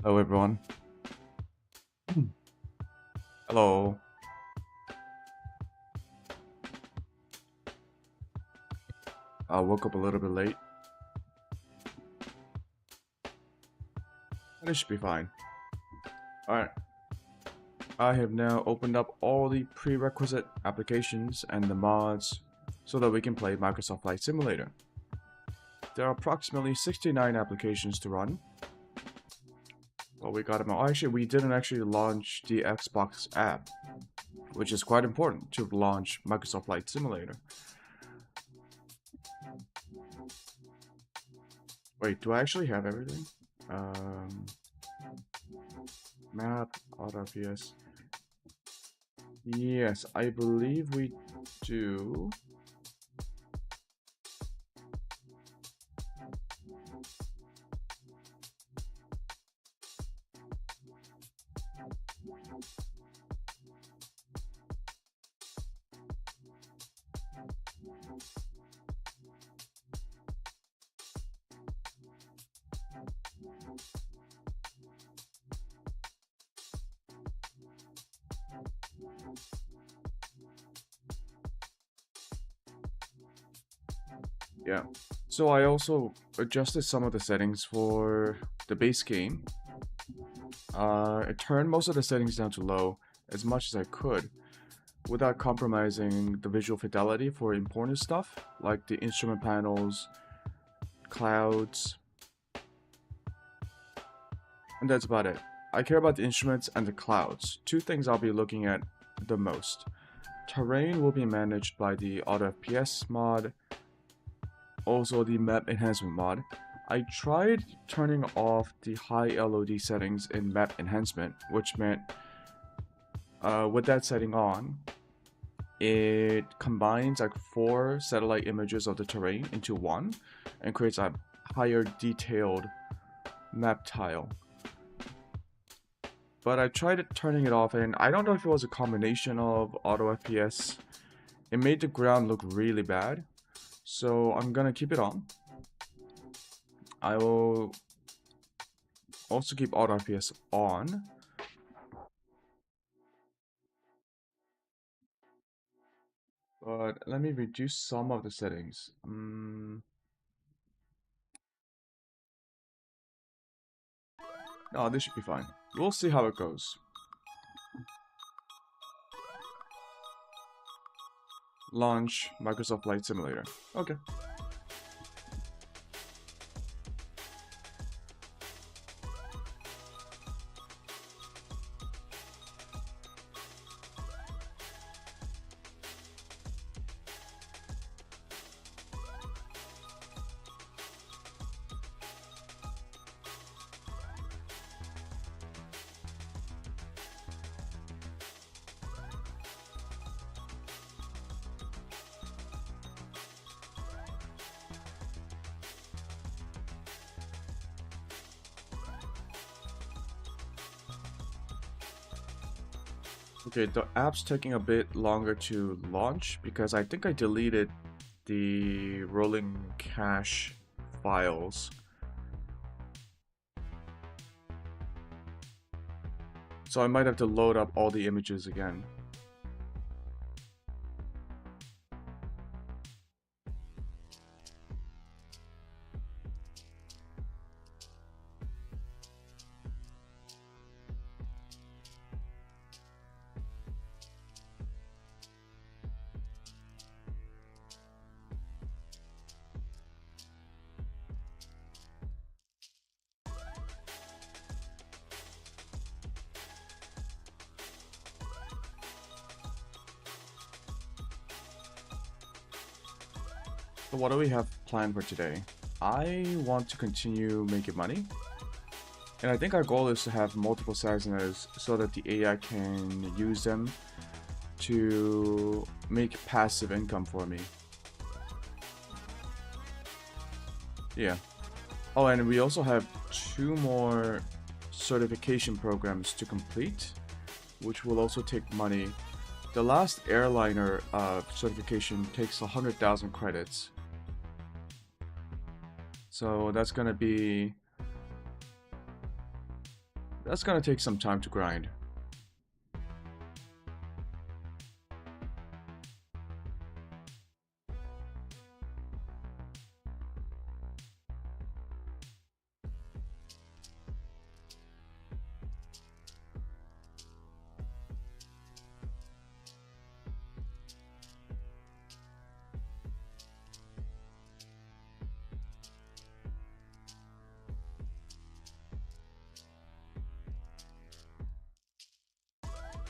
Hello, everyone. Hello. I woke up a little bit late, but it should be fine. Alright. I have now opened up all the prerequisite applications and the mods so that we can play Microsoft Flight Simulator. There are approximately 69 applications to run. Well, we got them all. Actually, we didn't actually launch the Xbox app, which is quite important to launch Microsoft Flight Simulator. Wait, do I actually have everything? Map, AutoPS. Yes, I believe we do. Yeah. So I also adjusted some of the settings for the base game. I turned most of the settings down to low as much as I could without compromising the visual fidelity for important stuff like the instrument panels, clouds, and that's about it. I care about the instruments and the clouds, two things I'll be looking at the most. Terrain will be managed by the AutoFPS mod, also the map enhancement mod. I tried turning off the high LOD settings in map enhancement, which meant with that setting on, it combines like 4 satellite images of the terrain into one and creates a higher detailed map tile. But I tried turning it off, and I don't know if it was a combination of auto FPS. It made the ground look really bad, so I'm gonna keep it on. I will also keep auto FPS on. But let me reduce some of the settings. No, this should be fine. We'll see how it goes. Launch Microsoft Flight Simulator. Okay. Okay, the app's taking a bit longer to launch because I think I deleted the rolling cache files. So I might have to load up all the images again. So what do we have planned for today? I want to continue making money. And I think our goal is to have multiple SASNAs so that the AI can use them to make passive income for me. Yeah. Oh, and we also have 2 more certification programs to complete, which will also take money. The last airliner certification takes 100,000 credits. So that's gonna be That's gonna take some time to grind.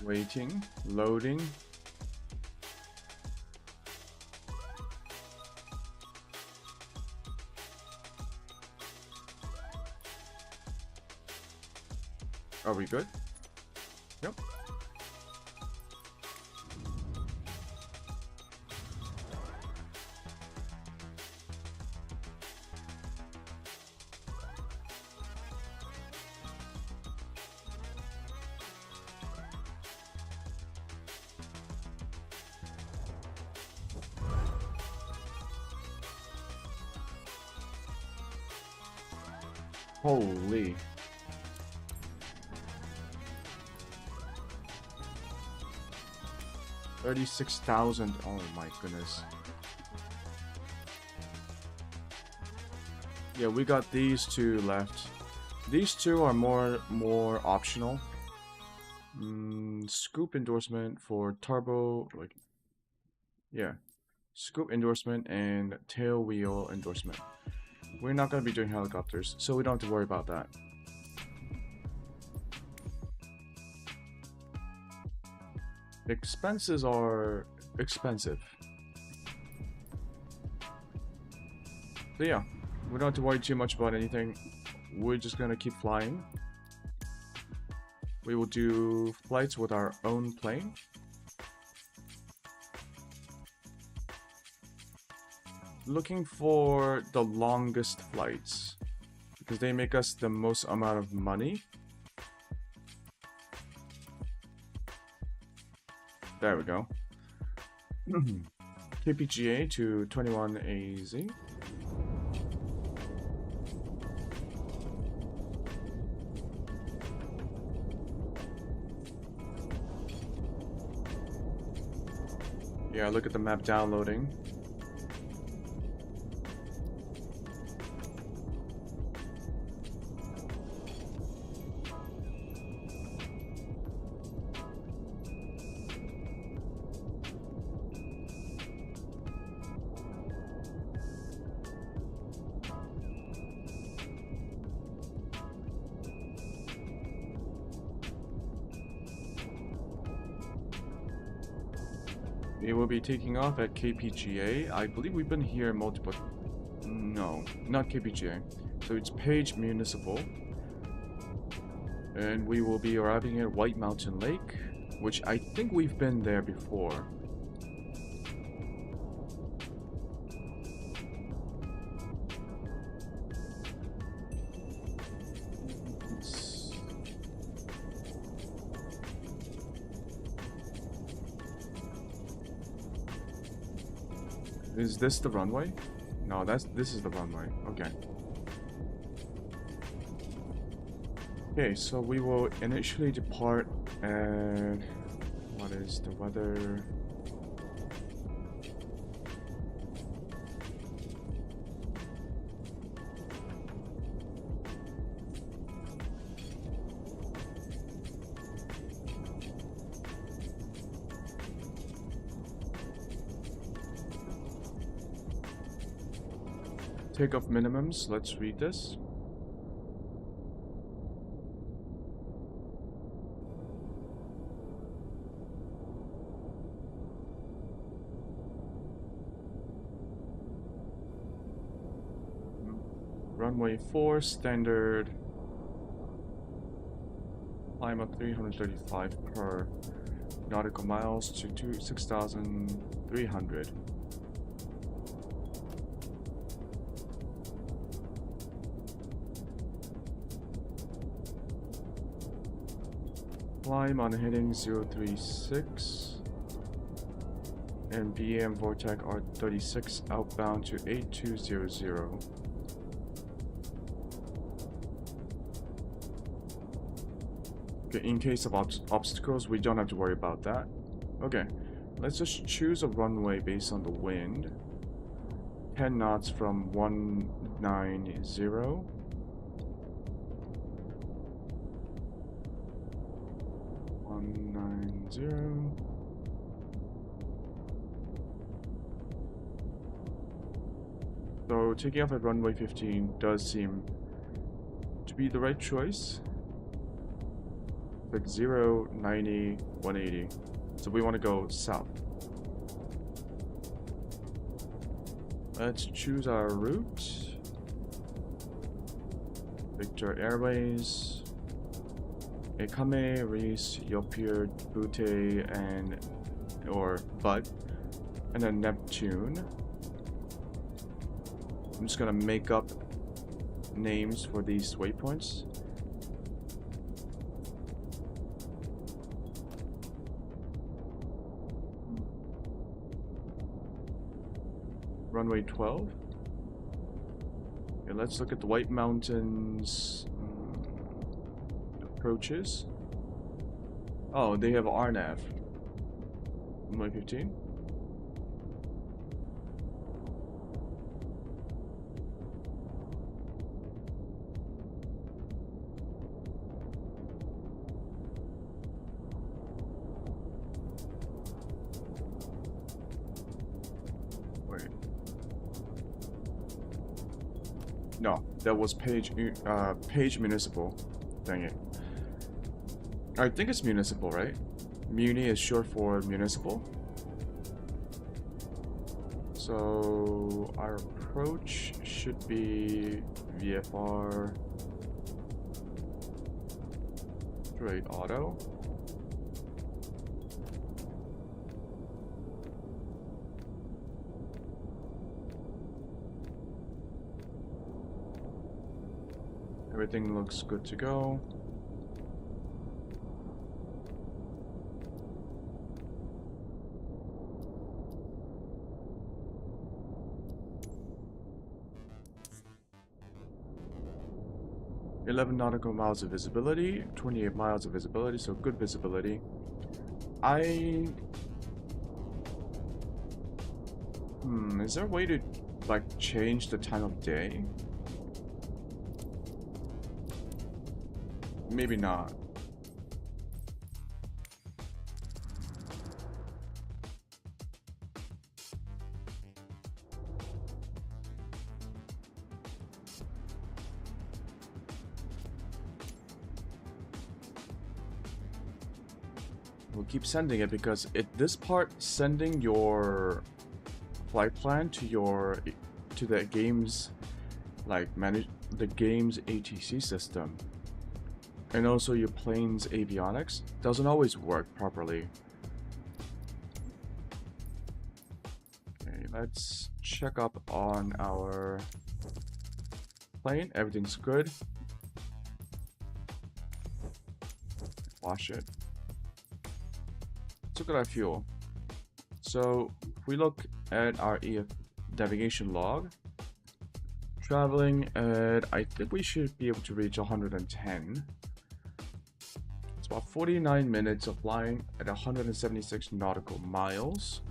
Waiting, loading. Are we good? Yep. Holy. $36,000. Oh my goodness. Yeah, we got these two left. These two are more optional. Scoop endorsement for turbo, like, yeah, scoop endorsement and tail wheel endorsement. We're not gonna be doing helicopters, so we don't have to worry about that. Expenses are expensive. So yeah, we don't have to worry too much about anything. We're just gonna keep flying. We will do flights with our own plane. Looking for the longest flights because they make us the most amount of money. There we go. KPGA to 21 AZ. Yeah, look at the map downloading. We will be taking off at KPGA. I believe we've been here multiple... No, not KPGA. So it's Page Municipal. And we will be arriving at White Mountain Lake, which I think we've been there before. Is this the runway? No, this is the runway. Okay. Okay, so we will initially depart at... What is the weather? Takeoff minimums, let's read this. Runway 4, standard. Climb up 335 per nautical miles to 6,300. Climb on heading 036 and BM Vortex R36 outbound to 8200. Okay, in case of obstacles, we don't have to worry about that. Okay, let's just choose a runway based on the wind. 10 knots from 190. 190. So taking off at runway 15 does seem to be the right choice. Like 0, 90, 180. So we want to go south. Let's choose our route. Victor Airways. Ekame, Reese, Yopier, Butte, and Bud. And then Neptune. I'm just gonna make up names for these waypoints. Runway 12. Okay, let's look at the White Mountains approaches. Oh, they have RNAV. Runway 15. No, that was Page Municipal. Dang it. I think it's municipal, right? Muni is short for municipal. So our approach should be VFR straight auto. Everything looks good to go. $11 nautical miles of visibility, 28 miles of visibility, so good visibility. Is there a way to like change the time of day? Maybe not. We'll keep sending it because this part sending your flight plan to the game's the game's ATC system and also your plane's avionics doesn't always work properly. Okay, let's check up on our plane. Everything's good. Wash it. Let's look at our fuel. So if we look at our EF navigation log, traveling at, I think we should be able to reach 110. It's about 49 minutes of flying at 176 nautical miles.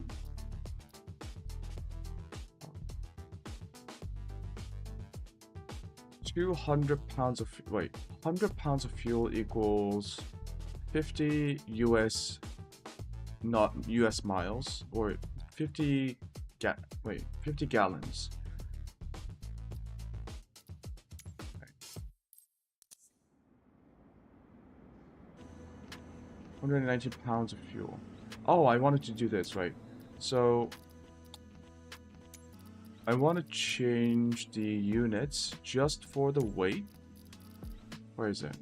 $200 pounds of 100 pounds of fuel equals 50 US, not US miles, or 50 gallons. 190 pounds of fuel. Oh, I wanted to do this, right? So I want to change the units just for the weight. Where is it?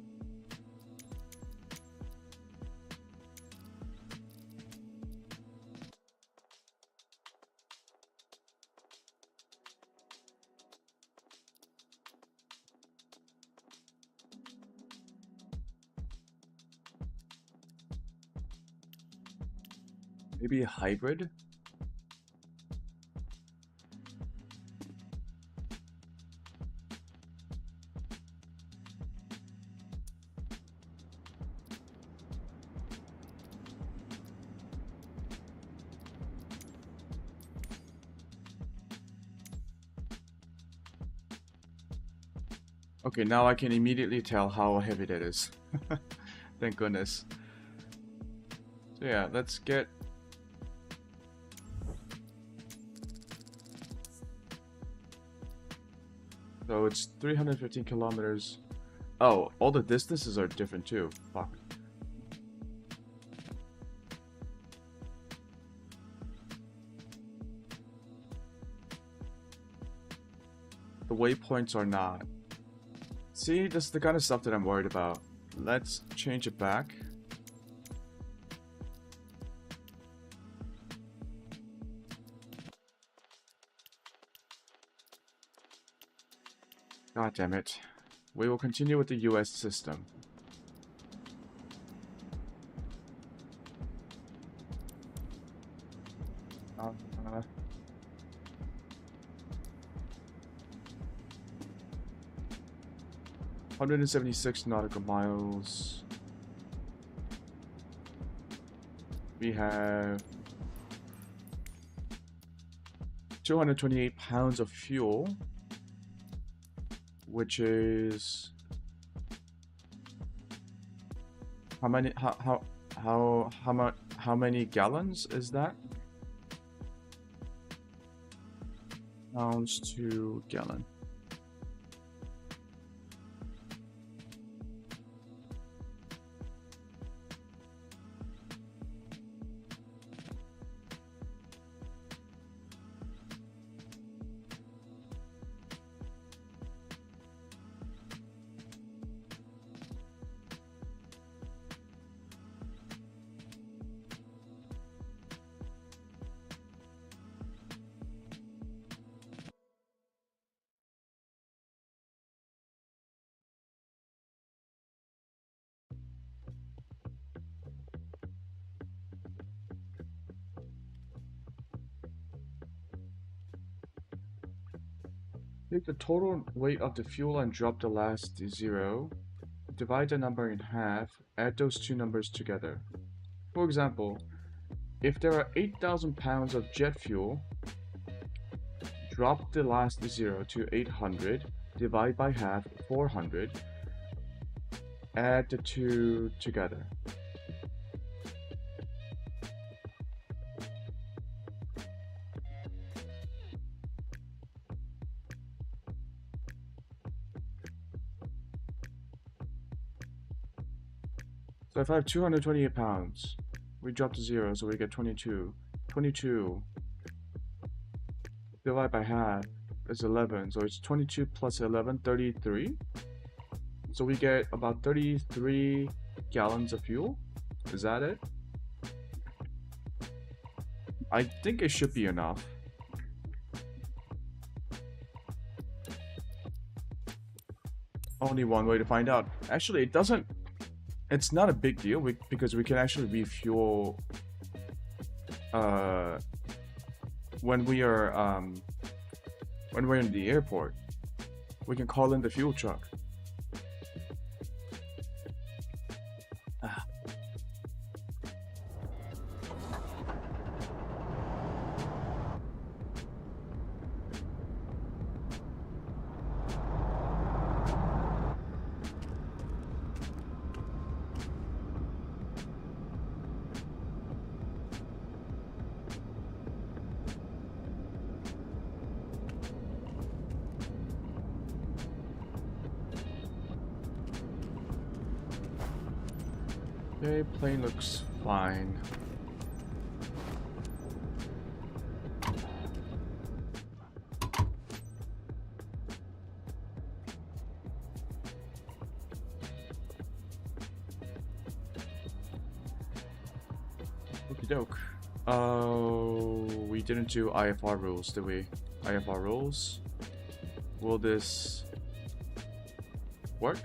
Maybe a hybrid? Okay, now I can immediately tell how heavy that is. Thank goodness. So yeah, let's get... So it's 315 kilometers. Oh, all the distances are different too. Fuck. The waypoints are not. See, this is the kind of stuff that I'm worried about. Let's change it back. God damn it. We will continue with the US system. Uh, 176 nautical miles. We have 228 pounds of fuel, which is how many how many gallons is that? Pounds to gallon. Take the total weight of the fuel and drop the last zero. Divide the number in half. Add those two numbers together. For example, if there are 8,000 pounds of jet fuel, drop the last zero to 800. Divide by half, 400. Add the two together. So if I have 228 pounds, we drop to 0, so we get 22. 22 divided by half is 11, so it's 22 plus 11, 33. So we get about 33 gallons of fuel. Is that it? I think it should be enough. Only one way to find out. Actually, it doesn't... It's not a big deal because we can actually refuel when we're in the airport. We can call in the fuel truck. Okay, plane looks fine. Okie doke. Oh, we didn't do IFR rules, did we? IFR rules? Will this work?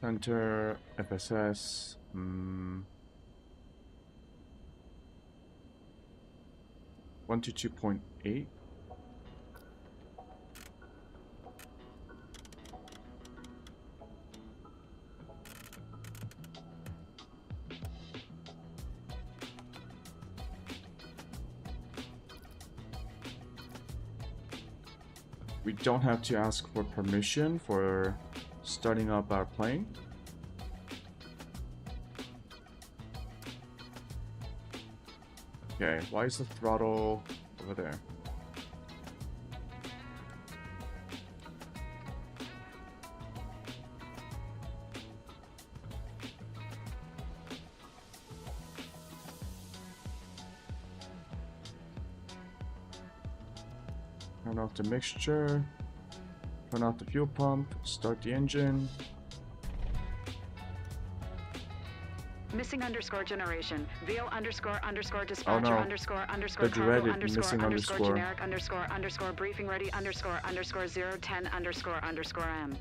Center, FSS, 122.8. we don't have to ask for permission for starting up our plane. Okay, why is the throttle over there? Turn off the mixture, turn off the fuel pump, start the engine. Missing underscore generation. Veal underscore dispatcher Oh no. underscore The cargo dreaded underscore missing underscore. generic underscore briefing ready underscore 010 underscore M.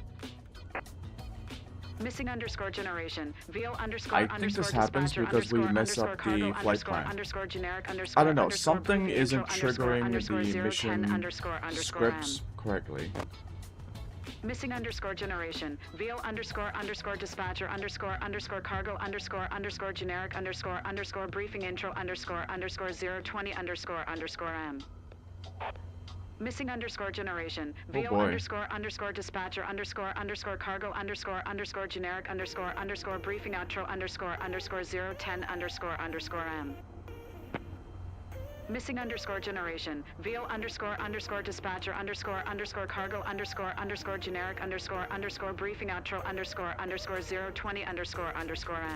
Missing underscore generation. Veal underscore I think this happens because we mess up the flight plan. generic I don't know, something isn't triggering the mission scripts correctly. Missing underscore generation. Veal underscore dispatcher underscore cargo underscore generic underscore briefing intro underscore 020 underscore M. Missing underscore generation. Veal underscore dispatcher underscore cargo underscore generic underscore briefing outro underscore 010 underscore M. Missing underscore generation. Veal underscore dispatcher underscore cargo underscore generic underscore briefing outro underscore 020 underscore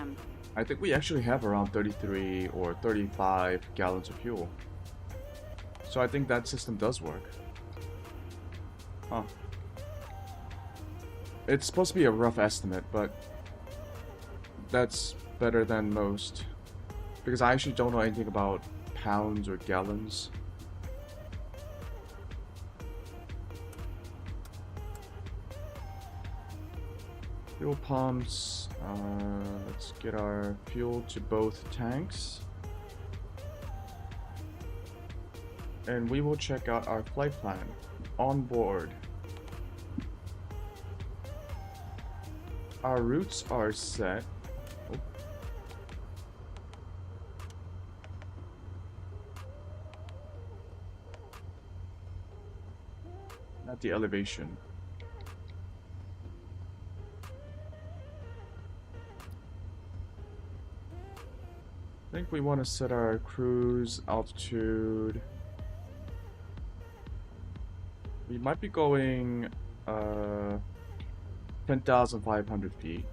M. I think we actually have around 33 or 35 gallons of fuel. So I think that system does work. Huh. It's supposed to be a rough estimate, but that's better than most. Because I actually don't know anything about pounds or gallons. Fuel pumps. Let's get our fuel to both tanks. And we will check out our flight plan on board. Our routes are set. Oh. Not the elevation. I think we want to set our cruise altitude. We might be going 10,500 feet.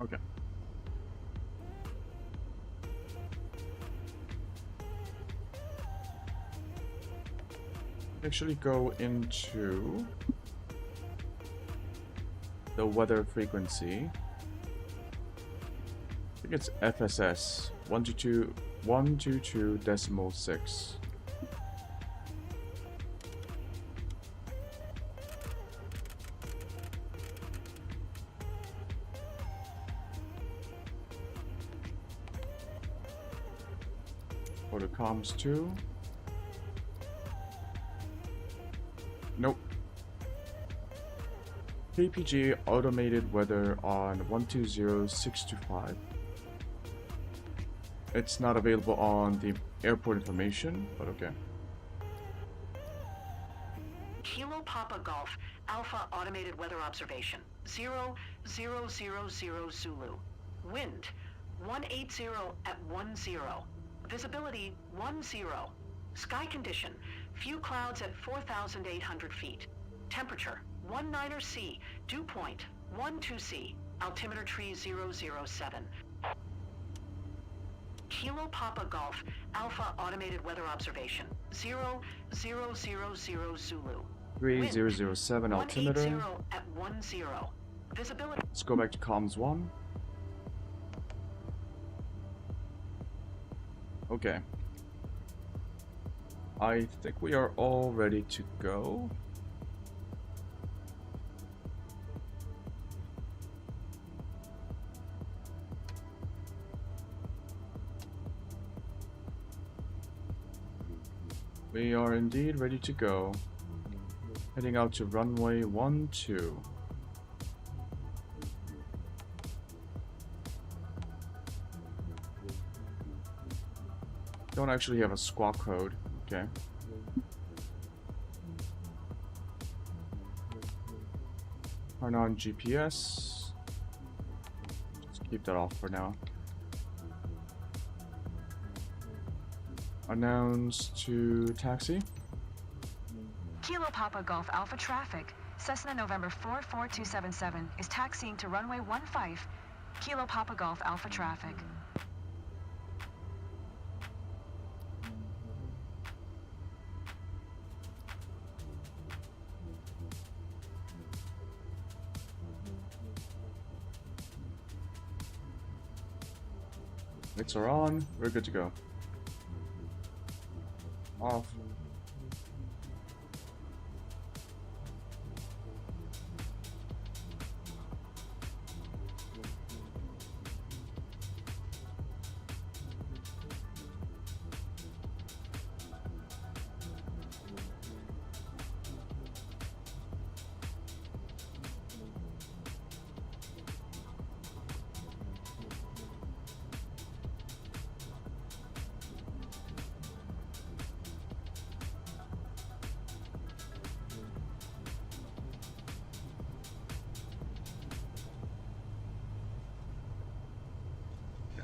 Okay. Actually go into the weather frequency. I think it's FSS 122.6. Go to comms 2. Nope. KPG automated weather on 120625. It's not available on the airport information, but okay. Kilo Papa Golf Alpha automated weather observation 0000 Zulu. Wind 180 at 10. Visibility 10. Sky condition, few clouds at 4,800 feet. Temperature, 19 C, dew point, 12 C, altimeter tree 007. Kilo Papa Golf, Alpha automated weather observation, 0000 Zulu. 3007 altimeter. 180 at 10. Visibility. Let's go back to comms 1. Okay. I think we are all ready to go. We are indeed ready to go. Heading out to runway 12. Don't actually have a squawk code. Okay. Turn on GPS. Just keep that off for now. Announce to taxi. Kilo Papa Golf Alpha traffic. Cessna November 44277 is taxiing to runway 15. Kilo Papa Golf Alpha traffic. Lights are on. We're good to go. Off.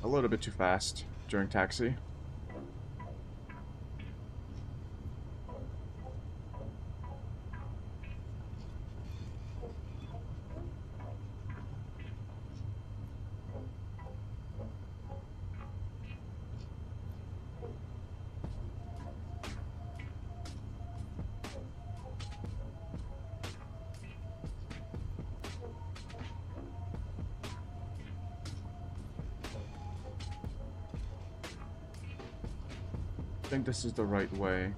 A little bit too fast during taxi. I think this is the right way.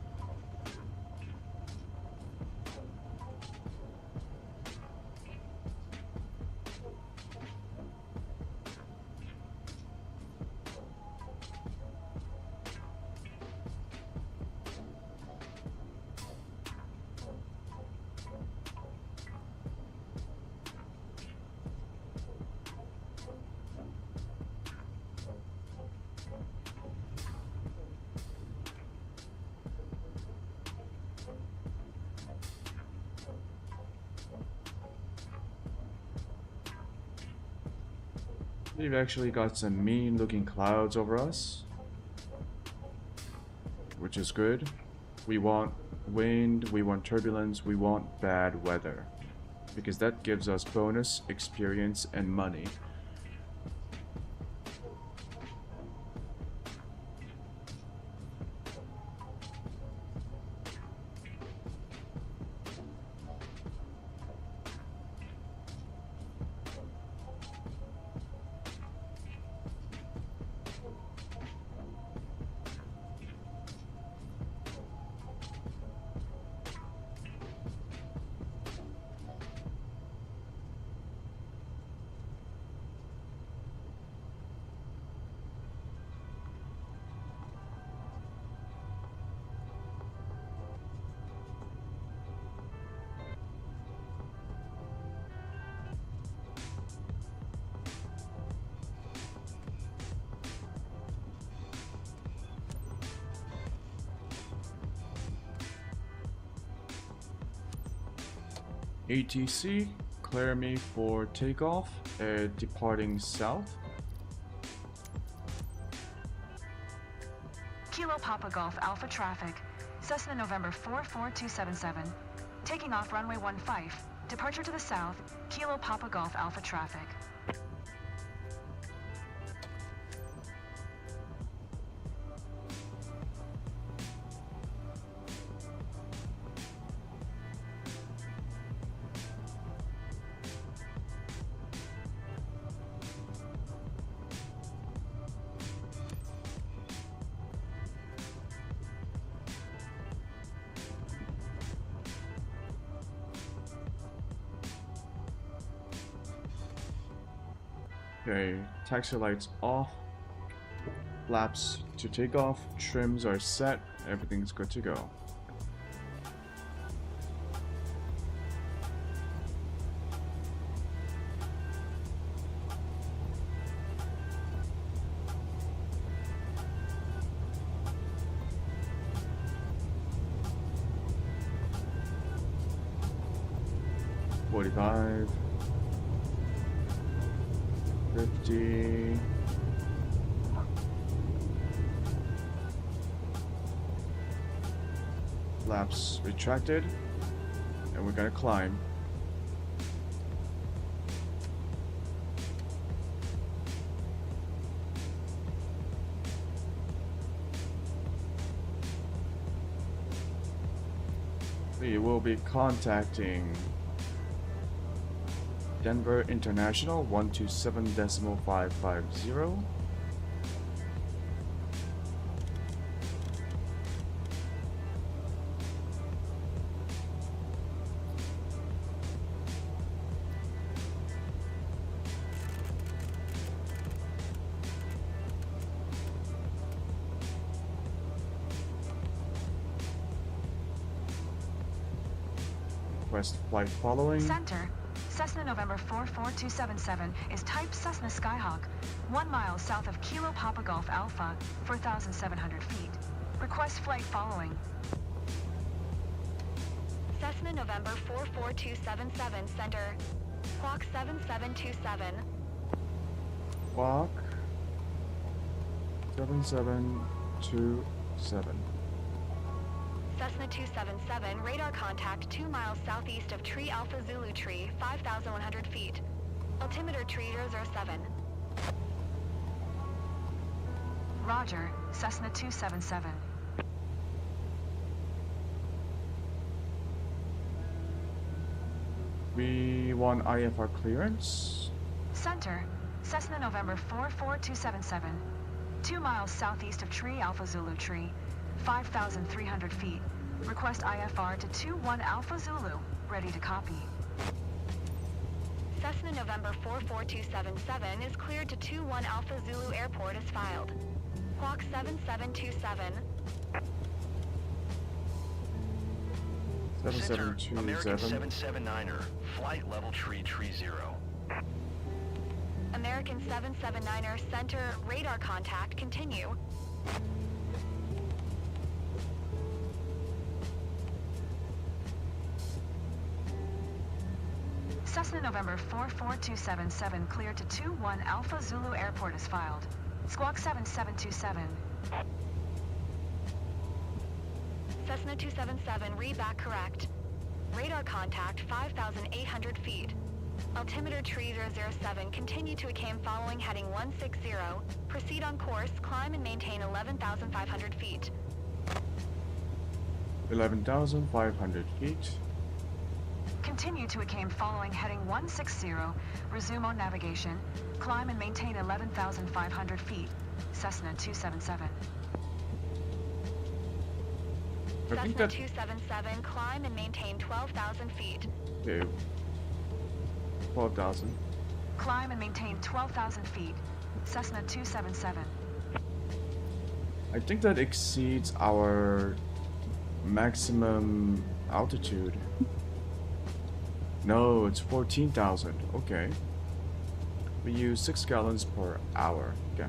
We've actually got some mean looking clouds over us, which is good. We want wind, we want turbulence, we want bad weather, because that gives us bonus experience and money. ATC, clear me for takeoff, departing south. Kilo Papa Golf Alpha traffic. Cessna November 44277. Taking off runway 15. Departure to the south. Kilo Papa Golf Alpha traffic. Okay, taxi lights off, flaps to take off, trims are set, everything's good to go. 45, 50. Flaps retracted, and we're gonna climb. We will be contacting Denver International 127.550. Request flight following. Center, Cessna November 44277 is type Cessna Skyhawk, 1 mile south of Kilo Papa Golf Alpha, 4,700 feet. Request flight following. Cessna November 44277 Center, clock 7727. Walk 7727. Cessna 277, radar contact 2 miles southeast of Tree Alpha Zulu Tree, 5,100 feet. Altimeter tree 007. Roger, Cessna 277. We want IFR clearance. Center, Cessna November 44277, 2 miles southeast of Tree Alpha Zulu Tree, 5,300 feet. Request IFR to 21 Alpha Zulu. Ready to copy. Cessna November 44277 is cleared to 21 Alpha Zulu Airport as filed. Clock 7727. Center, American 7727. 779er, flight level tree 0. American 779er Center, radar contact, continue. Cessna November 44277 cleared to 21 Alpha Zulu Airport is filed. Squawk 7727. Cessna 277, read back correct. Radar contact 5,800 feet. Altimeter tree 007, continue to ACAM following heading 160. Proceed on course, climb and maintain 11,500 feet. 11,500 feet. Continue to ACAM following heading 160. Resume on navigation. Climb and maintain 11,500 feet. Cessna 277. I think Cessna that 277, climb and maintain 12,000 feet. okay. 12,000. Climb and maintain 12,000 feet. Cessna 277. I think that exceeds our maximum altitude. No, it's 14,000. Okay. We use 6 gallons per hour. Okay.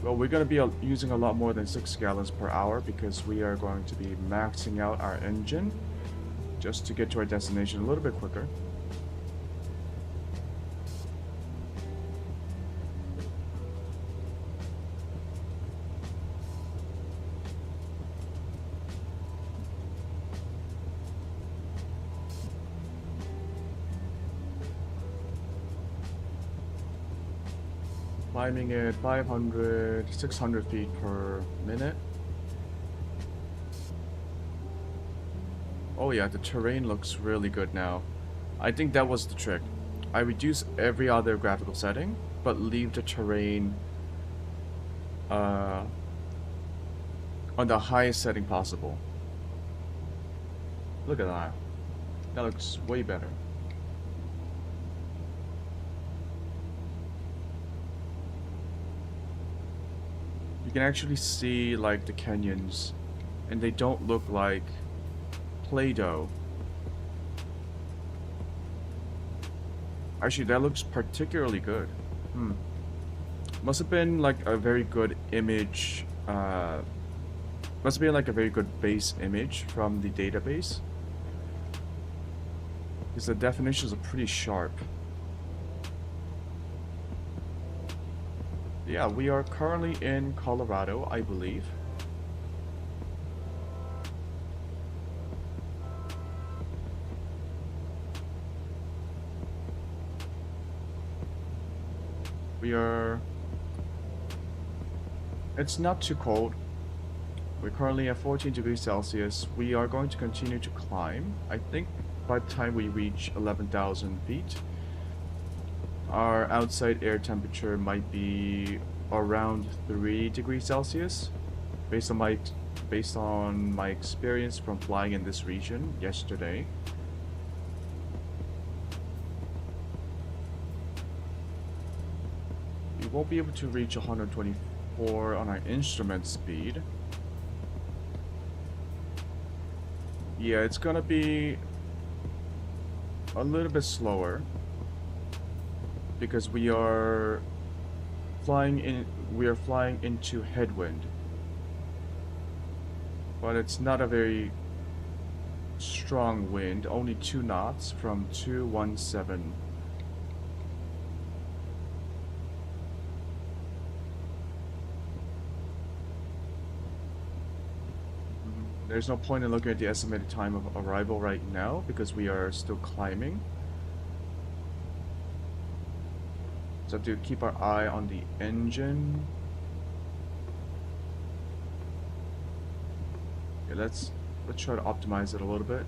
Well, we're going to be using a lot more than 6 gallons per hour because we are going to be maxing out our engine just to get to our destination a little bit quicker. Climbing at 500, 600 feet per minute. Oh yeah, the terrain looks really good now. I think that was the trick. I reduce every other graphical setting, but leave the terrain on the highest setting possible. Look at that. That looks way better. You can actually see like the canyons, and they don't look like Play-Doh. Actually, that looks particularly good. Must have been like a very good image. Must have been like a very good base image from the database. because the definitions are pretty sharp. Yeah, we are currently in Colorado, I believe. It's not too cold. We're currently at 14 degrees Celsius. We are going to continue to climb. I think by the time we reach 11,000 feet, our outside air temperature might be around 3 degrees Celsius. Based on my experience from flying in this region yesterday. We won't be able to reach 124 on our instrument speed. Yeah, it's gonna be a little bit slower because we are flying into headwind. But it's not a very strong wind, only 2 knots from 217. There's no point in looking at the estimated time of arrival right now because we are still climbing. So to keep our eye on the engine. Yeah, let's try to optimize it a little bit.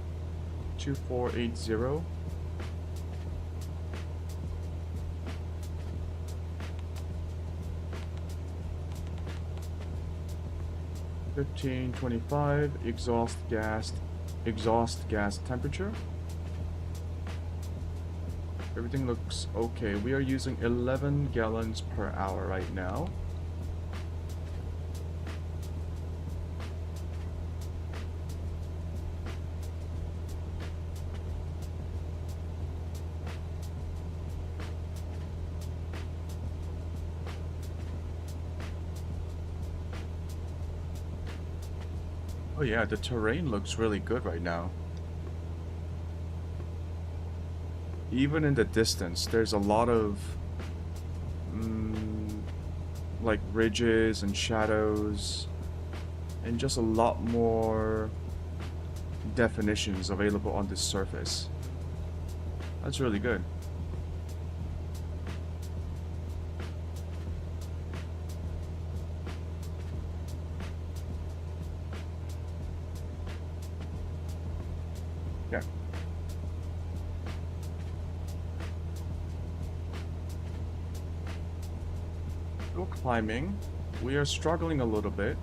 2480. $15.25 exhaust gas temperature. Everything looks okay. We are using 11 gallons per hour right now. Oh yeah, the terrain looks really good right now. Even in the distance, there's a lot of like ridges and shadows and just a lot more definitions available on this surface. That's really good. Yeah. Still climbing. We are struggling a little bit.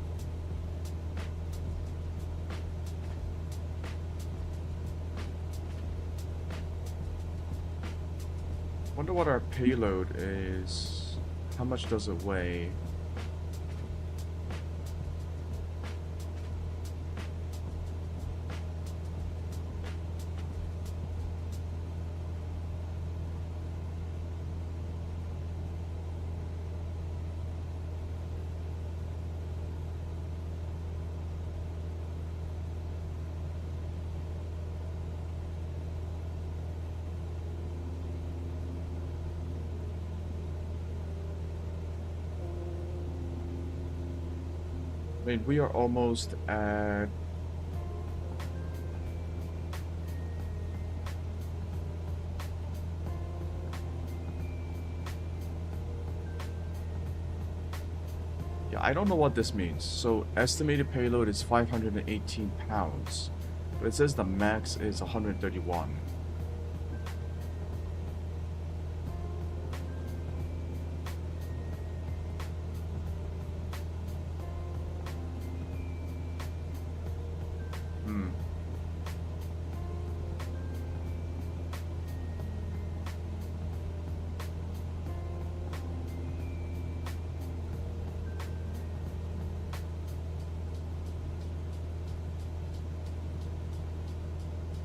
Wonder what our payload is. How much does it weigh? I mean, we are almost at... Yeah, I don't know what this means. So, estimated payload is 518 pounds. But it says the max is 131.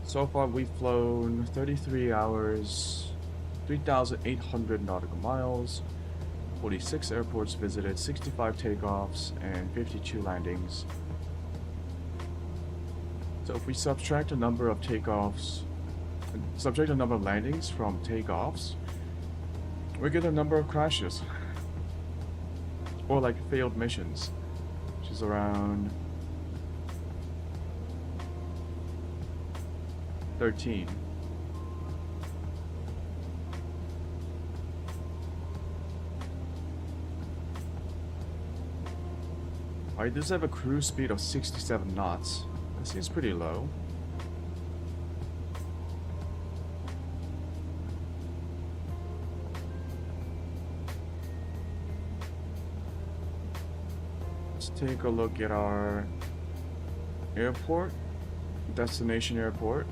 So far, we've flown 33 hours, 3,800 nautical miles, 46 airports visited, 65 takeoffs, and 52 landings. So if we subtract the number of takeoffs Subtract the number of landings from takeoffs, we get the number of crashes. Or like failed missions, which is around 13. Alright, this have a cruise speed of 67 knots. That seems pretty low. Let's take a look at our airport, destination airport.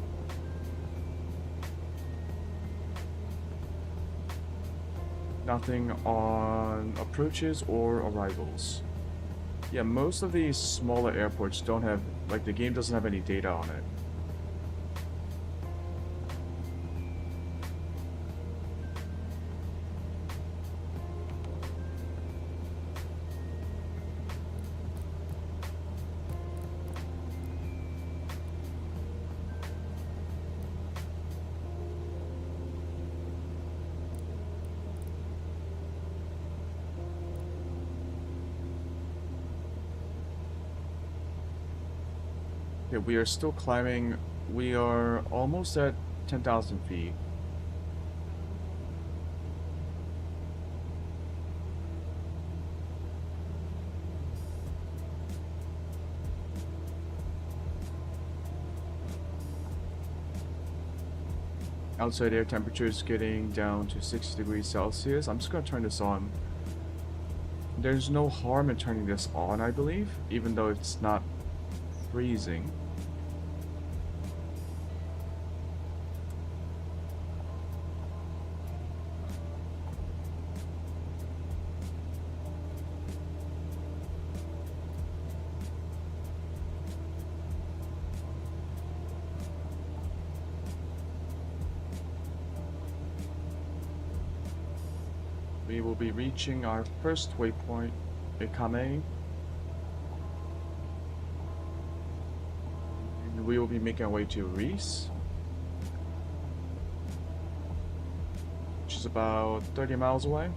Nothing on approaches or arrivals. Yeah, most of these smaller airports don't have, like, the game doesn't have any data on it. Okay, we are still climbing. We are almost at 10,000 feet. Outside air temperature is getting down to 60 degrees Celsius. I'm just gonna turn this on. There's no harm in turning this on, I believe, even though it's not freezing. We will be reaching our first waypoint, Ikame. And we will be making our way to Reese, which is about 30 miles away.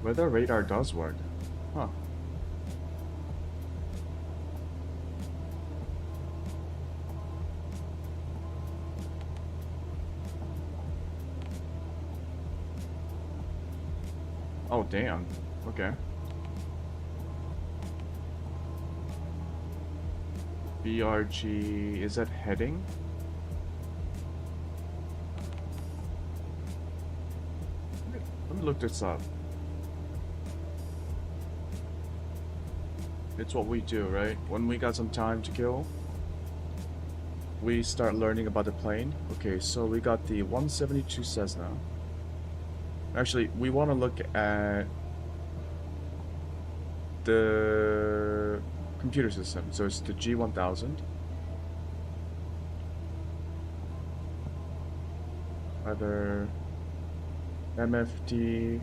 Weather radar does work. Huh. Oh, damn. Okay. BRG, is that heading? Let me look this up. It's what we do, right? When we got some time to kill, we start learning about the plane. Okay, so we got the 172 Cessna. Actually, we want to look at the computer system. So it's the G1000. Either MFD,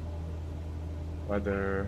whether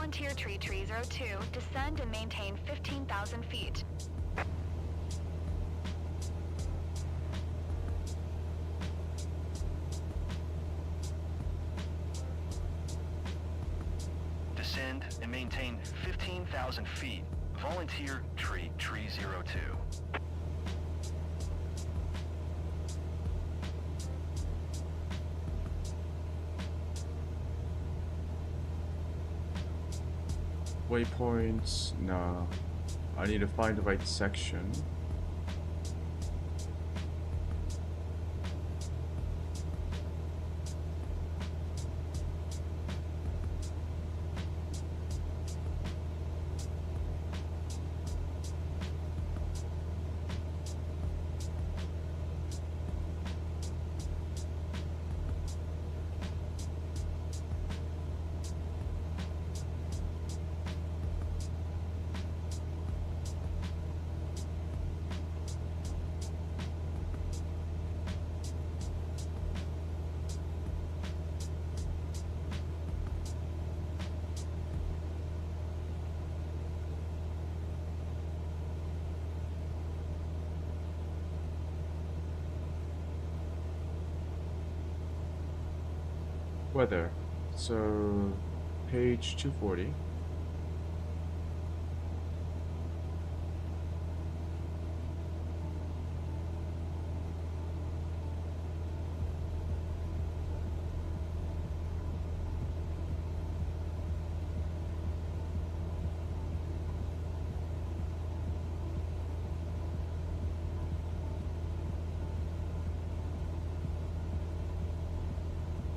Volunteer Tree 302, descend and maintain 15,000 feet. Descend and maintain 15,000 feet. Volunteer Tree 302. Waypoints, no. I need to find the right section. Weather. So, page 240.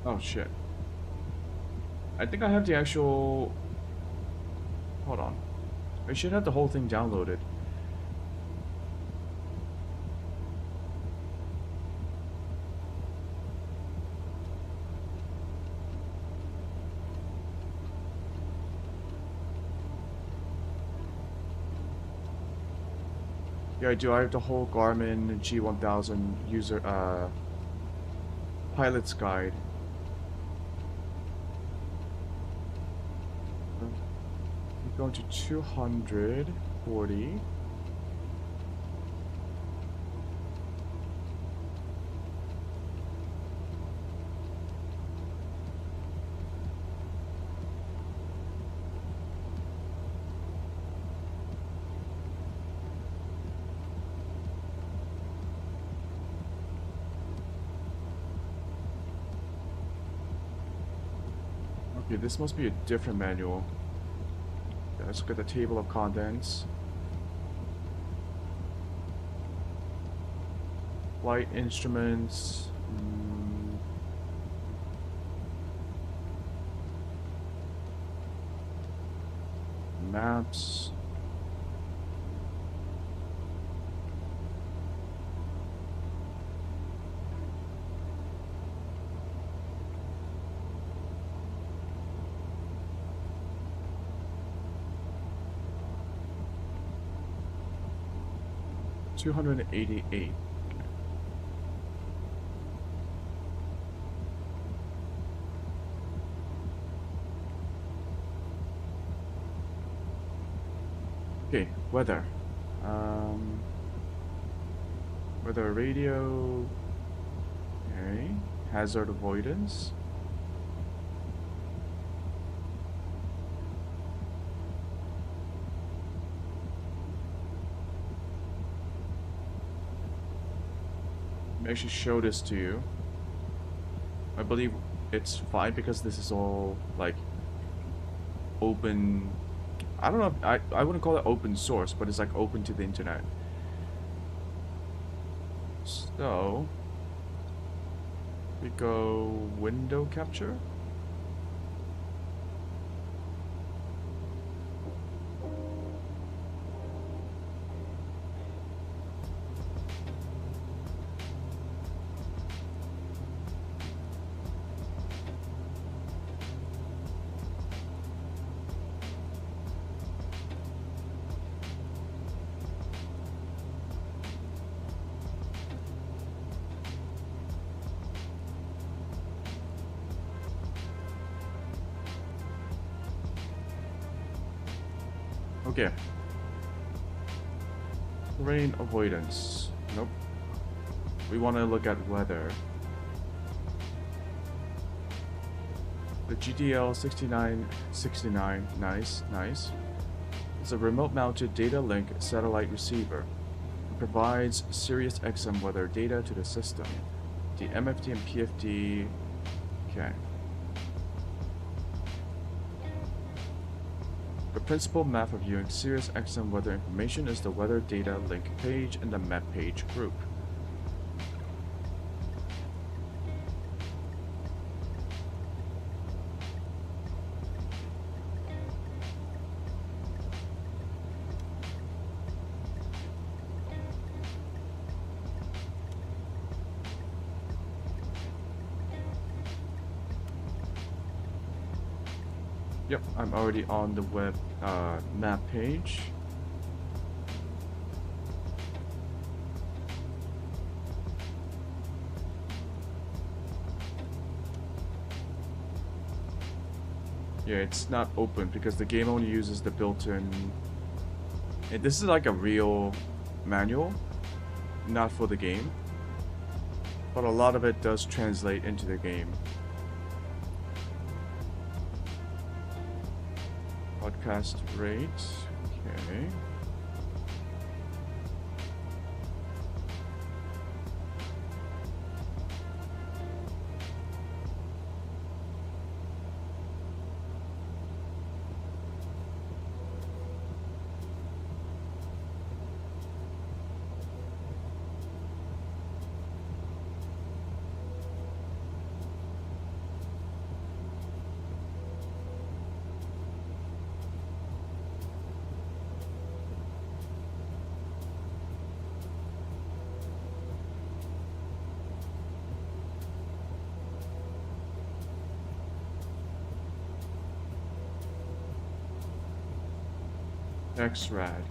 Oh shit. I think I have the actual... Hold on. I should have the whole thing downloaded. Yeah, I do. I have the whole Garmin G1000 user, pilot's guide. Going to 240. Okay, this must be a different manual. Let's look at the table of contents. Flight instruments. Maps. $288. Okay, weather. Weather radio. Okay, hazard avoidance. Actually show this to you. I believe it's fine because this is all like open. I don't know if I wouldn't call it open source, but it's like open to the internet. So we go window capture. Okay. Rain avoidance. Nope. We want to look at weather. The GDL 6969, nice, nice. It's a remote-mounted data link satellite receiver. It provides Sirius XM weather data to the system. The MFD and PFD. Okay. The principal map for viewing Sirius XM weather information is the weather data link page in the map page group. Yep, I'm already on the web map page. Yeah, it's not open because the game only uses the built-in... This is like a real manual, not for the game. But a lot of it does translate into the game. Podcast rate, okay. X-Rad.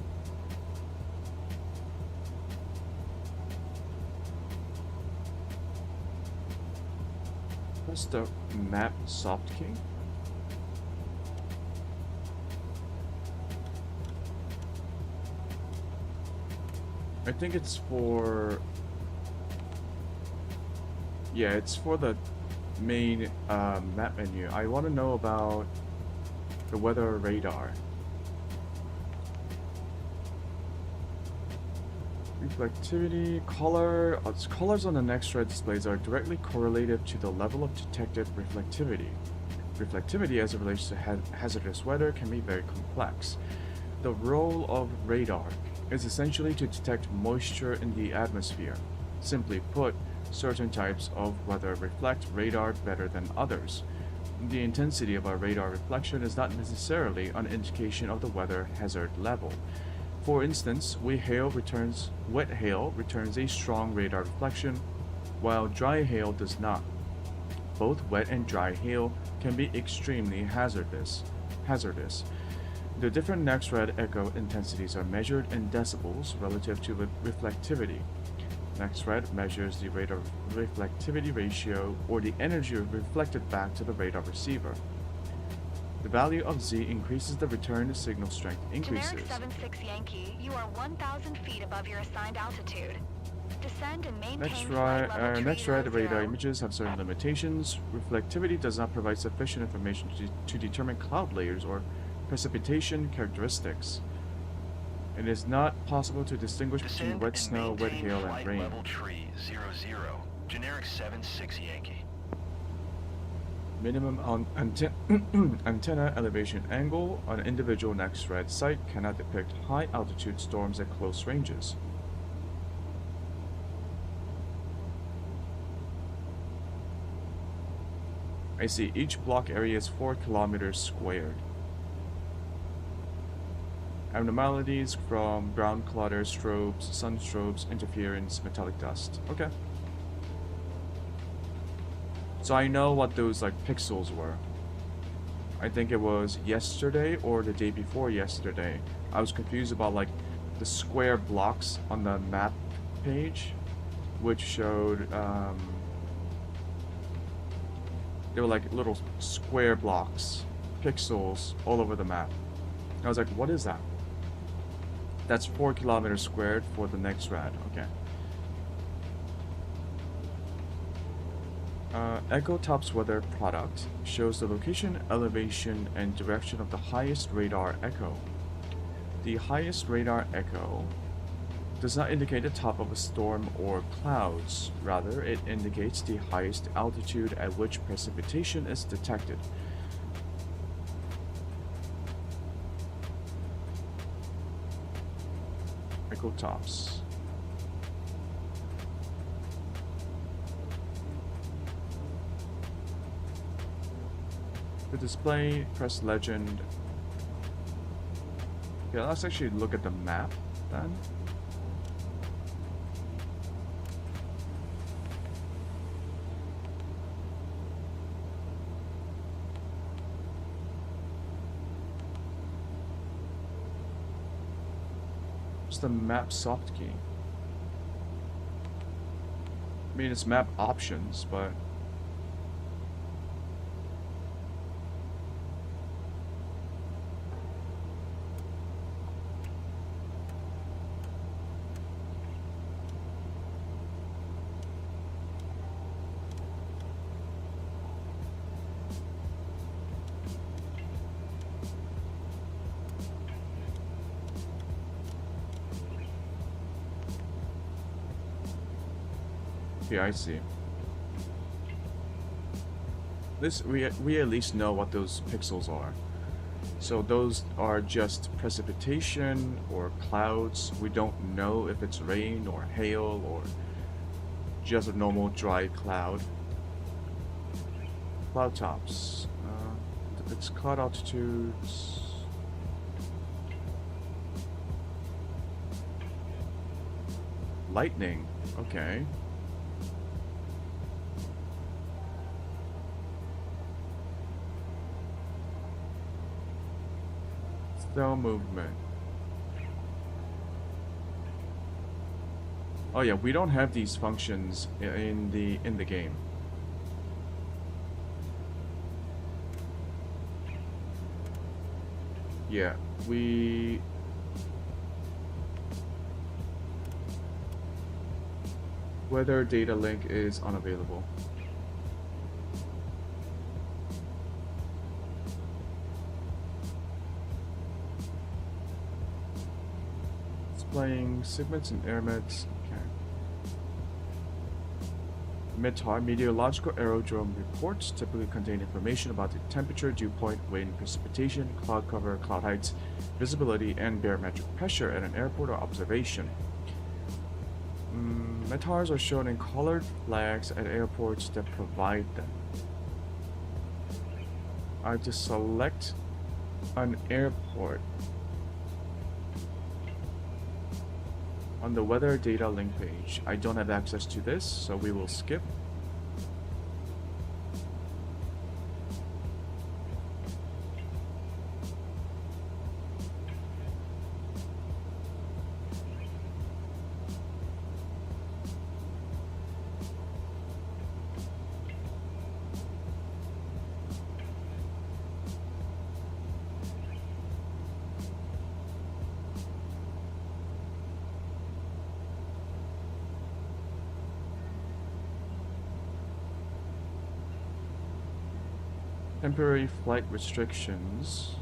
What's the map soft key? I think it's for... Yeah, it's for the main map menu. I want to know about the weather radar. Reflectivity, color. Colors on the Next-Red displays are directly correlative to the level of detected reflectivity. Reflectivity as it relates to hazardous weather can be very complex. The role of radar is essentially to detect moisture in the atmosphere. Simply put, certain types of weather reflect radar better than others. The intensity of a radar reflection is not necessarily an indication of the weather hazard level. For instance, wet hail returns a strong radar reflection, while dry hail does not. Both wet and dry hail can be extremely hazardous. The different Next-Red echo intensities are measured in decibels relative to reflectivity. Next-Red measures the radar reflectivity ratio, or the energy reflected back to the radar receiver. The value of Z increases, the return signal strength increases. Generic 76 Yankee, you are 1,000 feet above your assigned altitude. Descend and maintain Next-Red radar images have certain limitations. Reflectivity does not provide sufficient information to determine cloud layers or precipitation characteristics. It is not possible to distinguish between wet snow, wet hail, and rain. Level tree 00, generic 76 Yankee. Minimum on antenna elevation angle on an individual Next-Red site cannot depict high altitude storms at close ranges. I see each block area is 4 kilometers squared. Abnormalities from ground clutter, strobes, sun strobes, interference, metallic dust. Okay. So I know what those like pixels were. I think it was yesterday or the day before yesterday. I was confused about like the square blocks on the map page, which showed they were like little square blocks, pixels all over the map. I was like, what is that? That's 4 kilometers squared for the next rad. Okay. Echo Top's weather product shows the location, elevation, and direction of the highest radar echo. The highest radar echo does not indicate the top of a storm or clouds. Rather, it indicates the highest altitude at which precipitation is detected. Echo Tops. The display, press legend. Okay, let's actually look at the map then. What's the map soft key? I mean, it's map options, but okay, I see. This we at least know what those pixels are. So those are just precipitation or clouds. We don't know if it's rain or hail or just a normal dry cloud. Cloud tops. It's cloud altitudes. Lightning. Okay. Cell movement. Oh yeah, we don't have these functions in the game. Yeah, weather data link is unavailable. Displaying segments and airmets. Okay. METAR, meteorological aerodrome reports, typically contain information about the temperature, dew point, wind, precipitation, cloud cover, cloud heights, visibility, and barometric pressure at an airport or observation. METARs are shown in colored flags at airports that provide them. I have to select an airport on the weather data link page. I don't have access to this, so we will skip. Temporary flight restrictions.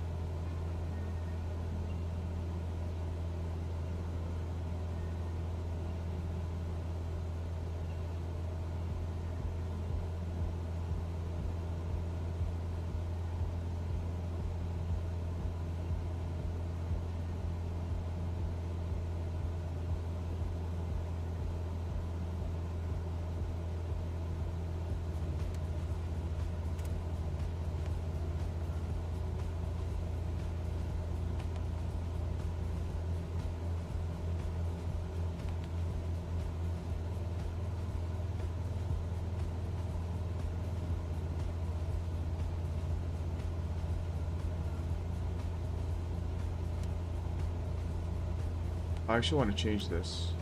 I actually want to change this.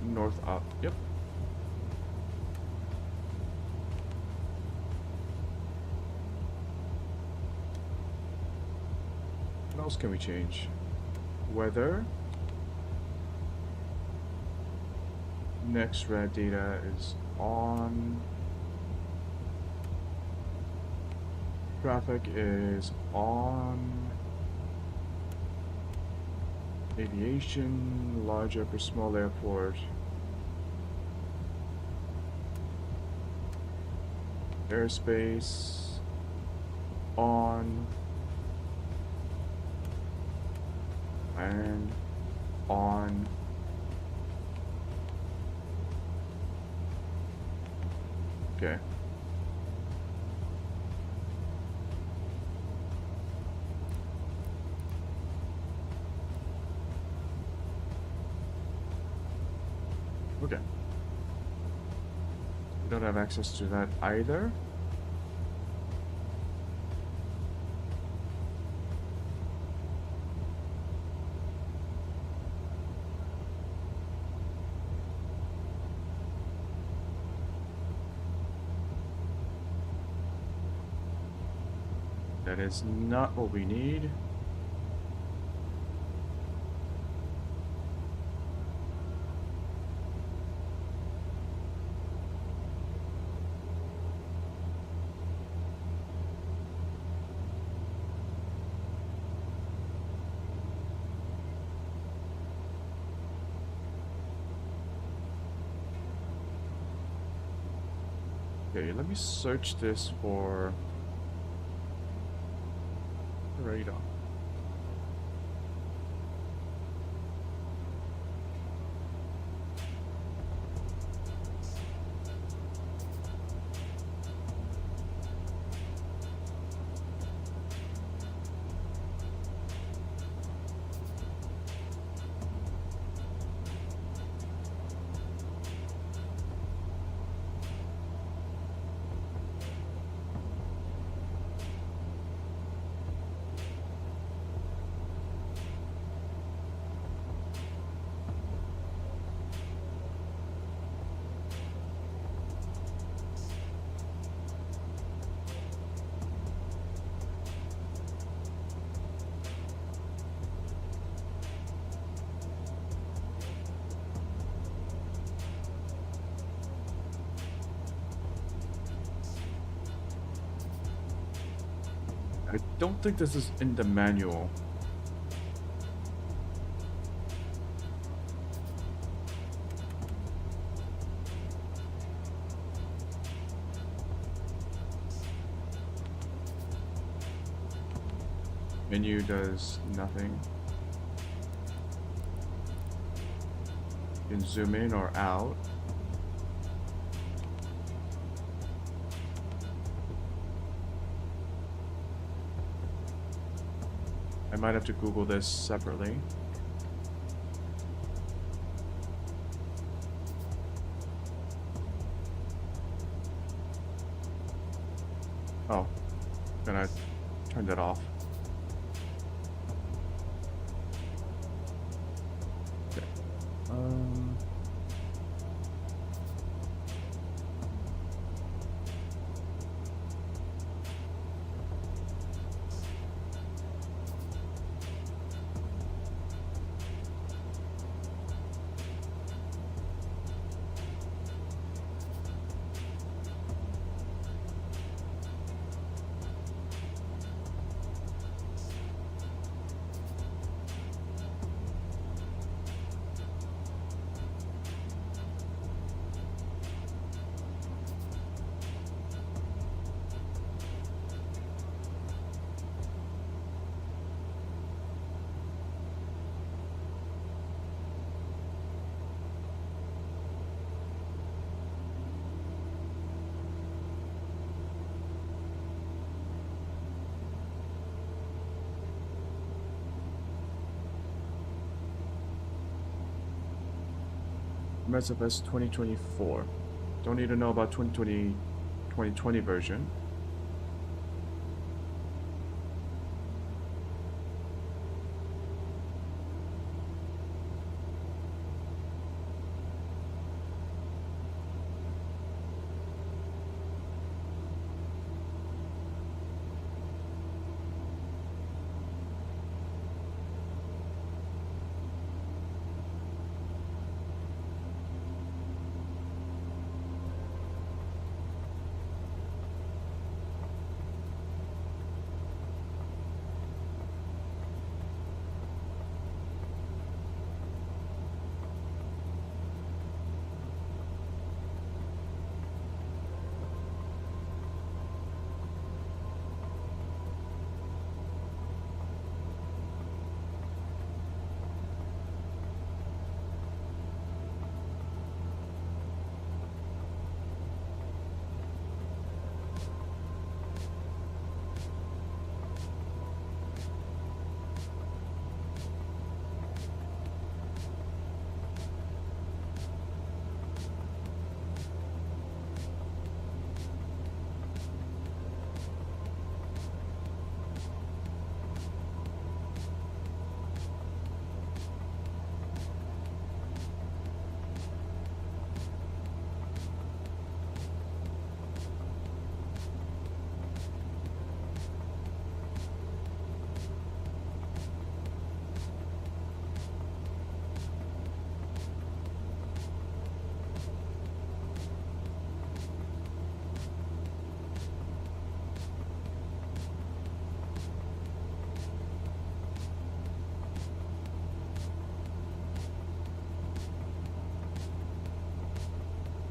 North up. Yep. What else can we change? Weather. Next red data is on. Traffic is on. Aviation, large upper small airport. Airspace on. And on. Okay. Okay. We don't have access to that either. That is not what we need. Okay, let me search this for radar. I don't think this is in the manual. Menu does nothing. You can zoom in or out. I might have to Google this separately. Oh, then I turned it off. Okay. MSFS 2024. Don't need to know about 2020 version.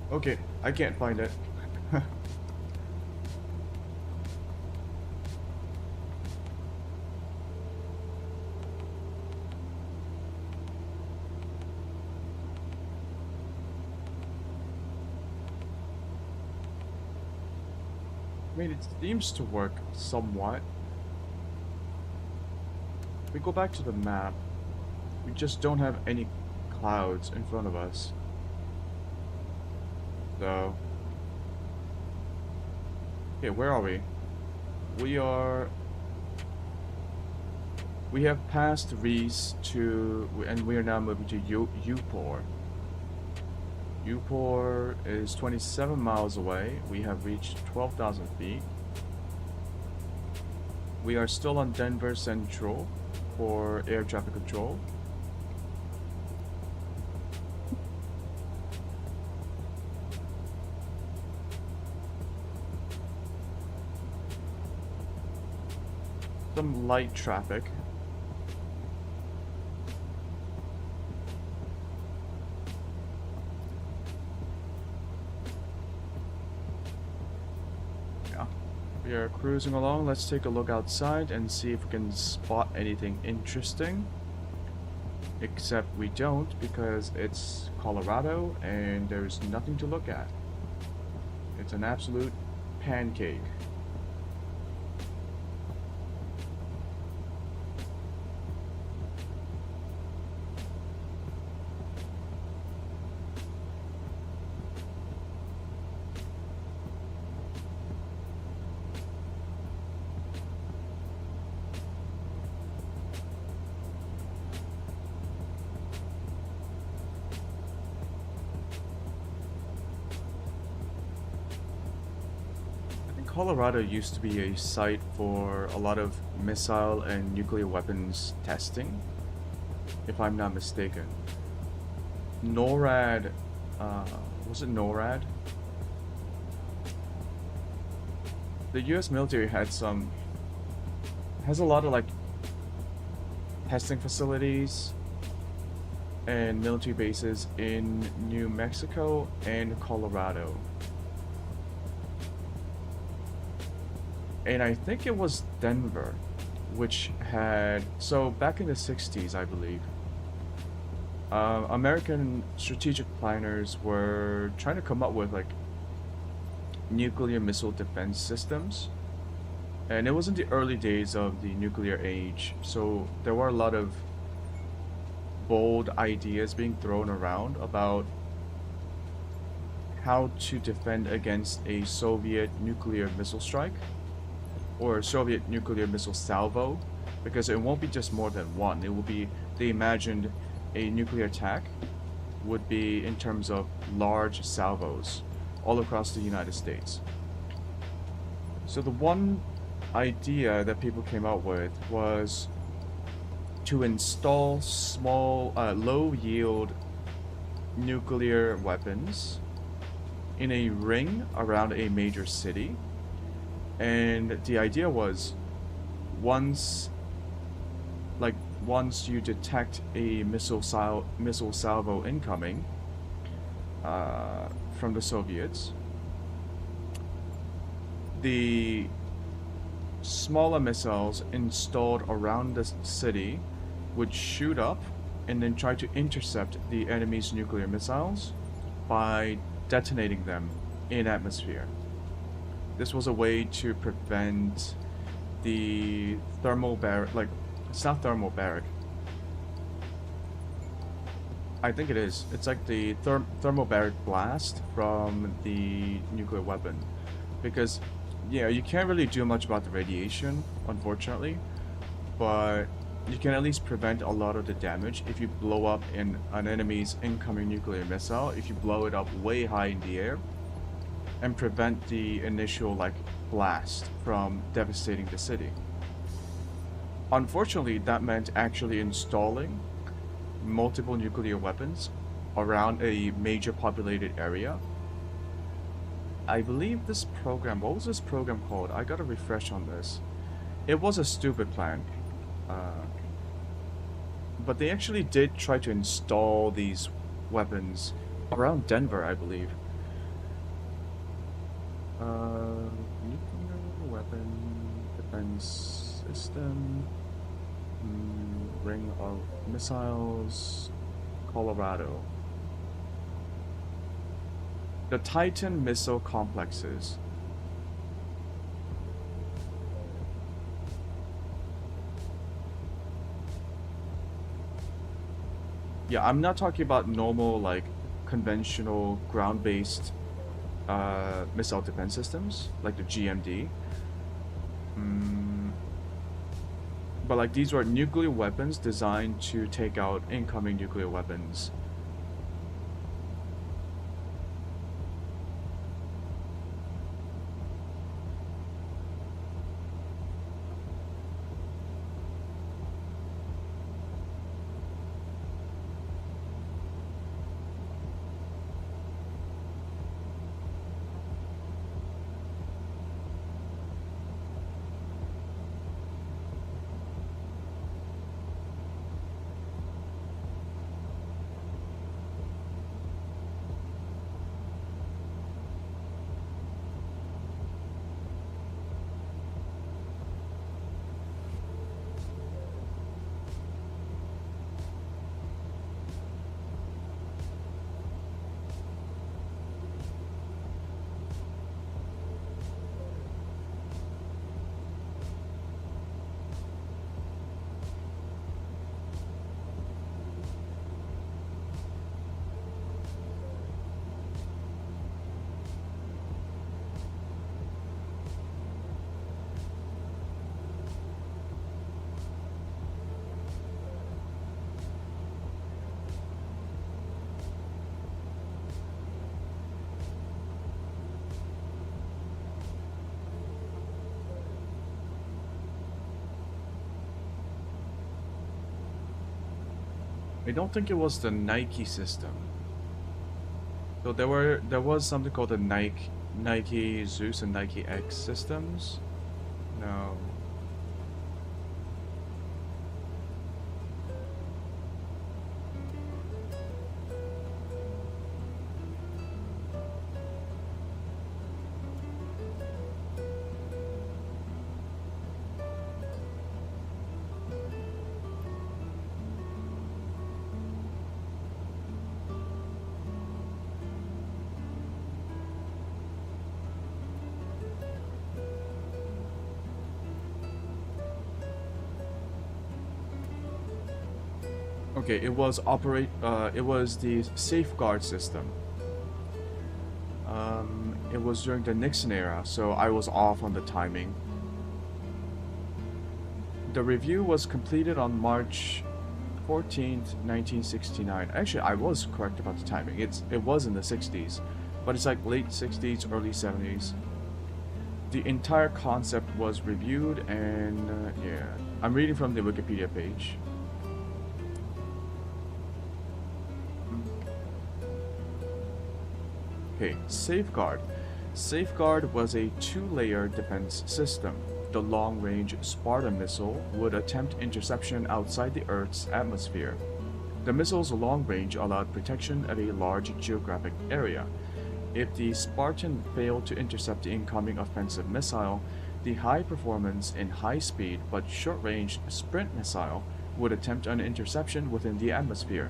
Okay, I can't find it. I mean, it seems to work somewhat. If we go back to the map, we just don't have any clouds in front of us. So... okay, where are we? We have passed Reese to... and we are now moving to Upor. Upor is 27 miles away. We have reached 12,000 feet. We are still on Denver Central for air traffic control. Some light traffic. We are cruising along. Let's take a look outside and see if we can spot anything interesting. Except we don't, because it's Colorado and there's nothing to look at. It's an absolute pancake. Colorado used to be a site for a lot of missile and nuclear weapons testing, if I'm not mistaken. NORAD, was it NORAD? The US military has a lot of like testing facilities and military bases in New Mexico and Colorado. And I think it was Denver, which had... so back in the 60s, I believe, American strategic planners were trying to come up with like nuclear missile defense systems. And it was in the early days of the nuclear age, so there were a lot of bold ideas being thrown around about how to defend against a Soviet nuclear missile strike. Or Soviet nuclear missile salvo, because it won't be just more than one. It will be, they imagined a nuclear attack would be in terms of large salvos all across the United States. So the one idea that people came up with was to install small, low-yield nuclear weapons in a ring around a major city. And the idea was, once you detect a missile salvo incoming from the Soviets, the smaller missiles installed around the city would shoot up and then try to intercept the enemy's nuclear missiles by detonating them in atmosphere. This was a way to prevent the thermobaric, like, it's not thermobaric. I think it is. It's like the thermobaric blast from the nuclear weapon. Because, yeah, you can't really do much about the radiation, unfortunately. But you can at least prevent a lot of the damage if you blow up in an enemy's incoming nuclear missile, if you blow it up way high in the air. And prevent the initial like blast from devastating the city. Unfortunately, that meant actually installing multiple nuclear weapons around a major populated area. I believe this program, what was this program called? I gotta refresh on this. It was a stupid plan. But they actually did try to install these weapons around Denver, I believe. Nuclear weapon defense system. Ring of missiles. Colorado. The Titan missile complexes. Yeah, I'm not talking about normal, like, conventional ground-based missile defense systems, like the GMD. But like these were nuclear weapons designed to take out incoming nuclear weapons. I don't think it was the Nike system. So there was something called the Nike Zeus and Nike X systems. No. Okay, it was the safeguard system. It was during the Nixon era, so I was off on the timing. The review was completed on March 14th, 1969. Actually, I was correct about the timing. It was in the 60s, but it's like late 60s, early 70s. The entire concept was reviewed, and yeah, I'm reading from the Wikipedia page. Okay, Safeguard. Safeguard was a two-layer defense system. The long-range Spartan missile would attempt interception outside the Earth's atmosphere. The missile's long range allowed protection of a large geographic area. If the Spartan failed to intercept the incoming offensive missile, the high-performance and high-speed but short-range Sprint missile would attempt an interception within the atmosphere.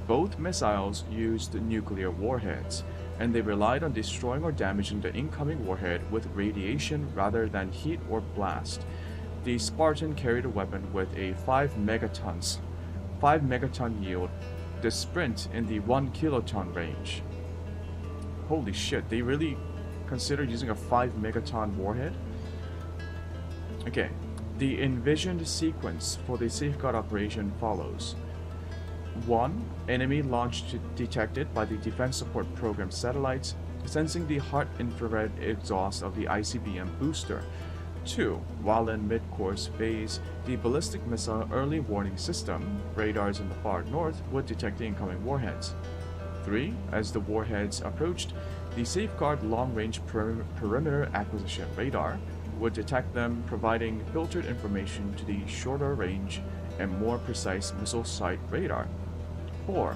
Both missiles used nuclear warheads, and they relied on destroying or damaging the incoming warhead with radiation rather than heat or blast. The Spartan carried a weapon with a 5 megaton yield, the Sprint in the 1 kiloton range. Holy shit, they really considered using a 5 megaton warhead? Okay, the envisioned sequence for the Safeguard operation follows. 1. Enemy launched detected by the Defense Support Program satellites, sensing the hot infrared exhaust of the ICBM booster. 2. While in mid-course phase, the ballistic missile early warning system, radars in the far north, would detect the incoming warheads. 3. As the warheads approached, the Safeguard long-range perimeter acquisition radar would detect them, providing filtered information to the shorter range and more precise missile site radar. 4.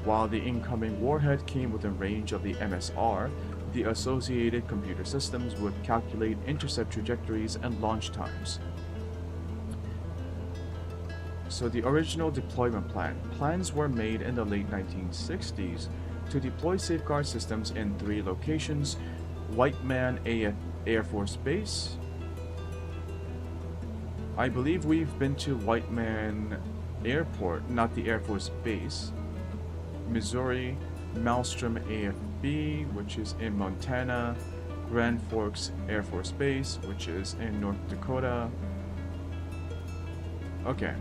While the incoming warhead came within range of the MSR, the associated computer systems would calculate intercept trajectories and launch times. So the original deployment plans were made in the late 1960s to deploy safeguard systems in 3 locations: White Man Air Force Base. I believe we've been to White Man Airport, not the Air Force Base. Missouri, Maelstrom AFB, which is in Montana. Grand Forks Air Force Base, which is in North Dakota. Okay.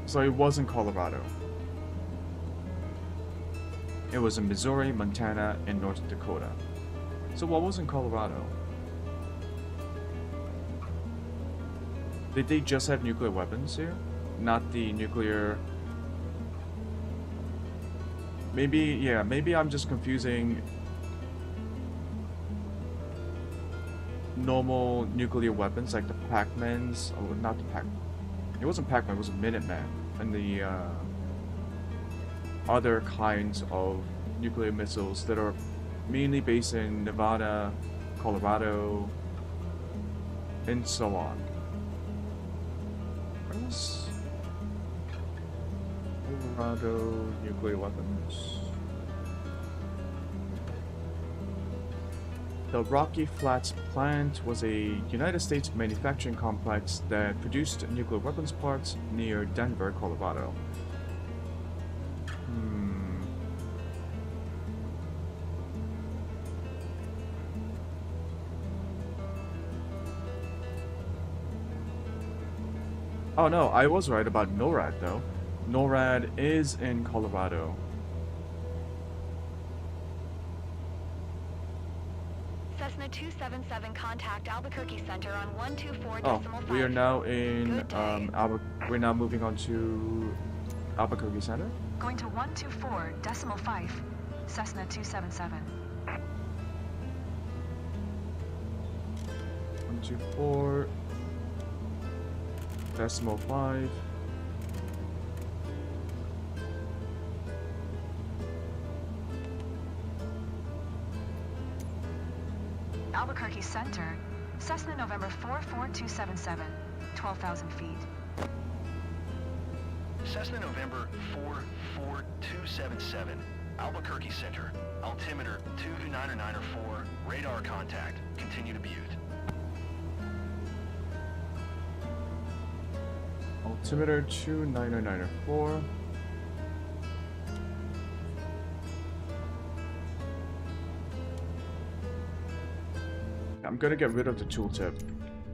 So it was in Colorado. It was in Missouri, Montana, and North Dakota. So what was in Colorado? Did they just have nuclear weapons here? Not the nuclear... Maybe, yeah, maybe I'm just confusing normal nuclear weapons like the Pac-Mans. Oh, not the Pac... It wasn't Pac-Man, it was a Minuteman. And the other kinds of nuclear missiles that are mainly based in Nevada, Colorado, and so on. Where's Colorado nuclear weapons? The Rocky Flats plant was a United States manufacturing complex that produced nuclear weapons parts near Denver, Colorado. Oh no, I was right about NORAD though. NORAD is in Colorado. Cessna 277, contact Albuquerque Center on 124.5. We are now in we're now moving on to Albuquerque Center. Going to 124.5, Cessna 277. 124.5. Albuquerque Center, Cessna November 44277, 12,000 feet. Cessna November 44277, Albuquerque Center. Altimeter 2994, radar contact. Continue to Butte. Altimeter 2994. I'm gonna get rid of the tooltip.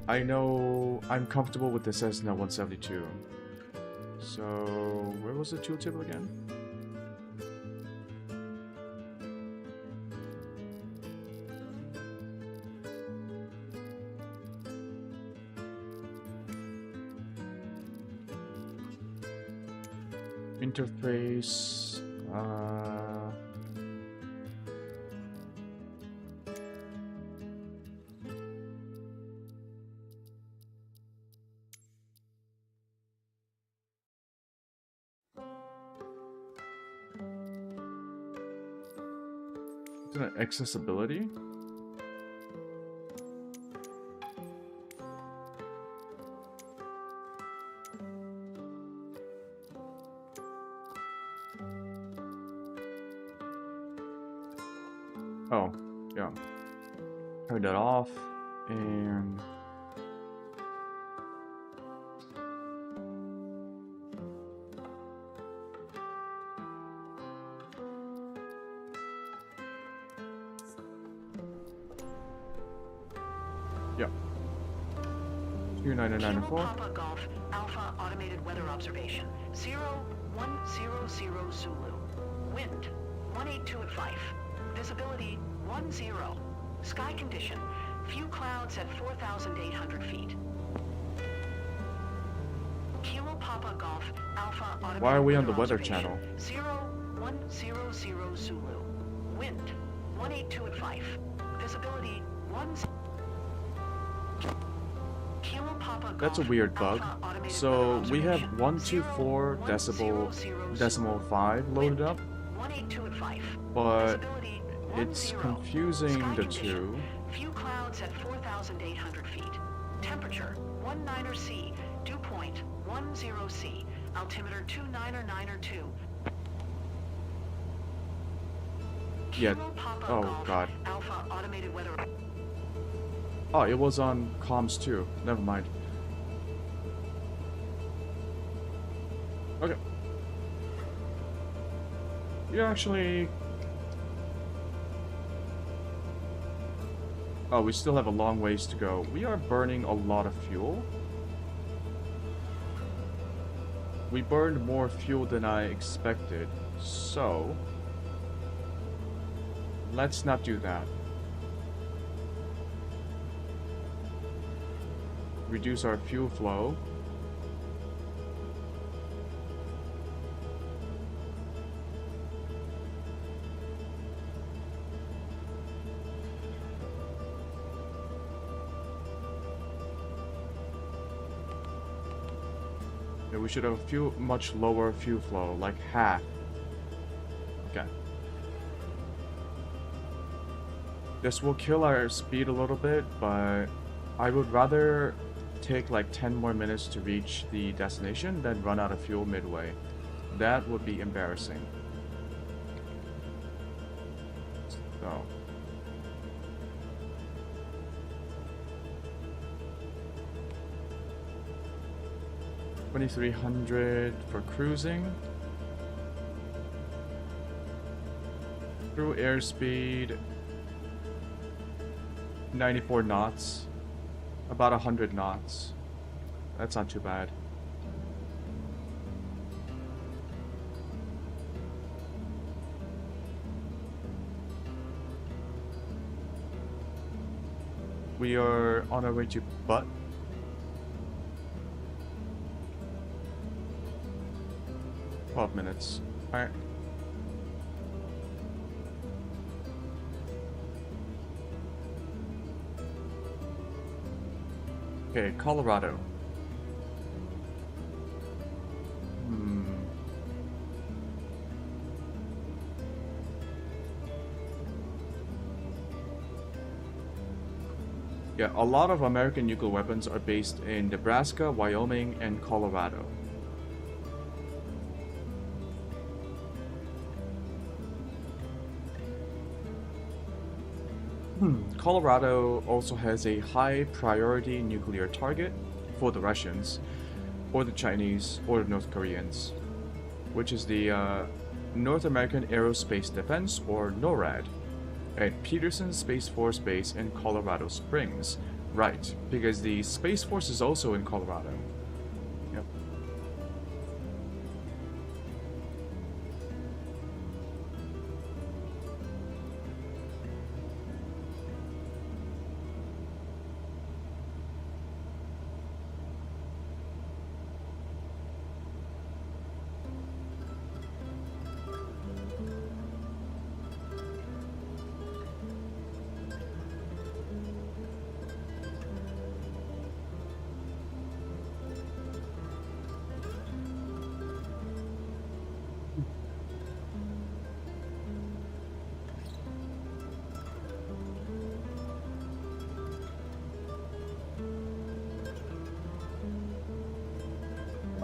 I know I'm comfortable with the Cessna 172. So, where was the tooltip again? Interface, accessibility? Oh, yeah. Turn that off and yeah. 2994. Papa Golf Alpha automated weather observation 0100 Zulu. Wind 182 at Fife. Visibility 10. Sky condition few clouds at 4,800 feet. Kilo Papa Golf Alpha automated Why are we on the weather observation, channel? 0100 Zulu. Wind 182 at Fife. Visibility 10. That's a weird bug. So we have 124 decimal 5 loaded up, but It's 10. confusing Sky the condition. two. Few clouds at 4,800 feet. Temperature 19er C. Dew point 10 C. Altimeter 29er 2. Yeah. Kilo Papa Oh Golf, god. Alpha automated weather. Oh, it was on comms too. Never mind. Okay. You actually... Oh, we still have a long ways to go. We are burning a lot of fuel. We burned more fuel than I expected, so... let's not do that. Reduce our fuel flow. Yeah, we should have a much lower fuel flow, like half. Okay. This will kill our speed a little bit, but I would rather take like 10 more minutes to reach the destination than run out of fuel midway. That would be embarrassing. So. $2,300 for cruising. Through airspeed 94 knots. About 100 knots. That's not too bad. We are on our way to Butt. $12 Alright. Okay, Colorado. Yeah, a lot of American nuclear weapons are based in Nebraska, Wyoming, and Colorado. Colorado also has a high priority nuclear target for the Russians, or the Chinese, or the North Koreans, which is the North American Aerospace Defense, or NORAD, at Peterson Space Force Base in Colorado Springs. Right, because the Space Force is also in Colorado. Yep.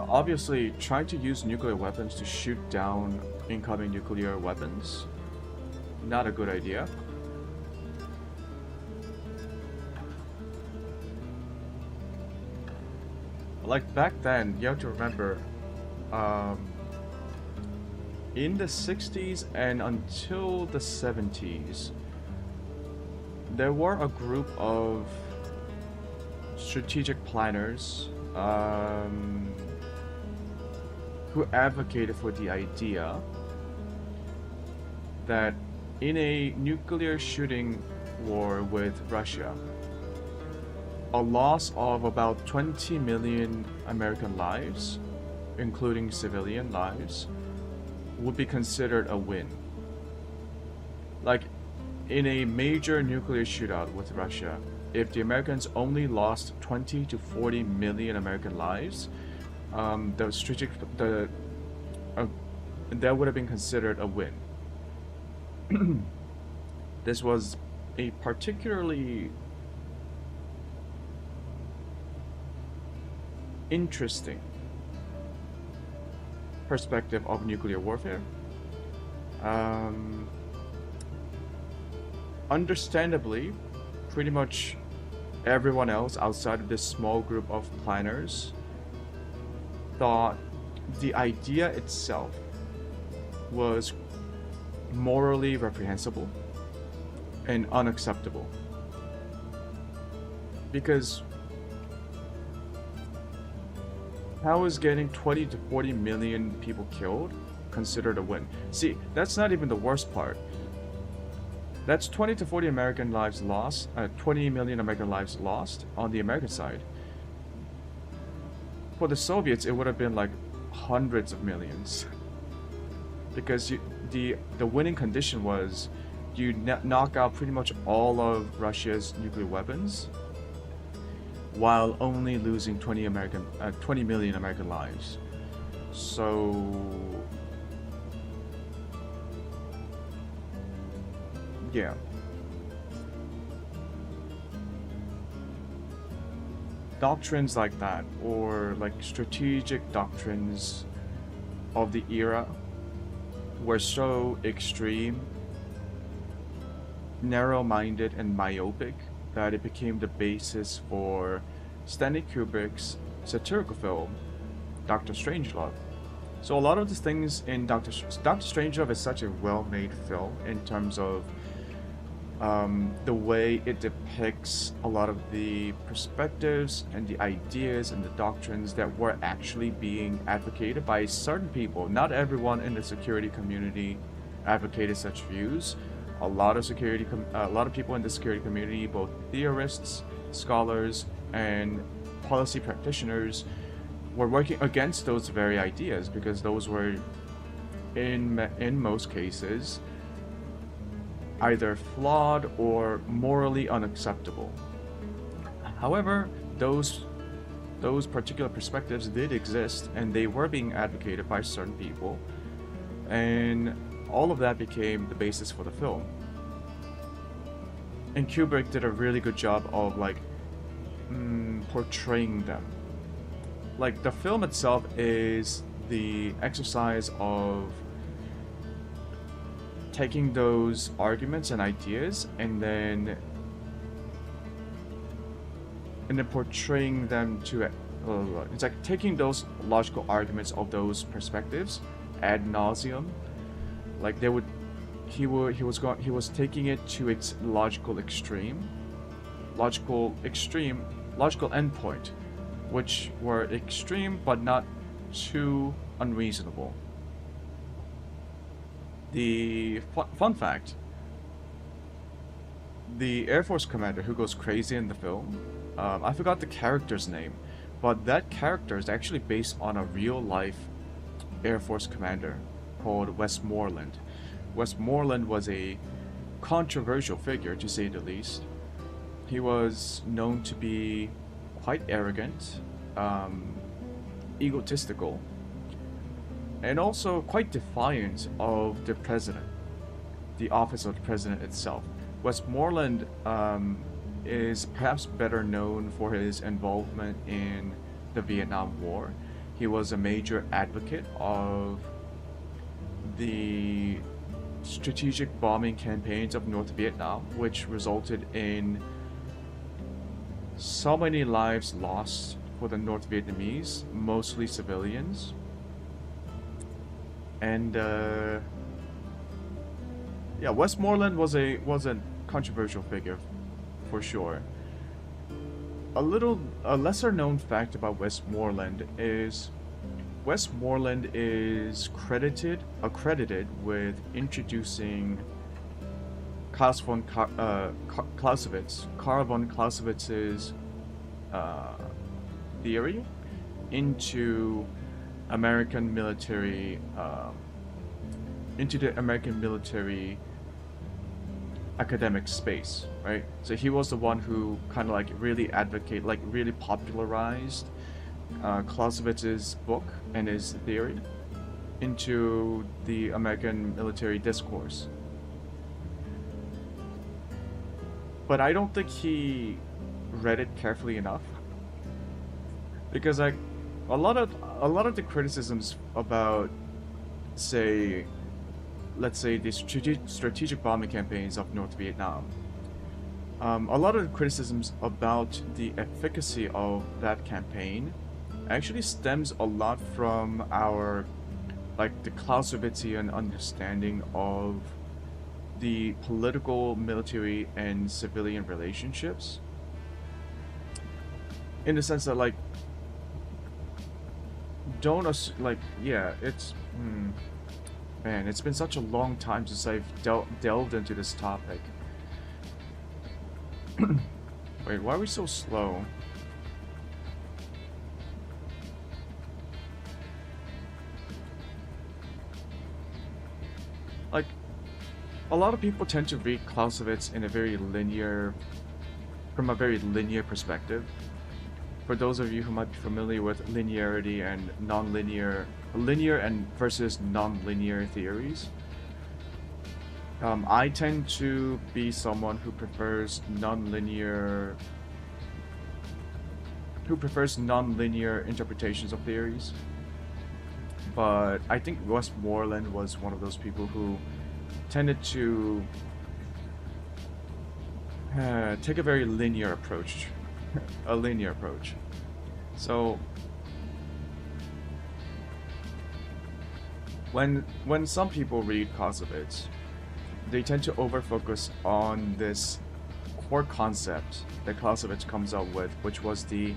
Obviously, trying to use nuclear weapons to shoot down incoming nuclear weapons, not a good idea. Like back then, you have to remember, in the 60s and until the 70s, there were a group of strategic planners who advocated for the idea that in a nuclear shooting war with Russia, a loss of about 20 million American lives, including civilian lives, would be considered a win. Like, in a major nuclear shootout with Russia, if the Americans only lost 20 to 40 million American lives, that would have been considered a win. This was a particularly interesting perspective of nuclear warfare. Understandably, pretty much everyone else outside of this small group of planners thought the idea itself was morally reprehensible and unacceptable. Because how is getting 20 to 40 million people killed considered a win? See, that's not even the worst part. That's 20 to 40 American lives lost, 20 million American lives lost on the American side. For the Soviets, it would have been like hundreds of millions. Because the winning condition was you knock out pretty much all of Russia's nuclear weapons while only losing 20 million American lives. So yeah. Doctrines like that, or like strategic doctrines of the era, were so extreme, narrow-minded, and myopic that it became the basis for Stanley Kubrick's satirical film, Dr. Strangelove. So a lot of the things in Dr. Strangelove is such a well-made film in terms of the way it depicts a lot of the perspectives and the ideas and the doctrines that were actually being advocated by certain people. Not everyone in the security community advocated such views. A lot of people in the security community, both theorists, scholars, and policy practitioners, were working against those very ideas because those were, in most cases, either flawed or morally unacceptable. However, those particular perspectives did exist, and they were being advocated by certain people, and all of that became the basis for the film. And Kubrick did a really good job of portraying them. Like, the film itself is the exercise of taking those arguments and ideas and then portraying them to it's like taking those logical arguments of those perspectives ad nauseum. Like he was taking it to its logical endpoint, which were extreme but not too unreasonable. The fun fact, the Air Force commander who goes crazy in the film, I forgot the character's name, but that character is actually based on a real-life Air Force commander called Westmoreland. Westmoreland was a controversial figure, to say the least. He was known to be quite arrogant, egotistical, and also quite defiant of the president, the office of the president itself. Westmoreland is perhaps better known for his involvement in the Vietnam War. He was a major advocate of the strategic bombing campaigns of North Vietnam, which resulted in so many lives lost for the North Vietnamese, mostly civilians. And yeah, Westmoreland was a controversial figure, for sure. A lesser known fact about Westmoreland is accredited with introducing Karl von Clausewitz's theory into the American military academic space, right? So he was the one who kind of really popularized Clausewitz's book and his theory into the American military discourse. but I don't think he read it carefully enough, because like a lot of the criticisms about, say, let's say the strategic bombing campaigns of North Vietnam, a lot of the criticisms about the efficacy of that campaign actually stems a lot from our, like, the Clausewitzian understanding of the political, military, and civilian relationships. In the sense that, like, yeah, it's... Man, it's been such a long time since I've delved into this topic. Wait, why are we so slow? Like, a lot of people tend to read Clausewitz in a very linear, from a very linear perspective. For those of you who might be familiar with linearity and linear and versus non-linear theories, I tend to be someone who prefers non-linear interpretations of theories. But I think Westmoreland was one of those people who tended to take a very linear approach. So when some people read Clausewitz, they tend to over-focus on this core concept that Clausewitz comes up with, which was the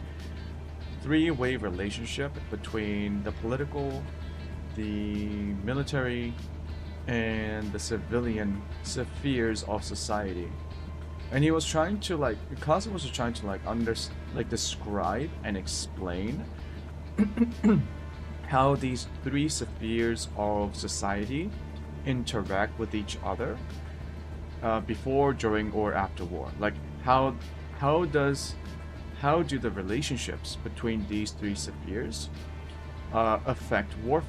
three-way relationship between the political, the military, and the civilian spheres of society. And he was trying to, like, Clausewitz was trying to, like, describe and explain how these three spheres of society interact with each other before, during, or after war. Like, how do the relationships between these three spheres affect war,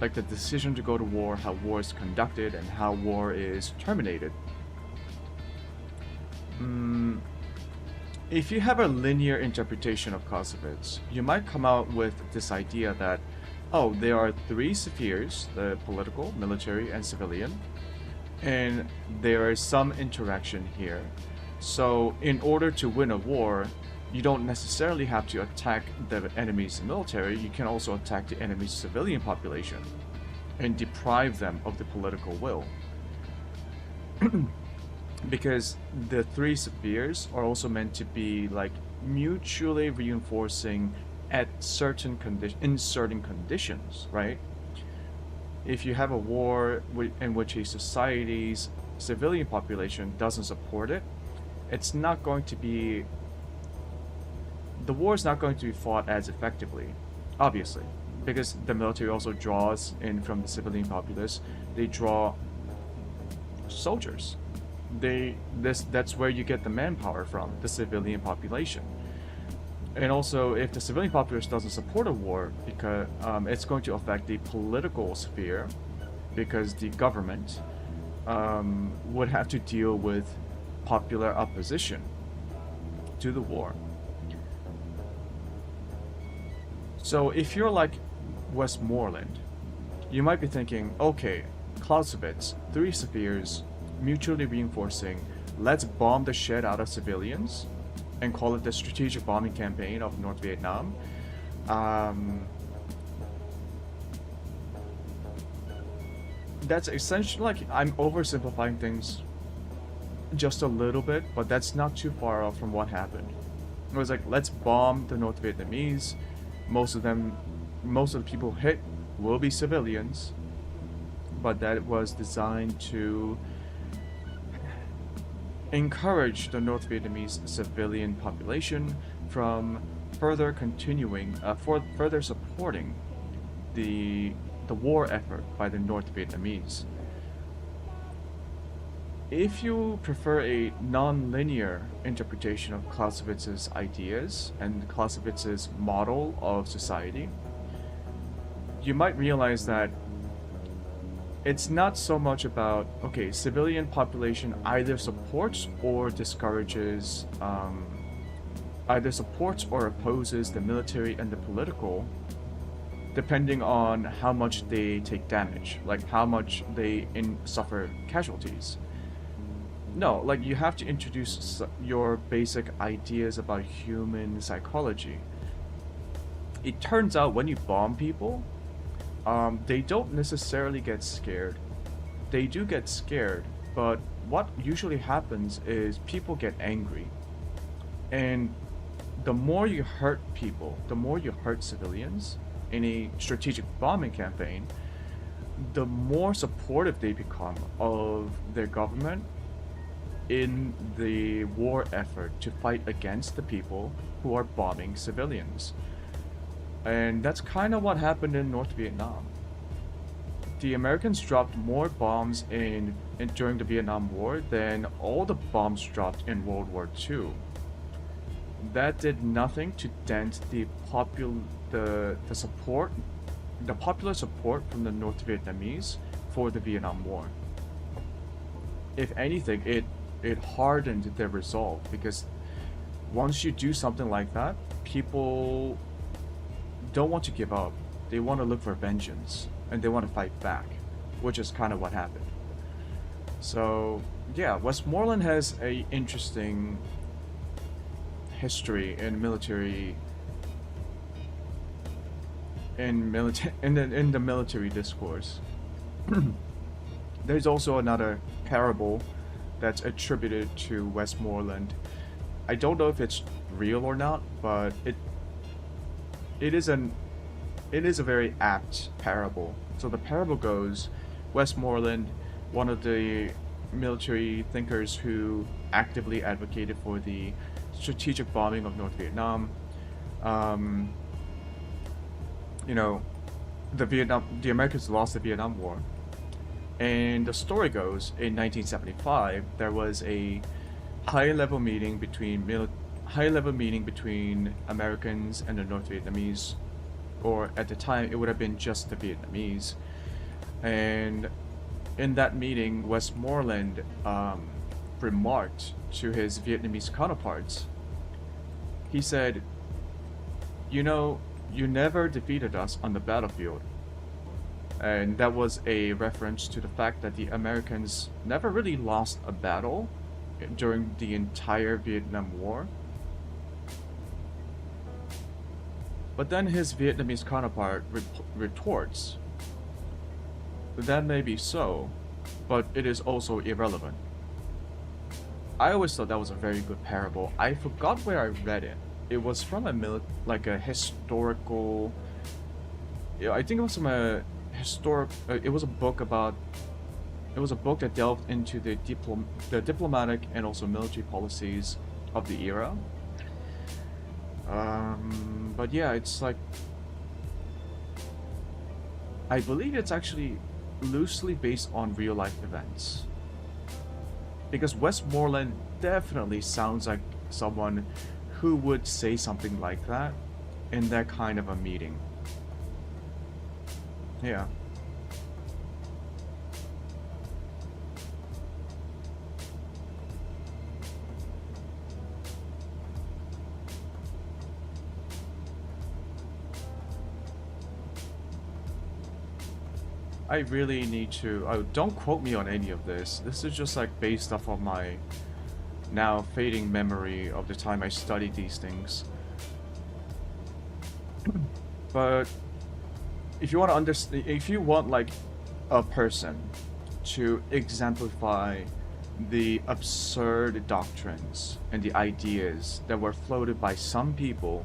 like the decision to go to war, how war is conducted, and how war is terminated. If you have a linear interpretation of Clausewitz, you might come out with this idea that, oh, there are three spheres, the political, military, and civilian, and there is some interaction here. So in order to win a war, you don't necessarily have to attack the enemy's military, you can also attack the enemy's civilian population and deprive them of the political will. Because the three spheres are also meant to be, like, mutually reinforcing at certain conditions, right? If you have a war in which a society's civilian population doesn't support it, it's not going to be... the war is not going to be fought as effectively, obviously, because the military also draws in from the civilian populace. They draw soldiers. That's where you get the manpower from, the civilian population. And also, if the civilian populace doesn't support a war, because it's going to affect the political sphere, because the government would have to deal with popular opposition to the war. So if you're like Westmoreland, you might be thinking, okay, Clausewitz, three spheres, mutually reinforcing, let's bomb the shit out of civilians and call it the strategic bombing campaign of North Vietnam. That's essentially, like, I'm oversimplifying things just a little bit, but that's not too far off from what happened. It was like, let's bomb the North Vietnamese. Most of the people hit will be civilians, but that was designed to encourage the North Vietnamese civilian population from further supporting the war effort by the North Vietnamese. If you prefer a non-linear interpretation of Clausewitz's ideas and Clausewitz's model of society, you might realize that it's not so much about, okay, civilian population either supports or discourages, either supports or opposes the military and the political, depending on how much they take damage, like how much they suffer casualties. No, like you have to introduce your basic ideas about human psychology. It turns out when you bomb people, they don't necessarily get scared. They do get scared, but what usually happens is people get angry. And the more you hurt people, the more you hurt civilians in a strategic bombing campaign, the more supportive they become of their government in the war effort to fight against the people who are bombing civilians. And that's kind of what happened in North Vietnam. The Americans dropped more bombs during the Vietnam War than all the bombs dropped in World War II. That did nothing to dent the popular support from the North Vietnamese for the Vietnam War. If anything, it hardened their resolve, because once you do something like that, people don't want to give up. They want to look for vengeance and they want to fight back, which is kind of what happened. So yeah, Westmoreland has a interesting history in the military discourse. There's also another parable that's attributed to Westmoreland. I don't know if it's real or not, but it is a very apt parable. So the parable goes, Westmoreland, one of the military thinkers who actively advocated for the strategic bombing of North Vietnam, you know, the Americans lost the Vietnam War. And the story goes, in 1975, there was a high-level meeting between Americans and the North Vietnamese, or at the time it would have been just the Vietnamese. And in that meeting, Westmoreland remarked to his Vietnamese counterparts. He said, "You know, you never defeated us on the battlefield." And that was a reference to the fact that the Americans never really lost a battle during the entire Vietnam War. But then his Vietnamese counterpart retorts, "That may be so, but it is also irrelevant." I always thought that was a very good parable. I forgot where I read it. It was from a historical. Yeah, I think it was from a historic. It was a book that delved into the diplomatic and also military policies of the era. But yeah, it's like, I believe it's actually loosely based on real life events. Because Westmoreland definitely sounds like someone who would say something like that in that kind of a meeting. Yeah. I really need to... Oh, don't quote me on any of this. This is just like based off of my now fading memory of the time I studied these things. But if you want to understand, if you want like a person to exemplify the absurd doctrines and the ideas that were floated by some people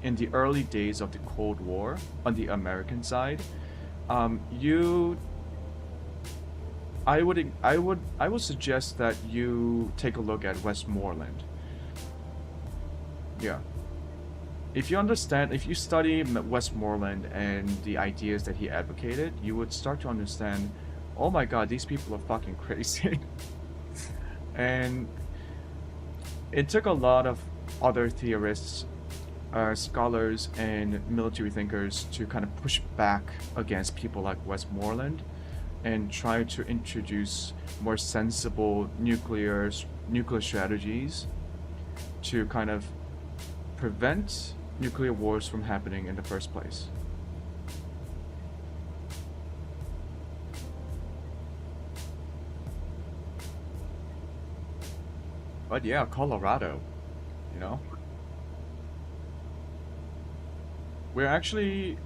in the early days of the Cold War on the American side, I would suggest that you take a look at Westmoreland. Yeah. If you study Westmoreland and the ideas that he advocated, you would start to understand, oh my god, these people are fucking crazy. And it took a lot of other theorists, scholars, and military thinkers to kind of push back against people like Westmoreland. and try to introduce more sensible nuclear strategies to kind of prevent nuclear wars from happening in the first place. But yeah, Colorado, you know? We're actually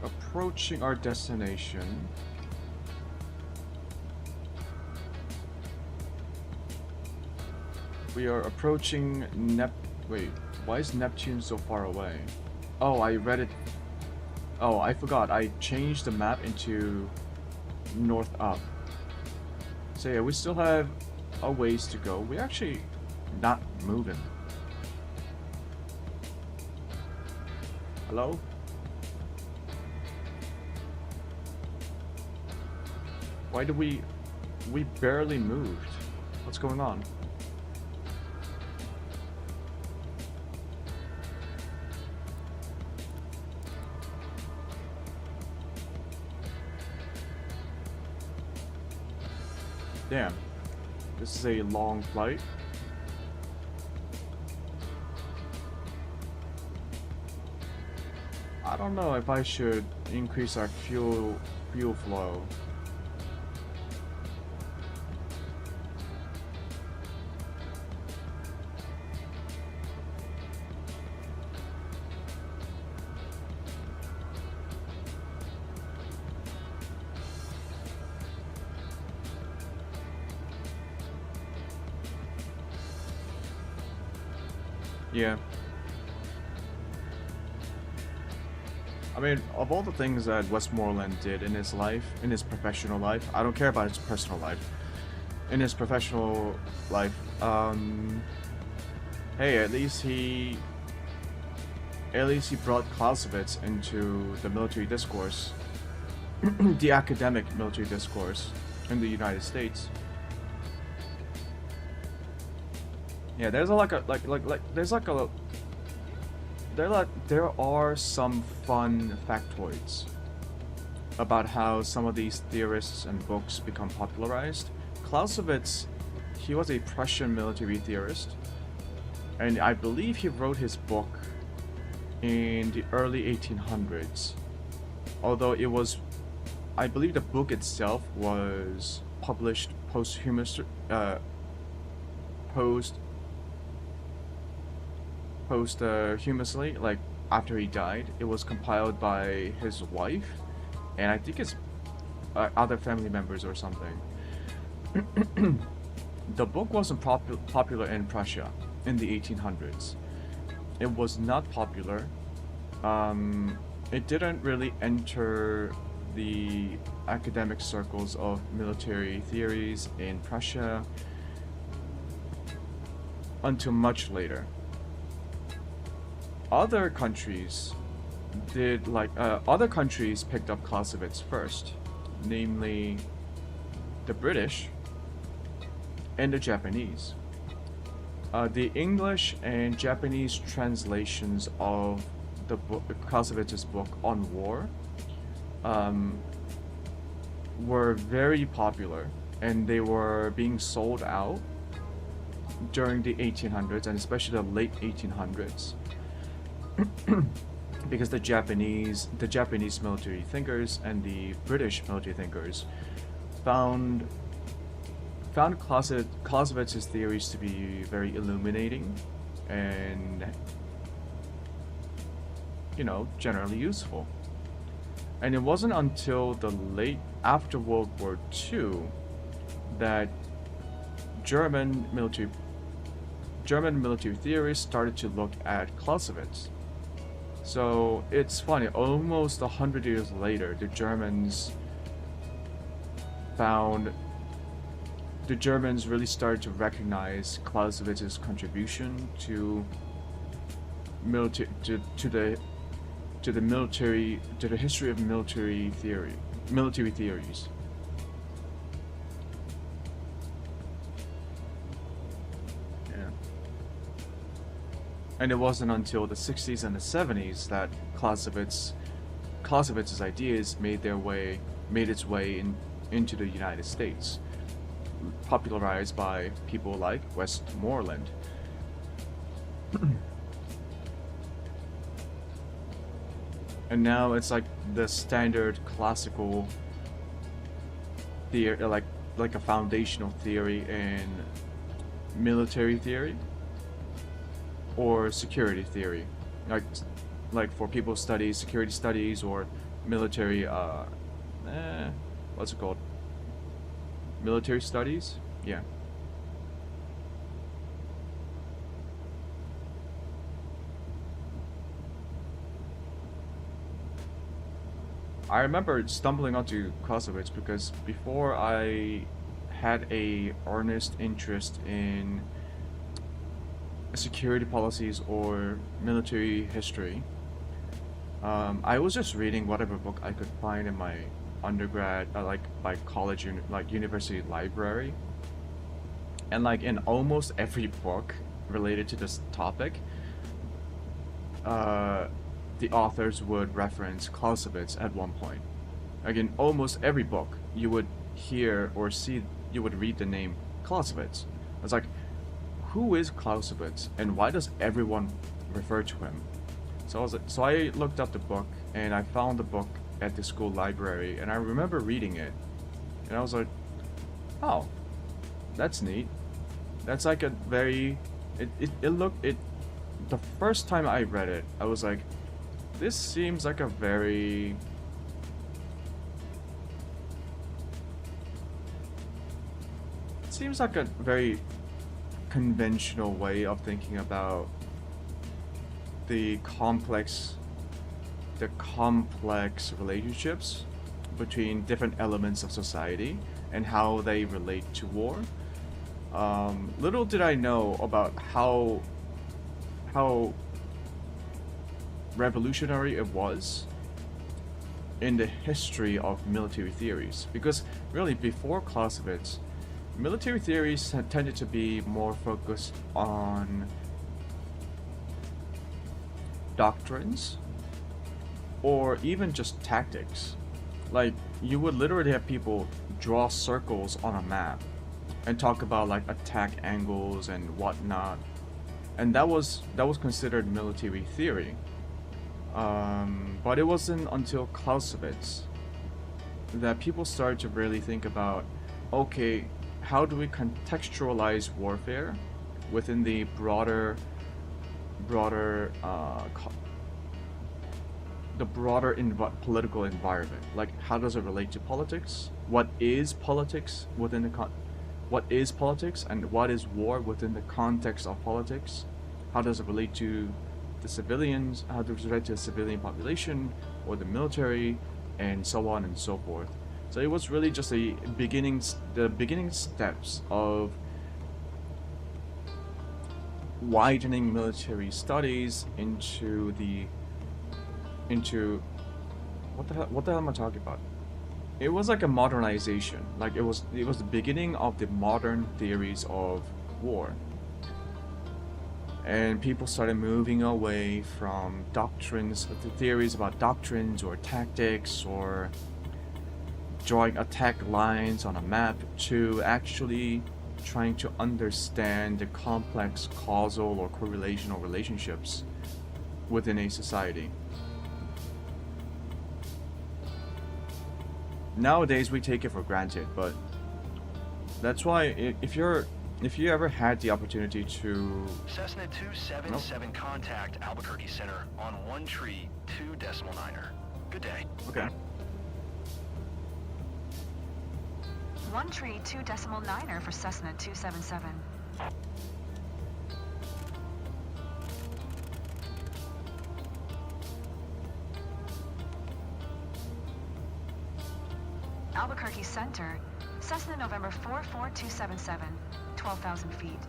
approaching our destination. We are approaching wait, why is Neptune so far away? Oh, I read it. Oh, I forgot. I changed the map into north up. So yeah, we still have a ways to go. We're actually not moving. Hello? Why did we barely moved? What's going on? Damn. This is a long flight. I don't know if I should increase our fuel flow. Yeah. I mean, of all the things that Westmoreland did in his life, in his professional life, I don't care about his personal life. In his professional life, hey, at least he brought Clausewitz into the military discourse, the academic military discourse in the United States. Yeah, there are some fun factoids about how some of these theorists and books become popularized. Clausewitz, he was a Prussian military theorist, and I believe he wrote his book in the early 1800s. Although it was, I believe the book itself was published posthumously, like after he died. It was compiled by his wife, and I think it's other family members or something. The book wasn't popular in Prussia in the 1800s. It was not popular. It didn't really enter the academic circles of military theories in Prussia until much later. Other countries picked up Clausewitz first, namely the British and the Japanese. The English and Japanese translations of the book, Clausewitz's book on war, were very popular, and they were being sold out during the 1800s, and especially the late 1800s. Because the Japanese military thinkers and the British military thinkers found Clausewitz's theories to be very illuminating and, you know, generally useful. And it wasn't until after World War II that German military theorists started to look at Clausewitz. So it's funny, almost 100 years later, the Germans really started to recognize Clausewitz's contribution to the history of military theories. And it wasn't until the 60s and the 70s that Clausewitz's ideas made their way made its way into the United States, popularized by people like Westmoreland. And now it's like the standard classical theory, like a foundational theory in military theory or security theory, like for people who study security studies or military what's it called, military studies, yeah. I remember stumbling onto Clausewitz because before I had a earnest interest in security policies or military history, I was just reading whatever book I could find in my undergrad, like my college, university library, and like in almost every book related to this topic, the authors would reference Clausewitz at one point. Like in almost every book, you would hear or see, you would read the name Clausewitz. It's like, who is Clausewitz, and why does everyone refer to him? So I looked up the book, and I found the book at the school library, and I remember reading it, and I was like, oh, that's neat. That's like a very, the first time I read it, I was like, this seems like a very conventional way of thinking about the complex relationships between different elements of society and how they relate to war. Little did I know about how revolutionary it was in the history of military theories, because really before Clausewitz, military theories tended to be more focused on doctrines or even just tactics. Like, you would literally have people draw circles on a map and talk about like attack angles and whatnot, and that was considered military theory. But it wasn't until Clausewitz that people started to really think about, okay, how do we contextualize warfare within the broader political environment? Like, how does it relate to politics? What is politics within what is politics, and what is war within the context of politics? How does it relate to the civilians? How does it relate to the civilian population or the military, and so on and so forth? So it was really just the beginning steps of widening military studies into what the hell am I talking about? It was like a modernization. Like it was the beginning of the modern theories of war. And people started moving away from doctrines, the theories about doctrines or tactics or drawing attack lines on a map, to actually trying to understand the complex causal or correlational relationships within a society. Nowadays we take it for granted, but that's why if you ever had the opportunity to... Cessna 277, contact Albuquerque Center on 132.9er. Good day. Okay. 132.9er for Cessna 277. Albuquerque Center, Cessna November 44277, 12,000 feet.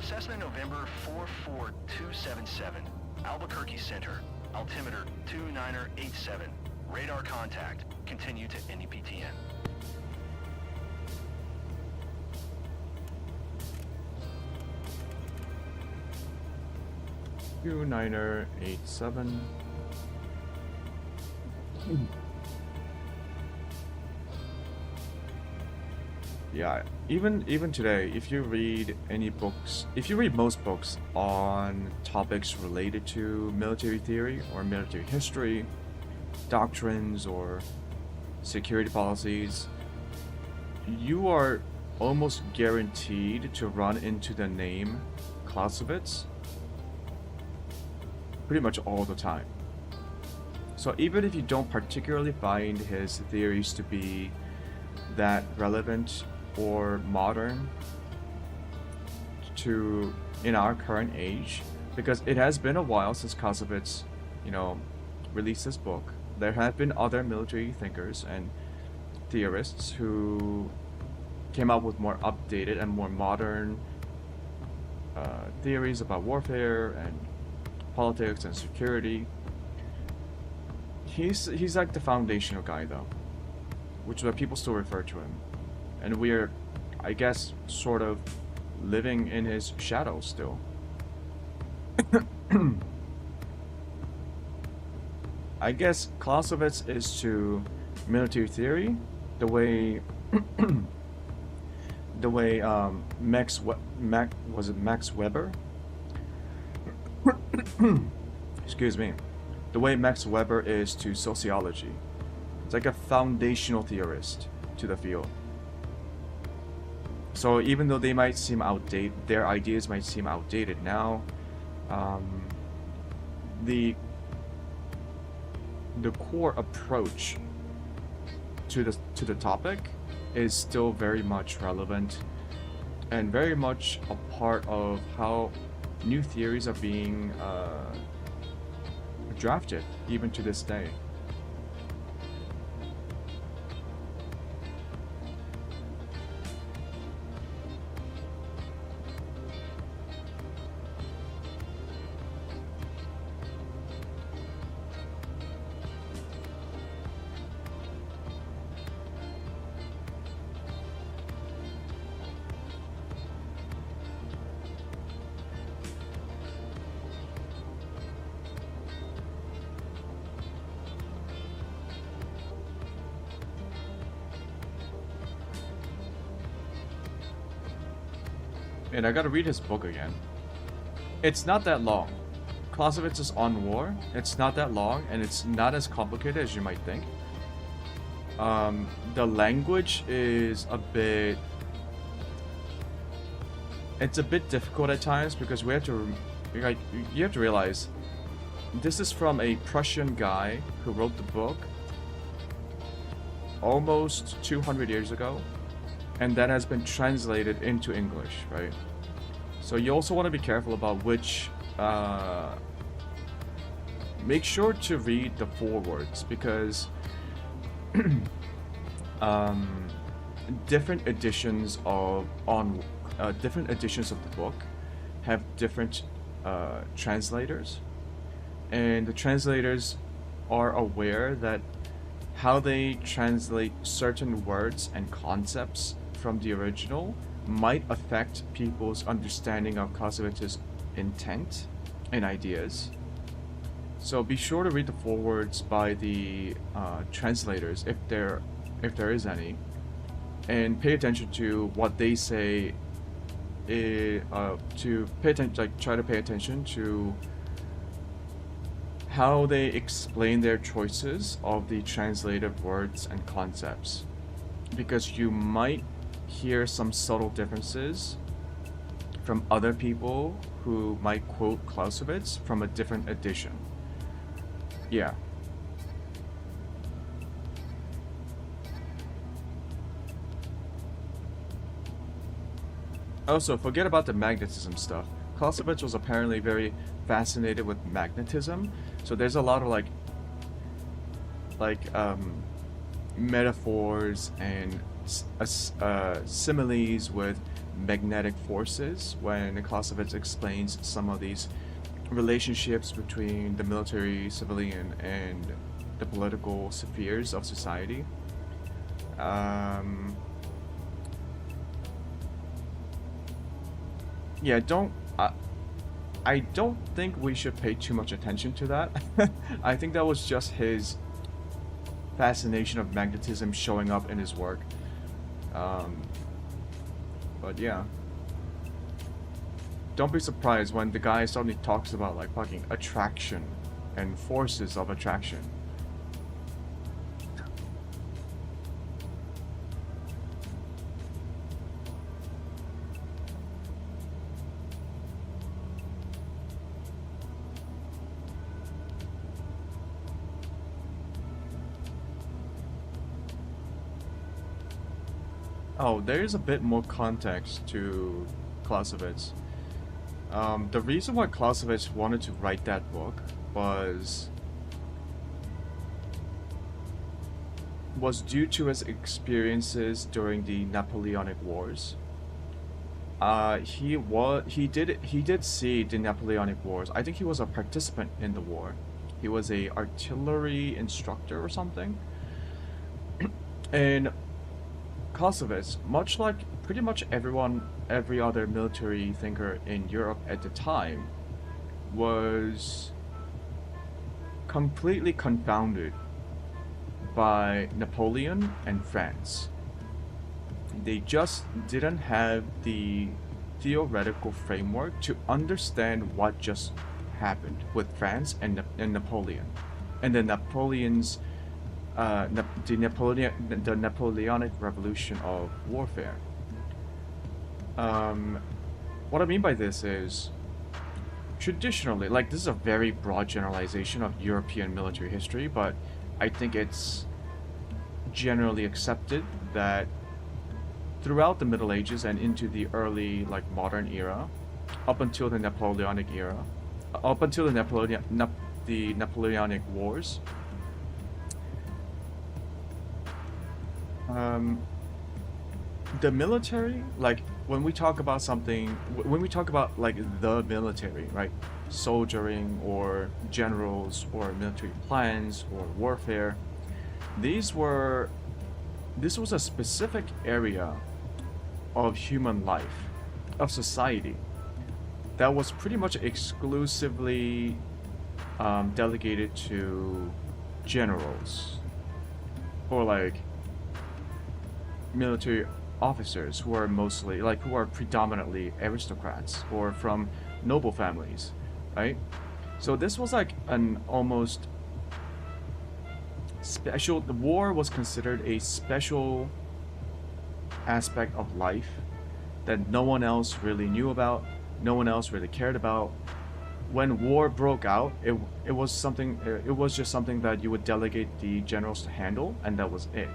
Cessna November 44277, Albuquerque Center, altimeter 2987, radar contact, continue to NEPTN. Q9er 87. yeah, even today, if you read any books, if you read most books on topics related to military theory or military history, doctrines or security policies, you are almost guaranteed to run into the name Clausewitz pretty much all the time. So even if you don't particularly find his theories to be that relevant or modern to in our current age, because it has been a while since Clausewitz, released this book. There have been other military thinkers and theorists who came up with more updated and more modern theories about warfare and politics and security. He's like the foundational guy though, which is what people still refer to him. And we're, I guess, sort of living in his shadow still. I guess Clausewitz is to military theory the way Max Weber? Excuse me. The way Max Weber is to sociology. It's like a foundational theorist to the field. So even though they might seem outdated, their ideas might seem outdated now, the core approach to the topic is still very much relevant and very much a part of how new theories are being drafted even to this day. And I gotta read his book again. It's not that long. Clausewitz is on war. It's not that long, and it's not as complicated as you might think. The language is a bit... It's a bit difficult at times because we have to... you have to realize this is from a Prussian guy who wrote the book almost 200 years ago. And that has been translated into English, right? So you also want to be careful about which... make sure to read the forewords because different editions of the book have different translators, and the translators are aware that how they translate certain words and concepts from the original might affect people's understanding of Clausewitz's intent and ideas. So be sure to read the forewords by the translators, if there is any, and pay attention to what they say. To pay attention, try to pay attention to how they explain their choices of the translated words and concepts, because you might hear some subtle differences from other people who might quote Clausewitz from a different edition. Yeah. Also, forget about the magnetism stuff. Clausewitz was apparently very fascinated with magnetism, so there's a lot of metaphors and similes with magnetic forces when Clausewitz explains some of these relationships between the military, civilian, and the political spheres of society. Yeah, I don't think we should pay too much attention to that. I think that was just his fascination of magnetism showing up in his work. But yeah. Don't be surprised when the guy suddenly talks about like fucking attraction and forces of attraction. Oh, there's a bit more context to Clausewitz. The reason why Clausewitz wanted to write that book was due to his experiences during the Napoleonic Wars. He did see the Napoleonic Wars. I think he was a participant in the war. He was a artillery instructor or something. And Clausewitz, much like pretty much every other military thinker in Europe at the time, was completely confounded by Napoleon and France. They just didn't have the theoretical framework to understand what just happened with France and Napoleon, and then Napoleon's the Napoleonic Revolution of warfare. What I mean by this is, traditionally, like, this is a very broad generalization of European military history, but I think it's generally accepted that throughout the Middle Ages and into the early, like, modern era, up until the Napoleonic era, up until the Napoleonic Wars, the military, like, when we talk about like the military, right, soldiering or generals or military plans or warfare, this was a specific area of human life, of society, that was pretty much exclusively delegated to generals or like military officers who are predominantly aristocrats or from noble families, right? So this was like an almost special, the war was considered a special aspect of life that no one else really knew about, no one else really cared about. When war broke out, it was just something that you would delegate the generals to handle, and that was it.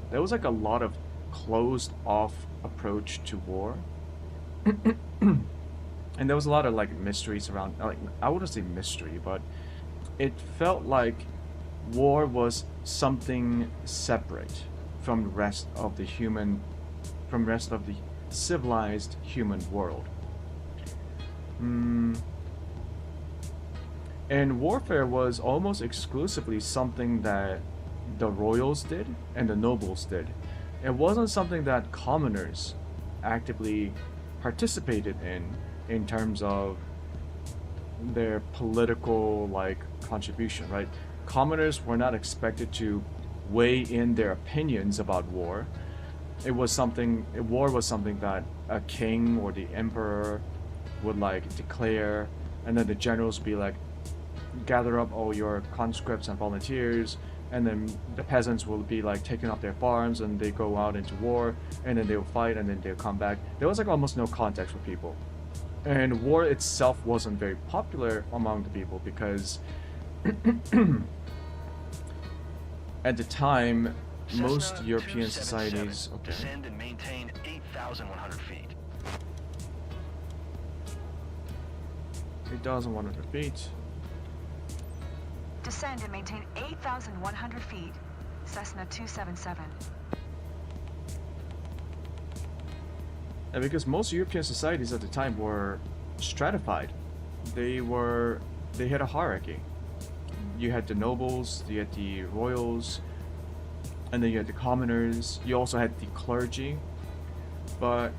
There was like a lot of closed off approach to war. And there was a lot of like mysteries around, like, I wouldn't say mystery, but it felt like war was something separate from the rest of the civilized human world. And warfare was almost exclusively something that the royals did and the nobles did. It wasn't something that commoners actively participated in terms of their political like contribution, right? Commoners were not expected to weigh in their opinions about war. War was something that a king or the emperor would like declare, and then the generals would be like, gather up all your conscripts and volunteers, and then the peasants will be like taking up their farms and they go out into war, and then they'll fight and then they'll come back. There was like almost no context for people. And war itself wasn't very popular among the people because at the time, most European societies... Okay. Descend and maintain 8,100 feet. 8,100 feet. Descend and maintain 8,100 feet. Cessna 277. And because most European societies at the time were stratified, they had a hierarchy. You had the nobles, you had the royals, and then you had the commoners. You also had the clergy. But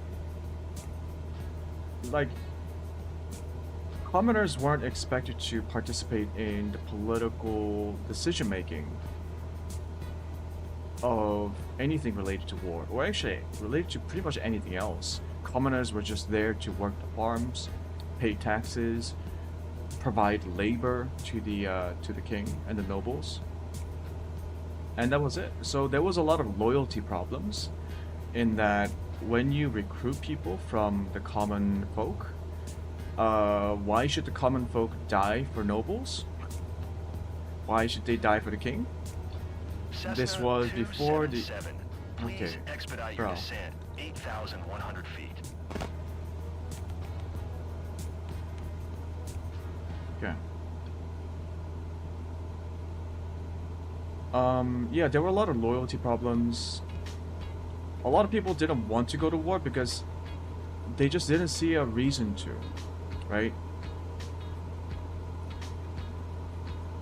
like, commoners weren't expected to participate in the political decision making of anything related to war, or actually related to pretty much anything else. Commoners were just there to work the farms, pay taxes, provide labor to the king and the nobles, and that was it. So there was a lot of loyalty problems in that when you recruit people from the common folk, why should the common folk die for nobles? Why should they die for the king? This was before the... Please Okay, expedite bro. your descent. 8,100 feet. Okay. Yeah, there were a lot of loyalty problems. A lot of people didn't want to go to war because they just didn't see a reason to, right?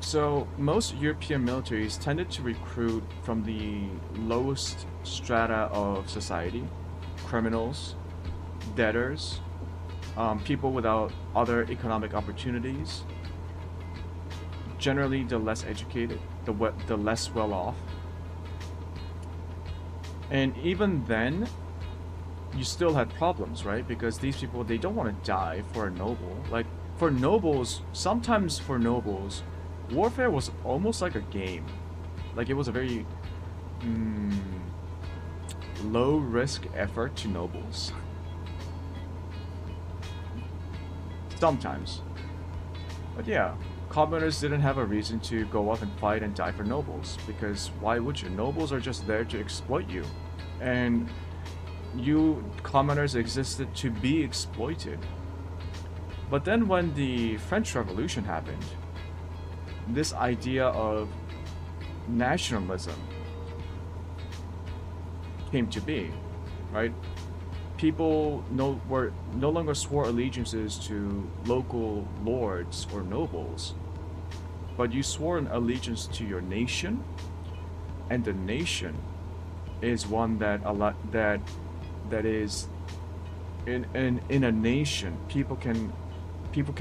So most European militaries tended to recruit from the lowest strata of society, criminals, debtors, people without other economic opportunities, generally the less educated, the less well off. And even then, you still had problems, right? Because these people, they don't want to die for a noble. Like, for nobles, sometimes for nobles, warfare was almost like a game. Like, it was a very low-risk effort to nobles. Sometimes. But yeah, commoners didn't have a reason to go up and fight and die for nobles, because why would you? Nobles are just there to exploit you. And you commoners existed to be exploited. But then when the French Revolution happened, this idea of nationalism came to be, right? People were no longer swore allegiances to local lords or nobles, but you swore an allegiance to your nation, and the nation is one that is in a nation people can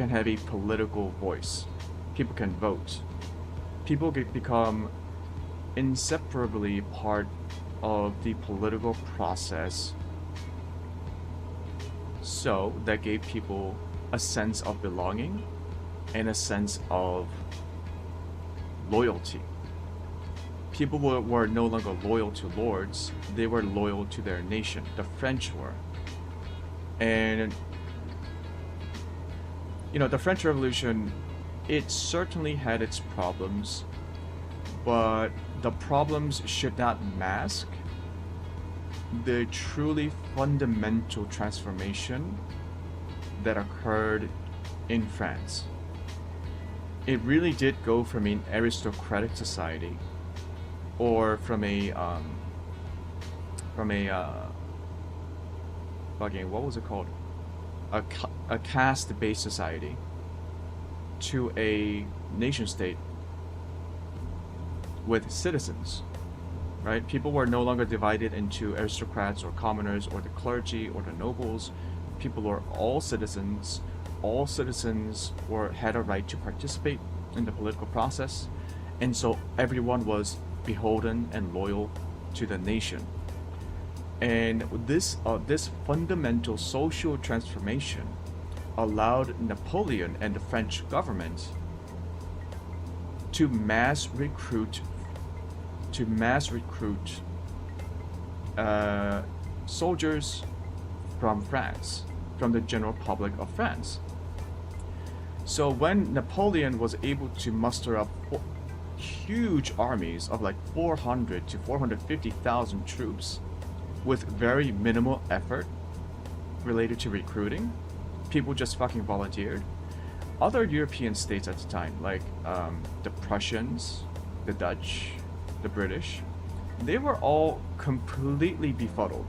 have a political voice, people can vote, people can become inseparably part of the political process. So that gave people a sense of belonging and a sense of loyalty. People were no longer loyal to lords, they were loyal to their nation. The French were. And, you know, the French Revolution, it certainly had its problems, but the problems should not mask the truly fundamental transformation that occurred in France. It really did go from an aristocratic society, or from a what was it called? A caste-based society to a nation state with citizens. Right? People were no longer divided into aristocrats or commoners or the clergy or the nobles. People were all citizens. All citizens had a right to participate in the political process, and so everyone was beholden and loyal to the nation. And this fundamental social transformation allowed Napoleon and the French government to mass recruit soldiers from France, from the general public of France. So when Napoleon was able to muster up huge armies of like 400 to 450,000 troops with very minimal effort related to recruiting, people just fucking volunteered. Other European states at the time, like the Prussians, the Dutch, the British, they were all completely befuddled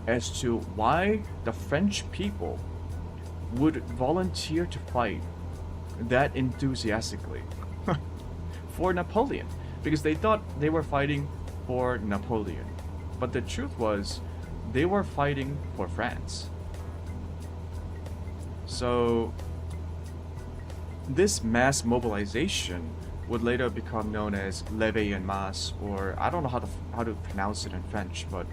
as to why the French people would volunteer to fight that enthusiastically for Napoleon, because they thought they were fighting for Napoleon. But the truth was, they were fighting for France. So this mass mobilization would later become known as levée en masse, or I don't know how to pronounce it in French, but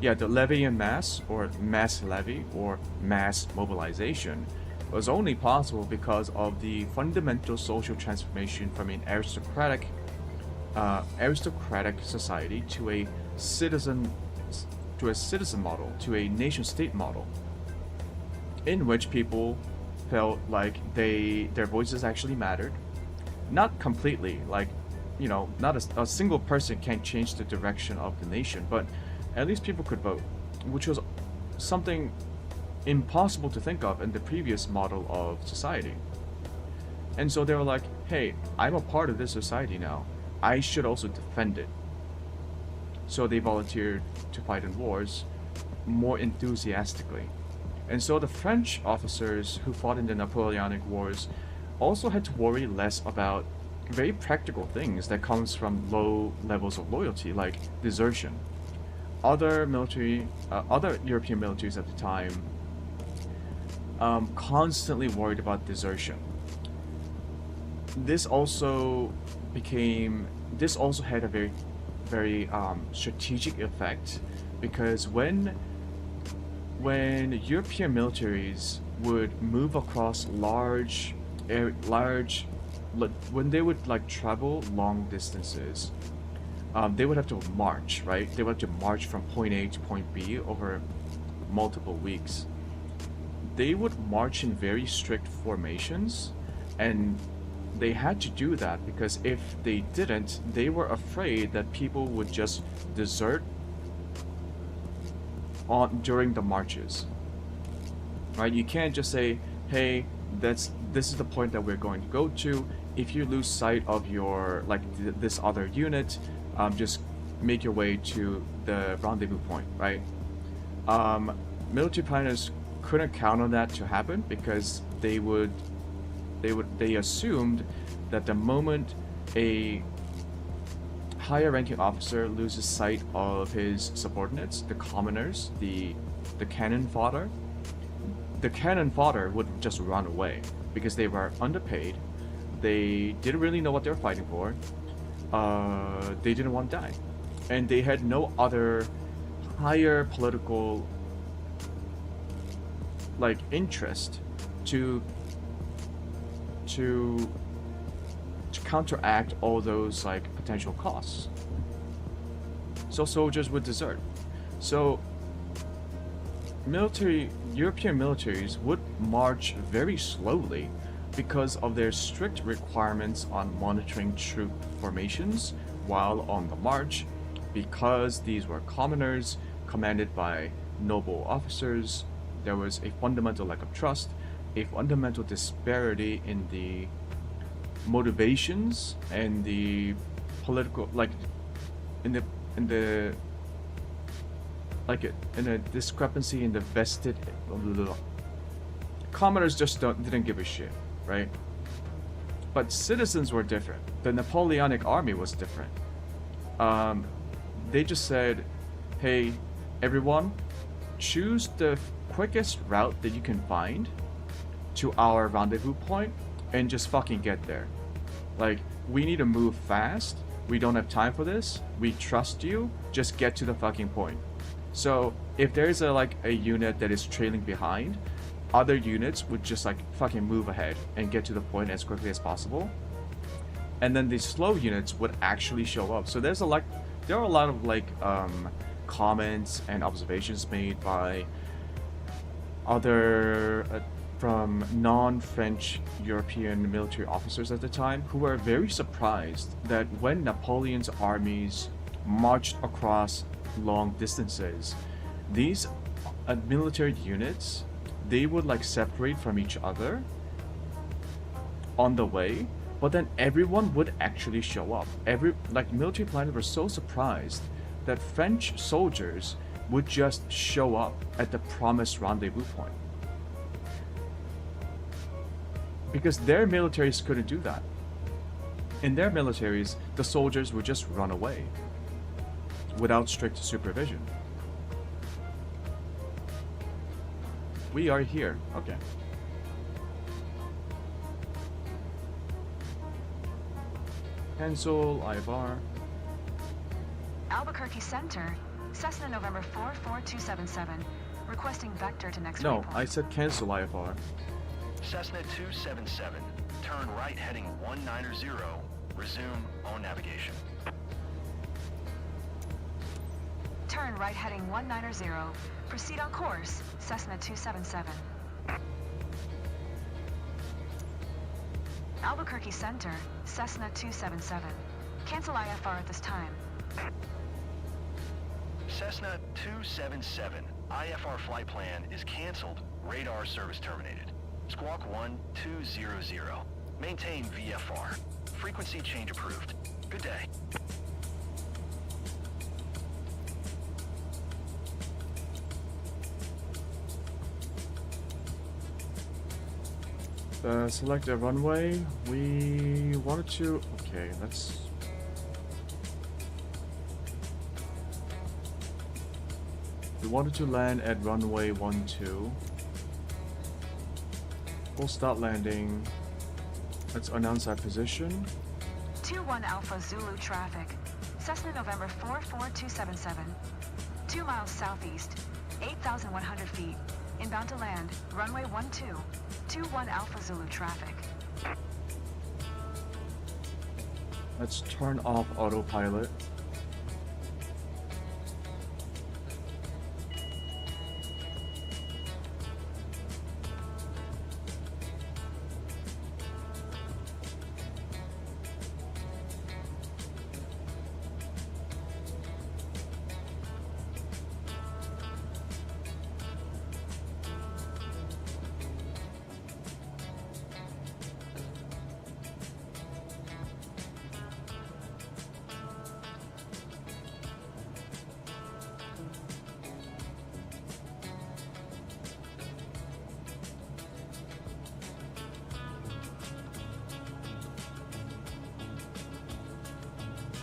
yeah, the levée en masse, or mass levy, or mass mobilization, was only possible because of the fundamental social transformation from an aristocratic society to a citizen model, to a nation-state model, in which people felt like their voices actually mattered. Not completely, like, you know, not a single person can change the direction of the nation, but at least people could vote, which was something impossible to think of in the previous model of society. And so they were like, hey, I'm a part of this society now. I should also defend it. So they volunteered to fight in wars more enthusiastically. And so the French officers who fought in the Napoleonic Wars also had to worry less about very practical things that comes from low levels of loyalty, like desertion. Other European militaries at the time constantly worried about desertion. This also had a very strategic effect, because when European militaries would move across when they would like travel long distances, they would have to march, right? They would have to march from point A to point B over multiple weeks. They would march in very strict formations, and they had to do that because if they didn't, they were afraid that people would just desert during the marches. Right? You can't just say, hey, this is the point that we're going to go to. If you lose sight of your this other unit, just make your way to the rendezvous point, right? Military planners couldn't count on that to happen because they assumed that the moment a higher ranking officer loses sight of his subordinates, the commoners, the cannon fodder would just run away because they were underpaid. They didn't really know what they were fighting for. They didn't want to die, and they had no other higher political interest to counteract all those potential costs. So soldiers would desert. So European militaries would march very slowly because of their strict requirements on monitoring troop formations while on the march, because these were commoners commanded by noble officers. There was a fundamental lack of trust, a fundamental disparity in the motivations and the political, in a discrepancy in the vested. Commoners just didn't give a shit, right? But citizens were different. The Napoleonic army was different. They just said, hey, everyone, choose the quickest route that you can find to our rendezvous point and just fucking get there. We need to move fast. We don't have time for this. We trust you. Just get to the fucking point. So if there's a unit that is trailing behind, other units would just fucking move ahead and get to the point as quickly as possible. And then the slow units would actually show up. So there are a lot of comments and observations made by other from non-French European military officers at the time, who were very surprised that when Napoleon's armies marched across long distances, these military units, they would separate from each other on the way, but then everyone would actually show up. Military planners were so surprised that French soldiers would just show up at the promised rendezvous point, because their militaries couldn't do that. In their militaries, the soldiers would just run away without strict supervision. We are here. Okay. Cancel IFR. Albuquerque Center, Cessna November 44277, requesting vector to next No, waypoint. I said cancel IFR. Cessna 277, turn right heading 190, resume on navigation. Turn right heading 190, proceed on course, Cessna 277. Albuquerque Center, Cessna 277. Cancel IFR at this time. Cessna 277, IFR flight plan is canceled. Radar service terminated. Squawk 1200. Maintain VFR. Frequency change approved. Good day. Select a runway. We wanted to... Okay, let's... We wanted to land at runway 12. We'll start landing. Let's announce our position. 21 Alpha Zulu traffic. Cessna November 44277. 2 miles southeast, 8,100 feet. Inbound to land, runway 12. 21 Alpha Zulu traffic. Let's turn off autopilot.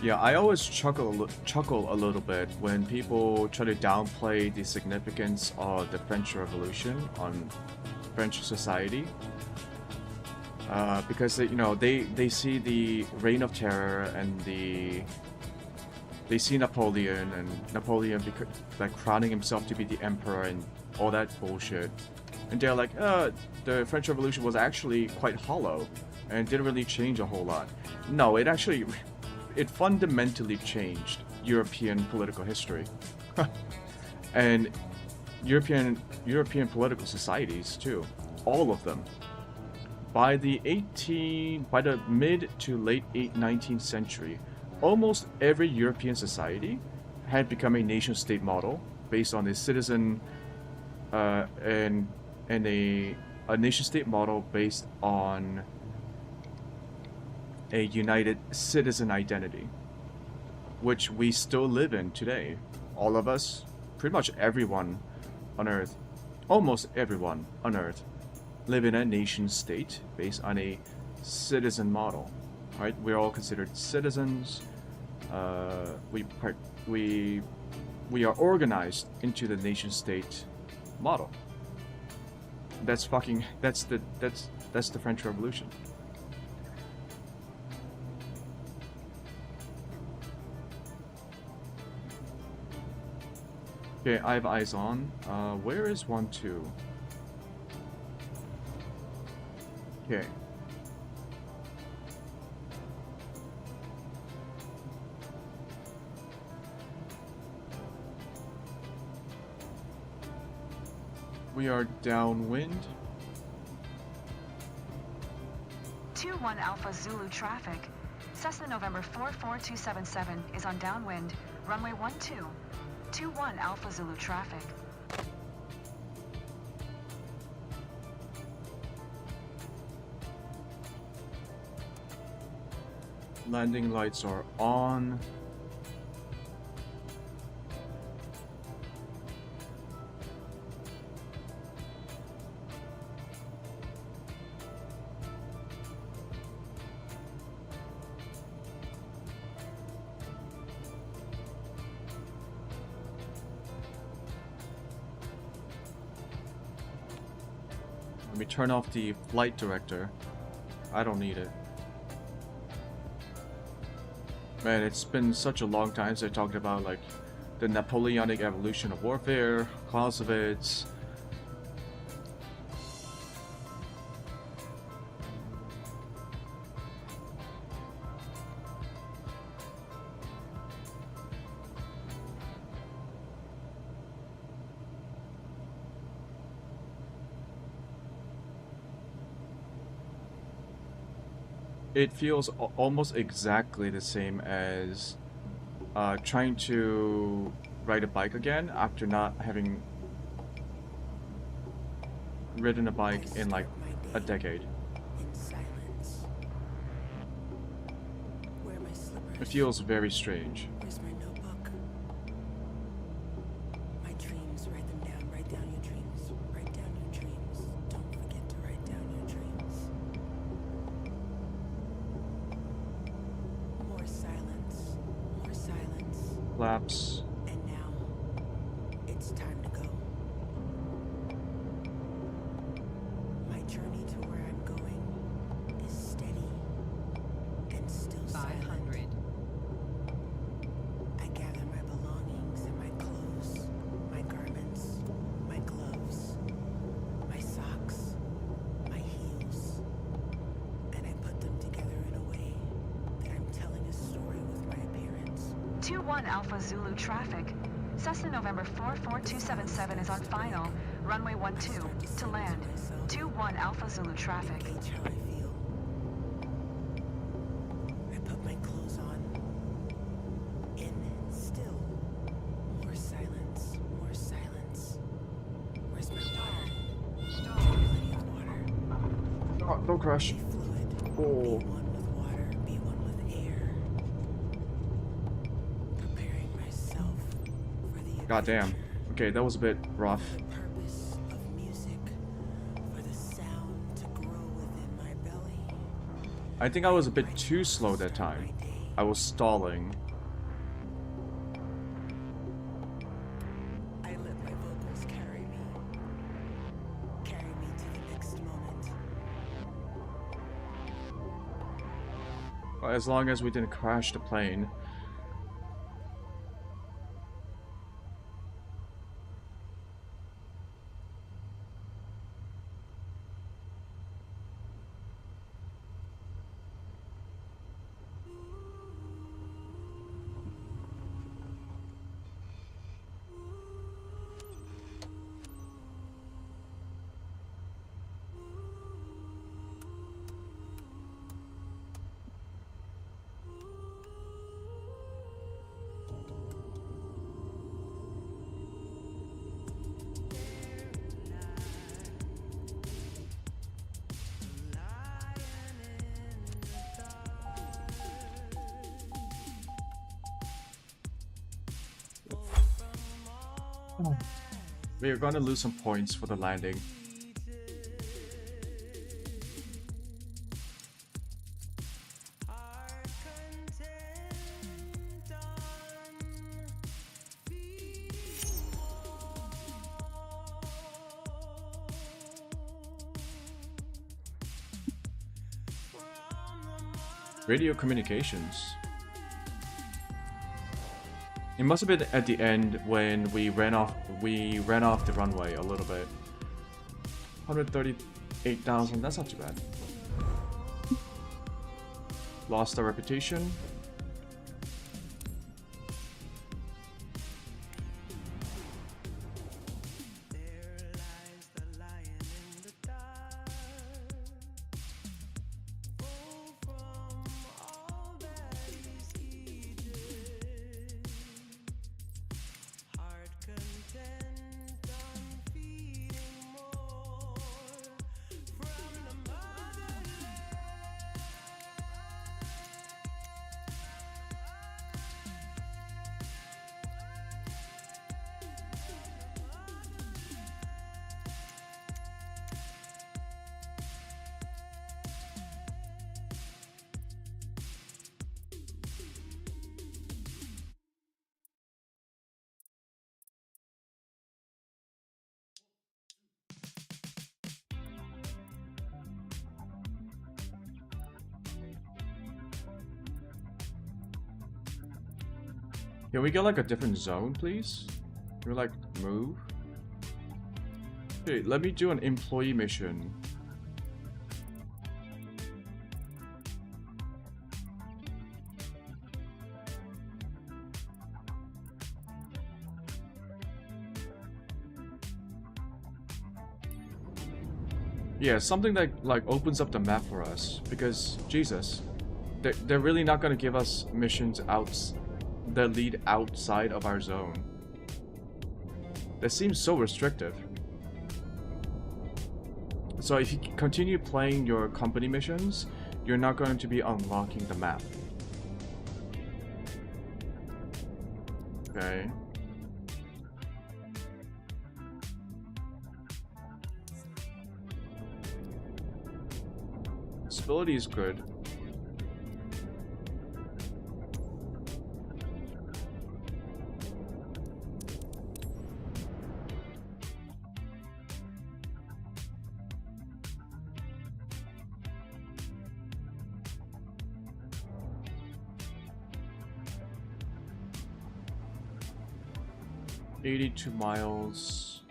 Yeah, I always chuckle a little bit when people try to downplay the significance of the French Revolution on French society, because they see the Reign of Terror and they see Napoleon like crowning himself to be the emperor and all that bullshit, and they're like, the French Revolution was actually quite hollow and didn't really change a whole lot. No, it fundamentally changed European political history and European political societies too, all of them. By the mid to late 19th century, almost every European society had become a nation-state model based on a citizen and a nation-state model based on a united citizen identity, which we still live in today. All of us, pretty much everyone on Earth, almost everyone on Earth, live in a nation state based on a citizen model. Right? We're all considered citizens. We are organized into the nation state model. That's the French Revolution. Okay, I have eyes on. Where is 12? Okay. We are downwind. 21 Alpha Zulu traffic. Cessna November 44277 is on downwind, runway 12. 21 Alpha Zulu traffic. Landing lights are on. Let me turn off the flight director. I don't need it. Man, it's been such a long time since I talked about like the Napoleonic evolution of warfare, Clausewitz. It feels almost exactly the same as trying to ride a bike again after not having ridden a bike in like a decade. It feels very strange. Where's my notebook? My dreams, write them down. Write down your dreams. Write down your dreams. Don't forget to write down your dreams. More silence. More silence. Lapse. And now, it's time to go. My journey to where I'm going is steady and still silent. 500. I gather my belongings and my clothes, my garments, my gloves, my socks, my heels, and I put them together in a way that I'm telling a story with my appearance. 21 Alpha Zulu traffic. Cessna November 44277 is on final. Runway 12 to land. 21 Alpha Zulu traffic. Gauge how I feel. I put my clothes on. In still. More silence. More silence. Where's my water? Plenty of water. Oh, don't crash. Be fluid. Oh. Be one with water. Be one with air. Preparing myself for the Goddamn. adventure. Okay, that was a bit rough. The purpose of music. For the sound to grow within my belly. I think I was a bit too slow that time. I was stalling. I let my vocals carry me. Carry me to the next moment. As long as we didn't crash the plane. We are gonna lose some points for the landing. Radio communications. It must have been at the end when we ran off the runway a little bit. 138,000, that's not too bad. Lost our reputation. Can we get like a different zone, please? Can we like move? Okay, let me do an employee mission. Yeah, something that like opens up the map for us, because Jesus, they're really not gonna give us missions that lead outside of our zone. That seems so restrictive. So if you continue playing your company missions, you're not going to be unlocking the map. Okay. Stability is good. $82 miles.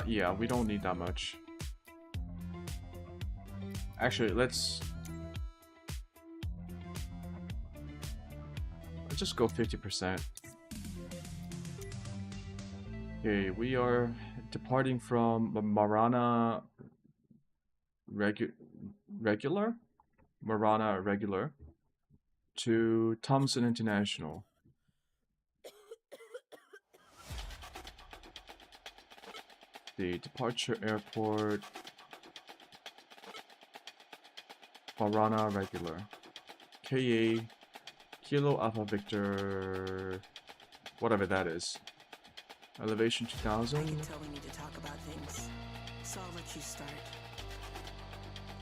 Yeah, we don't need that much. Actually, let's just go 50%. Okay, we are departing from Marana regular to Thompson International. The departure airport, Marana regular, KA, Kilo Alpha Victor, whatever that is. Elevation 2000. I can tell we need to talk about things, so I'll let you start.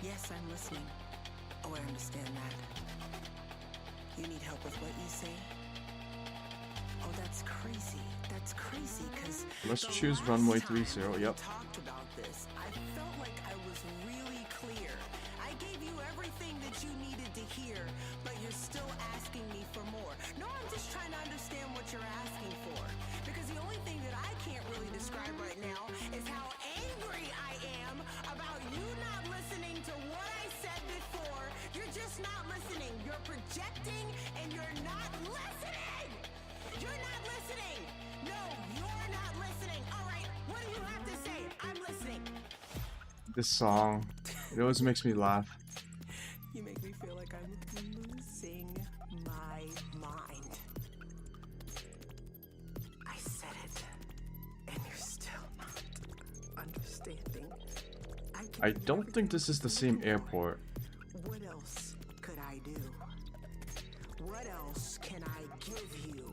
Yes, I'm listening. Oh, I understand that. You need help with what you say? Oh, that's crazy. That's crazy, because let's choose runway 30. Yep. Talked about this. I felt like I was really clear. I gave you everything that you needed to hear, but you're still asking me for more. No, I'm just trying to understand what you're asking for. Because the only thing that I can't really describe right now is how angry I am about you not listening to what I said before. You're just not listening. You're projecting and you're not listening. You're not listening. No, you're not listening. All right, what do you have to say? I'm listening. This song, it always makes me laugh. You make me feel like I'm losing my mind. I said it, and you're still not understanding. I don't think this is the same airport. What else could I do? What else can I give you?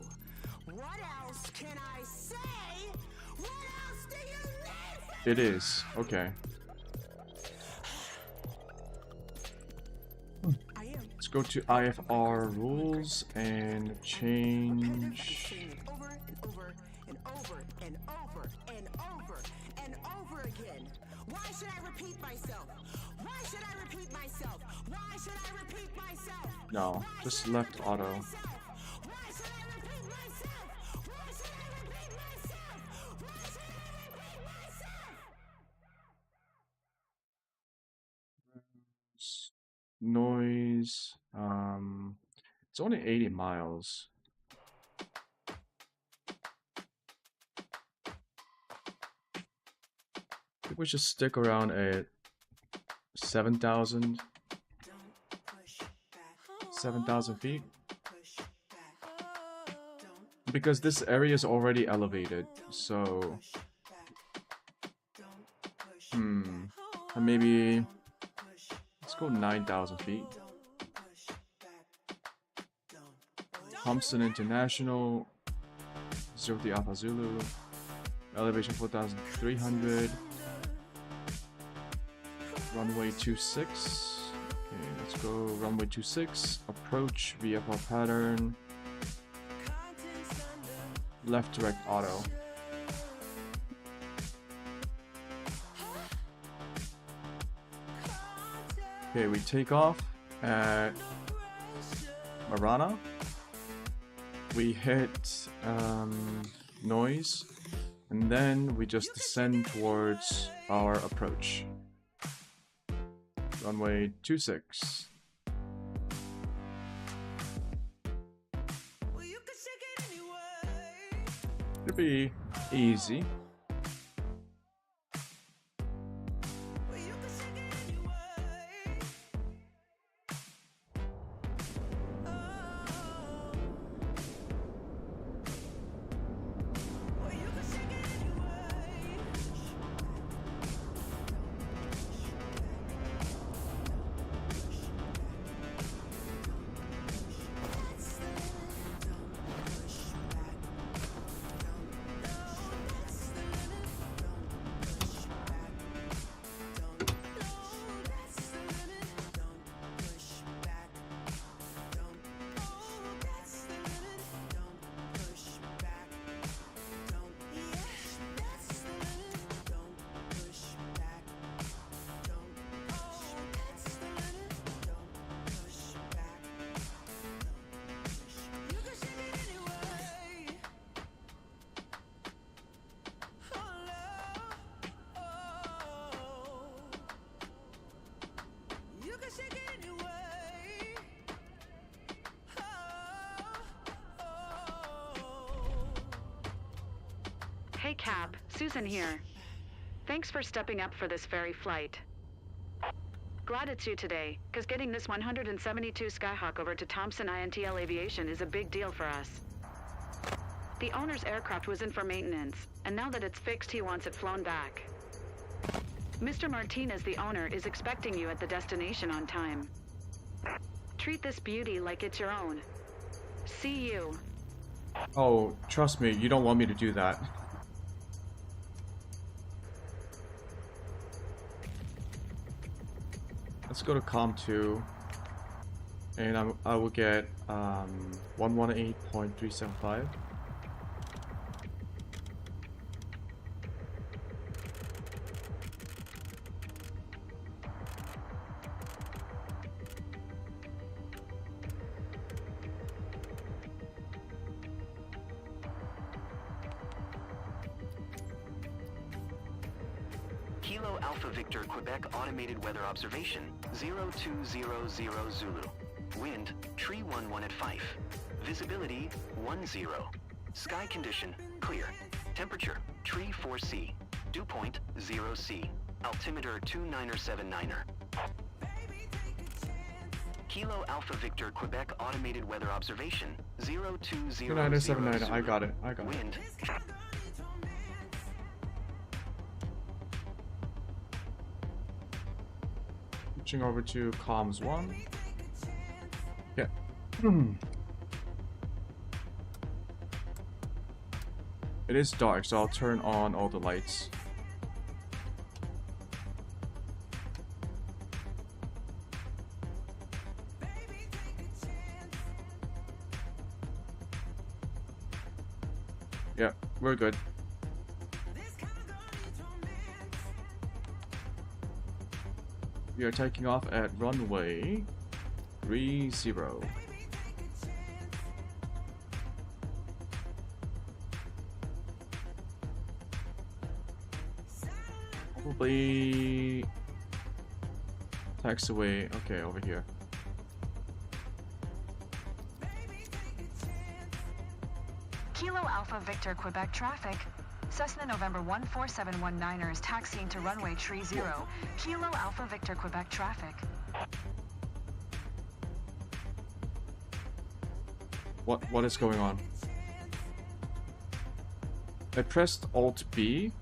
What else can I say? What else do you need? It is. Okay. I am. Let's go to IFR rules and change. Over and over and over and over and over and over again. Why should I repeat myself? Why should I repeat myself? Why should I repeat myself? No, just left auto. Why should I repeat myself? Why should I repeat myself? Why should I repeat myself? Noise. It's only 80 miles. I think we should stick around at 7,000. 7,000 feet. Because this area is already elevated, so and maybe let's go 9,000 feet. Thompson International, 0 to Alpha Zulu, elevation 4,300, runway 26. Okay, let's go runway 26, approach VFR pattern, left direct auto. Okay, we take off at Marana. we hit noise, and then we just descend towards our approach. Runway 26. Should be easy. Hey Cap, Susan here. Thanks for stepping up for this ferry flight. Glad it's you today, because getting this 172 Skyhawk over to Thompson INTL Aviation is a big deal for us. The owner's aircraft was in for maintenance, and now that it's fixed, he wants it flown back. Mr. Martinez, the owner, is expecting you at the destination on time. Treat this beauty like it's your own. See you. Oh, trust me, you don't want me to do that. Let's go to COM 2, and I will get 118.375. Kilo Alpha Victor Quebec Automated Weather Observation, 0200 Zulu. Wind, tree 11 at Fife. Visibility, 10. Sky condition, clear. Temperature, tree 4C. Dew point, 0C. Altimeter 2979er. Kilo Alpha Victor Quebec Automated Weather Observation, 0200 2979, Zulu. I got it. Wind, Switching over to comms 1. Yeah. It is dark, so I'll turn on all the lights. Yeah, we're good. We are taking off at runway 30. Probably taxiway. Okay, over here. Kilo Alpha Victor Quebec traffic. Cessna November 14719ers taxiing to runway 30. Kilo Alpha Victor Quebec traffic. What is going on? I pressed Alt B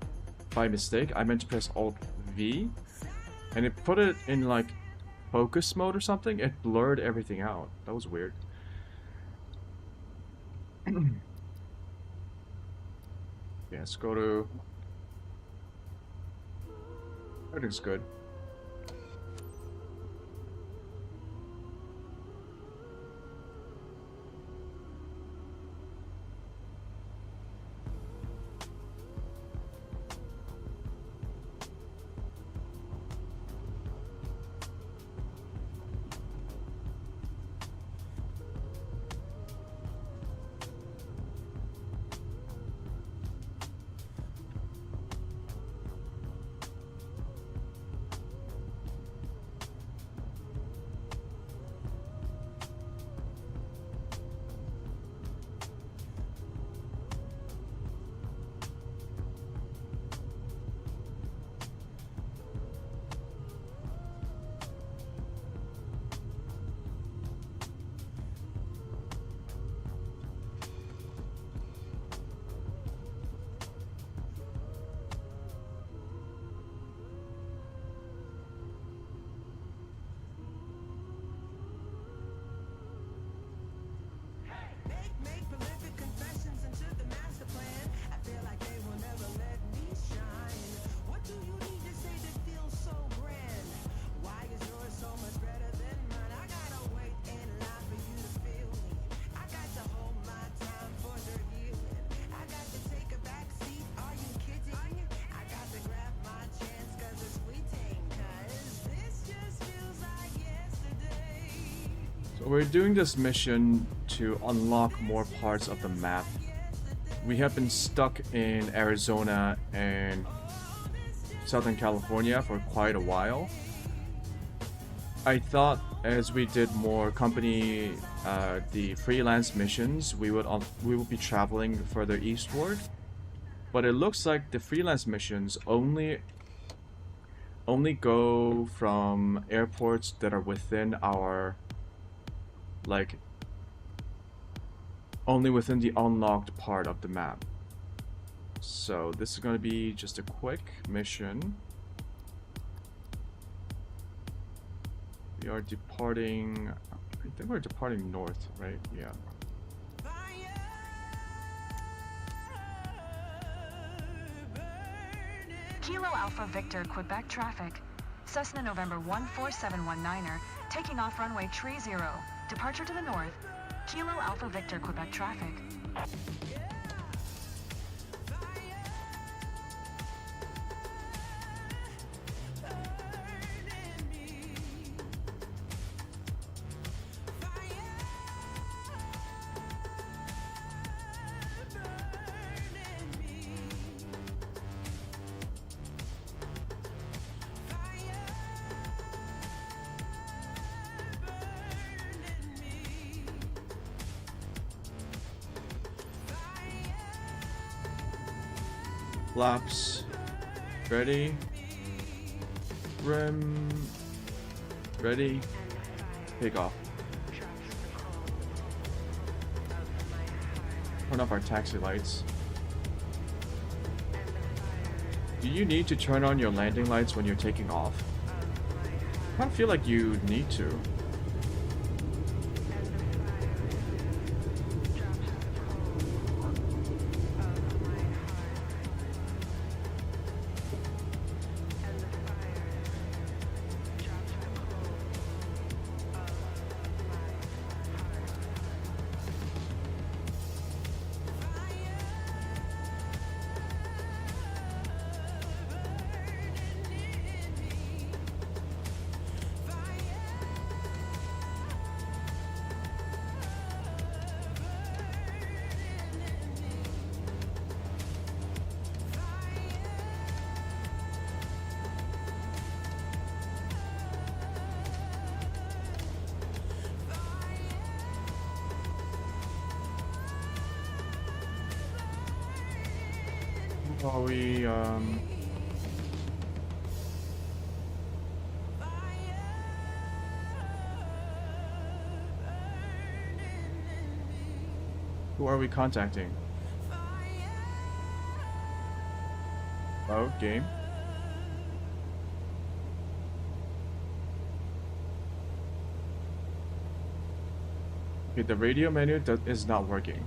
by mistake. I meant to press Alt V, and it put it in like focus mode or something. It blurred everything out. That was weird. Yeah, let's go to... Everything's good. So we're doing this mission to unlock more parts of the map. We have been stuck in Arizona and Southern California for quite a while. I thought as we did more company, the freelance missions, we would be traveling further eastward. But it looks like the freelance missions only go from airports that are within our, like, only within the unlocked part of the map. So this is going to be just a quick mission. We are departing, I think we're departing north, right? Yeah. Kilo Alpha Victor Quebec traffic. Cessna November 14719er, taking off runway 30. Departure to the north. Kilo Alpha Victor Quebec traffic. Flaps. Ready. Rim. Ready. Take off. Turn off our taxi lights. Do you need to turn on your landing lights when you're taking off? I kind of feel like you need to. Are we, who are we contacting? Oh, game. Okay, the radio menu is not working.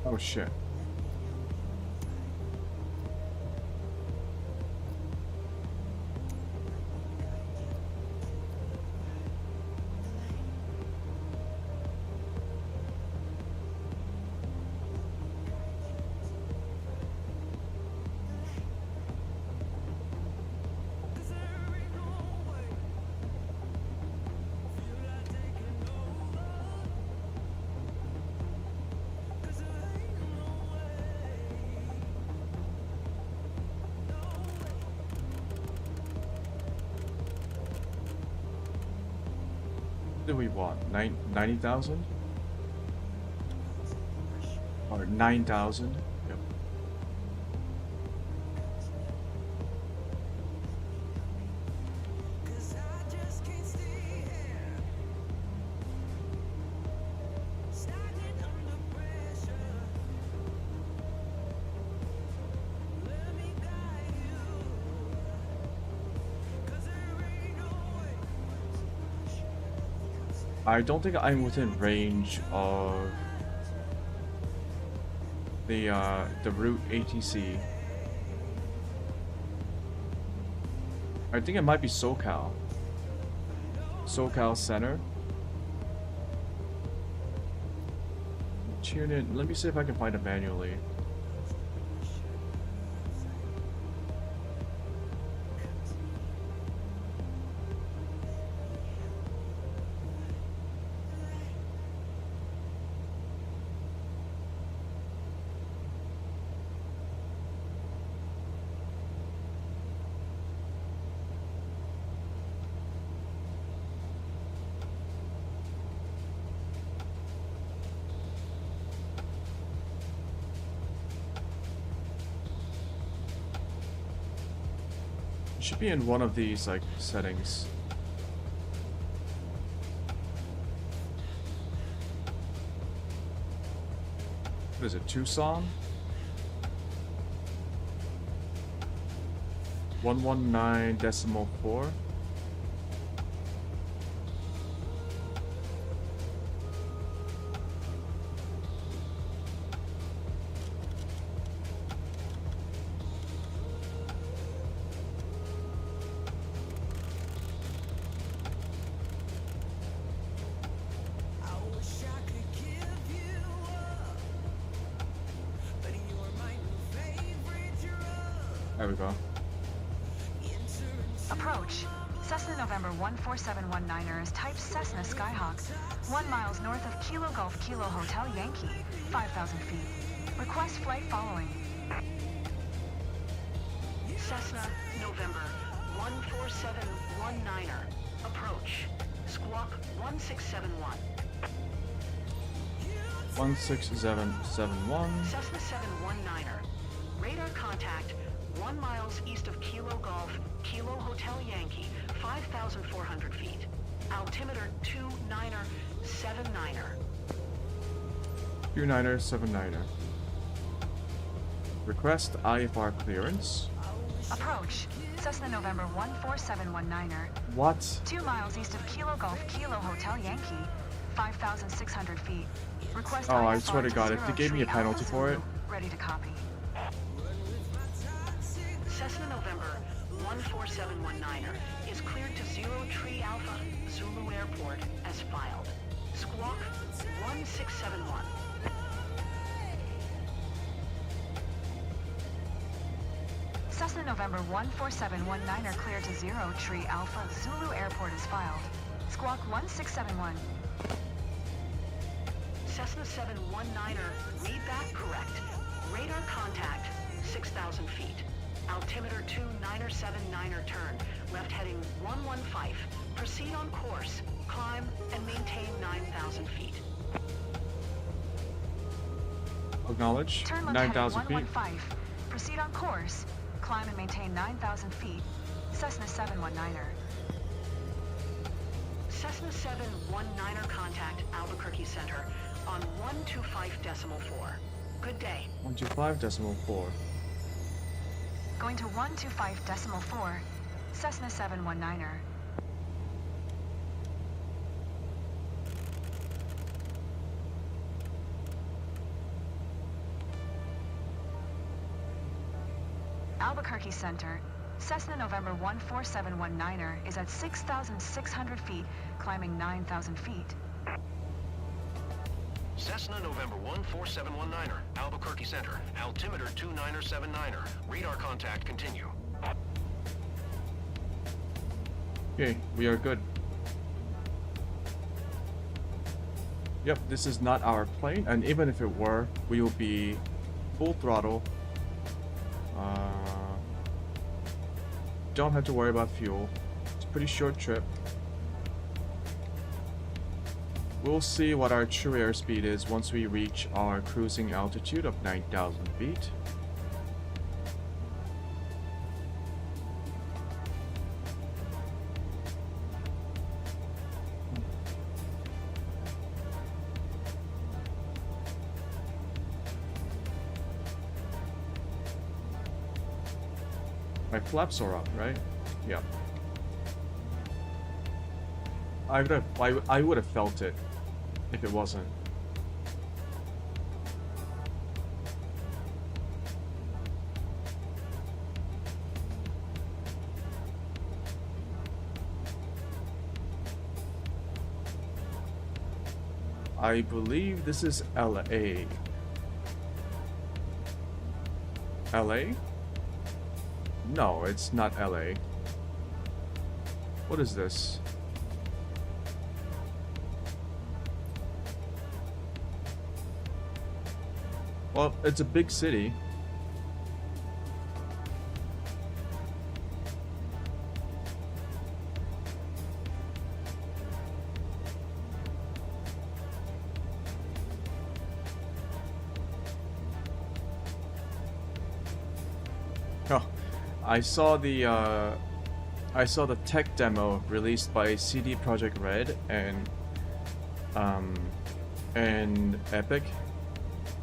Oh shit. What do we want? 90,000? Or 9,000? Yep. I don't think I'm within range of the route ATC. I think it might be SoCal. SoCal Center. Tune in. Let me see if I can find it manually. Should be in one of these like settings. What is it, Tucson? 119.4. There we go. Approach. Cessna November 14719er is type Cessna Skyhawk. 1 miles north of Kilo Golf Kilo Hotel Yankee, 5,000 feet. Request flight following. Cessna November 14719er. Approach. Squawk 1671. 16771. Cessna 719er. Radar contact 1 miles east of Kilo Golf, Kilo Hotel Yankee, 5,400 feet. Altimeter 29er 79er. 29er, 79er. Request IFR clearance. Approach. Cessna November 14719er. What? 2 miles east of Kilo Golf Kilo Hotel Yankee, 5,600 feet. Request Oh, I IFR swear to God, if they gave me a 03 penalty Alpha for it. Zulu. Ready to copy. Cessna November 14719er is cleared to 03 Alpha Zulu Airport as filed. Squawk 1671. Cessna November 14719er cleared to 03 Alpha Zulu Airport is filed. Squawk 1671. Cessna 719er, read back correct. Radar contact 6,000 feet. Altimeter 29er turn, left heading 115. Proceed on course, climb and maintain 9,000 feet. Acknowledge. Turn left 9,000 heading feet. 115. Proceed on course, climb and maintain 9,000 feet. Cessna 719er. Cessna 719er contact Albuquerque Center on 125.4. Good day. 125.4. Going to 125.4. Cessna 719er. Albuquerque Center. Cessna November 14719er is at 6,600 feet, climbing 9,000 feet. Cessna November 14719er, Albuquerque Center, altimeter 29er79er, radar contact continue. Okay, we are good. Yep, this is not our plane, and even if it were, we will be full throttle. Don't have to worry about fuel. It's a pretty short trip. We'll see what our true airspeed is once we reach our cruising altitude of 9,000 feet. My flaps are up, right? Yeah. I would have felt it if it wasn't. I believe this is LA. LA? No, it's not LA. What is this? Well, it's a big city. Oh, I saw the tech demo released by CD Projekt Red and Epic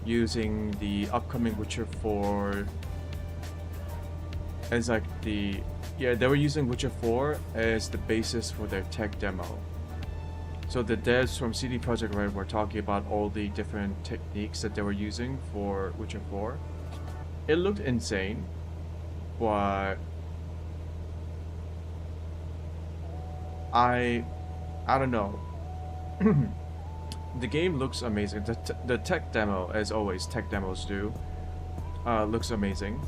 using the upcoming Witcher 4 as like they were using Witcher 4 as the basis for their tech demo. So the devs from CD Projekt Red were talking about all the different techniques that they were using for Witcher 4. It looked insane, but I don't know. The game looks amazing. The tech demo, as always, tech demos do, looks amazing.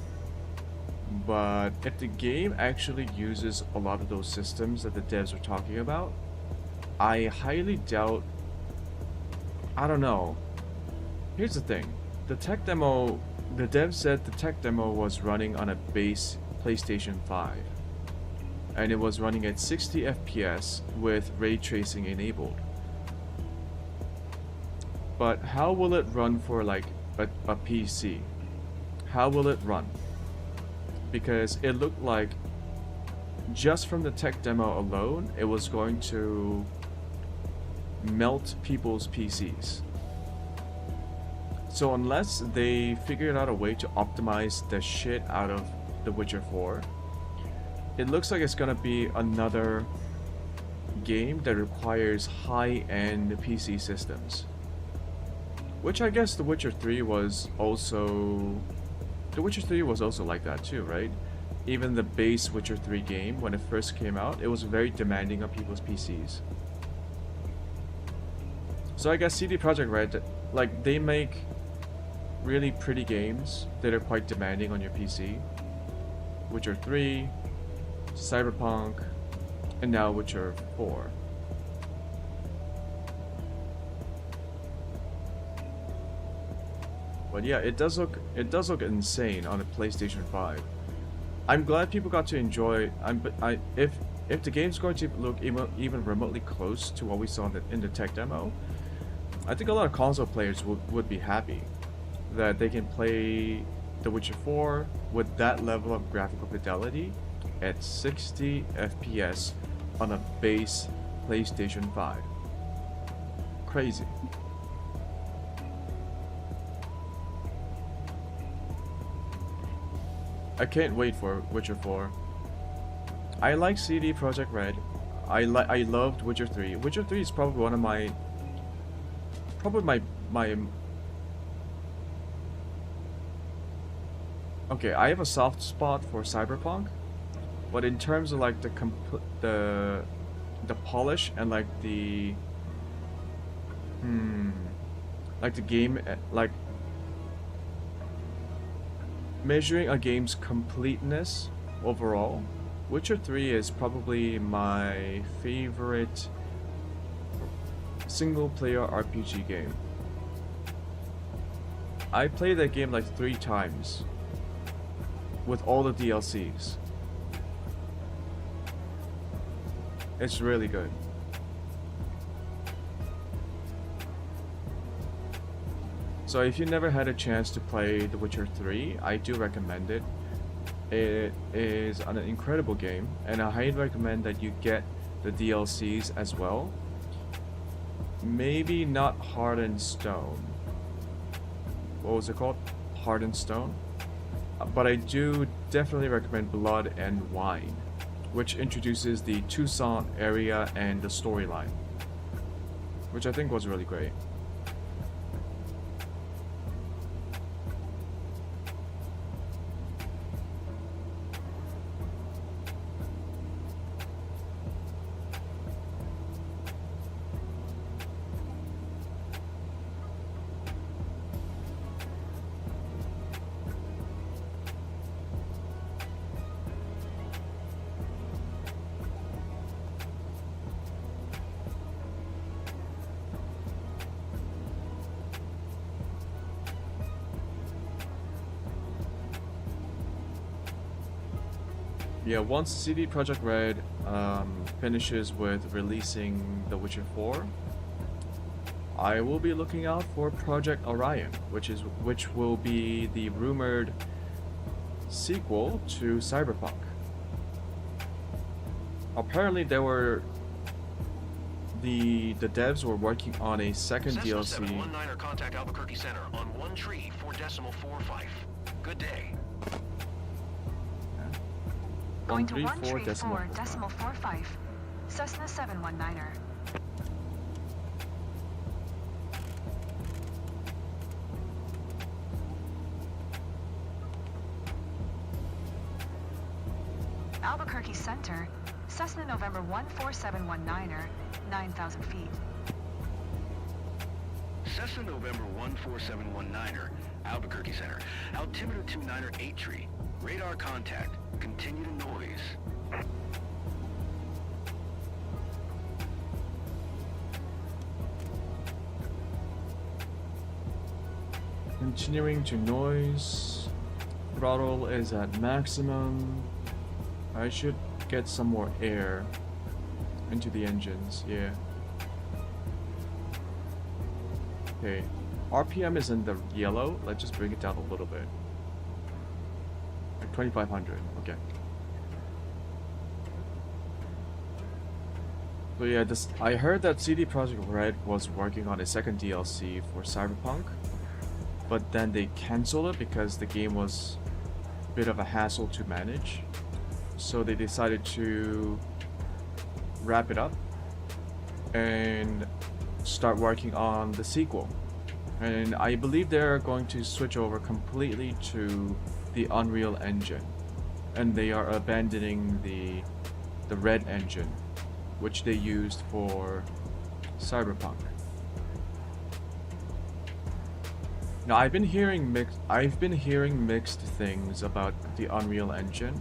But if the game actually uses a lot of those systems that the devs are talking about, I highly doubt. I don't know. Here's the thing: the tech demo, the dev said the tech demo was running on a base PlayStation 5, and it was running at 60 FPS with ray tracing enabled. But how will it run for like a PC? How will it run? Because it looked like just from the tech demo alone, it was going to melt people's PCs. So unless they figured out a way to optimize the shit out of The Witcher 4, it looks like it's gonna be another game that requires high-end PC systems. Which I guess The Witcher 3 was also... The Witcher 3 was also like that too, right? Even the base Witcher 3 game, when it first came out, it was very demanding on people's PCs. So I guess CD Projekt Red, like, they make really pretty games that are quite demanding on your PC. Witcher 3, Cyberpunk, and now Witcher 4. But yeah, it does look insane on a PlayStation 5. I'm glad people got to enjoy. If the game's going to look even remotely close to what we saw in the tech demo, I think a lot of console players would be happy that they can play The Witcher 4 with that level of graphical fidelity at 60 FPS on a base PlayStation 5. Crazy. I can't wait for Witcher 4. I like CD Projekt Red. I loved Witcher 3. Witcher 3 is probably one of my okay, I have a soft spot for Cyberpunk, but in terms of like the polish and like the game, like measuring a game's completeness overall, Witcher 3 is probably my favorite single-player RPG game. I played that game like 3 times with all the DLCs. It's really good. So if you never had a chance to play The Witcher 3, I do recommend it. It is an incredible game, and I highly recommend that you get the DLCs as well. Maybe not Heart and Stone. What was it called? Heart and Stone? But I do definitely recommend Blood and Wine, which introduces the Tucson area and the storyline, which I think was really great. Yeah, once CD Projekt Red finishes with releasing The Witcher 4, I will be looking out for Project Orion, which will be the rumored sequel to Cyberpunk. Apparently, the devs were working on a second Cessna DLC. 719er, contact Albuquerque Center on 1.3.45. Good day. Going to 134.45. 134.45. Cessna 719er. Albuquerque Center, Cessna November 14719er, 9,000 feet. Cessna November 14719er, Albuquerque Center. Altimeter 29er 8 tree. Radar contact. Continue to noise. Continuing to noise. Throttle is at maximum. I should get some more air into the engines, yeah. Okay, RPM is in the yellow. Let's just bring it down a little bit. Like 2,500, okay. So yeah, I heard that CD Projekt Red was working on a second DLC for Cyberpunk, but then they canceled it because the game was a bit of a hassle to manage. So they decided to wrap it up and start working on the sequel. And I believe they're going to switch over completely to the Unreal Engine, and they are abandoning the Red Engine, which they used for Cyberpunk. Now I've been hearing mixed things about the Unreal Engine.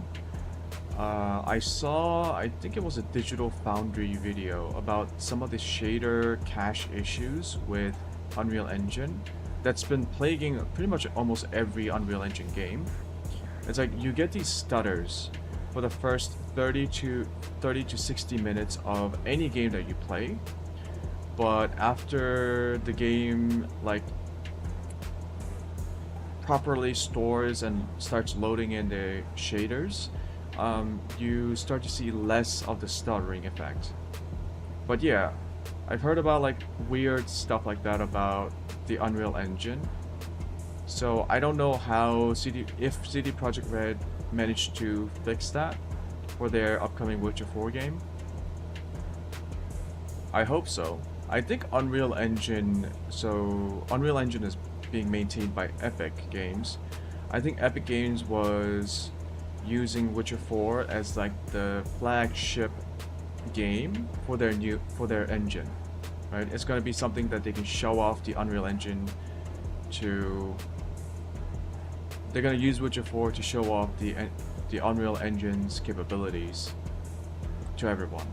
I think it was a Digital Foundry video about some of the shader cache issues with Unreal Engine that's been plaguing pretty much almost every Unreal Engine game. It's like you get these stutters for the first 30 to 60 minutes of any game that you play, but after the game like properly stores and starts loading in the shaders, you start to see less of the stuttering effect. But yeah, I've heard about like weird stuff like that about the Unreal Engine. So I don't know how if CD Projekt Red managed to fix that for their upcoming Witcher 4 game. I hope so. I think Unreal Engine is being maintained by Epic Games. I think Epic Games was using Witcher 4 as like the flagship game for their engine, right? It's going to be something that they can show off the Unreal Engine to. They're going to use Witcher 4 to show off the Unreal Engine's capabilities to everyone.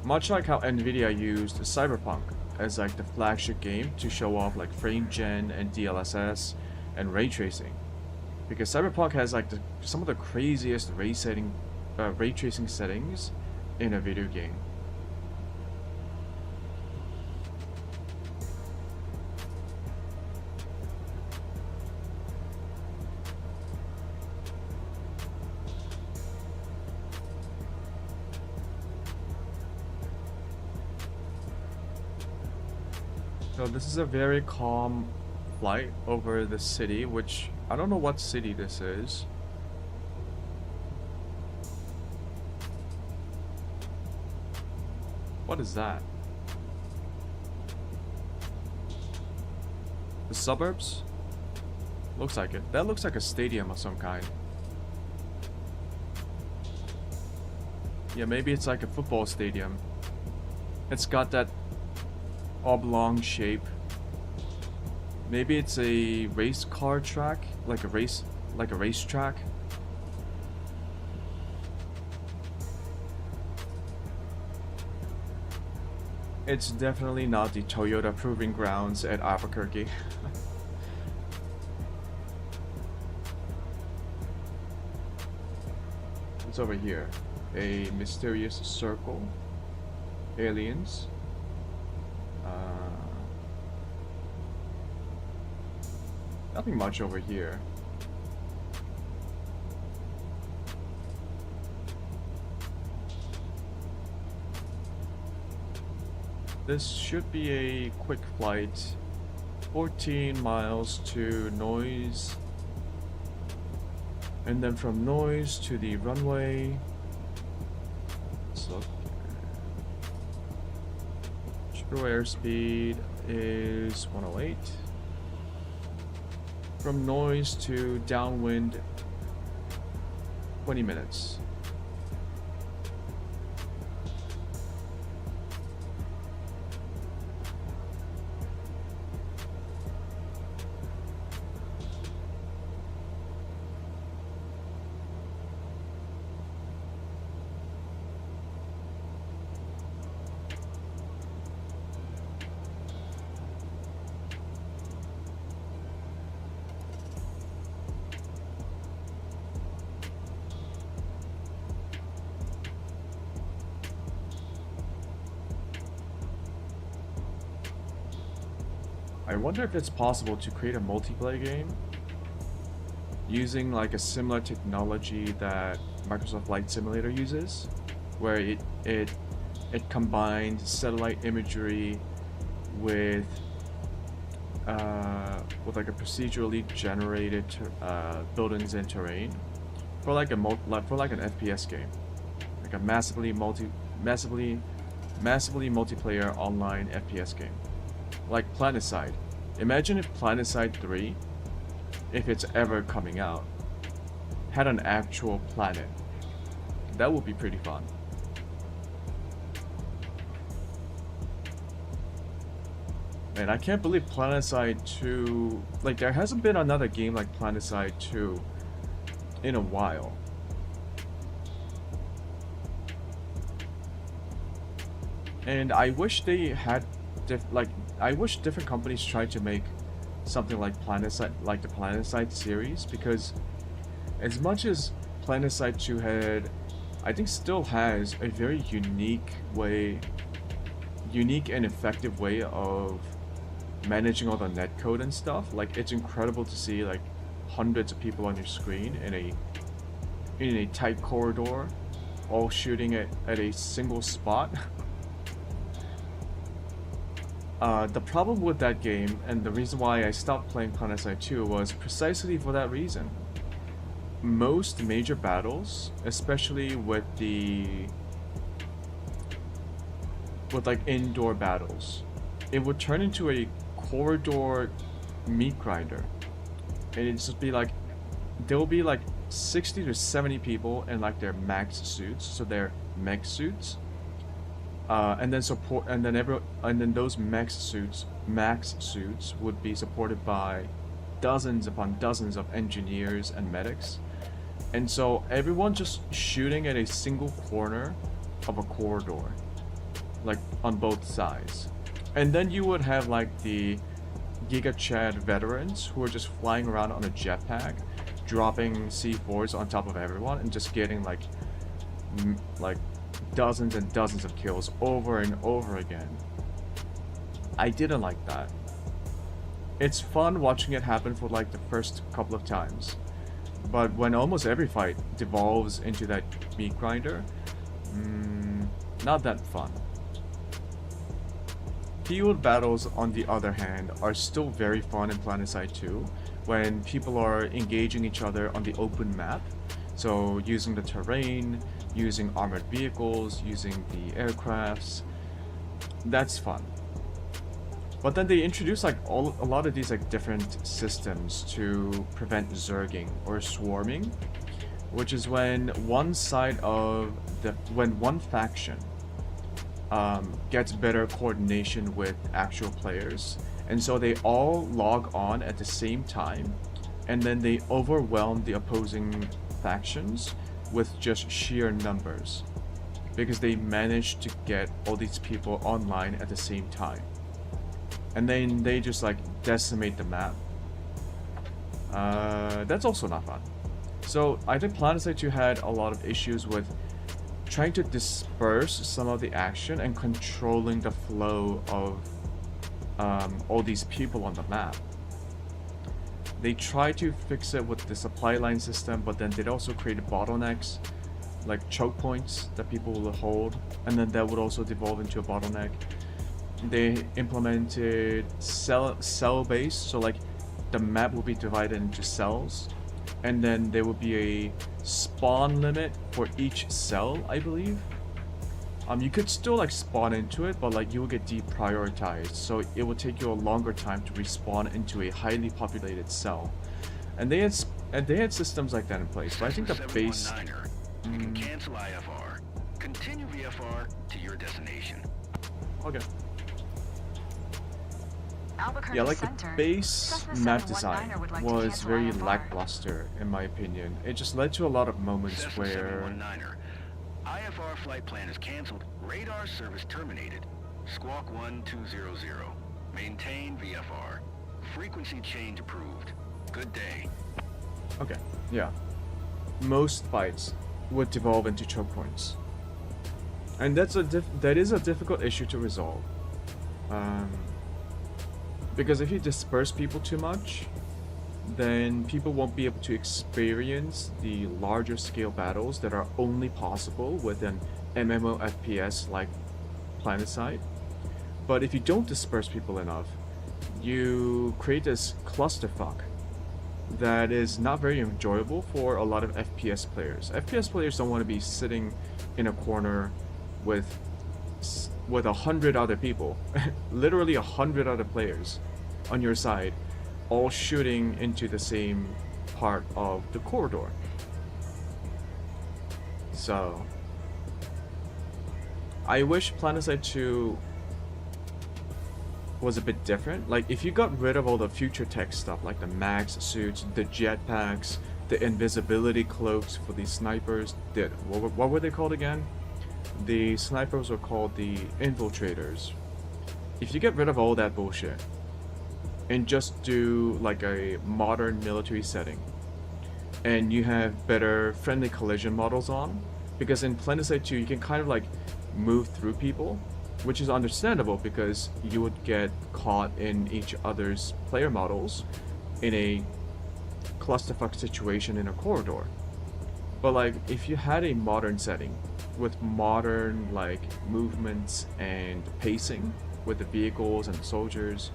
Much like how Nvidia used Cyberpunk as like the flagship game to show off like frame gen and DLSS and ray tracing, because Cyberpunk has like some of the craziest ray tracing settings in a video game. So this is a very calm flight over the city, which I don't know what city this is. What is that? The suburbs? Looks like it. That looks like a stadium of some kind. Yeah, maybe it's like a football stadium. It's got that oblong shape. Maybe it's a race car track, like a racetrack. It's definitely not the Toyota Proving Grounds at Albuquerque. What's over here? A mysterious circle. Aliens. Nothing much over here. This should be a quick flight. 14 miles to Noise. And then from Noise to the runway. Let's look. True airspeed is 108. From Noise to downwind, 20 minutes. I wonder if it's possible to create a multiplayer game using like a similar technology that Microsoft Flight Simulator uses, where it combines satellite imagery with like a procedurally generated buildings and terrain for like an FPS game, like a massively multiplayer online FPS game. Like Planetside. Imagine if Planetside 3, if it's ever coming out, had an actual planet. That would be pretty fun. Man, I can't believe Planetside 2... Like, there hasn't been another game like Planetside 2 in a while. And I wish they had... I wish different companies tried to make something like Planetside, like the Planetside series, because as much as Planetside 2 had, I think still has a very unique and effective way of managing all the netcode and stuff. Like, it's incredible to see like hundreds of people on your screen in a tight corridor, all shooting at a single spot. The problem with that game, and the reason why I stopped playing Planetside 2, was precisely for that reason. Most major battles, especially with like indoor battles, it would turn into a corridor meat grinder. And it'd just be like, there'll be like 60 to 70 people in like their max suits, so their mech suits. And then those max suits would be supported by dozens upon dozens of engineers and medics, and so everyone just shooting at a single corner of a corridor, like on both sides. And then you would have like the Giga Chad veterans who are just flying around on a jetpack, dropping C4s on top of everyone and just getting like dozens and dozens of kills over and over again. I didn't like that. It's fun watching it happen for like the first couple of times, but when almost every fight devolves into that meat grinder, not that fun. Field battles, on the other hand, are still very fun in Planetside 2 when people are engaging each other on the open map. So using the terrain, using armored vehicles, using the aircrafts, that's fun. But then they introduce like a lot of these like different systems to prevent zerging or swarming, which is when one faction gets better coordination with actual players, and so they all log on at the same time, and then they overwhelm the opposing factions with just sheer numbers, because they managed to get all these people online at the same time, and then they just like decimate the map. That's also not fun. So I think PlanetSide 2 had a lot of issues with trying to disperse some of the action and controlling the flow of all these people on the map. They tried to fix it with the supply line system, but then they also created bottlenecks, like choke points that people will hold, and then that would also devolve into a bottleneck. They implemented cell based, so like the map will be divided into cells, and then there will be a spawn limit for each cell, I believe. You could still like spawn into it, but like you will get deprioritized, so it will take you a longer time to respawn into a highly populated cell. And they had systems like that in place, but I think the base. You can cancel IFR. Continue VFR to your destination. Okay. Albuquerque Yeah, like Center. the base Cessna map 719er design would like to was cancel very IFR. lackluster, in my opinion. It just led to a lot of moments Cessna where 719er. IFR flight plan is canceled. Radar service terminated. Squawk 1200. Maintain VFR. Frequency change approved. Good day. okay, yeah, most fights would devolve into choke points, and that is a difficult issue to resolve. Because if you disperse people too much, then people won't be able to experience the larger scale battles that are only possible with an MMO FPS like PlanetSide. But if you don't disperse people enough, you create this clusterfuck that is not very enjoyable for a lot of FPS players. FPS players don't want to be sitting in a corner with 100 other people, literally 100 other players on your side, all shooting into the same part of the corridor. So I wish PlanetSide 2 was a bit different. Like if you got rid of all the future tech stuff like the max suits, the jetpacks, the invisibility cloaks for the snipers, what were they called again? The snipers were called the infiltrators. If you get rid of all that bullshit and just do like a modern military setting, and you have better friendly collision models on, because in PlanetSide 2 you can kind of like move through people, which is understandable because you would get caught in each other's player models in a clusterfuck situation in a corridor. But like if you had a modern setting with modern like movements and pacing with the vehicles and the soldiers,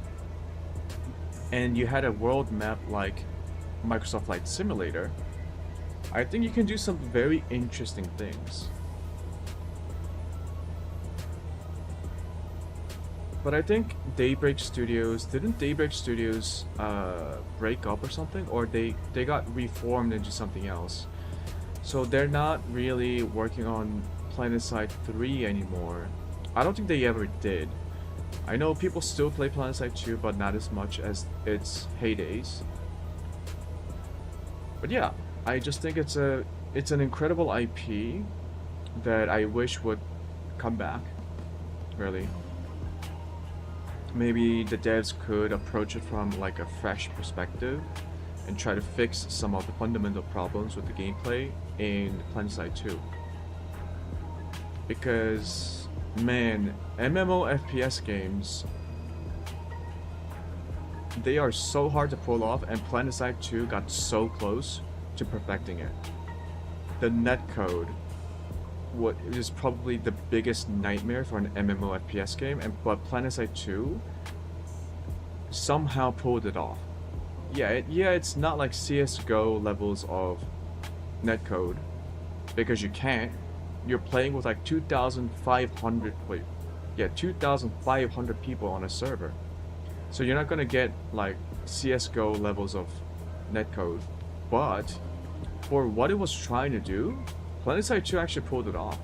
and you had a world map like Microsoft Flight Simulator, I think you can do some very interesting things. But I think Daybreak Studios, didn't Daybreak Studios break up or something? Or they got reformed into something else. So they're not really working on PlanetSide 3 anymore. I don't think they ever did. I know people still play PlanetSide 2, but not as much as its heydays. But yeah, I just think it's an incredible IP that I wish would come back, really. Maybe the devs could approach it from like a fresh perspective and try to fix some of the fundamental problems with the gameplay in PlanetSide 2. Because, man, MMO FPS games, they are so hard to pull off, and PlanetSide 2 got so close to perfecting it. The netcode is probably the biggest nightmare for an MMO FPS game, but PlanetSide 2 somehow pulled it off. Yeah, it's not like CS:GO levels of netcode, because you can't. You're playing with like 2,500 people on a server, so you're not gonna get like CS:GO levels of netcode. But for what it was trying to do, PlanetSide 2 actually pulled it off.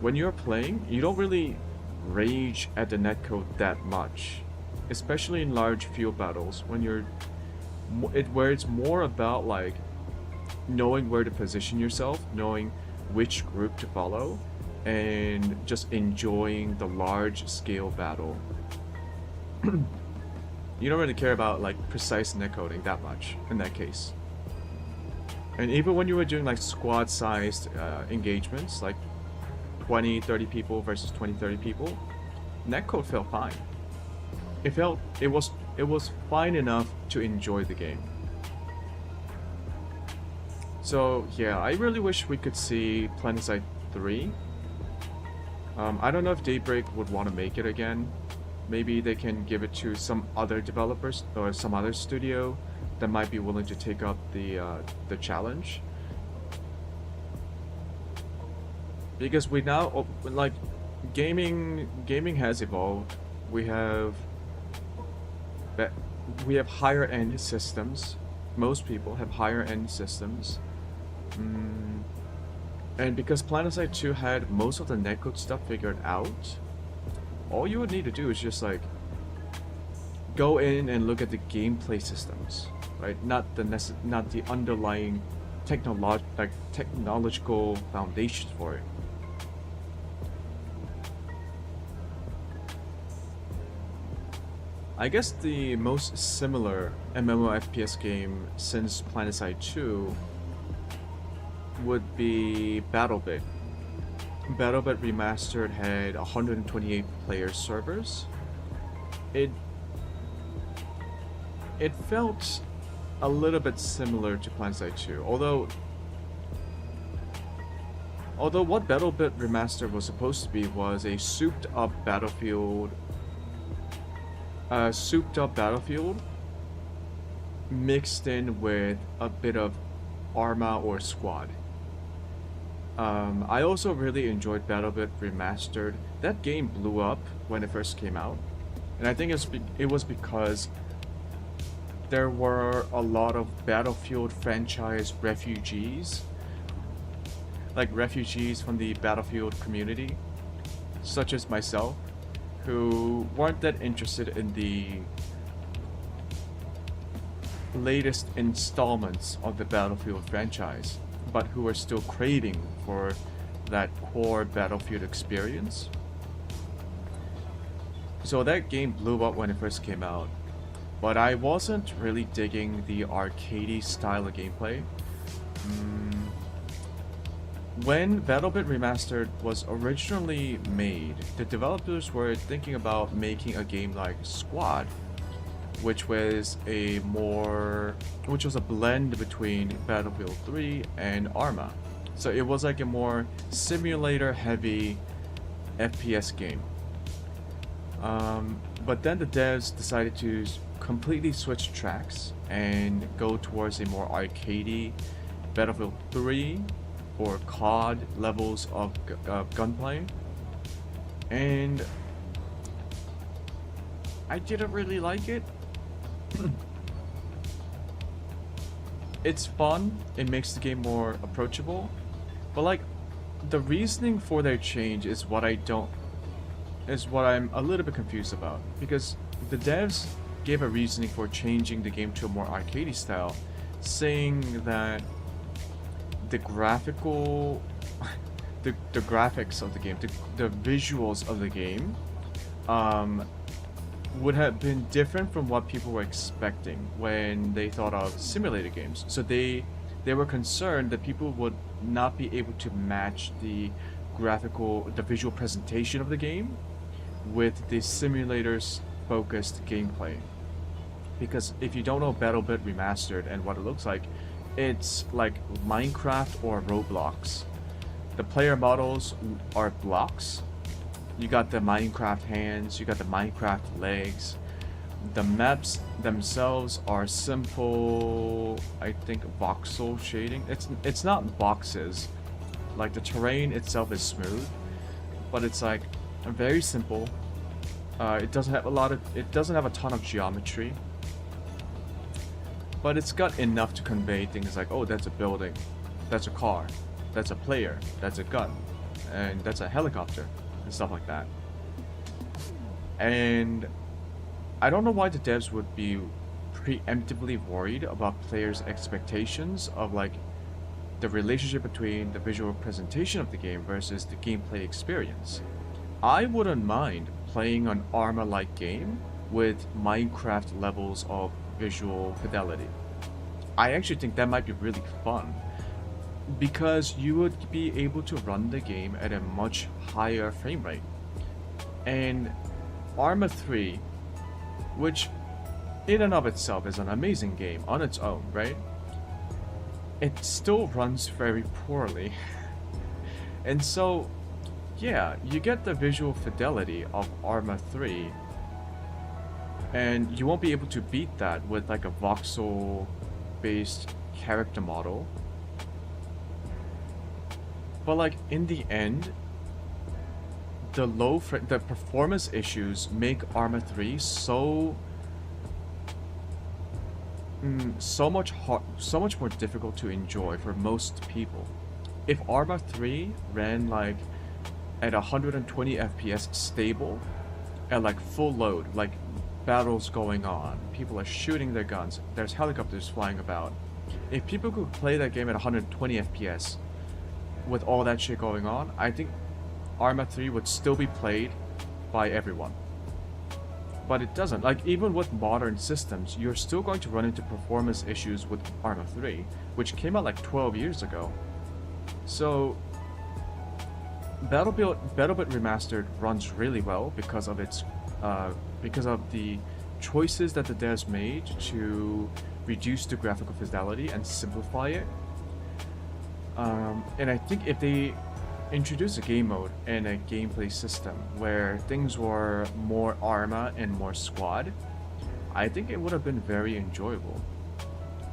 When you're playing, you don't really rage at the netcode that much, especially in large field battles, when where it's more about like knowing where to position yourself, knowing which group to follow, and just enjoying the large scale battle. You don't really care about like precise netcoding that much in that case. And even when you were doing like squad-sized engagements, like 20, 30 people versus 20, 30 people, netcode felt fine. It was fine enough to enjoy the game. So yeah, I really wish we could see PlanetSide 3. I don't know if Daybreak would want to make it again. Maybe they can give it to some other developers or some other studio that might be willing to take up the challenge. Because we now, like, gaming has evolved. We have higher end systems. Most people have higher end systems. And because PlanetSide 2 had most of the netcode stuff figured out, all you would need to do is just like go in and look at the gameplay systems, right? Not the underlying technological foundations for it. I guess the most similar MMO FPS game since PlanetSide 2 would be BattleBit. BattleBit Remastered had 128 player servers. It felt a little bit similar to PlanetSide 2, although what BattleBit Remastered was supposed to be was a souped up battlefield mixed in with a bit of Arma or Squad. I also really enjoyed BattleBit Remastered. That game blew up when it first came out, and I think it was because there were a lot of Battlefield franchise refugees, like refugees from the Battlefield community, such as myself, who weren't that interested in the latest installments of the Battlefield franchise, but who are still craving for that core Battlefield experience. So that game blew up when it first came out, but I wasn't really digging the arcadey style of gameplay. When BattleBit Remastered was originally made, the developers were thinking about making a game like Squad, which was a blend between Battlefield 3 and Arma. So it was like a more simulator heavy FPS game. But then the devs decided to completely switch tracks and go towards a more arcadey Battlefield 3 or COD levels of gunplay. And I didn't really like it. It's fun, it makes the game more approachable, but like the reasoning for their change is what I'm a little bit confused about, because the devs gave a reasoning for changing the game to a more arcadey style, saying that the graphics of the game, the visuals of the game would have been different from what people were expecting when they thought of simulator games. So they were concerned that people would not be able to match the visual presentation of the game with the simulators focused gameplay. Because if you don't know BattleBit Remastered and what it looks like, it's like Minecraft or Roblox. The player models are blocks. You got the Minecraft hands, you got the Minecraft legs. The maps themselves are simple, I think, voxel shading. It's not boxes. Like the terrain itself is smooth, but it's like very simple. It doesn't have a ton of geometry, but it's got enough to convey things like, oh, that's a building, that's a car, that's a player, that's a gun, and that's a helicopter, and stuff like that. And I don't know why the devs would be preemptively worried about players' expectations of like the relationship between the visual presentation of the game versus the gameplay experience. I wouldn't mind playing an Arma-like game with Minecraft levels of visual fidelity. I actually think that might be really fun, because you would be able to run the game at a much higher frame rate. And Arma 3, which in and of itself is an amazing game on its own, right? It still runs very poorly. And so, yeah, you get the visual fidelity of Arma 3, and you won't be able to beat that with like a voxel-based character model. But like in the end, the performance issues make Arma 3 so much more difficult to enjoy for most people. If Arma 3 ran like at 120 FPS stable, at like full load, like battles going on, people are shooting their guns, there's helicopters flying about. If people could play that game at 120 FPS with all that shit going on, I think Arma 3 would still be played by everyone. But it doesn't. Like, even with modern systems, you're still going to run into performance issues with Arma 3, which came out like 12 years ago. So Battlefield Remastered runs really well because of its because of the choices that the devs made to reduce the graphical fidelity and simplify it. And I think if they introduce a game mode and a gameplay system where things were more Arma and more Squad, I think it would have been very enjoyable.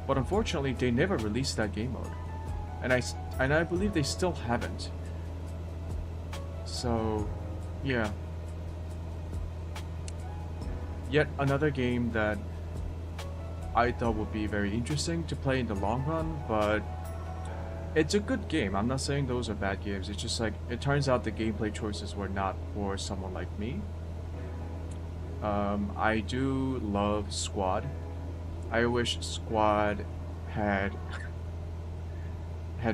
But unfortunately, they never released that game mode, and I believe they still haven't. So, yeah. Yet another game that I thought would be very interesting to play in the long run, but it's a good game. I'm not saying those are bad games. It's just like, it turns out the gameplay choices were not for someone like me. I do love Squad. I wish Squad had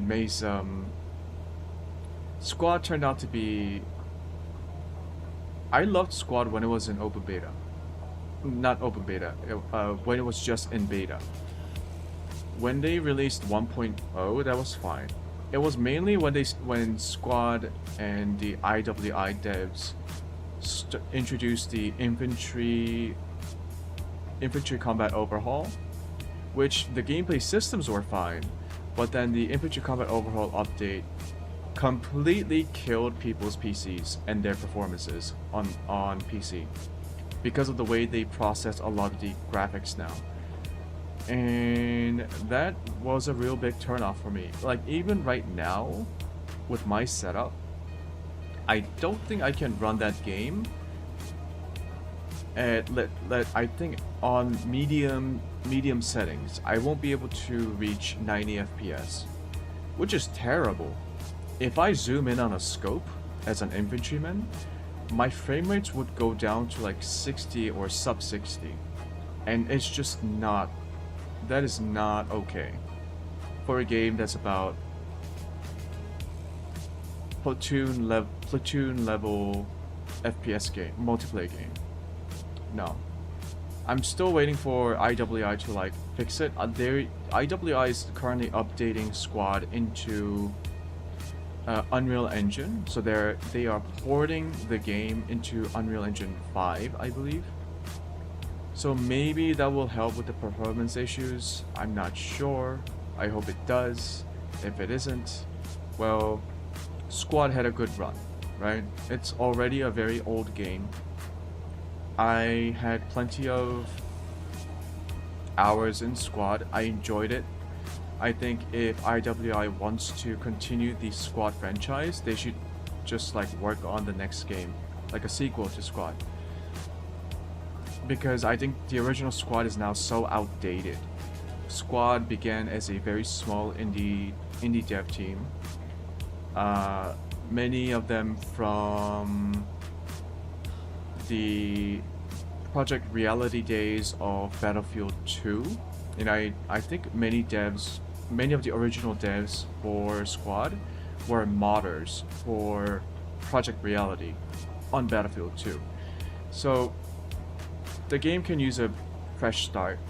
made some... Squad turned out to be... I loved Squad when it was in open beta. Not open beta, when it was just in beta. When they released 1.0, that was fine. It was mainly when Squad and the IWI devs introduced the infantry combat overhaul, which the gameplay systems were fine, but then the infantry combat overhaul update completely killed people's PCs and their performances on PC because of the way they process a lot of the graphics now. And that was a real big turnoff for me. Like, even right now, with my setup, I don't think I can run that game at I think on medium settings. I won't be able to reach 90 FPS, which is terrible. If I zoom in on a scope as an infantryman, my frame rates would go down to like 60 or sub 60, and it's just not. That is not okay for a game that's about platoon level FPS game, multiplayer game. No, I'm still waiting for IWI to like fix it. IWI is currently updating Squad into Unreal Engine, so they are porting the game into Unreal Engine 5, I believe. So maybe that will help with the performance issues. I'm not sure. I hope it does. If it isn't, well, Squad had a good run, right? It's already a very old game. I had plenty of hours in Squad. I enjoyed it. I think if IWI wants to continue the Squad franchise, they should just like work on the next game, like a sequel to Squad. Because I think the original Squad is now so outdated. Squad began as a very small indie dev team. Many of them from the Project Reality days of Battlefield 2. And I think many of the original devs for Squad were modders for Project Reality on Battlefield 2. So the game can use a fresh start.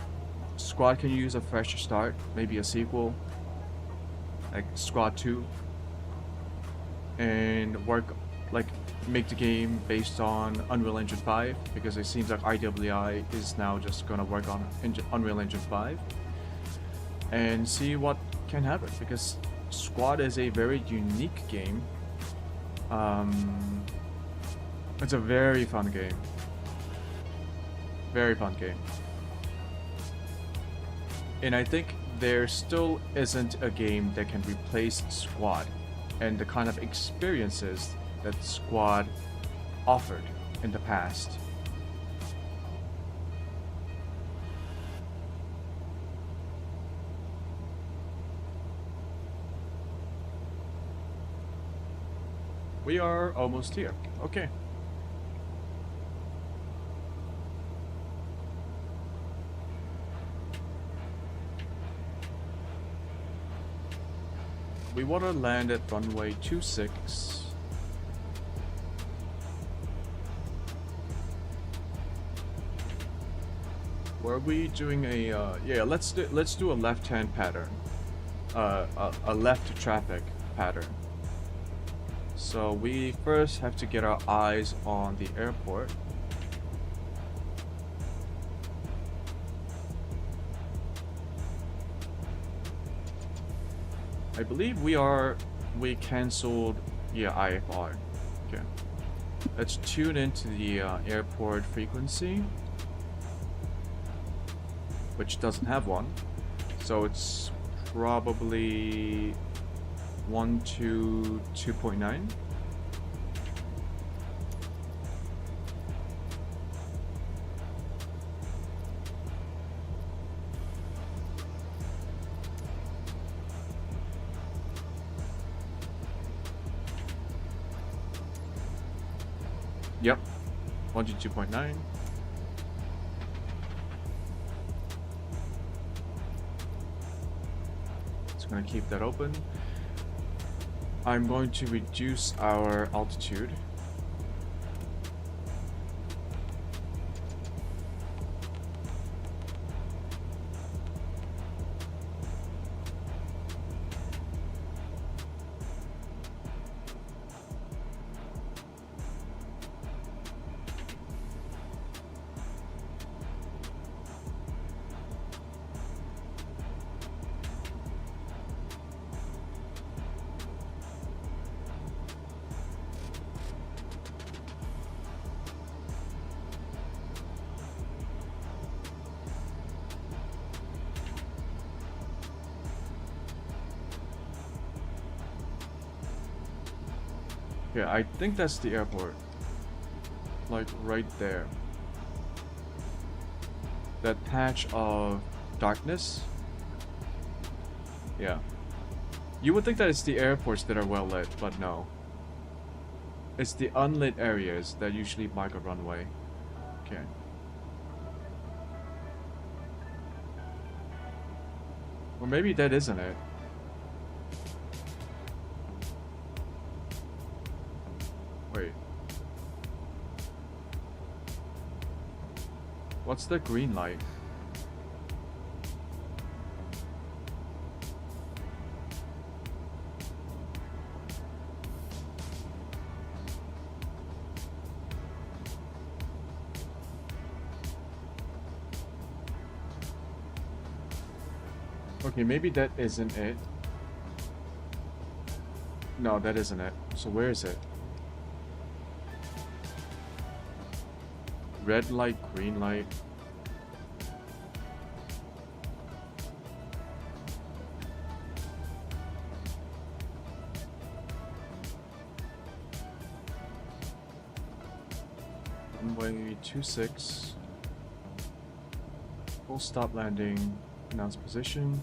Squad can use a fresh start, maybe a sequel. like Squad 2, and work, like, make the game based on Unreal Engine 5, because it seems like IWI is now just gonna work on Unreal Engine 5, and see what can happen, because Squad is a very unique game. It's a very fun game. Very fun game. And I think there still isn't a game that can replace Squad and the kind of experiences that Squad offered in the past. We are almost here. Okay. We want to land at runway 26. Were we doing a yeah, let's do a left-hand pattern. A left traffic pattern. So we first have to get our eyes on the airport. I believe we cancelled, yeah, IFR. Okay. Let's tune into the airport frequency, which doesn't have one. So it's probably 122.9. Yep, 122.9. It's gonna keep that open. I'm going to reduce our altitude. Yeah, I think that's the airport. Like right there. That patch of darkness. Yeah. You would think that it's the airports that are well lit, but no. It's the unlit areas that usually mark a runway. Okay. Or maybe that isn't it. Wait. What's the green light? Okay, maybe that isn't it. No, that isn't it. So where is it? Red light, green light. Runway 26. Full stop landing. Announce position.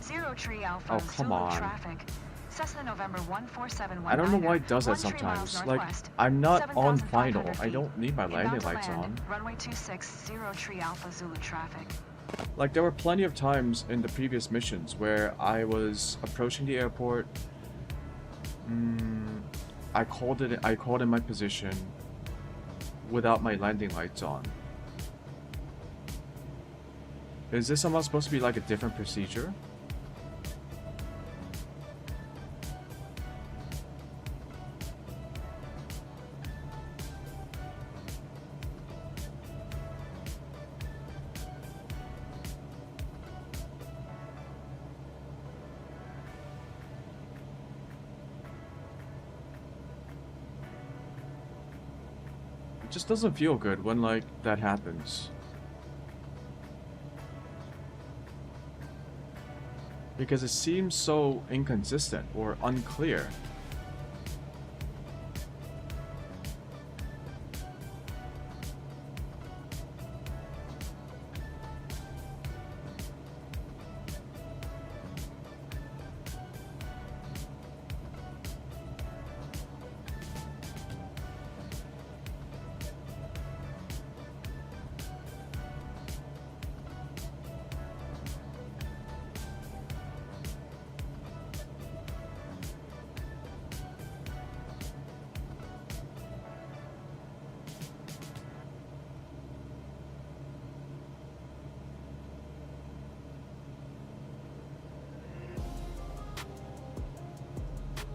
Zero Tree Alpha. Oh, come on. Traffic. Cessna November 14719. I don't know why it does that sometimes. Like, I'm not on final. I don't need my landing lights on. Runway 26, Zero Tree Alpha Zulu traffic. Like, there were plenty of times in the previous missions where I was approaching the airport. I called in my position without my landing lights on. Is this somehow supposed to be like a different procedure? It just doesn't feel good when like that happens. Because it seems so inconsistent or unclear.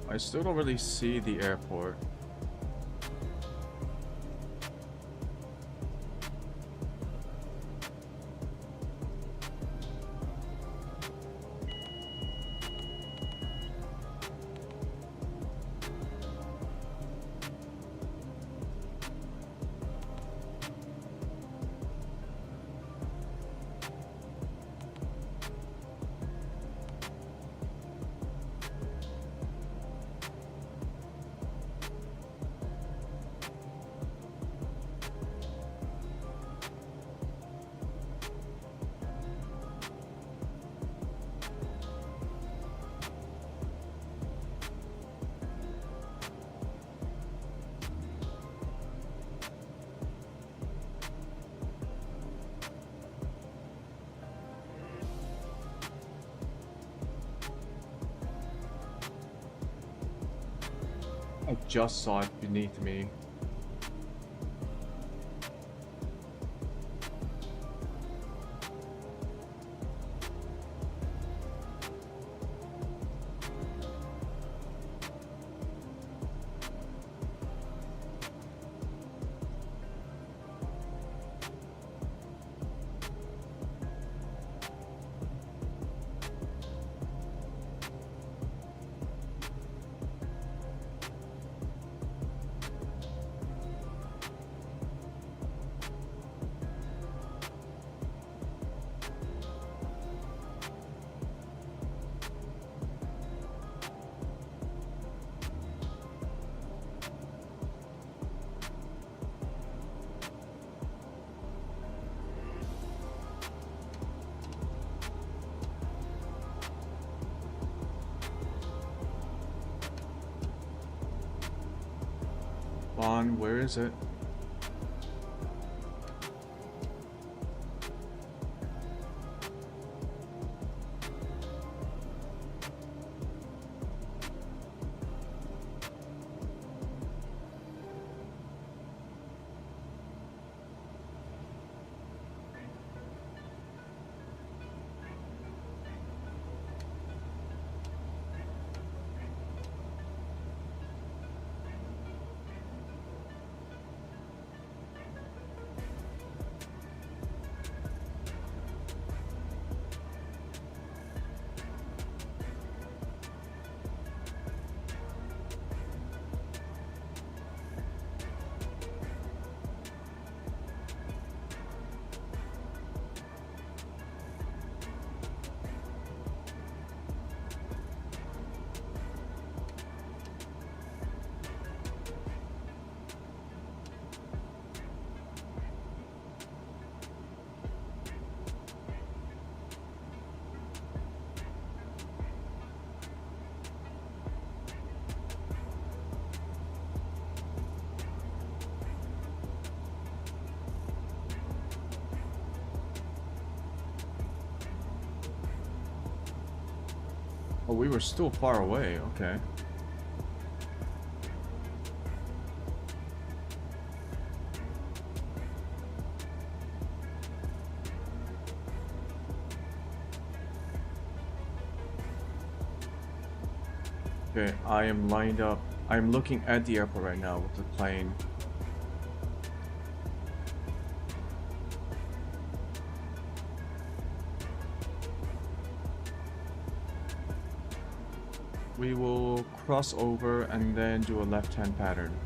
I still don't really see the airport. I just saw it beneath me. Vaughn, where is it? Oh, we were still far away, okay. Okay, I am lined up. I'm looking at the airport right now with the plane. We will cross over and then do a left-hand pattern.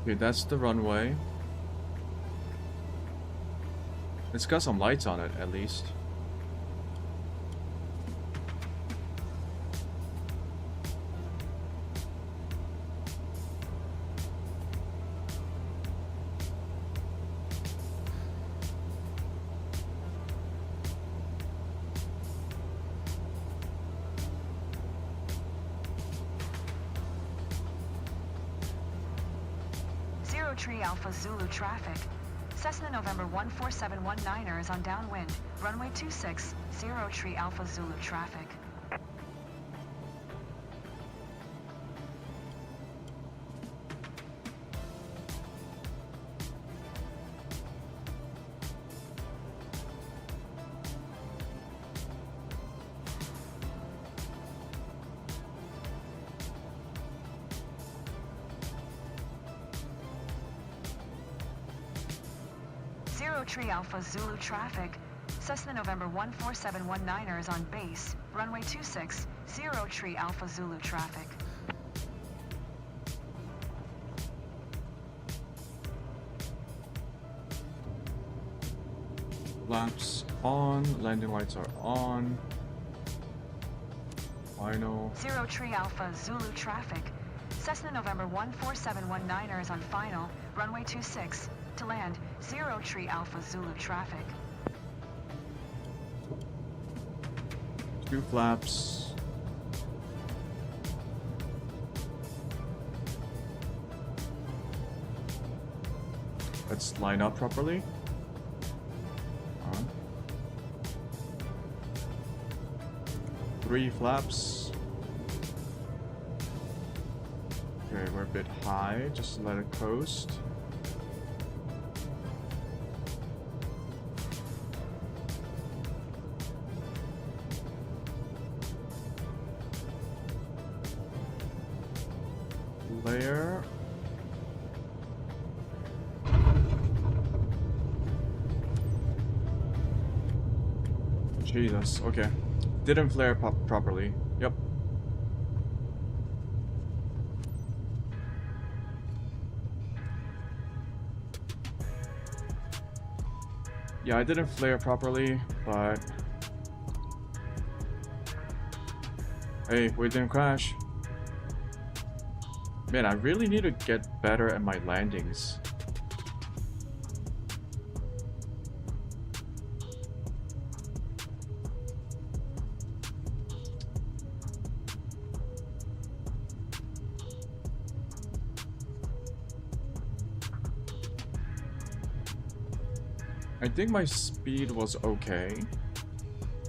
Okay, that's the runway. It's got some lights on it, at least. Tree Alpha Zulu traffic. Cessna November 14719er is on downwind. Runway 26, 0 Tree Alpha Zulu traffic. Tree Alpha Zulu traffic. Cessna November 14719er is on base. Runway 26, 0 Tree Alpha Zulu traffic. Lamps on, landing lights are on. Final. 0 Tree Alpha Zulu traffic. Cessna November 14719er is on final. Runway 26. To land, 0 Tree Alpha Zulu traffic. 2 flaps. Let's line up properly. On. 3 flaps. Okay, we're a bit high, just let it coast. Layer. Jesus, okay. Didn't flare properly. Yep. Yeah, I didn't flare properly, but... Hey, we didn't crash. Man, I really need to get better at my landings. I think my speed was okay.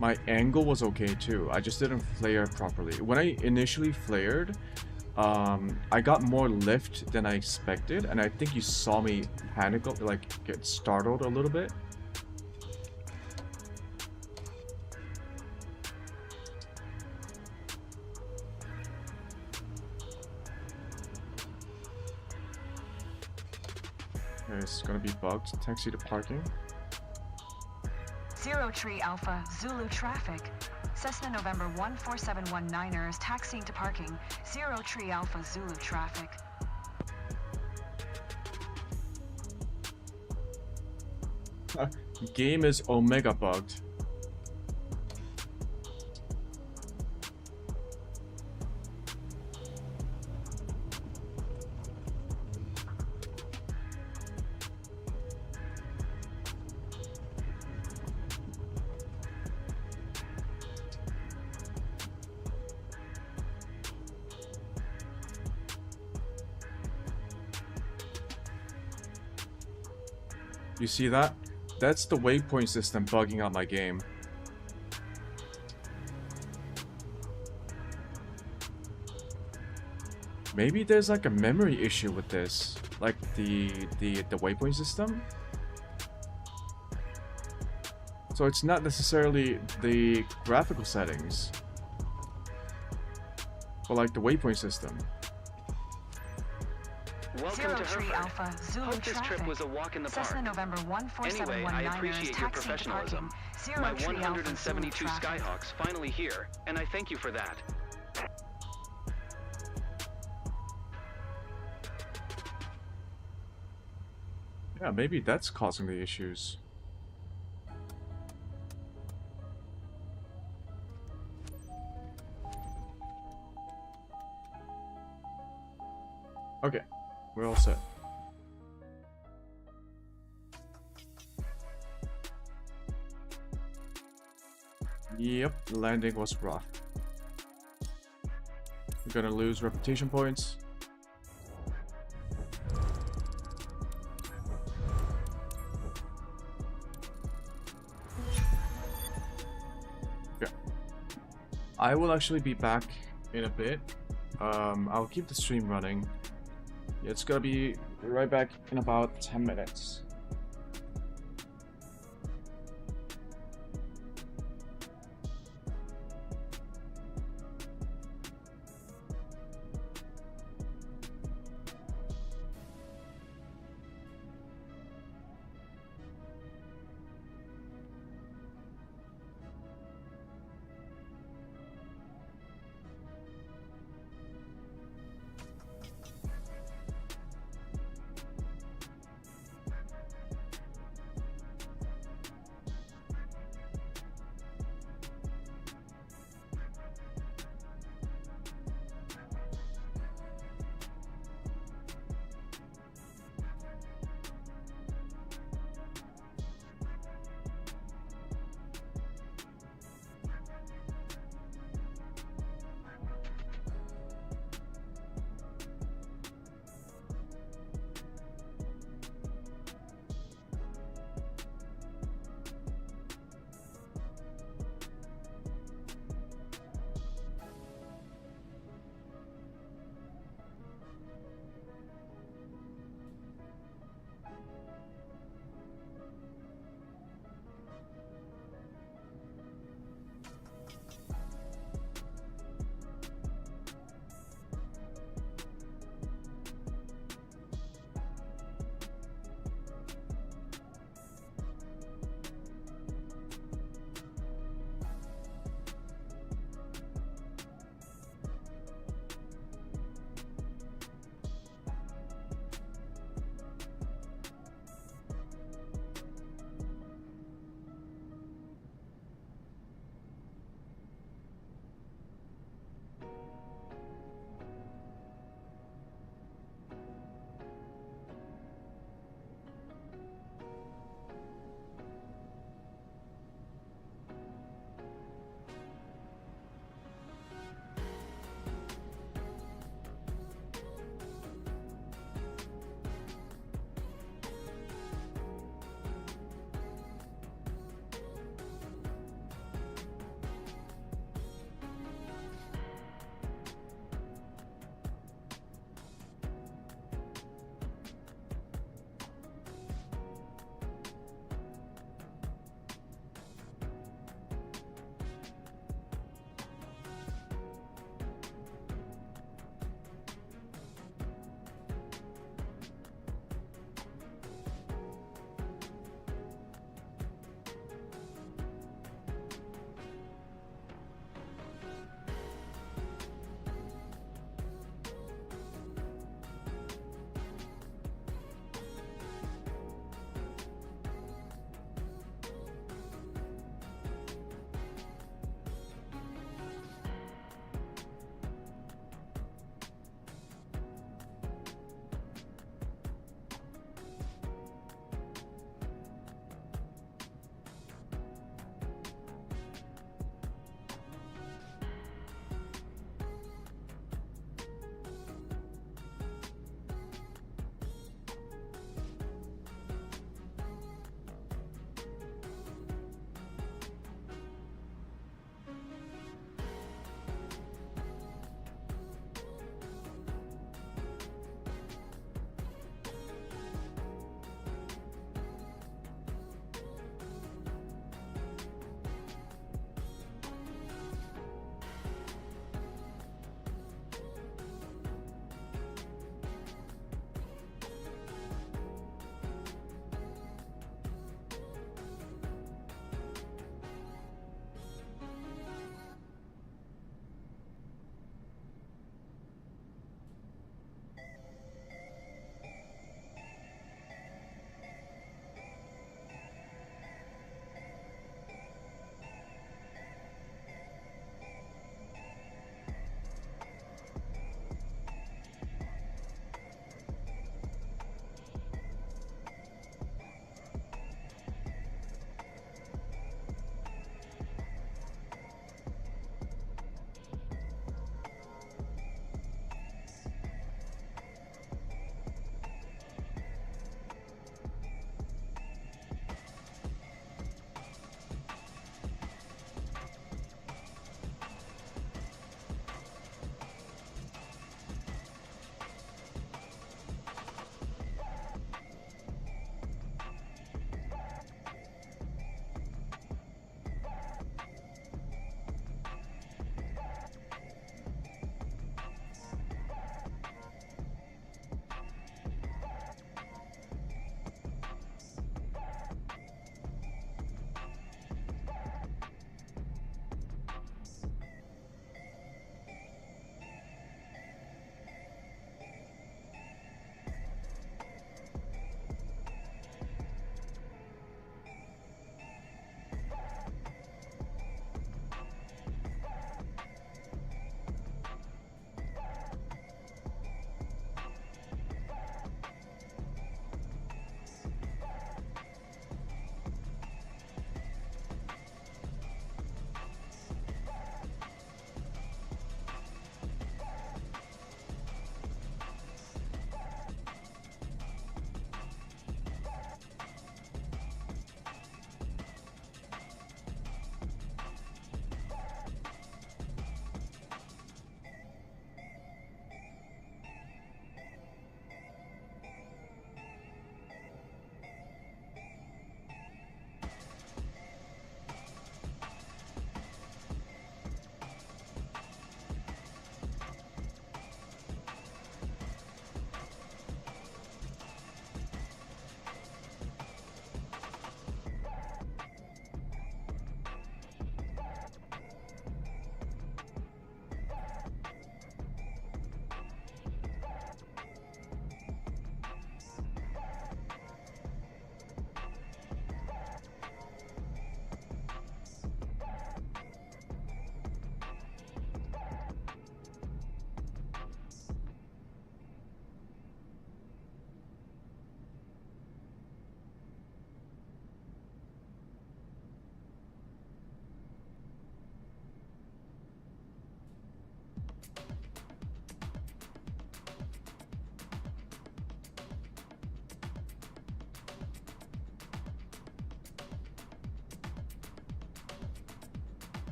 My angle was okay too. I just didn't flare properly. When I initially flared, I got more lift than I expected, and I think you saw me panic, like get startled a little bit. Okay, it's gonna be bugged. Taxi to parking. 0 Tree Alpha Zulu traffic. Cessna November 14719er is taxiing to parking. 0 Tree Alpha Zulu traffic. Game is omega bugged. You see that? That's the waypoint system bugging out my game. Maybe there's like a memory issue with this, like the waypoint system. So it's not necessarily the graphical settings, but like the waypoint system. Welcome to Tree Hereford. Alpha Zulu Hope this traffic. trip was a walk in the Cessna park. November 14719er Anyway, I is appreciate your taxiing to professionalism. parking. 0 My Tree Alpha 172 Zulu traffic. Skyhawks finally here, and I thank you for that. Yeah, maybe that's causing the issues. Okay, we're all set. Yep, the landing was rough. We're gonna lose reputation points. Okay. I will actually be back in a bit. I'll keep the stream running. It's gonna be right back in about 10 minutes.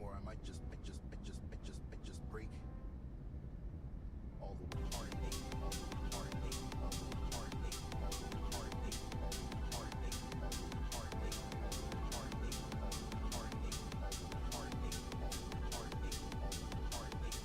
anymore. I might just break all the heartache, all the heartache, all the heartache, all the heartache, all the heartache, all the heartache, all the heartache, all the heartache, all the heartache, all the heartache, all the heartache.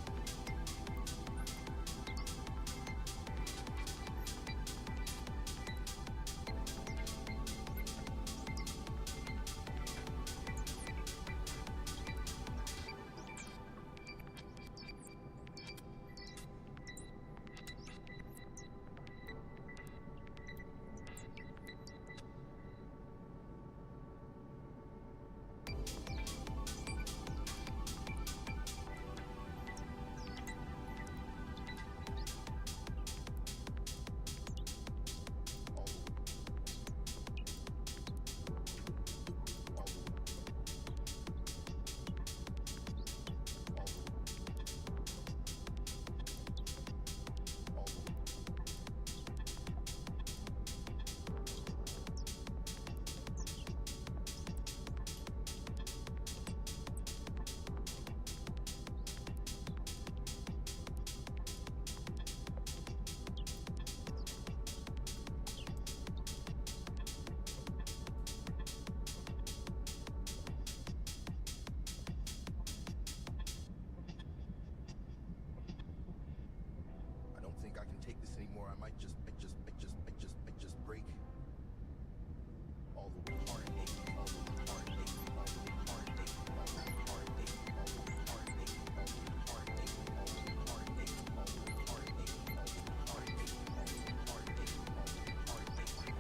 I don't think I can take this anymore. I might just break all the heartache, all the heartache, all the heartache, all the heartache, all the heartache, all the heartache, all the heartache, all the heartache, all the heartache, all the heartache, all the heartache.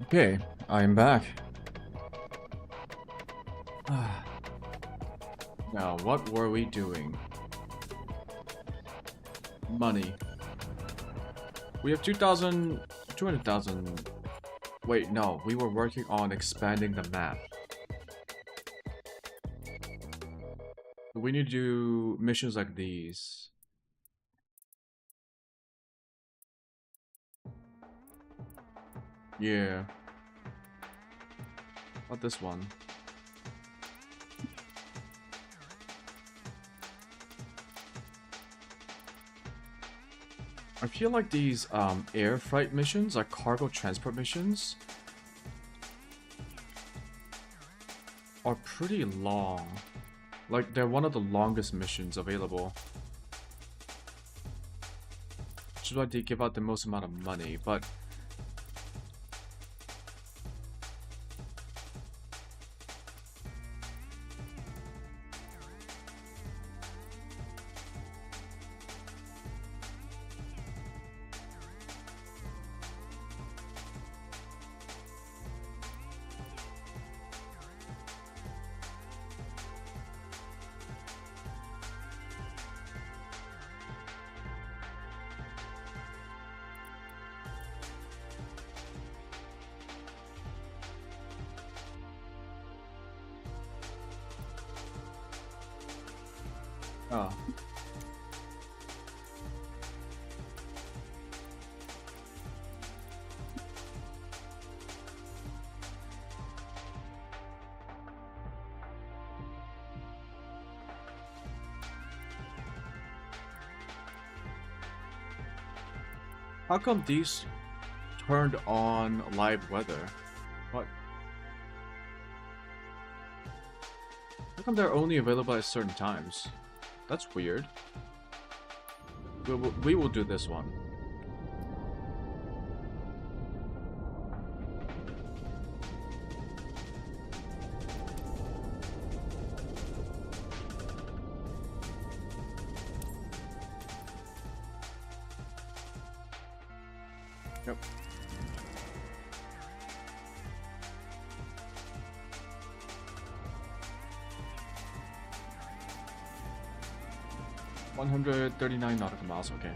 Okay, I'm back. Now, what were we doing? Money. We have 200,000. Wait, no, we were working on expanding the map. We need to do missions like these. Yeah. What this one? I feel like these air freight missions, like cargo transport missions, are pretty long. Like, they're one of the longest missions available. Which is why they give out the most amount of money, but... Oh. How come these turned on live weather? What? How come they're only available at certain times? That's weird. We will do this one. Yep. $139 nautical miles. Okay,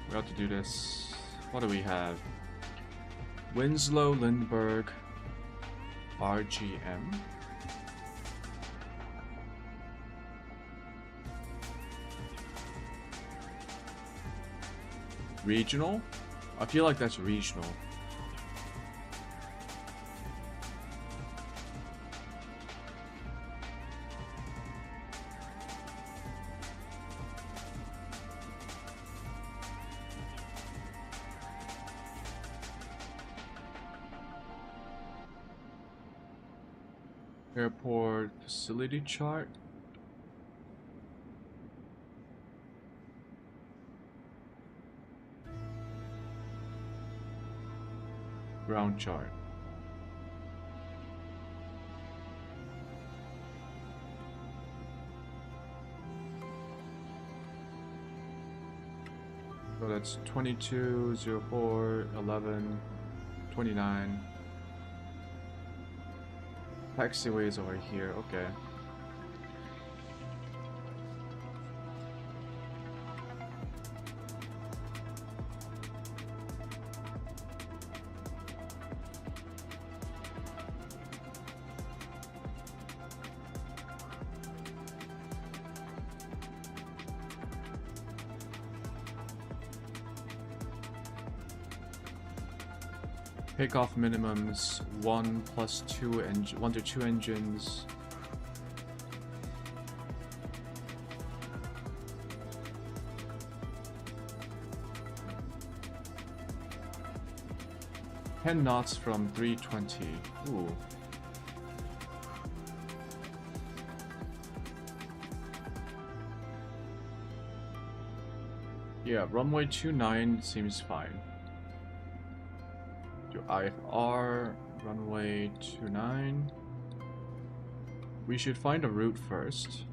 we have to do this. What do we have? Winslow, Lindbergh, RGM. Regional? I feel like that's regional. Airport facility chart. Ground chart. So that's 22, 04, 11, 29. Taxiway is over here, okay. Takeoff minimums 1 to 2 engines. Ten knots from 320. Ooh. Yeah, runway 29 seems fine. IFR, runway 29. We should find a route first.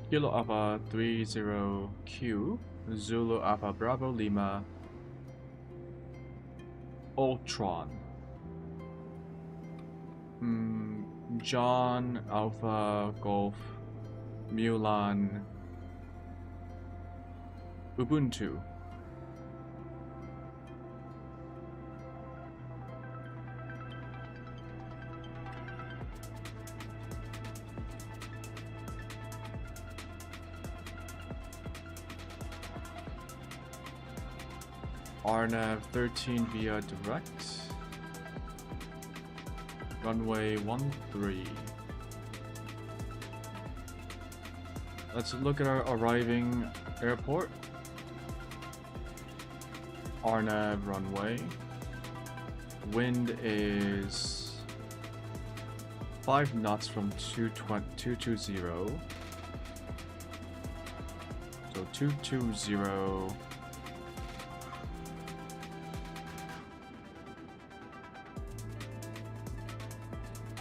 Kilo Alpha 30Q, Zulu Alpha Bravo Lima. Ultron. John, Alpha, Golf, Mulan, Ubuntu. RNAV 13 via direct. Runway 13. Let's look at our arriving airport. RNAV runway. Wind is 5 knots from 220. So 220.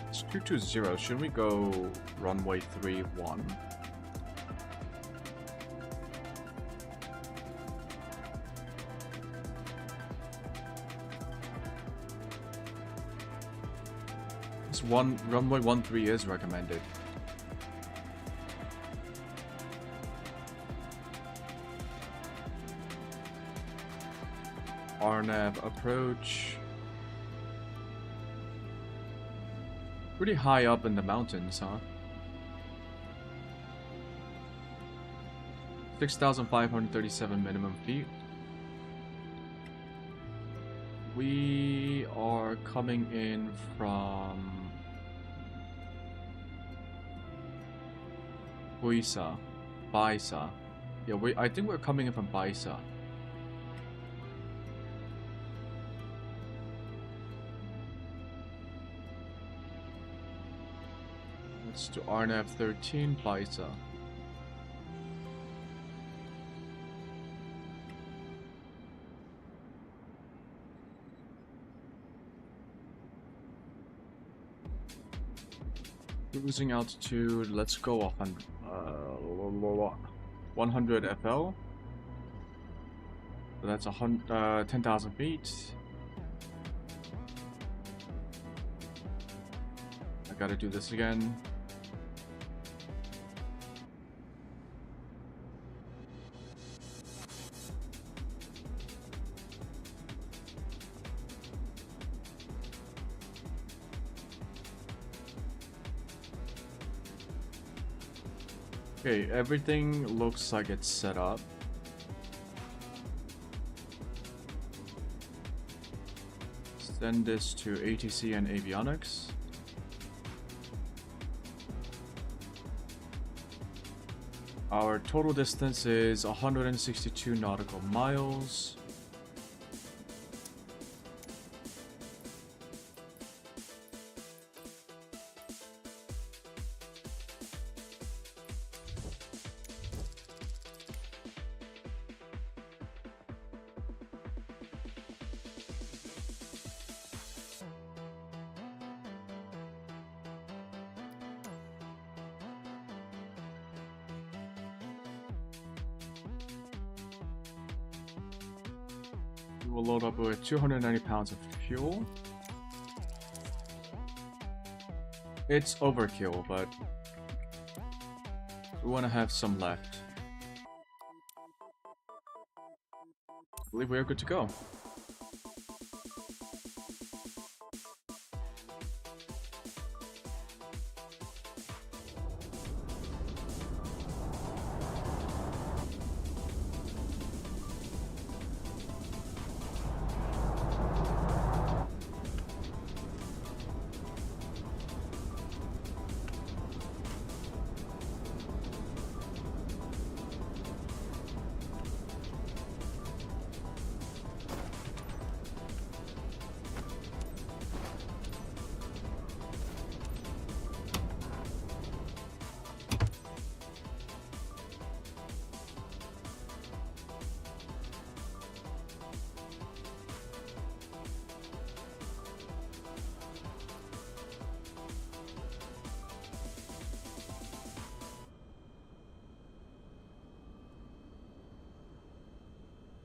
It's 220. Should we go runway 31? Runway 13 is recommended. RNAV approach. Pretty high up in the mountains, huh? 6,537 minimum feet. We are coming in from Baisa. Yeah, I think we're coming in from Baisa. Let's do RNAV 13 Baisa. Cruising altitude, let's go 100 FL. So that's 10,000 feet. I gotta do this again. Okay, everything looks like it's set up. Send this to ATC and avionics. Our total distance is 162 nautical miles. We'll load up with 290 pounds of fuel. It's overkill, but we want to have some left. I believe we are good to go.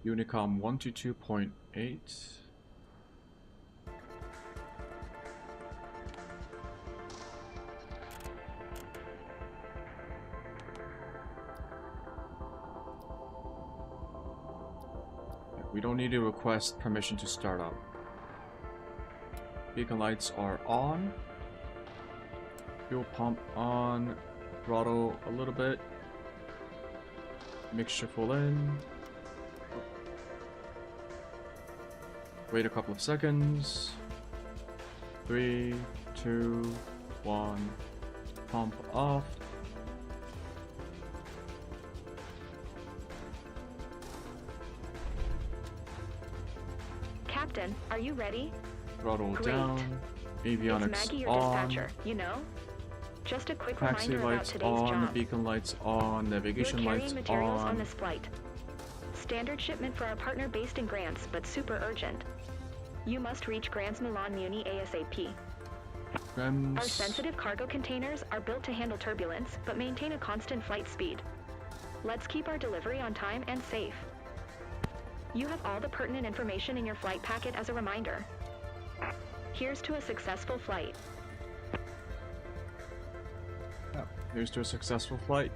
Unicom 122.8. We don't need to request permission to start up. Beacon lights are on. Fuel pump on. Throttle a little bit. Mixture full in. Wait a couple of seconds. 3, 2, 1. Pump off. Captain, are you ready? Throttle Great. down. It's Avionics Maggie, your on. dispatcher, you know? Just a quick Taxi reminder about lights today's on. job. Beacon lights on. We're Navigation carrying lights materials on on. this flight. Standard shipment for our partner based in Grants, but super urgent. You must reach Grants Milan Muni ASAP. Our Brems. sensitive cargo containers are built to handle turbulence, but maintain a constant flight speed. Let's keep our delivery on time and safe. You have all the pertinent information in your flight packet as a reminder. Here's to a successful flight. Yeah, here's to a successful flight.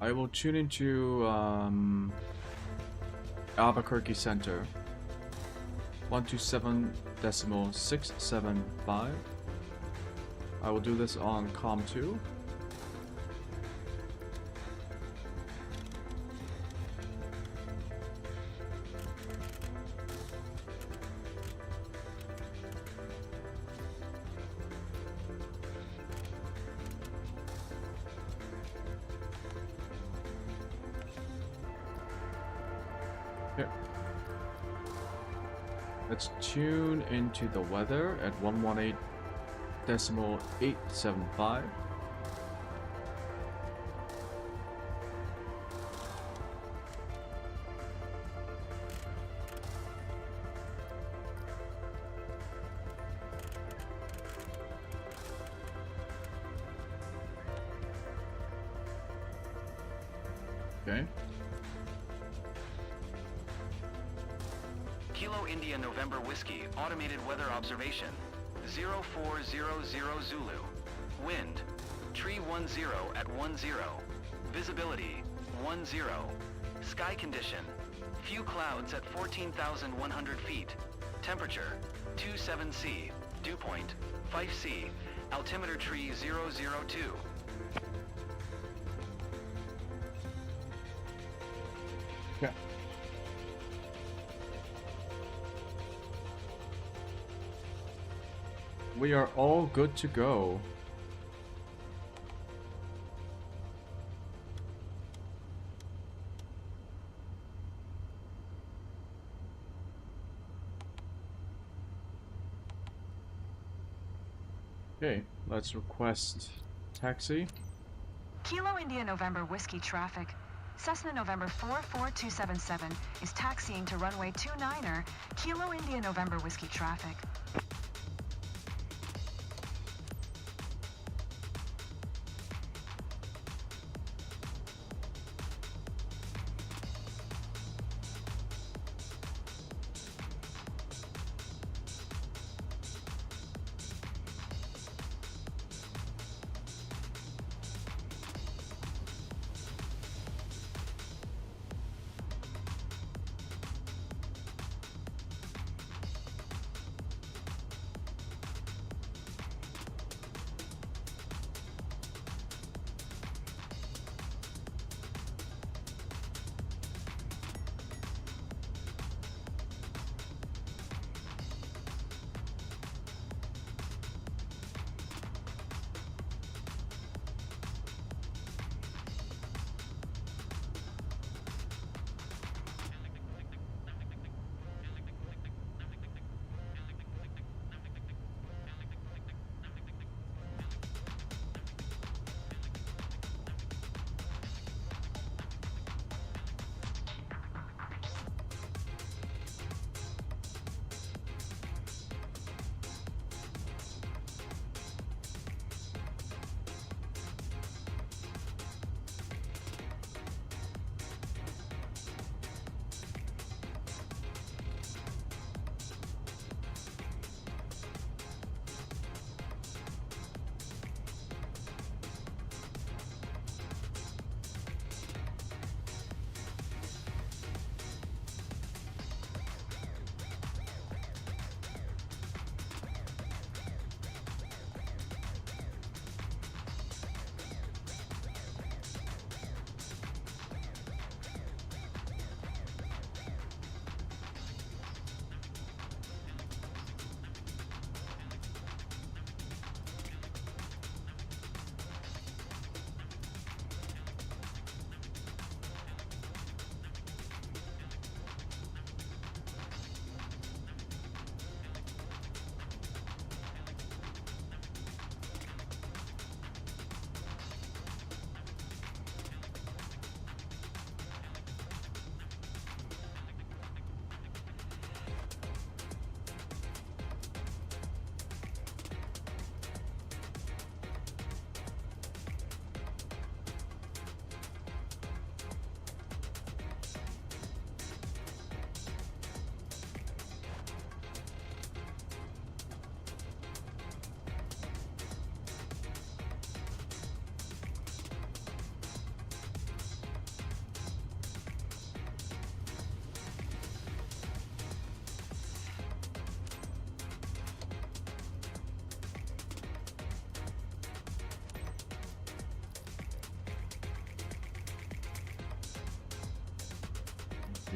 I will tune into Albuquerque Center. 127.675. I will do this on COM 2. Okay. Let's tune into the weather at 118.875. Okay. Kilo India November Whiskey, automated weather observation. 0400 Zulu. Wind, tree 10 at 10. Visibility, 10. Sky condition, few clouds at 14,100 feet. Temperature, 27C. Dew point, 5C. Altimeter tree 002. Yeah. We are all good to go. Okay, let's request taxi. Kilo India November Whiskey traffic. Cessna November 44277 is taxiing to runway 29er, Kilo India November Whiskey traffic.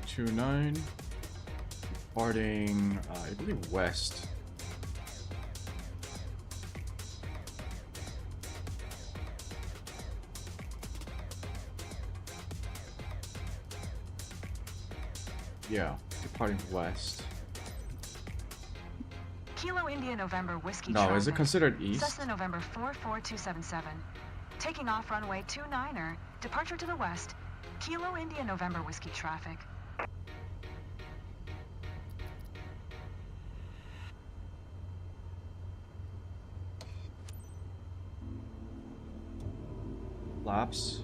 329. Departing, I believe, west. Yeah, departing west. Kilo India November Whiskey No, is it traffic. considered east? Cessna November 44277. Taking off runway 29er, departure to the west. Kilo India November Whiskey traffic. Laps.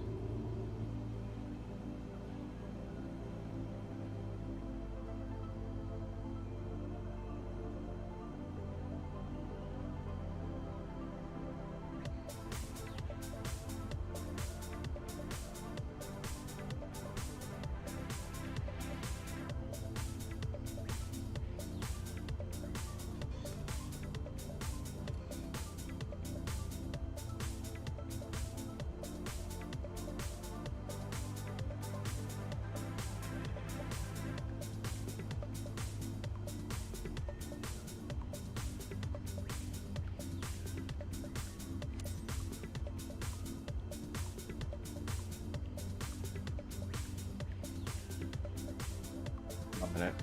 A minute.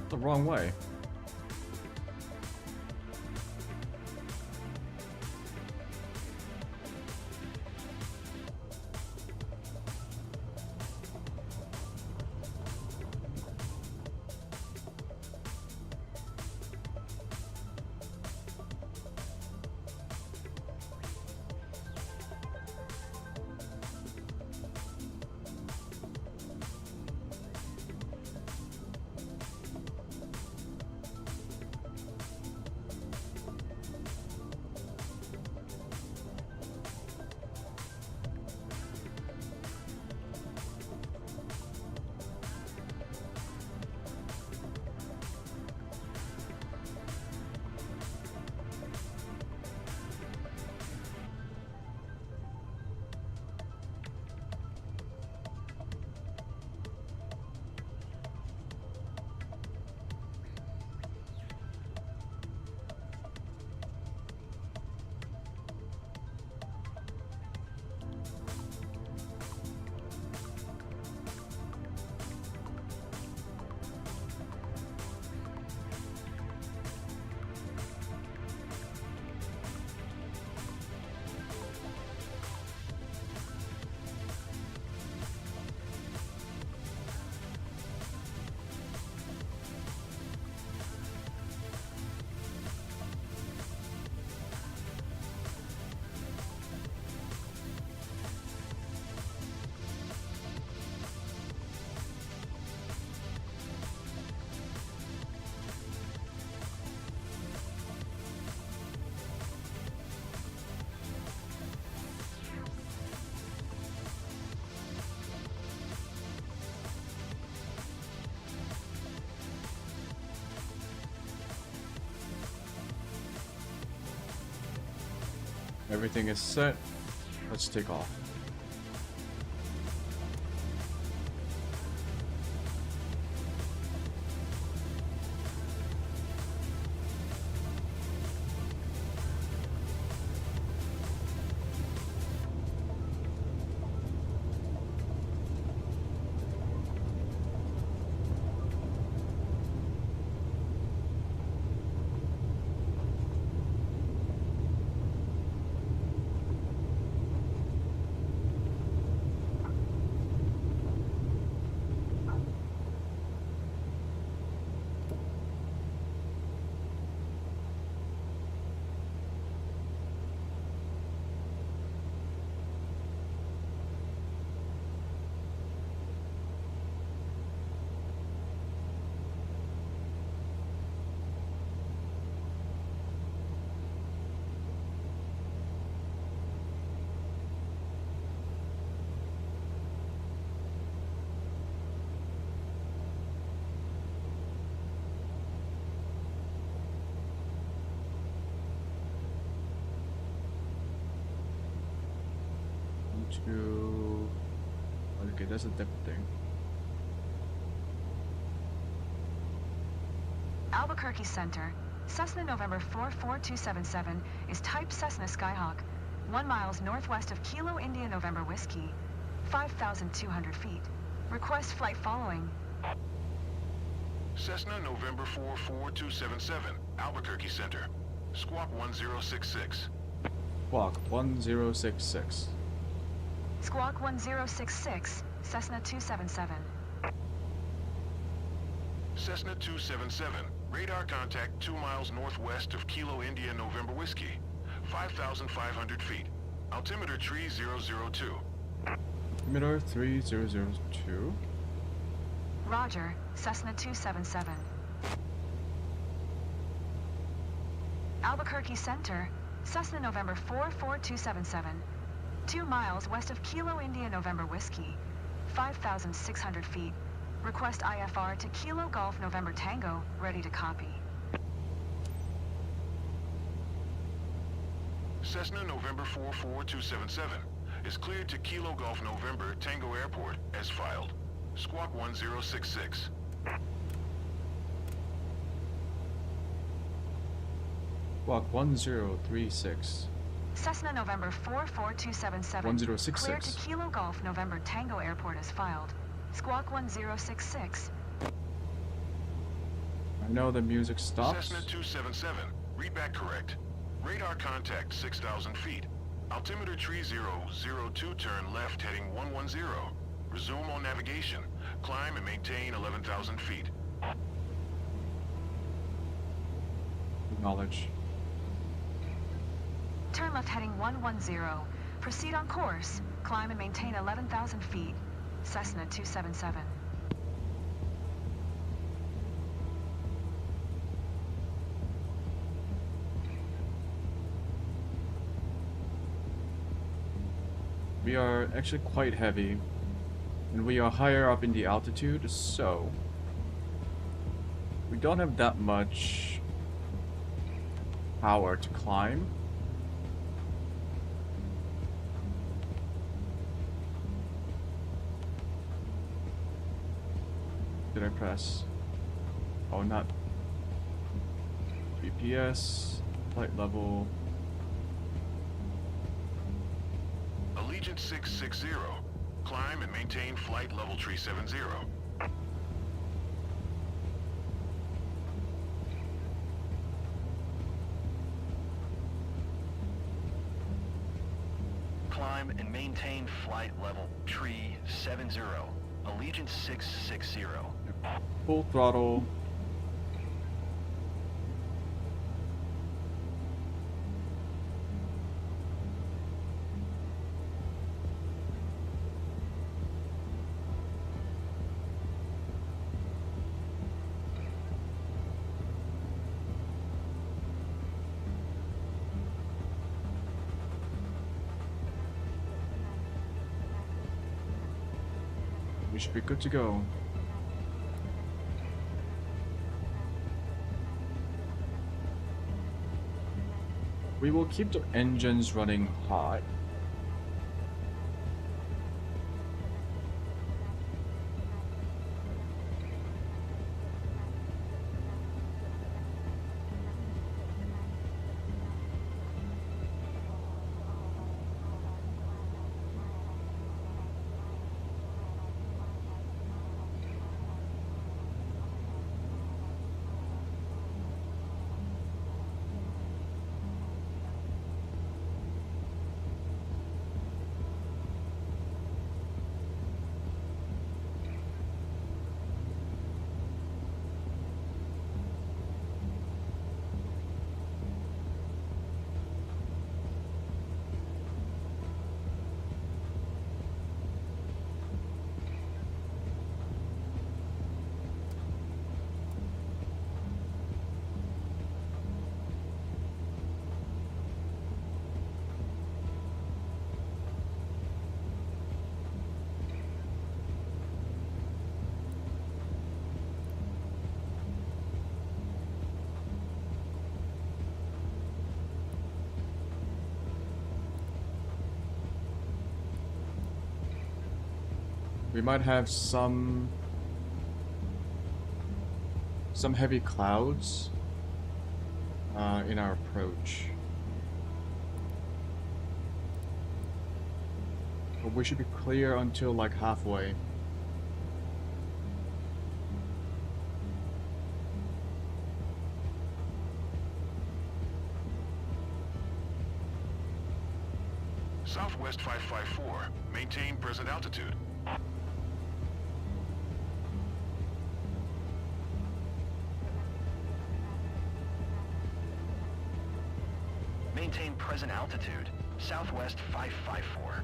The wrong way. Everything is set. Let's take off. to... Okay, that's a different thing. Albuquerque Center, Cessna November 44277 is type Cessna Skyhawk, 1 miles northwest of Kilo India November Whiskey, 5,200 feet. Request flight following. Cessna November 44277, Albuquerque Center. Squawk 1066. Squawk 1066. Squawk 1066, Cessna 277. Cessna 277, radar contact 2 miles northwest of Kilo India November Whiskey, 5,500 feet. Altimeter tree 002. Altimeter 3002. Roger, Cessna 277. Albuquerque Center, Cessna November 44277, 2 miles west of Kilo India November Whiskey, 5,600 feet. Request IFR to Kilo Golf November Tango, ready to copy. Cessna November 44277 is cleared to Kilo Golf November Tango Airport as filed. Squawk 1066. Squawk 1036. Cessna November 44277. 1066. Cleared to Kilo Golf November Tango Airport as filed. Squawk 1066. I know the music stops. Cessna 277, read back correct. Radar contact 6,000 feet. Altimeter tree 002, turn left heading 110. Resume on navigation. Climb and maintain 11,000 feet. Acknowledge. Turn left heading 110. Proceed on course. Climb and maintain 11,000 feet. Cessna 277. We are actually quite heavy, and we are higher up in the altitude, so we don't have that much power to climb. Did I press? Oh, not GPS, flight level. Allegiant 660. Climb and maintain flight level tree 70. Climb and maintain flight level tree 70. Allegiant 660. Full throttle. We should be good to go. We will keep the engines running hot. We might have some heavy clouds in our approach. But we should be clear until like halfway. Southwest 554. Maintain present altitude. Maintain present altitude. Southwest 554.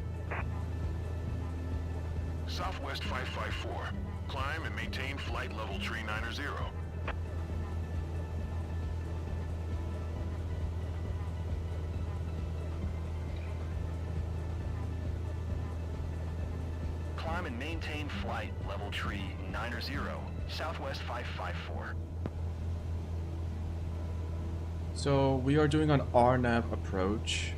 Southwest 554. Climb and maintain flight level tree 90. Climb and maintain flight level tree 90. Southwest 554. So we are doing an RNAV approach.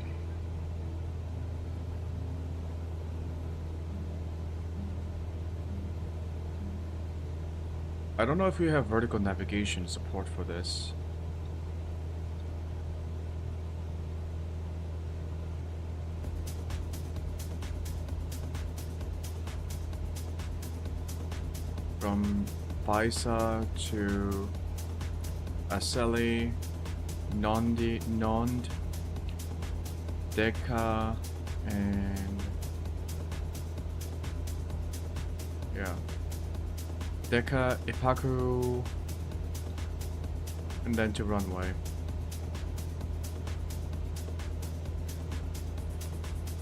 I don't know if we have vertical navigation support for this. From Baisa to Aseli, Nond, Deka, and yeah, Deka, Ipaku, and then to runway.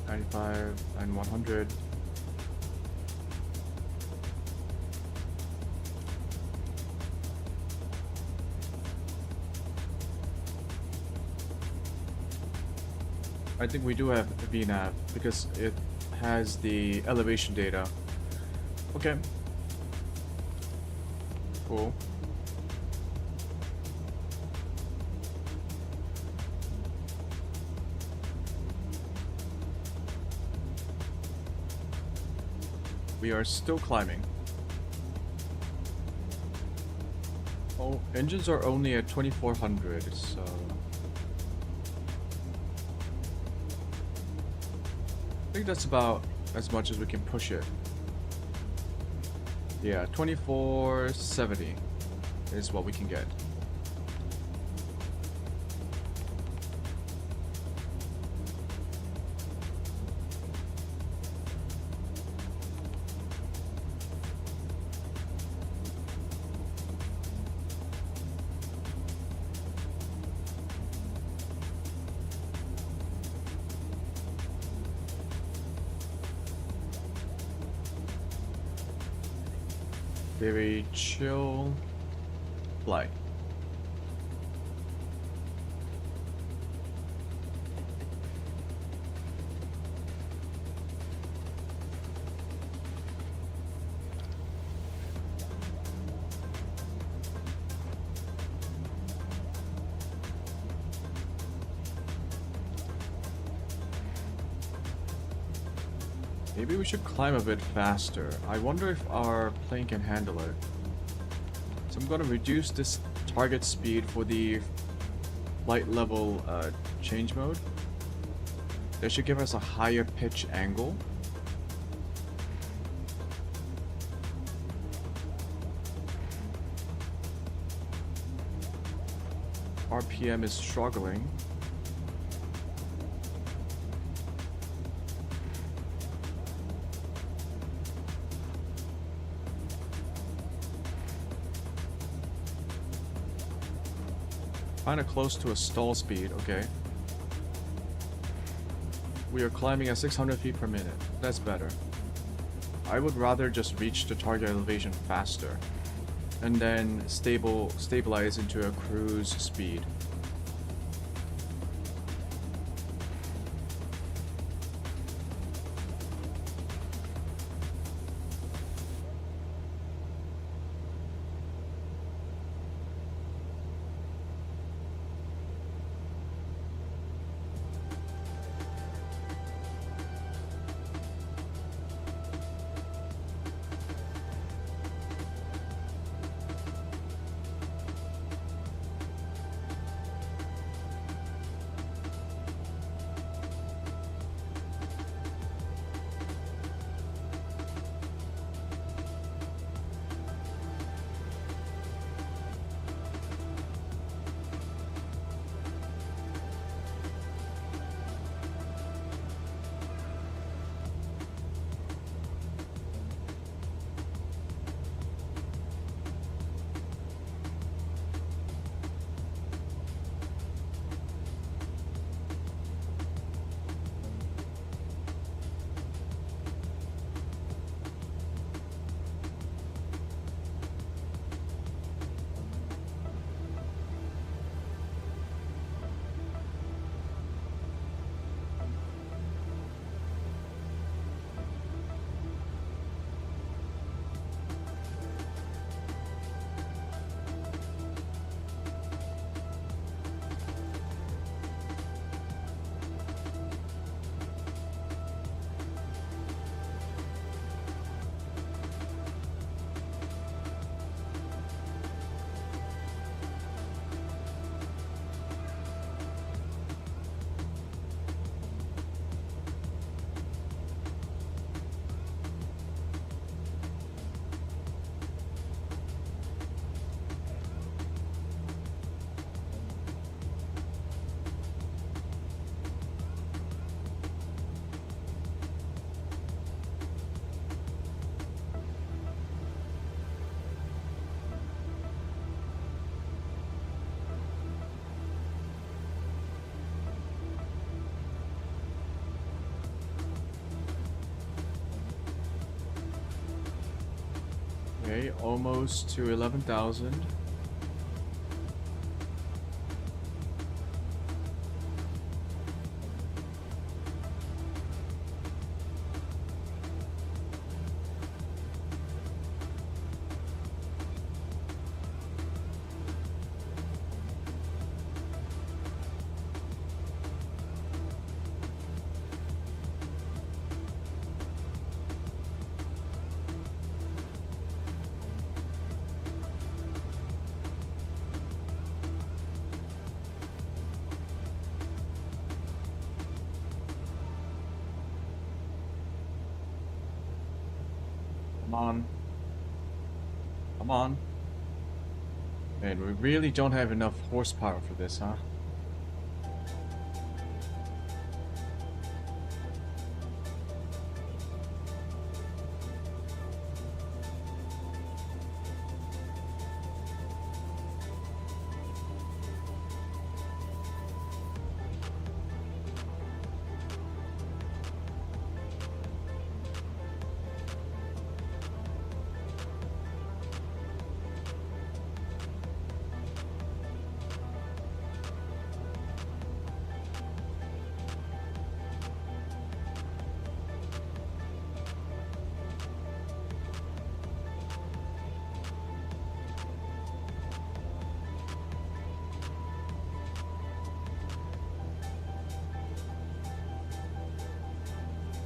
95 and 100. I think we do have VNAV because it has the elevation data. Okay. Cool. We are still climbing. Oh, engines are only at 2400, so I think that's about as much as we can push it. Yeah, 2470 is what we can get. Very chill flight. Maybe we should climb a bit faster. I wonder if our plane can handle it. So I'm gonna reduce this target speed for the flight level change mode. That should give us a higher pitch angle. RPM is struggling. Kinda close to a stall speed, okay. We are climbing at 600 feet per minute. That's better. I would rather just reach the target elevation faster and then stabilize into a cruise speed. Okay, almost to 11,000. Come on. Come on. Man, we really don't have enough horsepower for this, huh?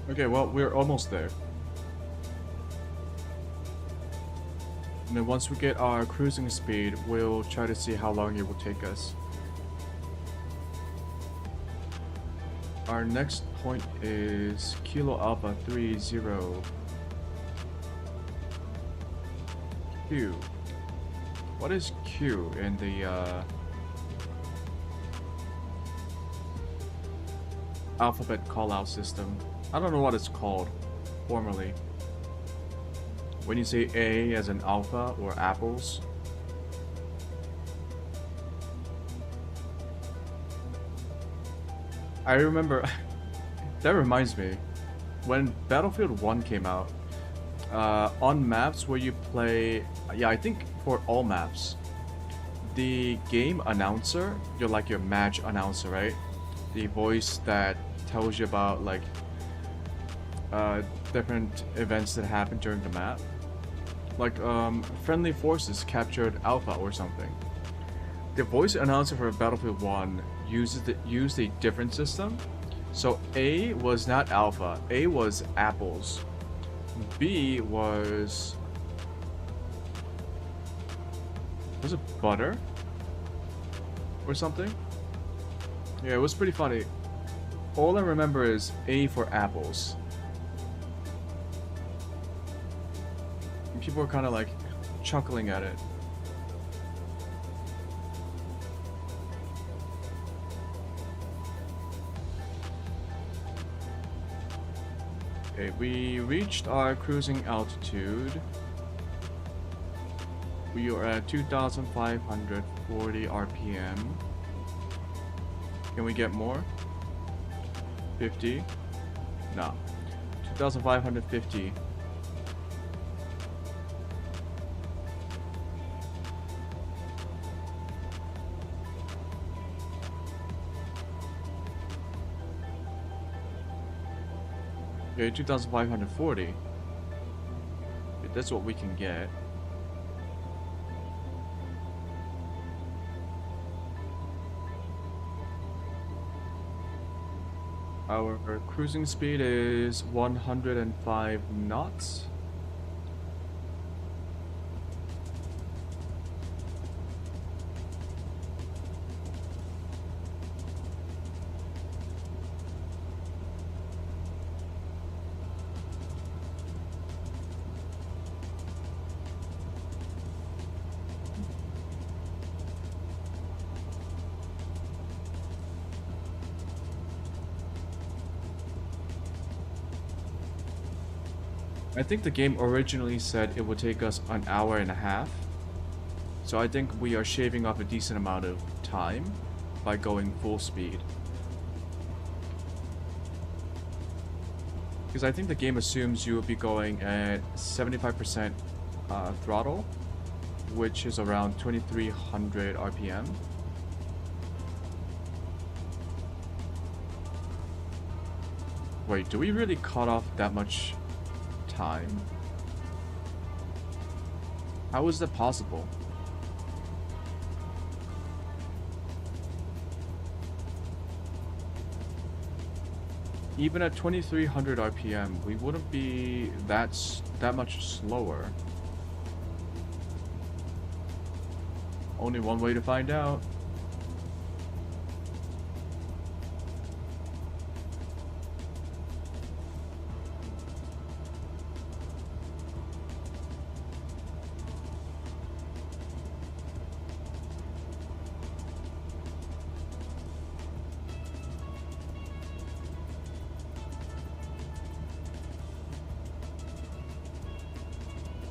Okay, well, we're almost there. And then once we get our cruising speed, we'll try to see how long it will take us. Our next point is Kilo Alpha 30 Q. What is Q in the alphabet callout system? I don't know what it's called formally. When you say A as an alpha or apples. I remember, that reminds me, when Battlefield 1 came out, on maps where you play, yeah, I think for all maps, the game announcer, you're like your match announcer, right? The voice that tells you about like different events that happen during the map. Like friendly forces captured Alpha or something. The voice announcer for Battlefield 1 used a different system. So A was not Alpha, A was apples. B was it butter? Or something? Yeah, it was pretty funny. All I remember is A for apples. And people were kind of like chuckling at it. Okay, we reached our cruising altitude. We are at 2,540 RPM. Can we get more? 50? No. 2,550. Okay, 2,540. Okay, that's what we can get. Our cruising speed is 105 knots. I think the game originally said it would take us an hour and a half. So I think we are shaving off a decent amount of time by going full speed. Because I think the game assumes you will be going at 75% throttle, which is around 2300 RPM. Wait, do we really cut off that much time? How is that possible? Even at 2300 RPM, we wouldn't be that much slower. Only one way to find out.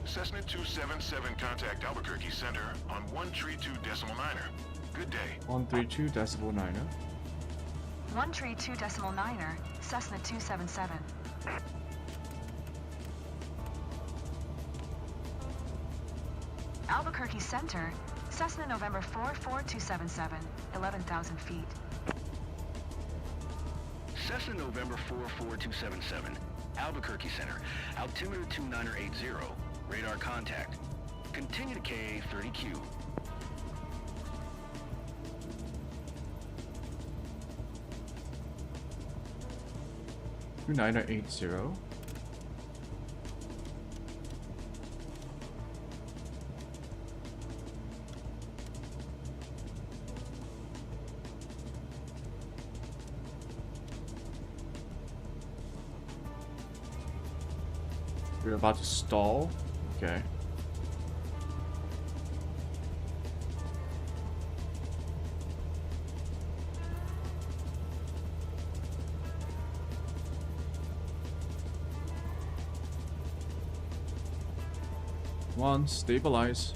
Cessna 277, contact Albuquerque Center on 132.9er. Good day. 132.9er. 132.9er, Cessna 277. Albuquerque Center, Cessna November 44277, 11,000 feet. Cessna November 44277, Albuquerque Center, altimeter 2980, radar contact. Continue to KA30Q. Two 980. We're about to stall. Okay. One, stabilize.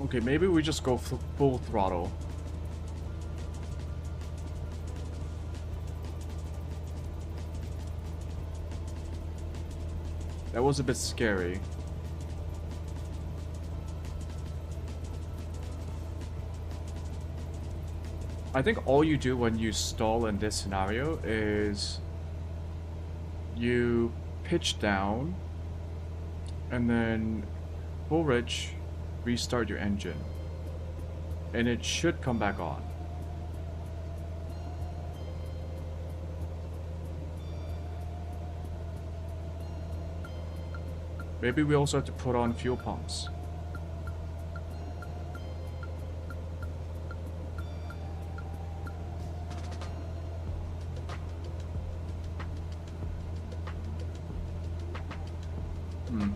Okay, maybe we just go full throttle. That was a bit scary. I think all you do when you stall in this scenario is you pitch down and then full rich, restart your engine, and it should come back on. Maybe we also have to put on fuel pumps. Hmm.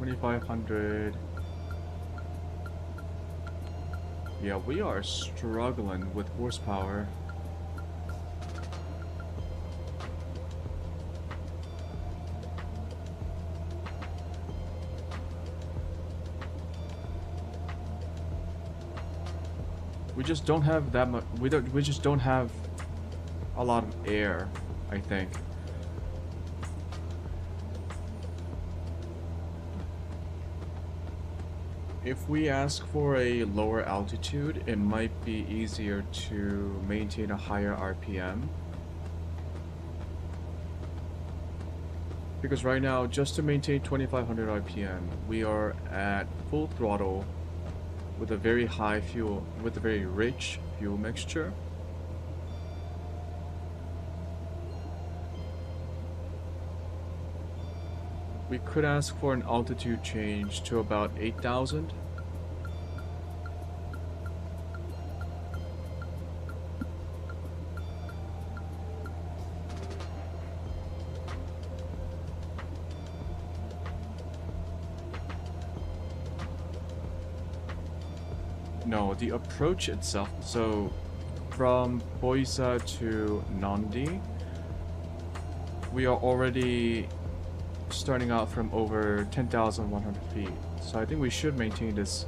$2,500. Yeah, we are struggling with horsepower. We just don't have that much. We just don't have a lot of air, I think. If we ask for a lower altitude, it might be easier to maintain a higher RPM. Because right now, just to maintain 2500 RPM, we are at full throttle with a very high fuel, with a very rich fuel mixture. We could ask for an altitude change to about 8,000. No, the approach itself. So from Boisa to Nandi, we are already starting out from over 10,100 feet. So I think we should maintain this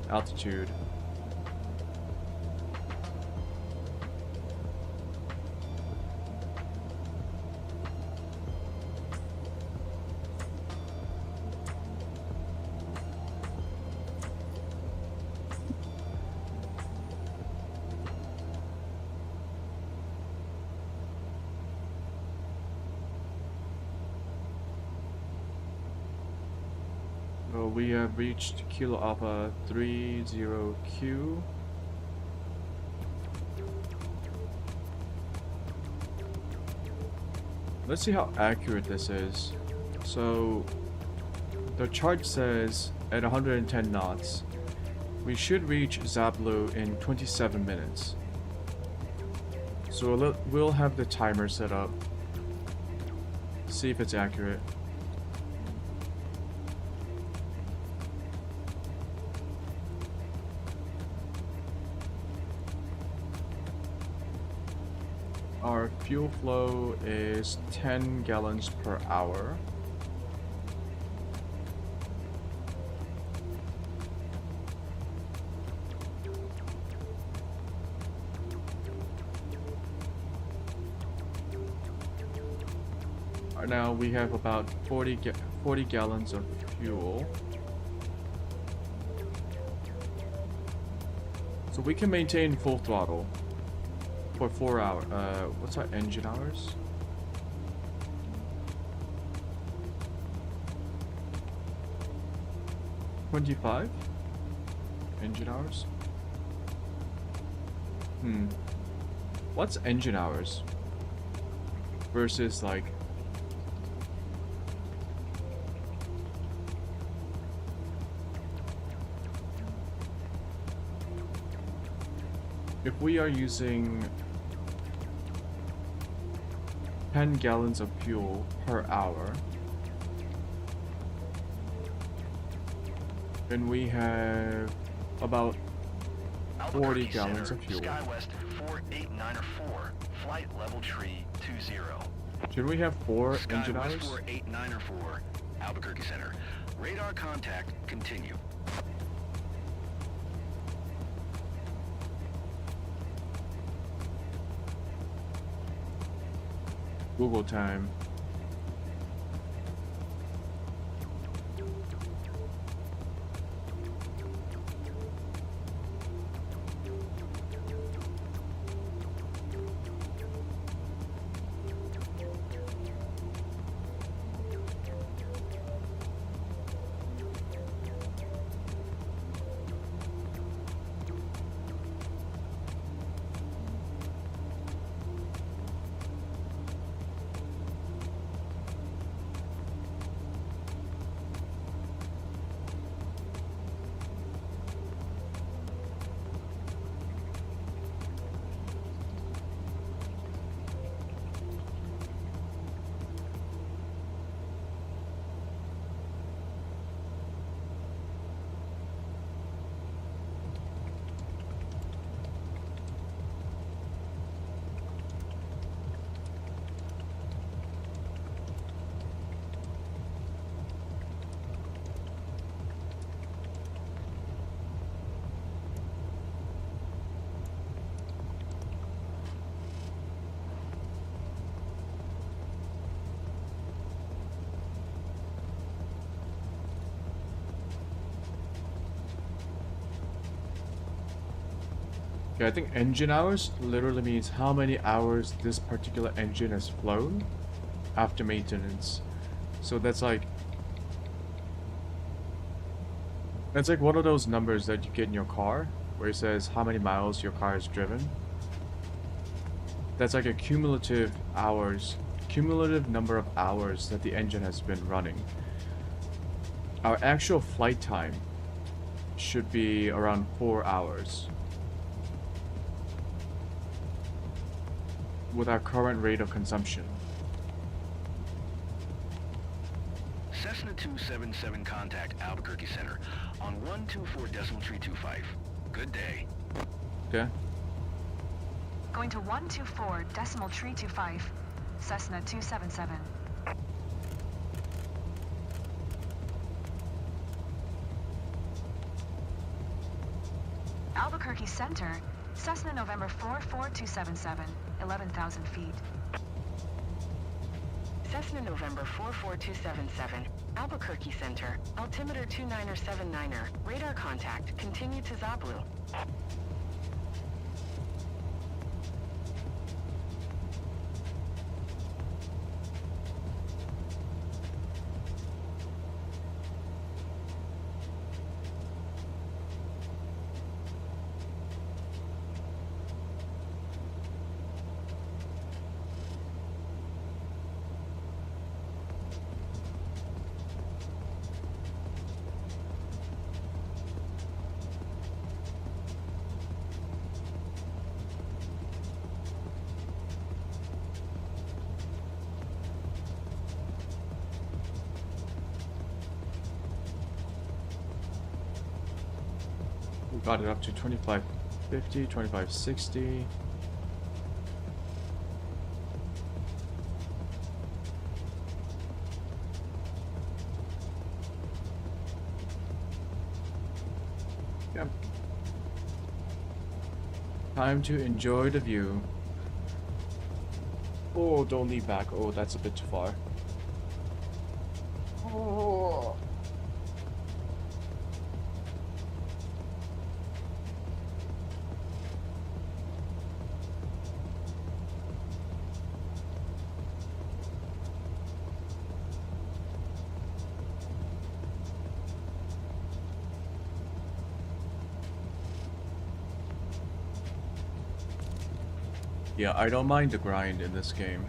altitude. We have reached Kilo Alpha 30Q. Let's see how accurate this is. So the chart says at 110 knots, we should reach Zablu in 27 minutes. So we'll have the timer set up. See if it's accurate. Our fuel flow is 10 gallons per hour. Now we have about 40 gallons of fuel. So we can maintain full throttle for 4 hours. What's our engine hours? $25 engine hours. What's engine hours versus like if we are using 10 gallons of fuel per hour, and we have about 40 gallons of fuel. SkyWest 48904, flight level tree 20. Should we have 4 engine SkyWest hours? 48904, Albuquerque Center. Radar contact, continue. Google time. Yeah, I think engine hours literally means how many hours this particular engine has flown after maintenance. So that's like one of those numbers that you get in your car where it says how many miles your car has driven. That's like a cumulative number of hours that the engine has been running. Our actual flight time should be around 4 hours with our current rate of consumption. Cessna 277 contact Albuquerque Center on 124.325. Good day. Okay. Going to 124.325. Cessna 277. Albuquerque Center, Cessna November 44277, 11,000 feet. Cessna November 44277, Albuquerque Center, altimeter 2979er, radar contact, continue to Zablu. We got it up to 2550, 2560. Yep. Time to enjoy the view. Oh, don't lean back. Oh, that's a bit too far. Oh. Yeah, I don't mind the grind in this game.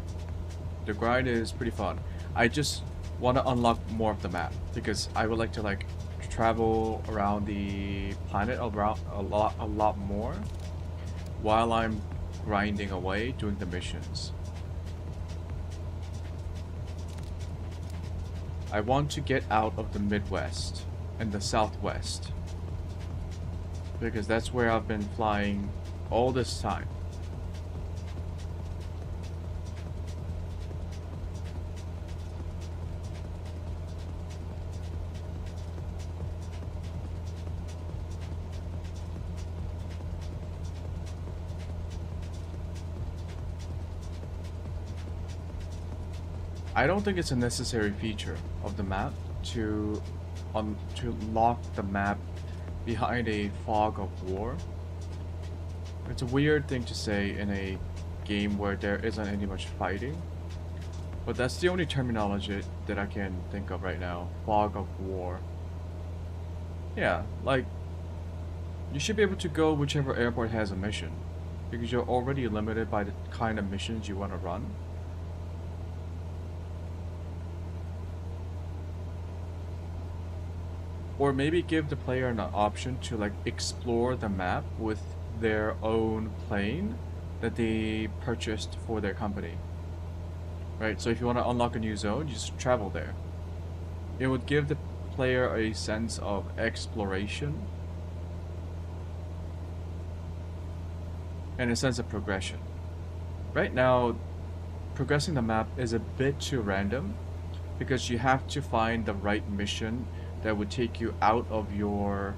The grind is pretty fun. I just want to unlock more of the map because I would like to like travel around the planet around a lot more while I'm grinding away doing the missions. I want to get out of the Midwest and the Southwest because that's where I've been flying all this time. I don't think it's a necessary feature of the map to lock the map behind a fog of war. It's a weird thing to say in a game where there isn't any much fighting, but that's the only terminology that I can think of right now. Fog of war. Yeah, like you should be able to go whichever airport has a mission because you're already limited by the kind of missions you want to run. Or maybe give the player an option to like explore the map with their own plane that they purchased for their company. Right, so if you want to unlock a new zone, you just travel there. It would give the player a sense of exploration and a sense of progression. Right now, progressing the map is a bit too random because you have to find the right mission that would take you out of your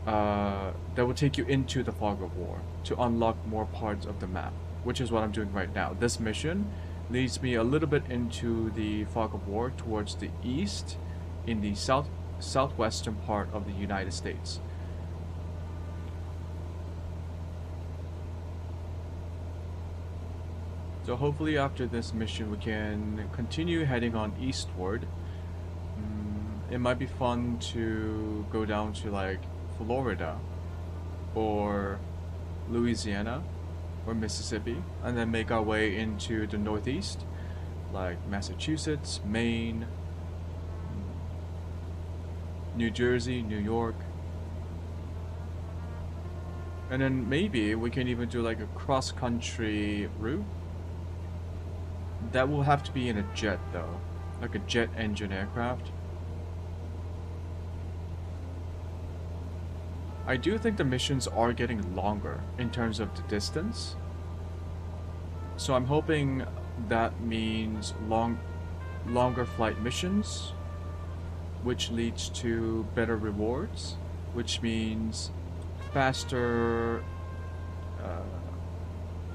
that would take you into the fog of war to unlock more parts of the map, which is what I'm doing right now. This mission leads me a little bit into the fog of war towards the east in the southwestern part of the United States. So hopefully after this mission we can continue heading on eastward. It might be fun to go down to like Florida or Louisiana or Mississippi and then make our way into the Northeast, like Massachusetts, Maine, New Jersey, New York. And then maybe we can even do like a cross-country route. That will have to be in a jet though, like a jet engine aircraft. I do think the missions are getting longer in terms of the distance. So I'm hoping that means longer flight missions, which leads to better rewards, which means faster,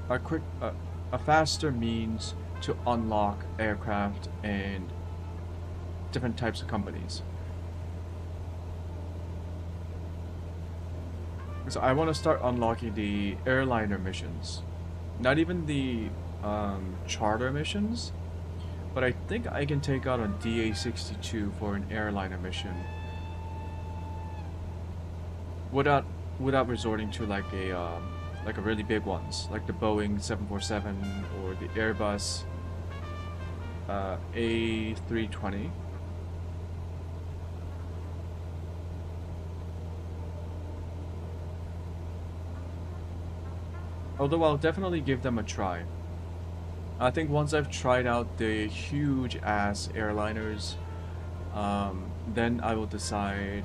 a faster means to unlock aircraft and different types of companies. So I want to start unlocking the airliner missions, not even the charter missions, but I think I can take out a DA-62 for an airliner mission without resorting to like a really big ones, like the Boeing 747 or the Airbus A320. Although I'll definitely give them a try. I think once I've tried out the huge ass airliners, then I will decide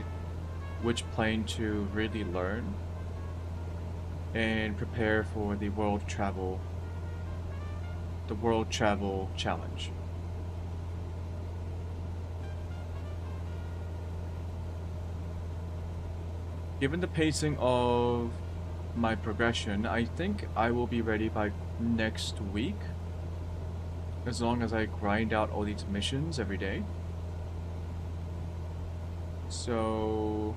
which plane to really learn and prepare for the world travel challenge. Given the pacing of my progression, I think I will be ready by next week, as long as I grind out all these missions every day. So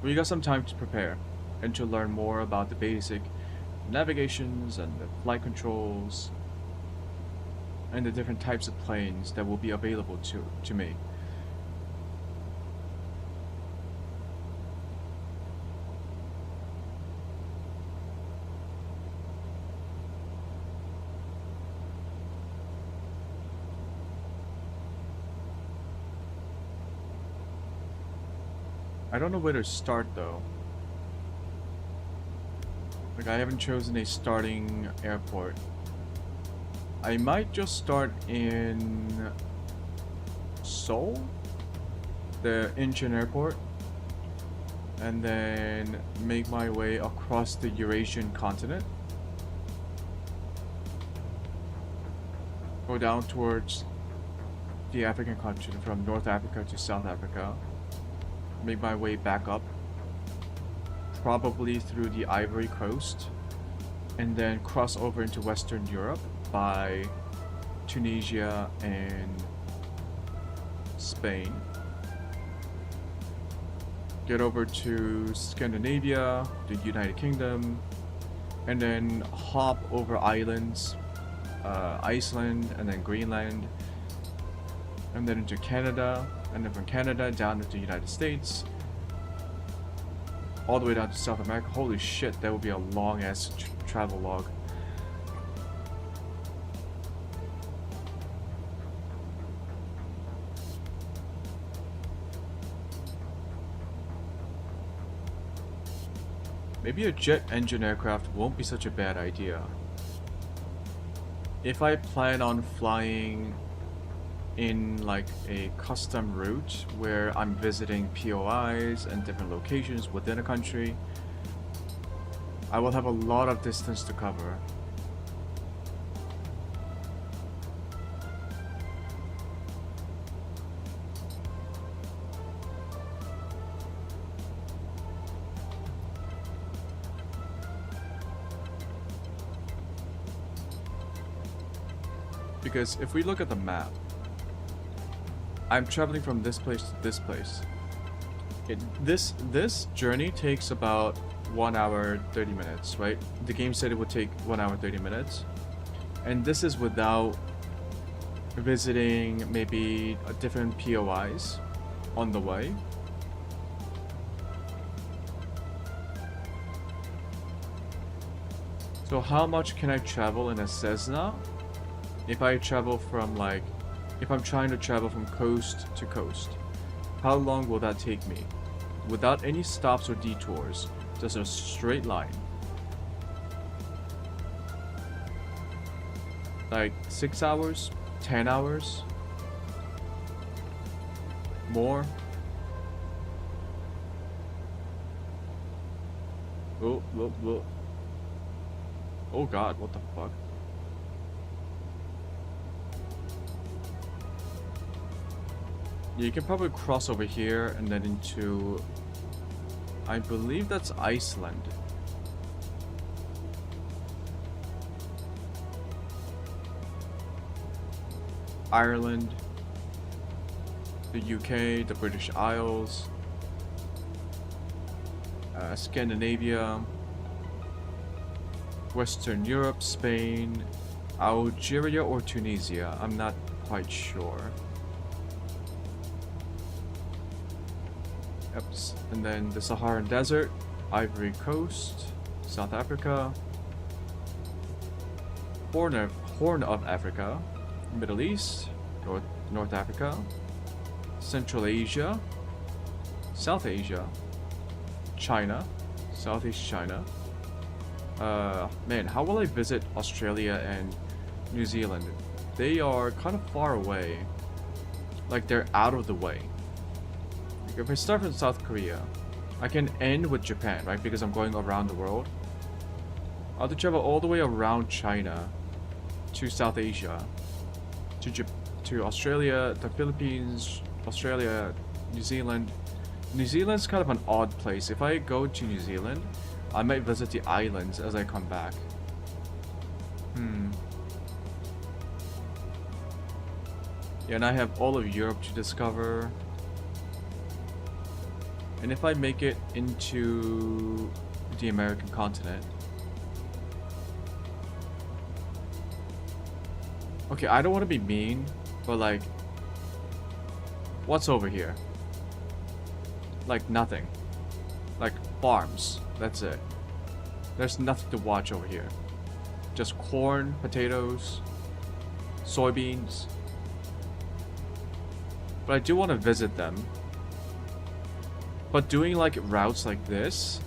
we got some time to prepare and to learn more about the basic navigations and the flight controls and the different types of planes that will be available to me. I don't know where to start though. Like, I haven't chosen a starting airport. I might just start in Seoul, the Incheon airport, and then make my way across the Eurasian continent. Go down towards the African continent from North Africa to South Africa. Make my way back up, probably through the Ivory Coast, and then cross over into Western Europe by Tunisia and Spain. Get over to Scandinavia, the United Kingdom, and then hop over islands, Iceland and then Greenland, and then into Canada, and then from Canada down into the United States, all the way down to South America. Holy shit, that would be a long ass travel log. Maybe a jet engine aircraft won't be such a bad idea. If I plan on flying in like a custom route where I'm visiting POIs and different locations within a country, I will have a lot of distance to cover. Because if we look at the map, I'm traveling from this place to this place. This journey takes about 1 hour 30 minutes, right? The game said it would take 1 hour 30 minutes. And this is without visiting maybe a different POIs on the way. So how much can I travel in a Cessna? If I travel from like, if I'm trying to travel from coast to coast, how long will that take me? Without any stops or detours, just a straight line. Like 6 hours? 10 hours? More? Oh, oh god, what the fuck? Yeah, you can probably cross over here and then into... I believe that's Iceland. Ireland, the UK, the British Isles, Scandinavia, Western Europe, Spain, Algeria or Tunisia, I'm not quite sure. Yep. And then the Saharan Desert, Ivory Coast, South Africa, Horn of Africa, Middle East, North Africa, Central Asia, South Asia, China, Southeast China. Man, how will I visit Australia and New Zealand? They are kind of far away. Like, they're out of the way. Like, if I start from South Korea, I can end with Japan, right? Because I'm going around the world. I have to travel all the way around China to South Asia, to Australia, the Philippines, Australia, New Zealand. New Zealand's kind of an odd place. If I go to New Zealand, I might visit the islands as I come back. Yeah, and I have all of Europe to discover. And if I make it into the American continent... Okay, I don't want to be mean, but like... What's over here? Like nothing. Like farms. That's it. There's nothing to watch over here. Just corn, potatoes, soybeans. But I do want to visit them. But doing like routes like this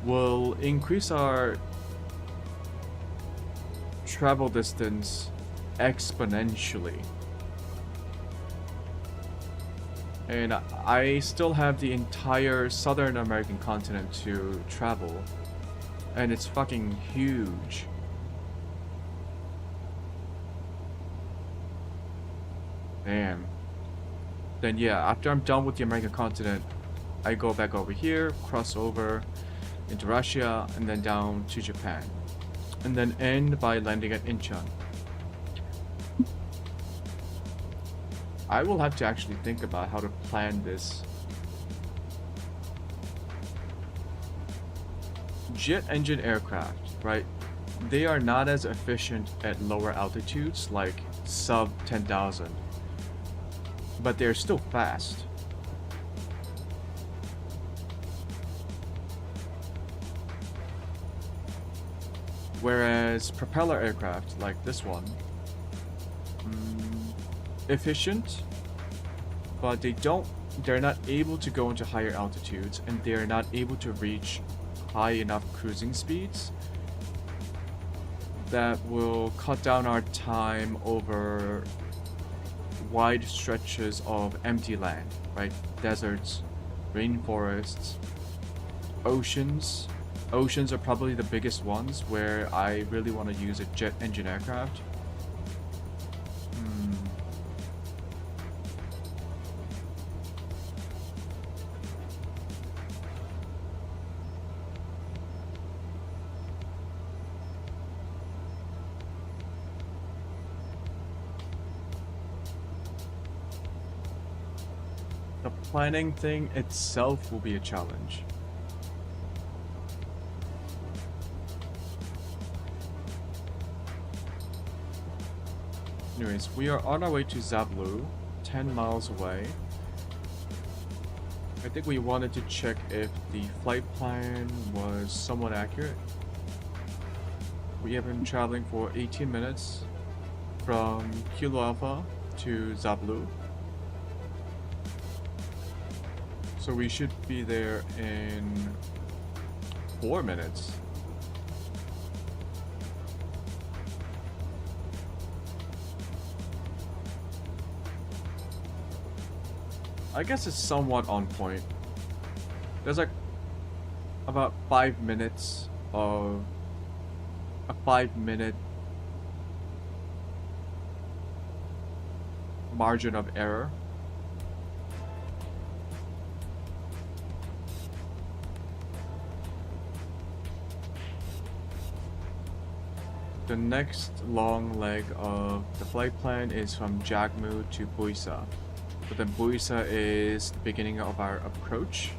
will increase our travel distance exponentially. And I still have the entire Southern American continent to travel. And it's fucking huge. Damn. Then yeah, after I'm done with the American continent, I go back over here, cross over into Russia, and then down to Japan. And then end by landing at Incheon. I will have to actually think about how to plan this. Jet engine aircraft, right? They are not as efficient at lower altitudes, like sub 10,000. But they're still fast. Whereas propeller aircraft, like this one, efficient, but they're not able to go into higher altitudes, and they're not able to reach high enough cruising speeds that will cut down our time over wide stretches of empty land, right? Deserts, rainforests, oceans. Oceans are probably the biggest ones where I really want to use a jet engine aircraft. The planning thing itself will be a challenge. Anyways, we are on our way to Zablu, 10 miles away. I think we wanted to check if the flight plan was somewhat accurate. We have been traveling for 18 minutes from Kilo Alpha to Zablu. So we should be there in 4 minutes. I guess it's somewhat on point. There's like about 5 minutes of a 5-minute margin of error. The next long leg of the flight plan is from Jagmu to Buisa. But then Buisa is the beginning of our approach.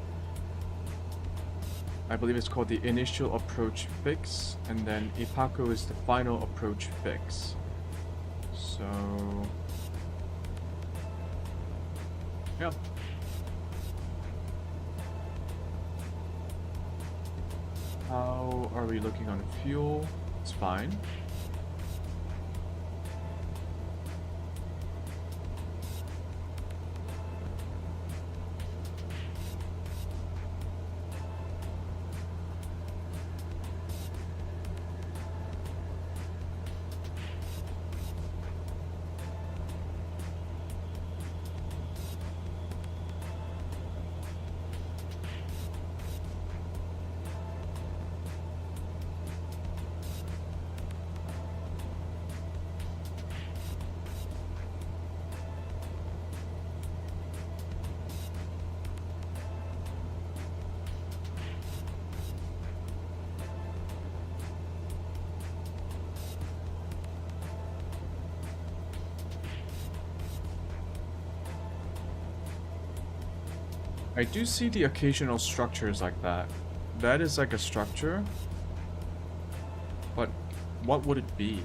I believe it's called the initial approach fix, and then Ipako is the final approach fix. So yeah. How are we looking on fuel? It's fine. I do see the occasional structures like that. That is like a structure, but what would it be?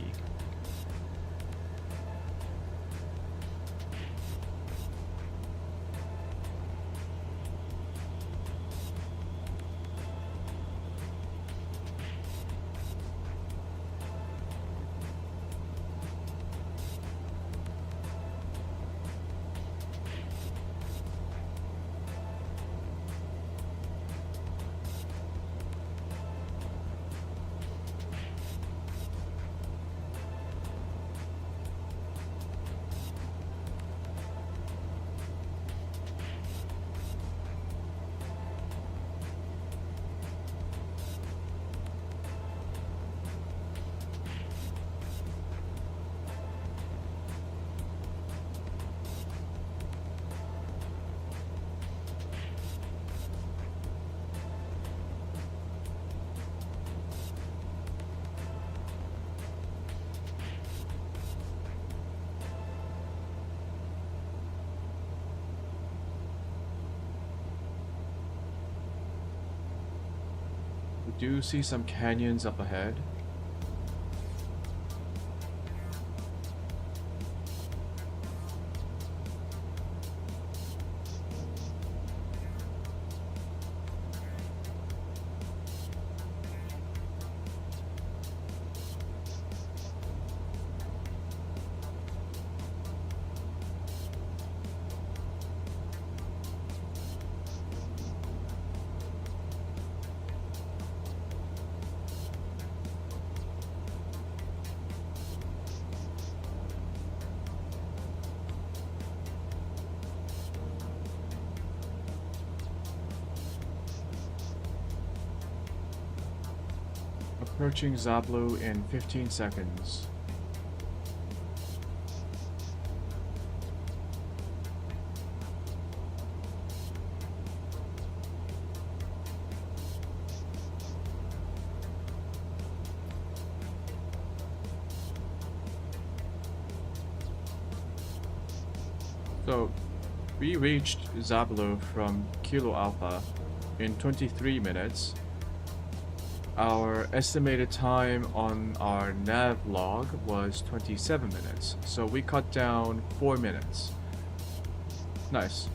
We do see some canyons up ahead. Approaching Zablu in 15 seconds. So, we reached Zablu from Kilo Alpha in 23 minutes. Our estimated time on our nav log was 27 minutes, so we cut down 4 minutes. Nice.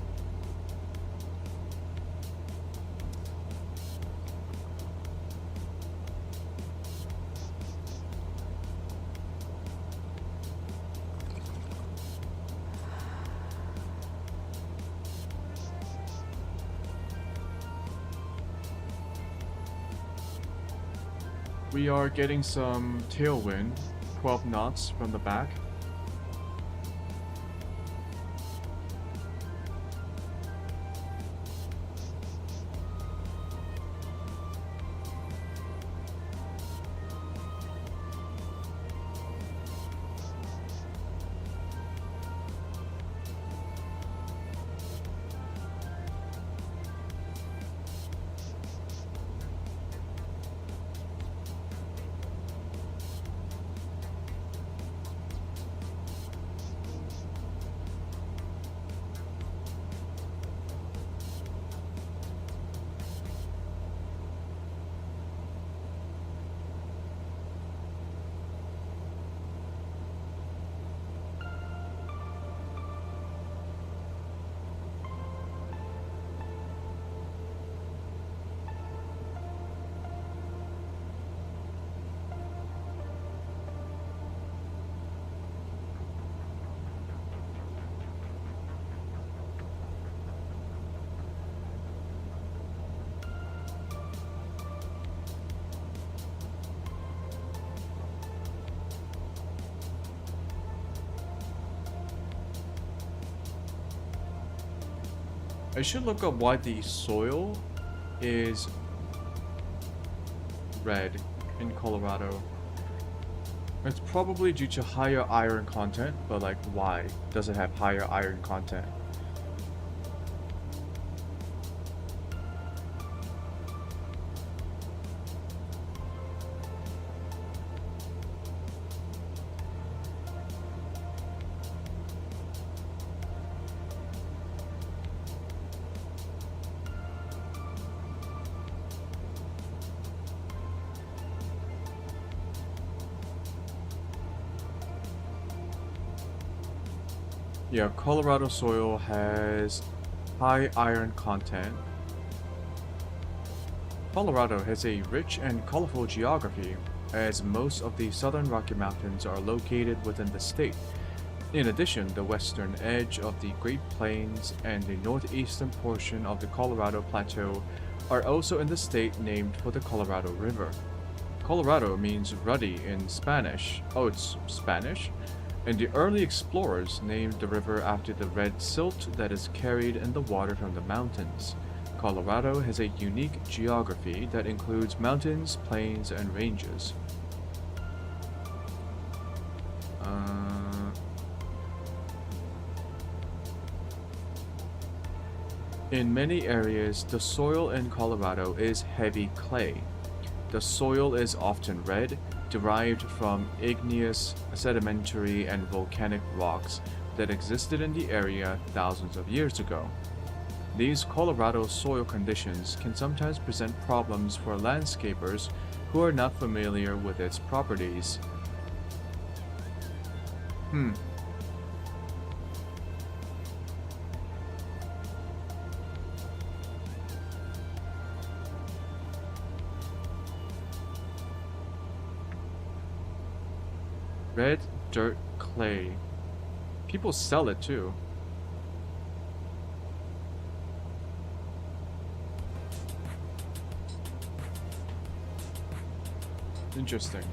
We are getting some tailwind, 12 knots from the back. I should look up why the soil is red in Colorado. It's probably due to higher iron content, but like why does it have higher iron content? Yeah, Colorado soil has high iron content. Colorado has a rich and colorful geography, as most of the southern Rocky Mountains are located within the state. In addition, the western edge of the Great Plains and the northeastern portion of the Colorado Plateau are also in the state, named for the Colorado River. Colorado means ruddy in Spanish. Oh, it's Spanish? And the early explorers named the river after the red silt that is carried in the water from the mountains. Colorado has a unique geography that includes mountains, plains, and ranges. In many areas, the soil in Colorado is heavy clay. The soil is often red, derived from igneous, sedimentary, and volcanic rocks that existed in the area thousands of years ago. These Colorado soil conditions can sometimes present problems for landscapers who are not familiar with its properties. Red dirt clay. People sell it too. Interesting.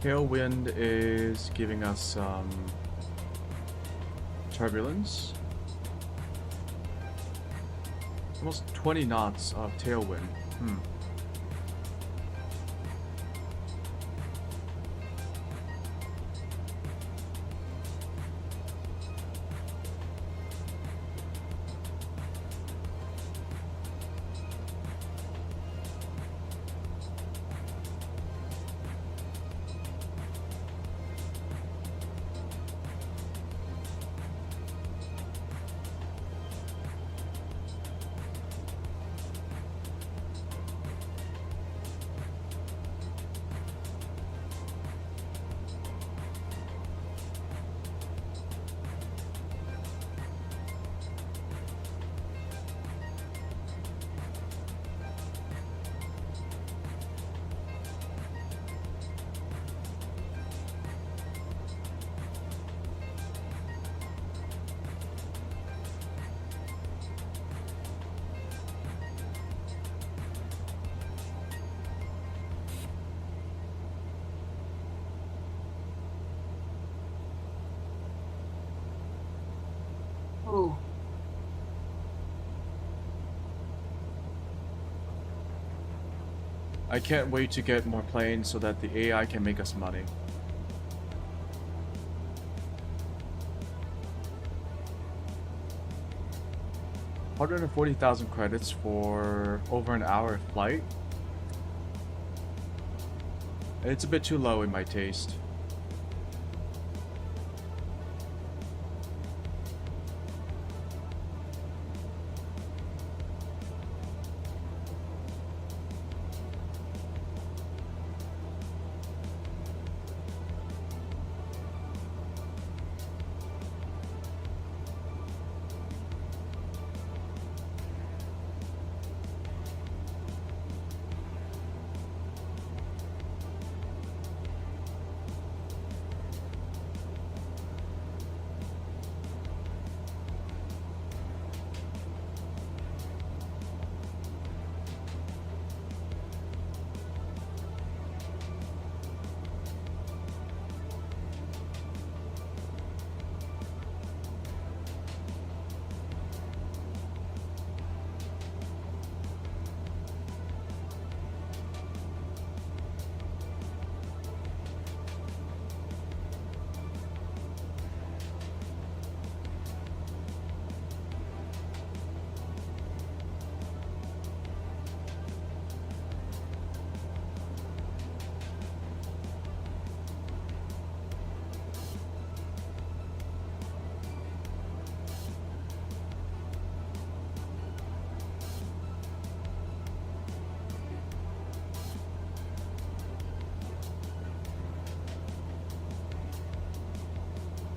Tailwind is giving us some turbulence. Almost 20 knots of tailwind. Oh. I can't wait to get more planes so that the AI can make us money. $140,000 credits for over an hour flight. It's a bit too low in my taste.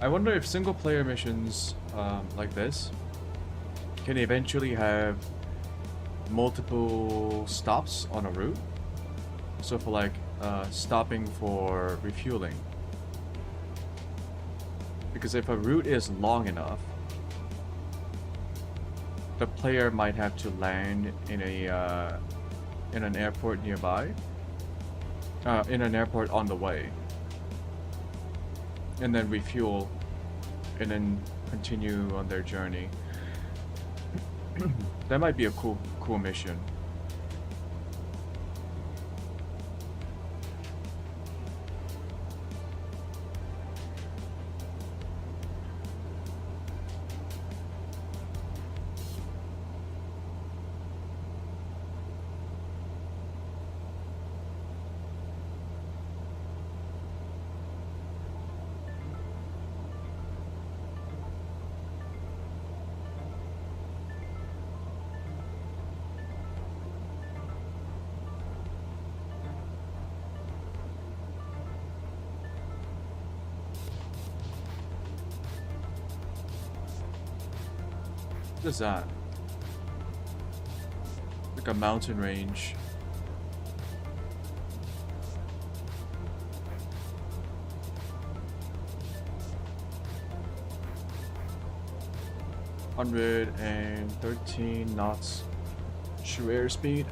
I wonder if single player missions like this can eventually have multiple stops on a route. So for like stopping for refueling. Because if a route is long enough, the player might have to land in a in an airport nearby, in an airport on the way, and then refuel, and then continue on their journey. That might be a cool mission. What is that? Like a mountain range. $113 knots true airspeed.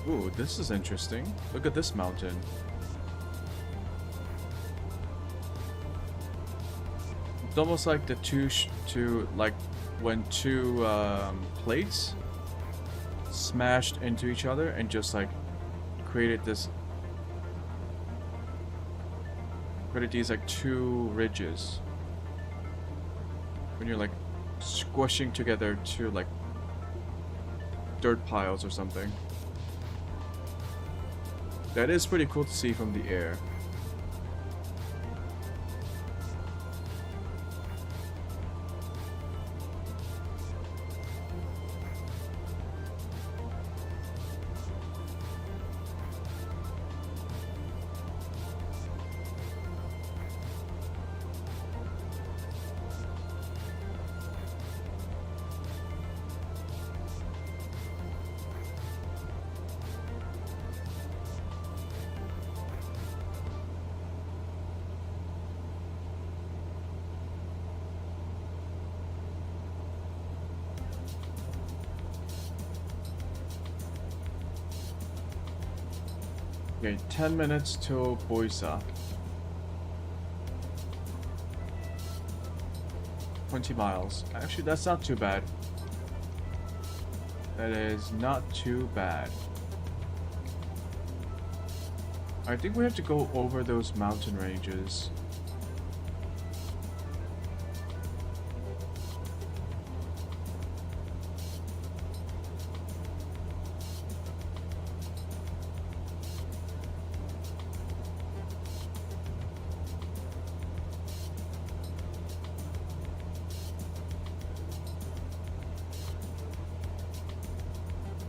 Ooh, this is interesting. Look at this mountain. It's almost like the like when two plates smashed into each other and just like created these like two ridges. When you're like squishing together two like dirt piles or something. That is pretty cool to see from the air. Okay, 10 minutes till Boisa. 20 miles. Actually, that's not too bad. That is not too bad. I think we have to go over those mountain ranges.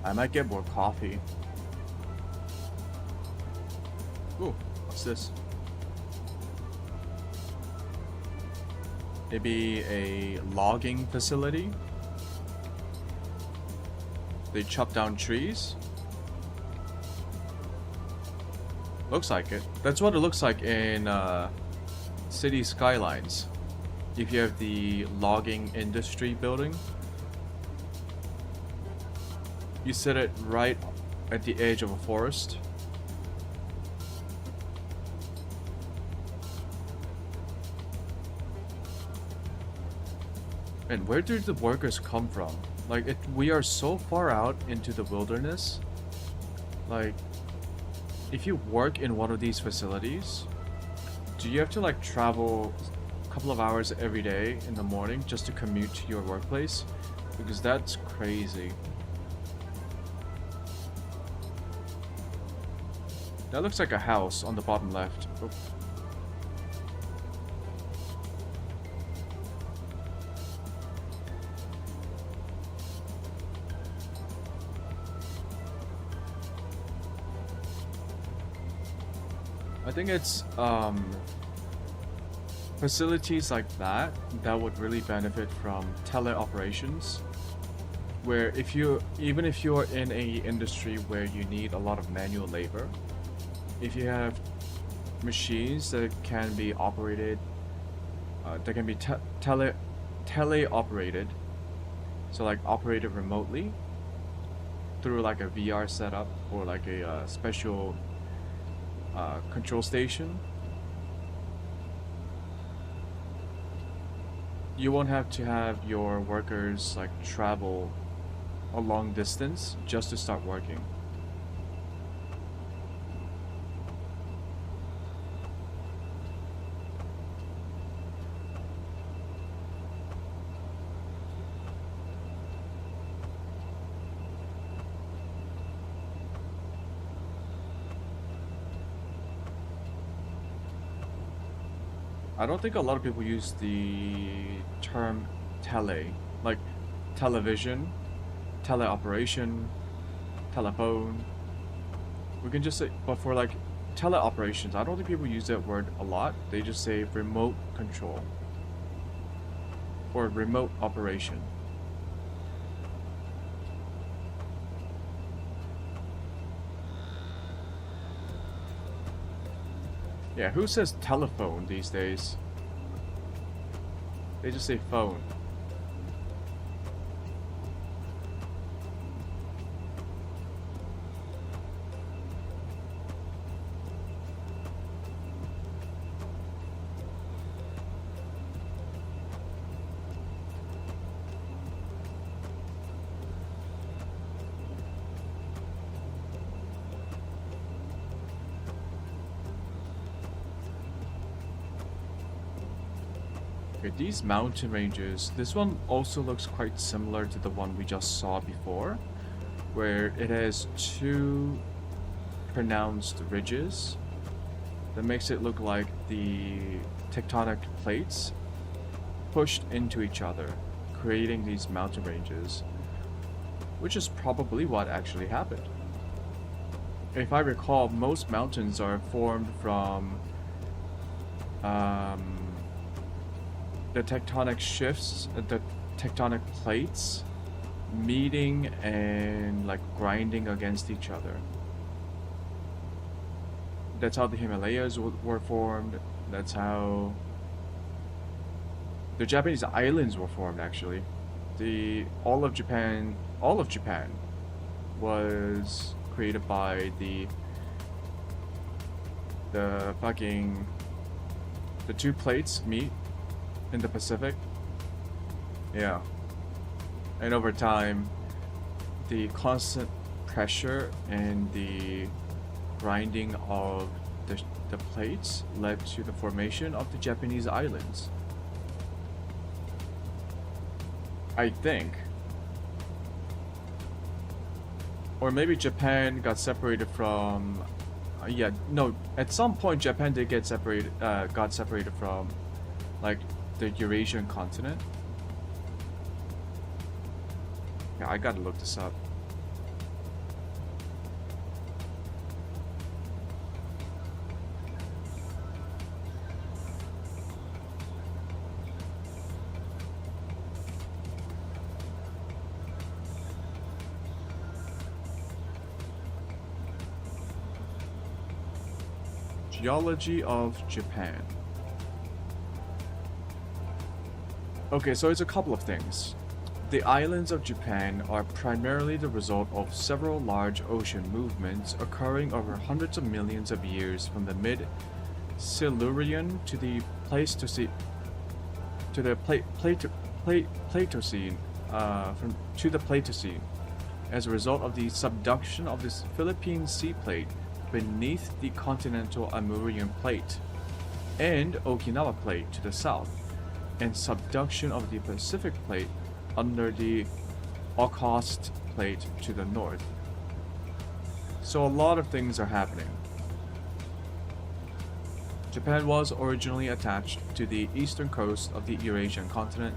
I might get more coffee. Ooh, what's this? Maybe a logging facility? They chop down trees? Looks like it. That's what it looks like in city skylines. If you have the logging industry building. You set it right at the edge of a forest. And where do the workers come from? Like, we are so far out into the wilderness. Like, if you work in one of these facilities, do you have to like travel a couple of hours every day in the morning just to commute to your workplace? Because that's crazy. That looks like a house on the bottom left. Oh. I think it's facilities like that would really benefit from teleoperations, where even if you're in a industry where you need a lot of manual labor, if you have machines that can be operated, that can be tele-operated, so like operated remotely through like a VR setup or like a special control station, you won't have to have your workers like travel a long distance just to start working. I don't think a lot of people use the term tele, like television, teleoperation, telephone. We can just say, but for like teleoperations, I don't think people use that word a lot. They just say remote control or remote operation. Yeah, who says telephone these days? They just say phone. Okay, these mountain ranges, this one also looks quite similar to the one we just saw before, where it has two pronounced ridges that makes it look like the tectonic plates pushed into each other, creating these mountain ranges, which is probably what actually happened. If I recall, most mountains are formed from the tectonic shifts, the tectonic plates meeting and like grinding against each other. That's how the Himalayas were formed. That's how the Japanese islands were formed, actually. All of Japan was created by the two plates meet in the Pacific. Yeah. And over time, the constant pressure and the grinding of the plates led to the formation of the Japanese islands. I think. Or maybe Japan got separated from... yeah, no, at some point Japan did get separated, got separated from, like, the Eurasian continent. Yeah, I gotta look this up. Geology of Japan. Okay, so it's a couple of things. The islands of Japan are primarily the result of several large ocean movements occurring over hundreds of millions of years from the mid-Silurian to the Pleistocene, Pleistocene, as a result of the subduction of this Philippine Sea Plate beneath the continental Amurian Plate and Okinawa Plate to the south, and subduction of the Pacific Plate under the Okhotsk Plate to the north. So a lot of things are happening. Japan was originally attached to the eastern coast of the Eurasian continent.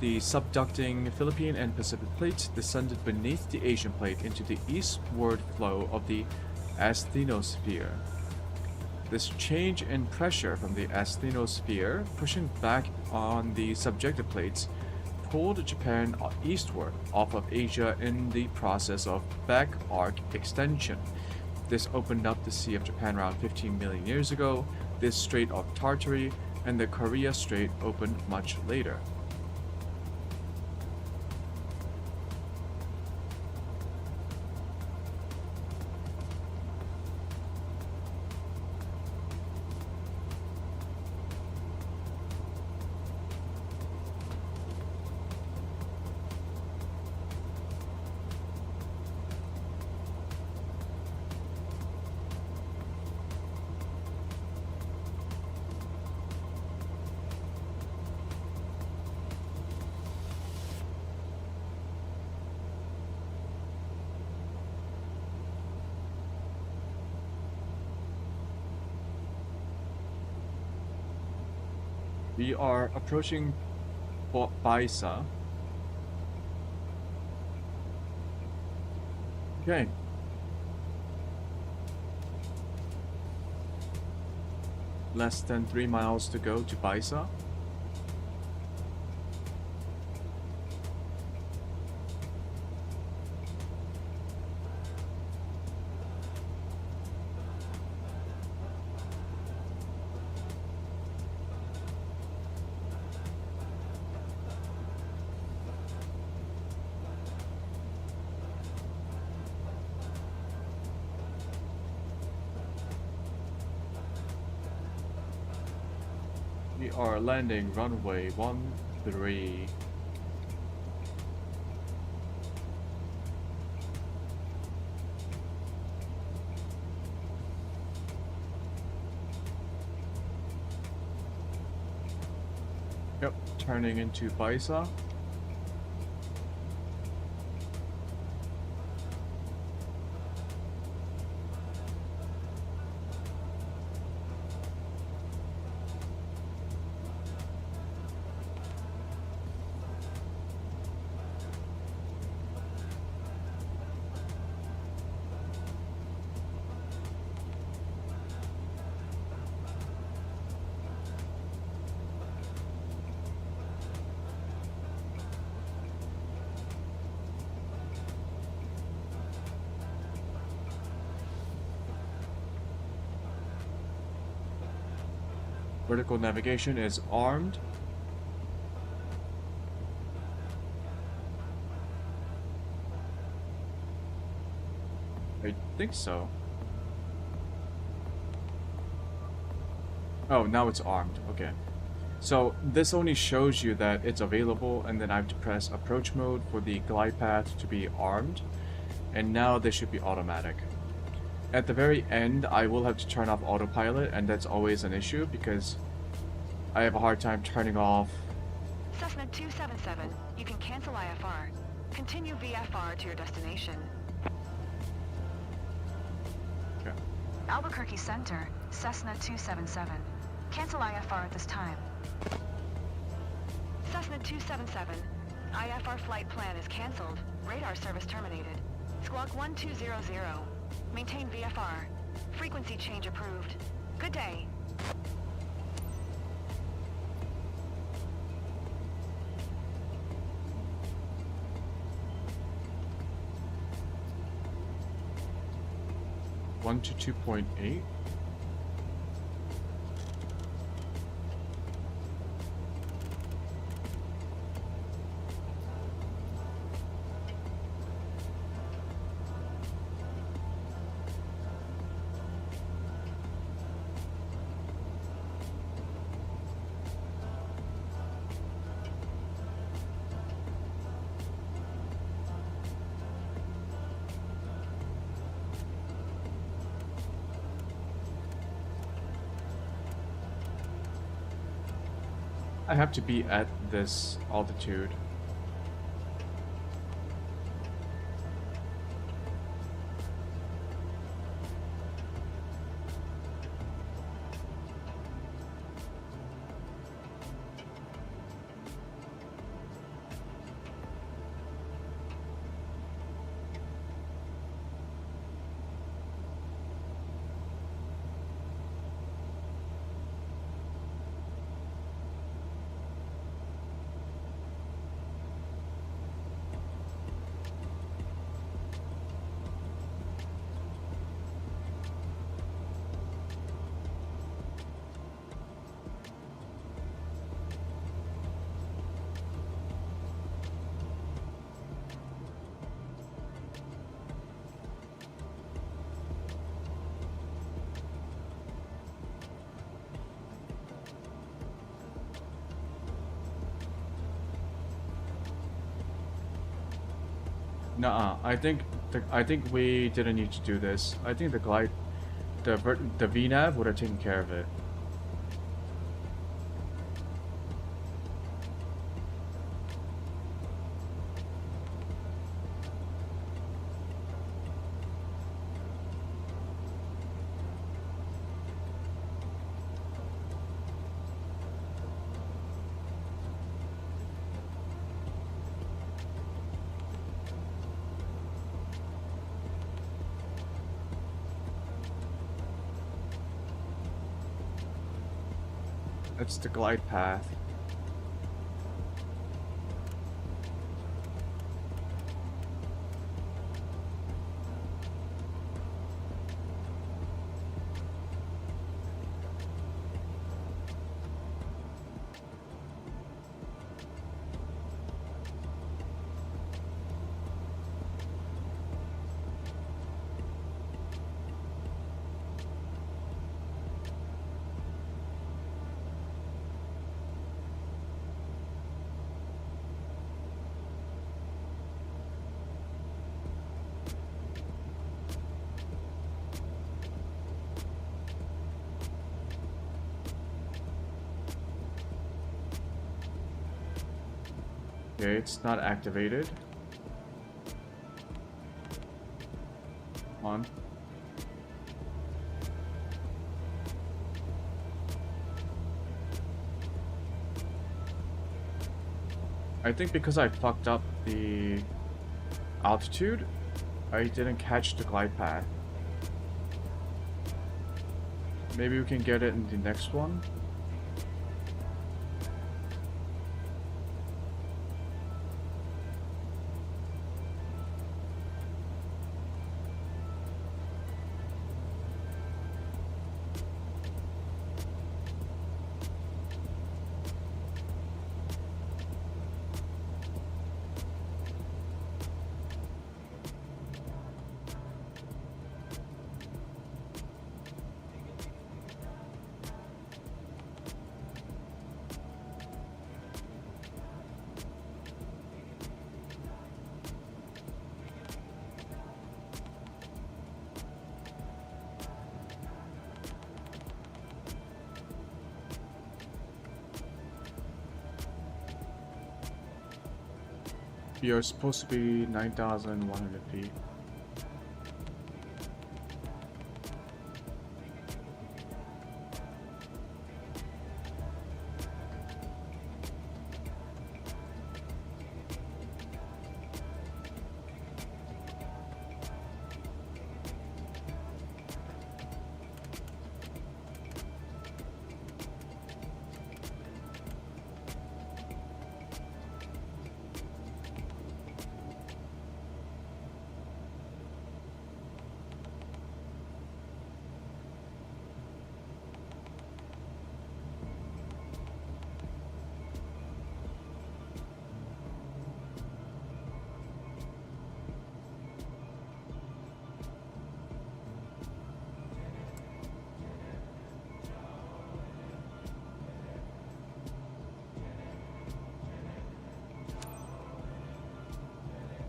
The subducting Philippine and Pacific plates descended beneath the Asian Plate into the eastward flow of the asthenosphere. This change in pressure from the asthenosphere pushing back on the subjective plates pulled Japan eastward off of Asia in the process of back arc extension. This opened up the Sea of Japan around 15 million years ago. This Strait of Tartary and the Korea Strait opened much later. We are approaching Baisa. Okay. Less than 3 miles to go to Baisa. We are landing runway 13. Yep, turning into Baisa. Vertical navigation is armed. I think so. Oh, now it's armed. Okay. So this only shows you that it's available, and then I have to press approach mode for the glide path to be armed. And now this should be automatic. At the very end, I will have to turn off autopilot, and that's always an issue because I have a hard time turning off. Cessna 277, you can cancel IFR. Continue VFR to your destination. Okay. Albuquerque Center, Cessna 277. Cancel IFR at this time. Cessna 277, IFR flight plan is canceled. Radar service terminated. Squawk 1200. Maintain VFR. Frequency change approved. Good day. One to 2.8. I have to be at this altitude. Nuh-uh. I think we didn't need to do this. I think the VNav would have taken care of it. That's the glide path. Okay, it's not activated. Come on. I think because I fucked up the altitude, I didn't catch the glide path. Maybe we can get it in the next one. We are supposed to be 9,100 feet.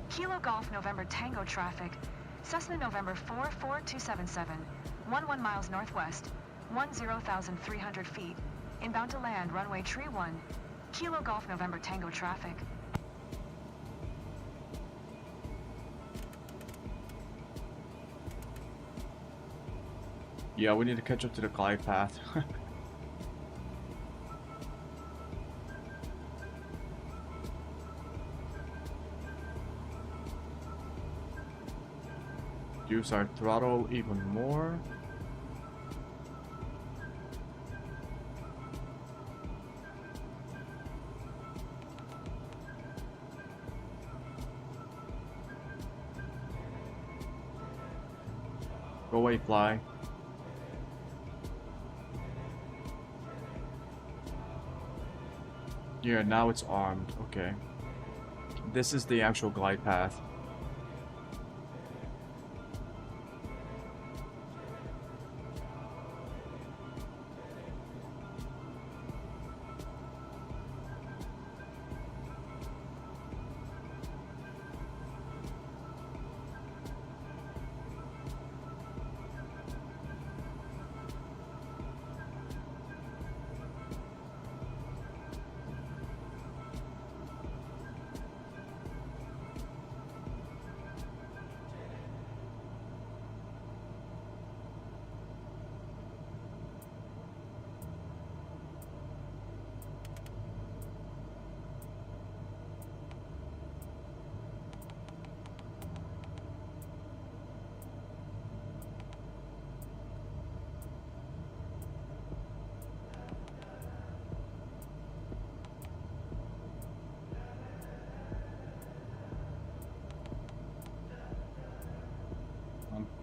Kilo Golf November Tango traffic. Cessna November 44277. 11 miles northwest. 10,300 feet. Inbound to land runway tree 1. Kilo Golf November Tango traffic. Yeah, we need to catch up to the glide path. Use our throttle even more. Go away, fly. Yeah, now it's armed. Okay. This is the actual glide path.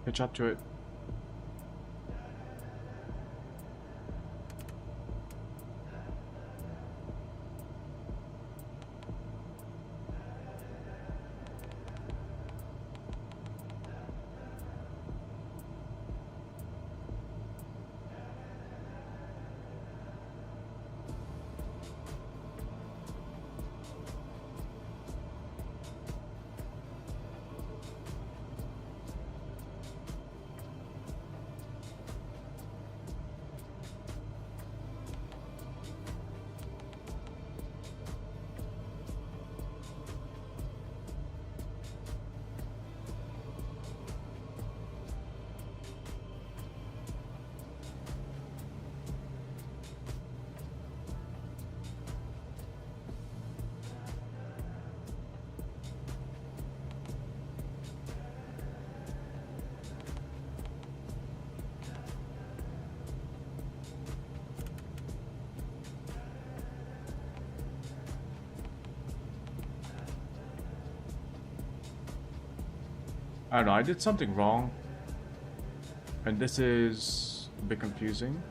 Pitch up to it. I don't know, I did something wrong. And this is a bit confusing.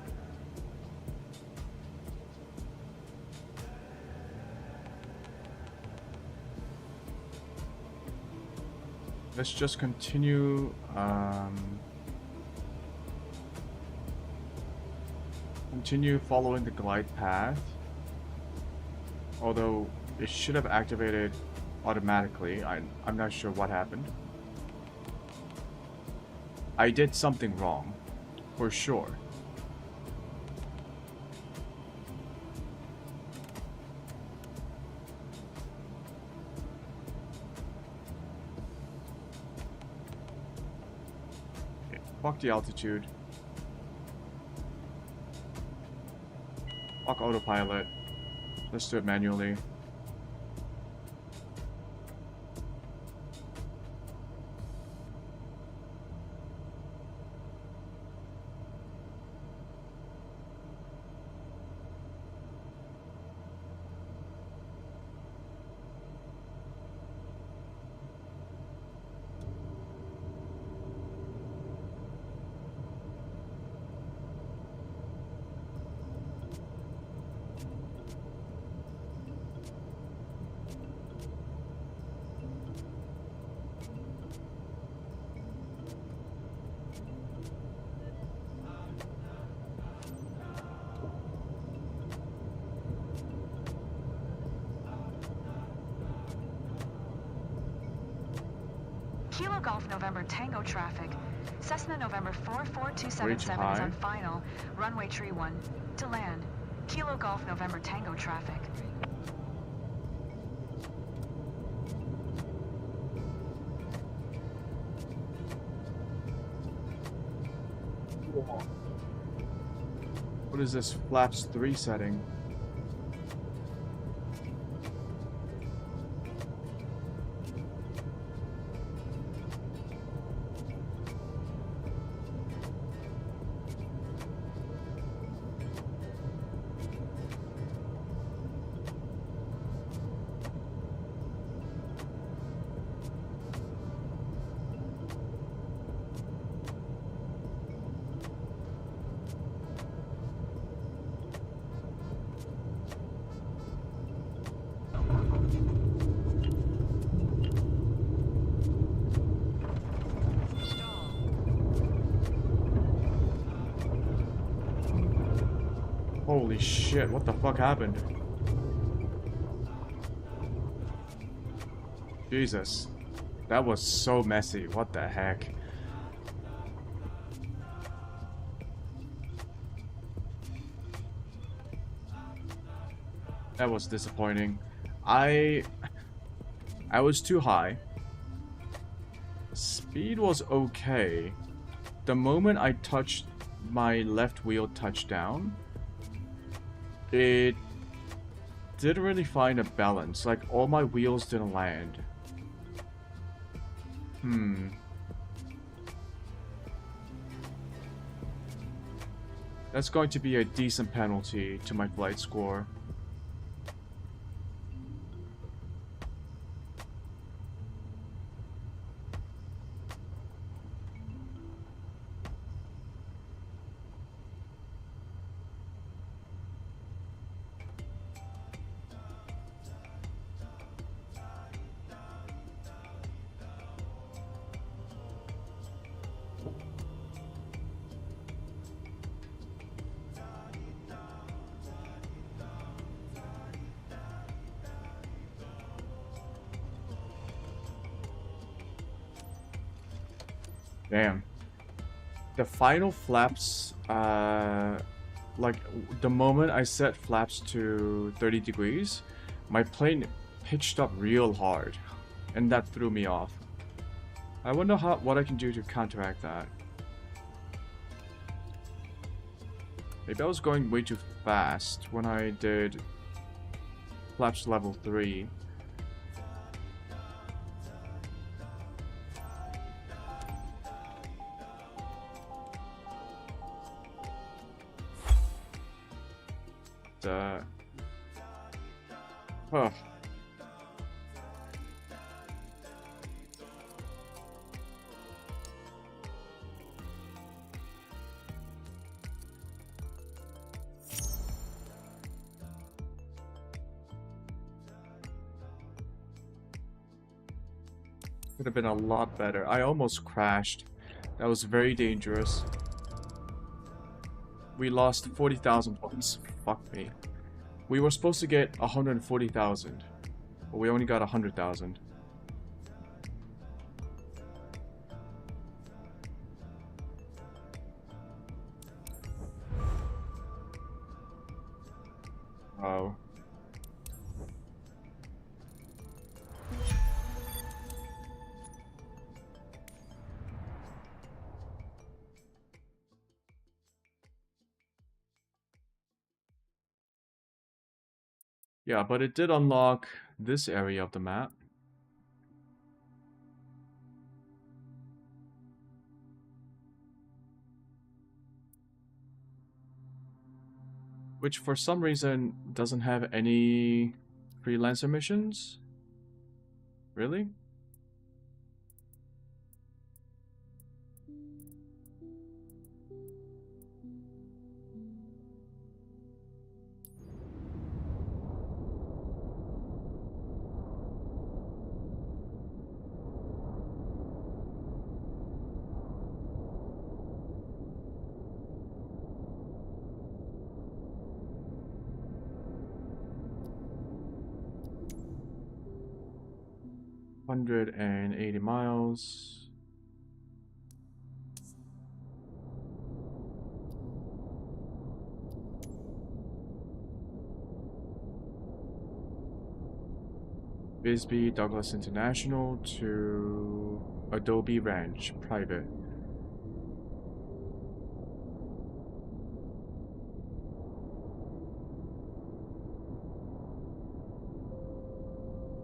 Let's just continue. Continue following the glide path. Although it should have activated automatically. I'm not sure what happened. I did something wrong, for sure. Okay, fuck the altitude. Fuck autopilot. Let's do it manually. Kilo Golf November Tango traffic. Cessna November 44277 is high. on final. Runway tree 1. To land. Kilo Golf November Tango traffic. What is this flaps 3 setting? Holy shit, what the fuck happened? Jesus. That was so messy, what the heck? That was disappointing. I was too high. Speed was okay. The moment I touched my left wheel touchdown, it didn't really find a balance. Like, all my wheels didn't land. That's going to be a decent penalty to my flight score. Damn. The final flaps, like, the moment I set flaps to 30 degrees, my plane pitched up real hard, and that threw me off. I wonder what I can do to counteract that. Maybe I was going way too fast when I did flaps level 3. Huh. Could have been a lot better. I almost crashed. That was very dangerous. We lost 40,000 points. Fuck me. We were supposed to get 140,000, but we only got 100,000. Wow. Yeah, but it did unlock this area of the map. Which for some reason doesn't have any freelancer missions. Really? $180 miles. Bisbee, Douglas International to Adobe Ranch, private.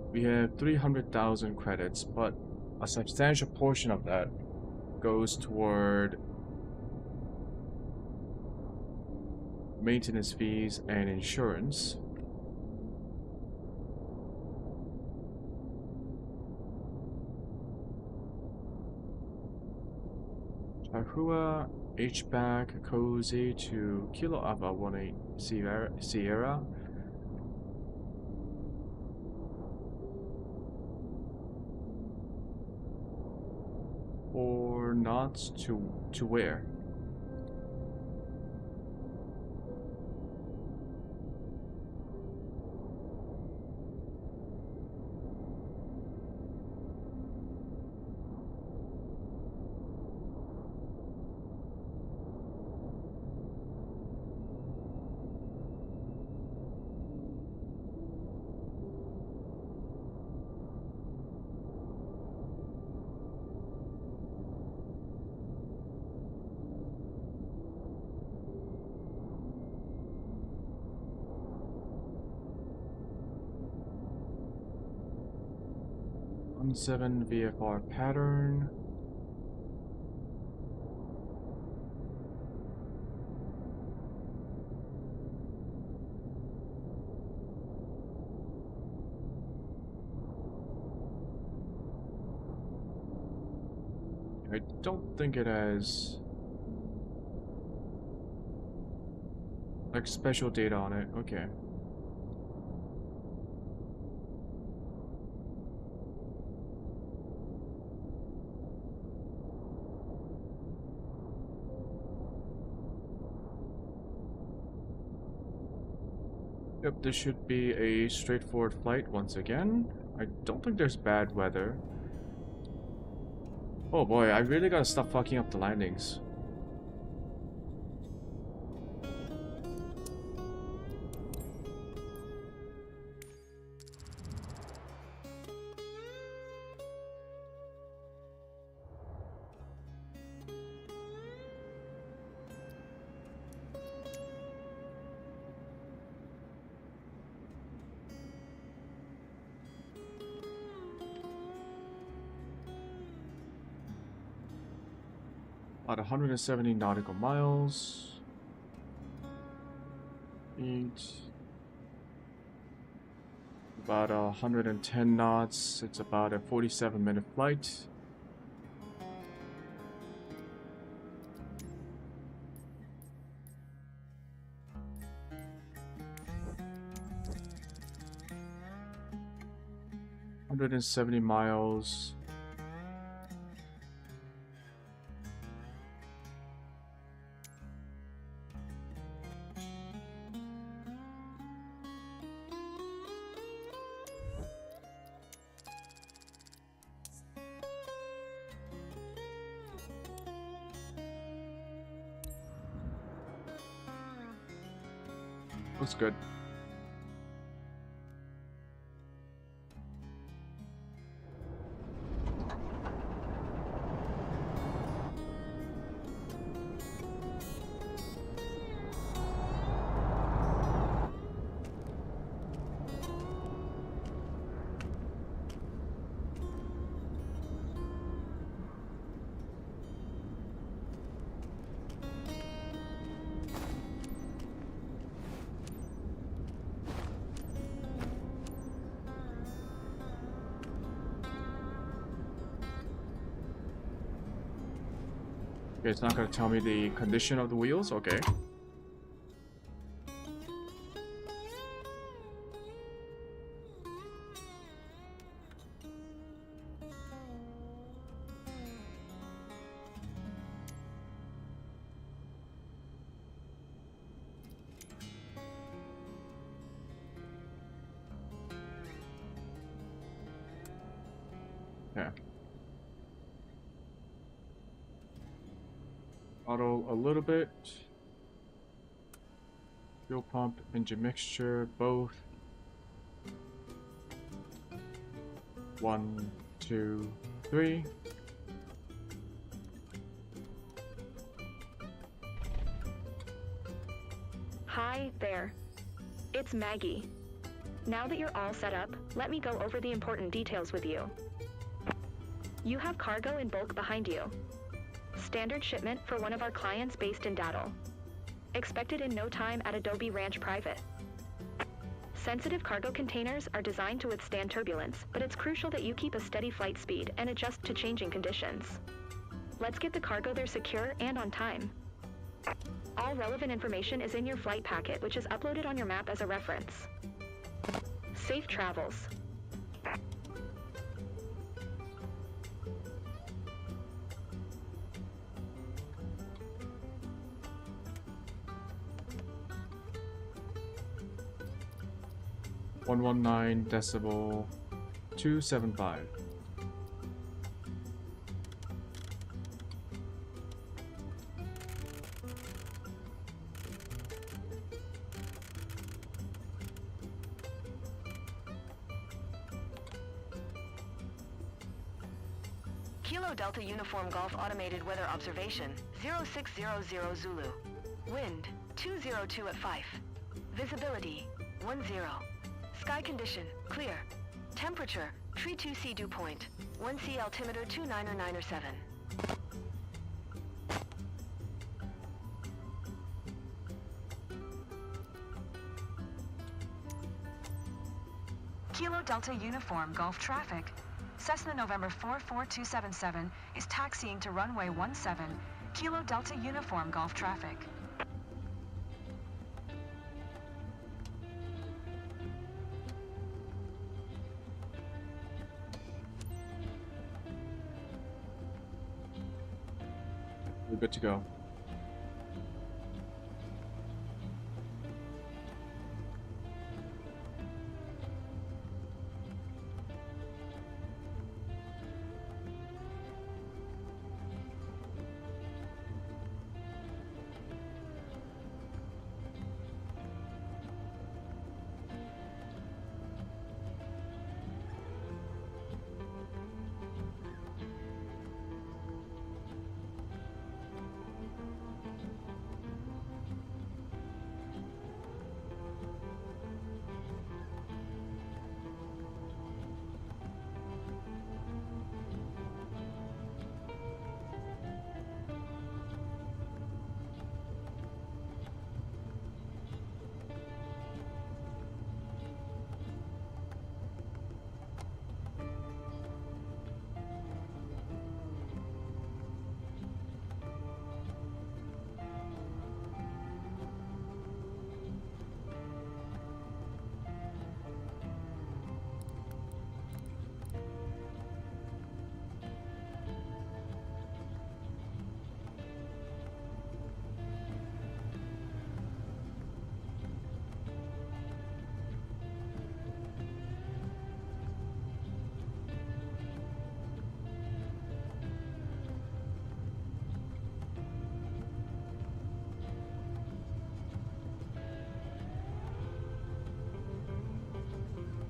We have 300,000 credits, but a substantial portion of that goes toward maintenance fees and insurance. Tahua, H-back, Cozy to Kilo Alpha 18 Sierra. Or not to where? On 7 VFR pattern. I don't think it has like special data on it. Okay. Yep, this should be a straightforward flight once again. I don't think there's bad weather. Oh boy, I really gotta stop fucking up the landings. About 170 nautical miles. About 110 knots. It's about a 47-minute flight. $170 miles. Looks good. Okay, it's not gonna tell me the condition of the wheels. Okay. Yeah. Auto a little bit. Fuel pump, engine mixture, both. 1, 2, 3. Hi there. It's Maggie. Now that you're all set up, let me go over the important details with you. You have cargo in bulk behind you. Standard shipment for one of our clients based in Daddle. Expected in no time at Adobe Ranch Private. Sensitive cargo containers are designed to withstand turbulence, but it's crucial that you keep a steady flight speed and adjust to changing conditions. Let's get the cargo there secure and on time. All relevant information is in your flight packet, which is uploaded on your map as a reference. Safe travels. .119 275. Kilo Delta Uniform Golf Automated Weather Observation, 0600 Zulu. Wind, 202 at Fife. Visibility, 10. Sky condition, clear. Temperature, tree 2C dew point. 1C altimeter 29907. Kilo Delta Uniform Golf Traffic. Cessna November 44277 is taxiing to runway 17, Kilo Delta Uniform Golf Traffic. We're good to go.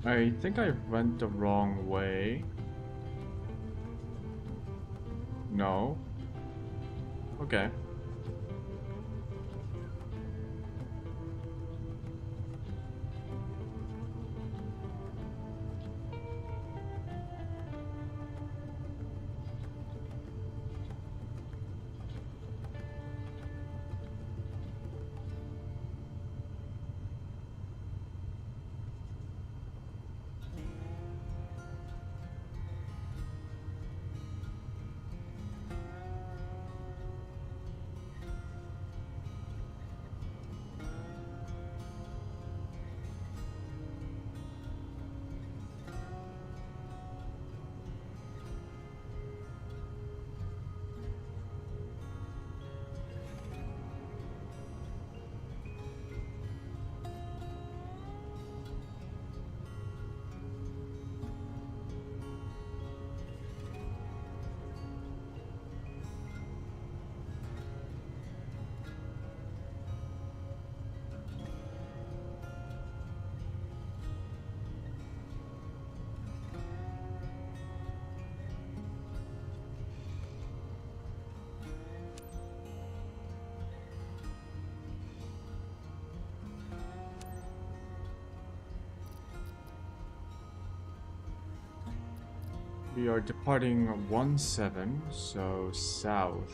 I think I went the wrong way. No. Okay. We are departing 17, so south.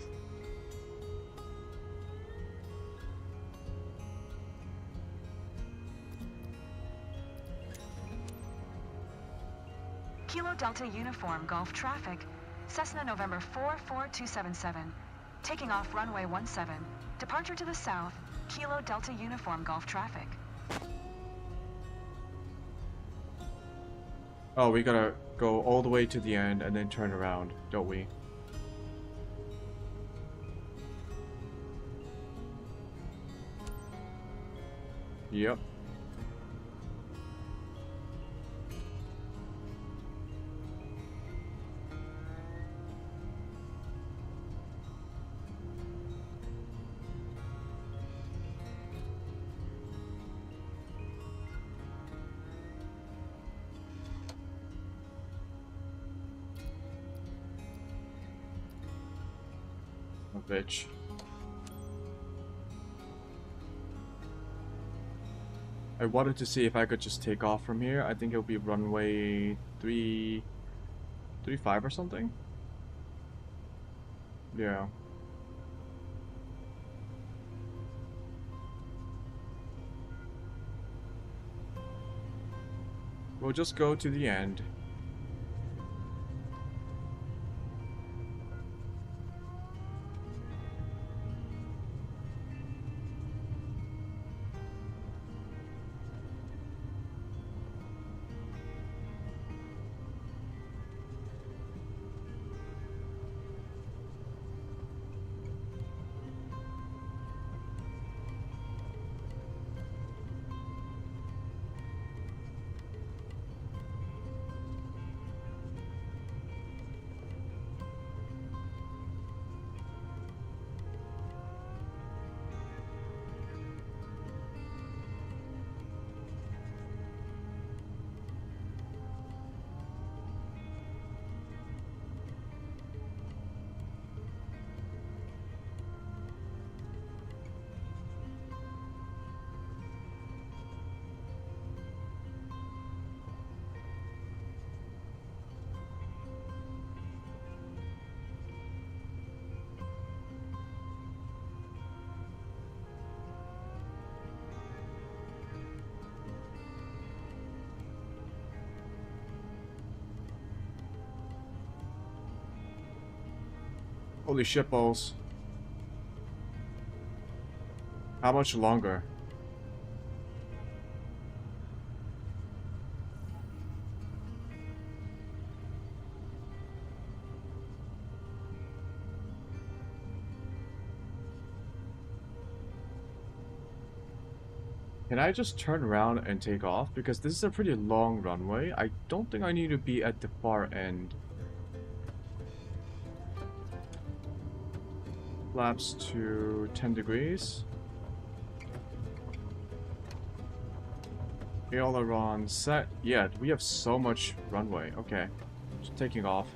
Kilo Delta Uniform Golf traffic. Cessna November 44277. Taking off runway 17. Departure to the south. Kilo Delta Uniform Golf traffic. Oh, we gotta go all the way to the end and then turn around, don't we? Yep. A bitch. I wanted to see if I could just take off from here. I think it'll be runway 35 or something. Yeah. We'll just go to the end. Holy shit balls. How much longer? Can I just turn around and take off? Because this is a pretty long runway. I don't think I need to be at the far end. Flaps to 10 degrees. Aileron set. Yeah, we have so much runway. Okay. Just taking off.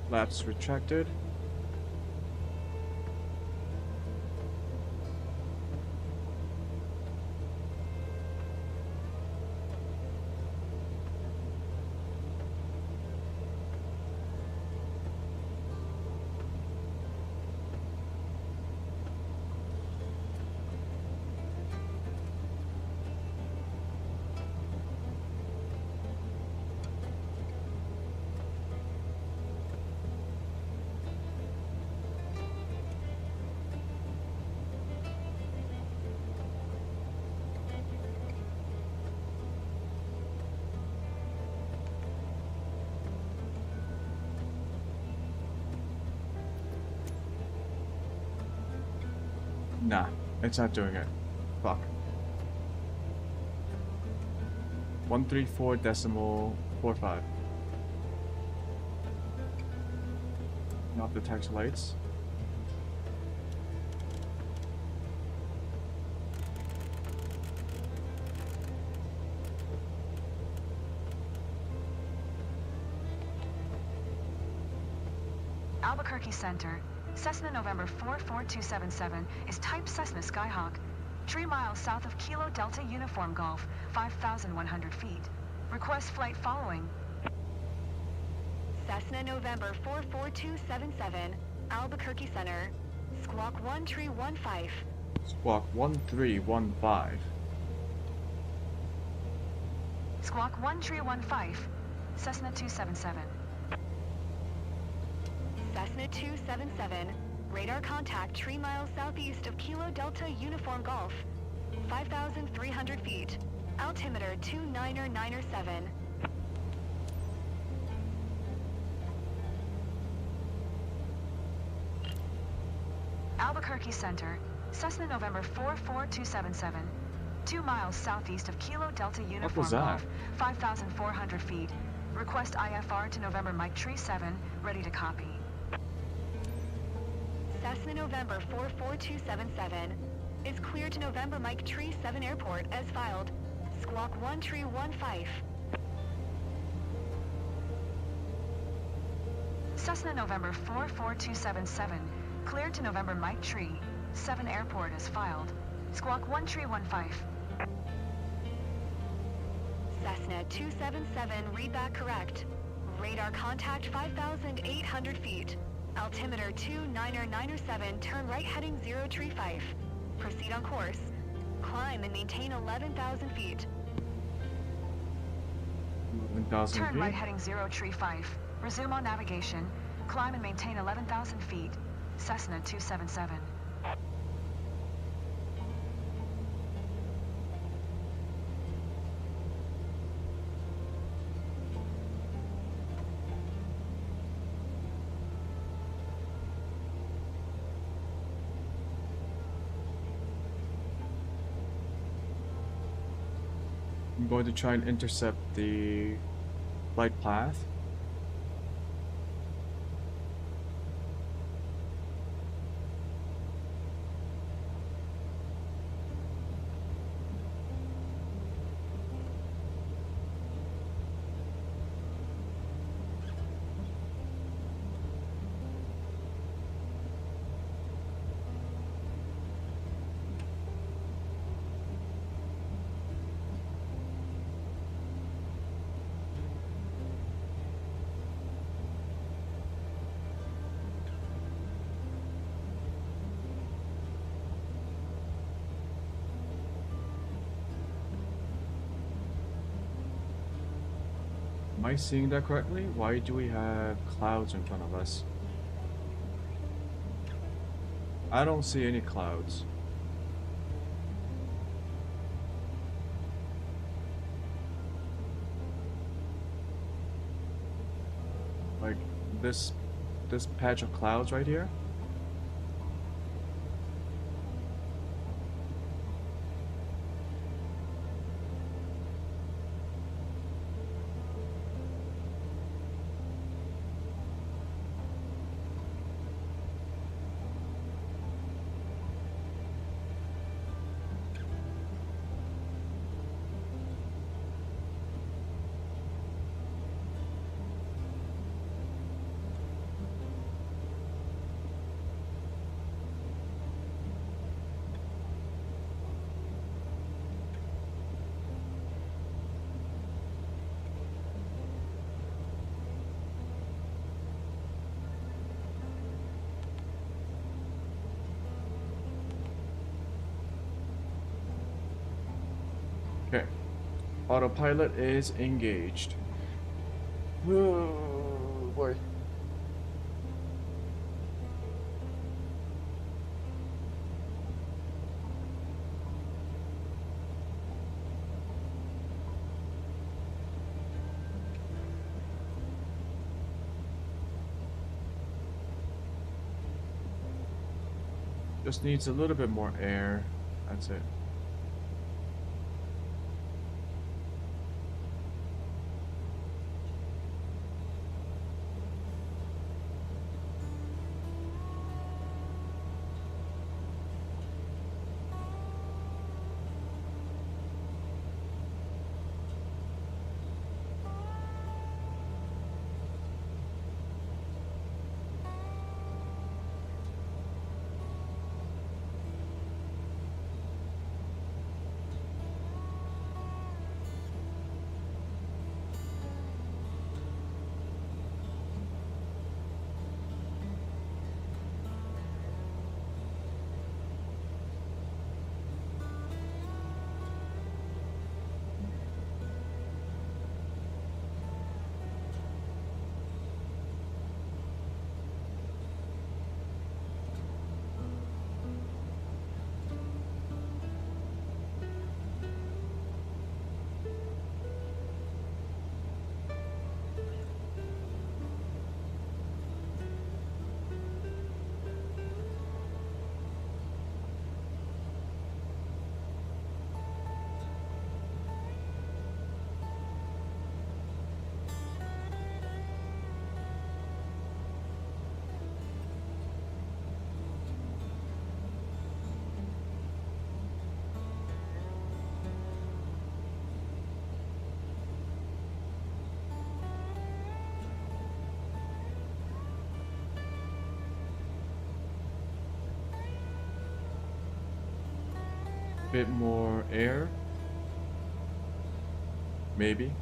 Flaps retracted. Nah, it's not doing it. Fuck. 134.45. Not the text lights. Albuquerque Center. Cessna November 44277 is type Cessna Skyhawk. 3 miles south of Kilo Delta Uniform Golf, 5,100 feet. Request flight following. Cessna November 44277, Albuquerque Center. Squawk 1315. Squawk 1315. Squawk 1315. Cessna 277. Cessna 277, radar contact 3 miles southeast of Kilo Delta Uniform Golf, 5,300 feet, altimeter 299er7. Albuquerque Center, Cessna November 44277, 2 miles southeast of Kilo Delta Uniform Golf, 5,400 feet. Request IFR to November Mike Tree 7, ready to copy. Cessna November 44277 is cleared to November Mike Tree 7 Airport as filed. Squawk 1315. Cessna November 44277 cleared to November Mike Tree 7 Airport as filed. Squawk 1315. Cessna 277, read back correct. Radar contact 5,800 feet. Altimeter 299er7, turn right heading 035. Proceed on course. Climb and maintain 11,000 feet. 11,000 Turn feet? right heading 035. Resume on navigation. Climb and maintain 11,000 feet. Cessna 277. I'm going to try and intercept the flight path. Am I seeing that correctly? Why do we have clouds in front of us? I don't see any clouds. this patch of clouds right here. Okay, autopilot is engaged. Oh boy. Just needs a little bit more air. That's it. Bit more air, maybe.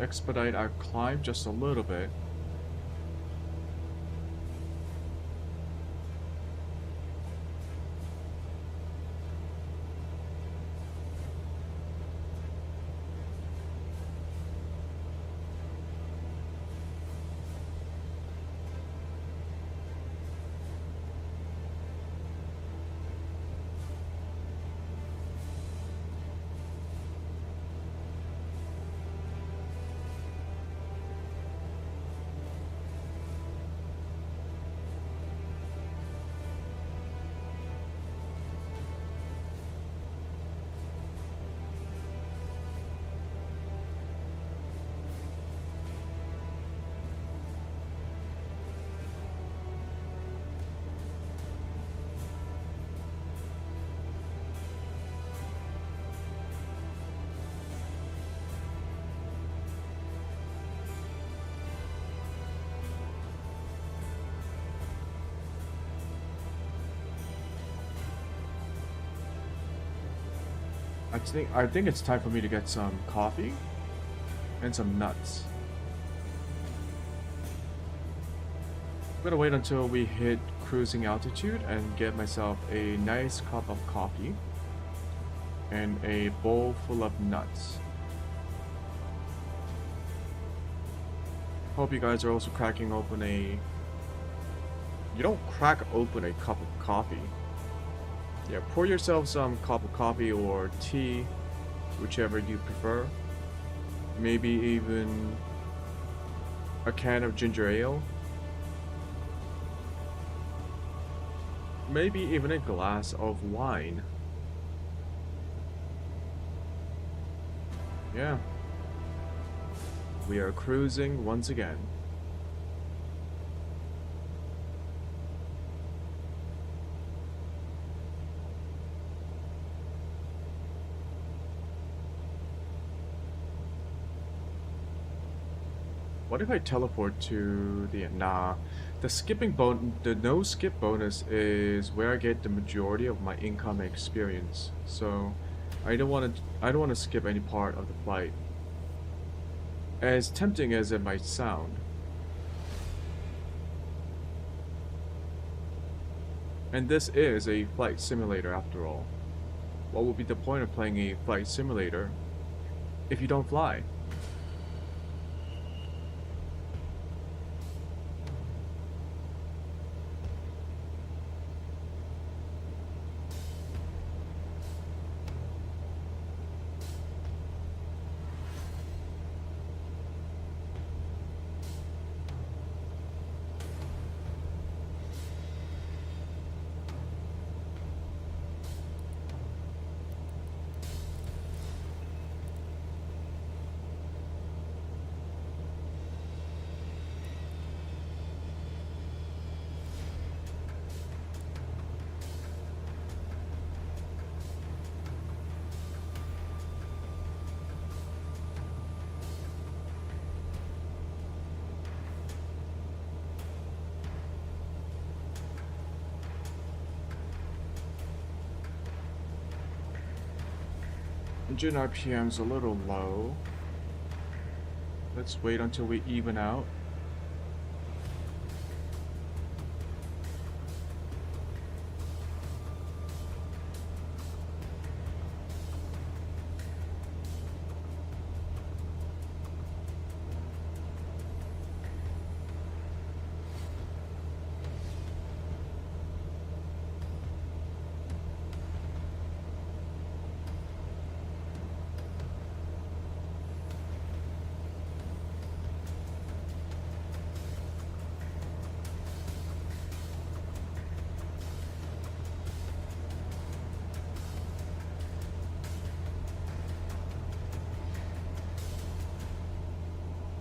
Expedite our climb just a little bit. I think it's time for me to get some coffee and some nuts. I'm gonna wait until we hit cruising altitude and get myself a nice cup of coffee and a bowl full of nuts. Hope you guys are also cracking open a... You don't crack open a cup of coffee. Yeah, pour yourself some cup of coffee or tea, whichever you prefer. Maybe even a can of ginger ale. Maybe even a glass of wine. Yeah. We are cruising once again. What if I teleport to the the no skip bonus is where I get the majority of my income and experience. So I don't want to skip any part of the flight. As tempting as it might sound. And this is a flight simulator after all. What would be the point of playing a flight simulator if you don't fly? Engine RPM's a little low. Let's wait until we even out.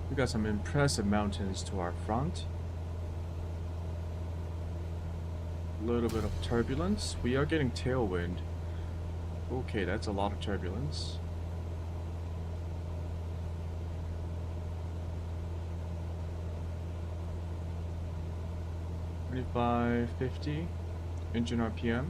We got some impressive mountains to our front. A little bit of turbulence. We are getting tailwind. Okay, that's a lot of turbulence. $25.50 engine RPM.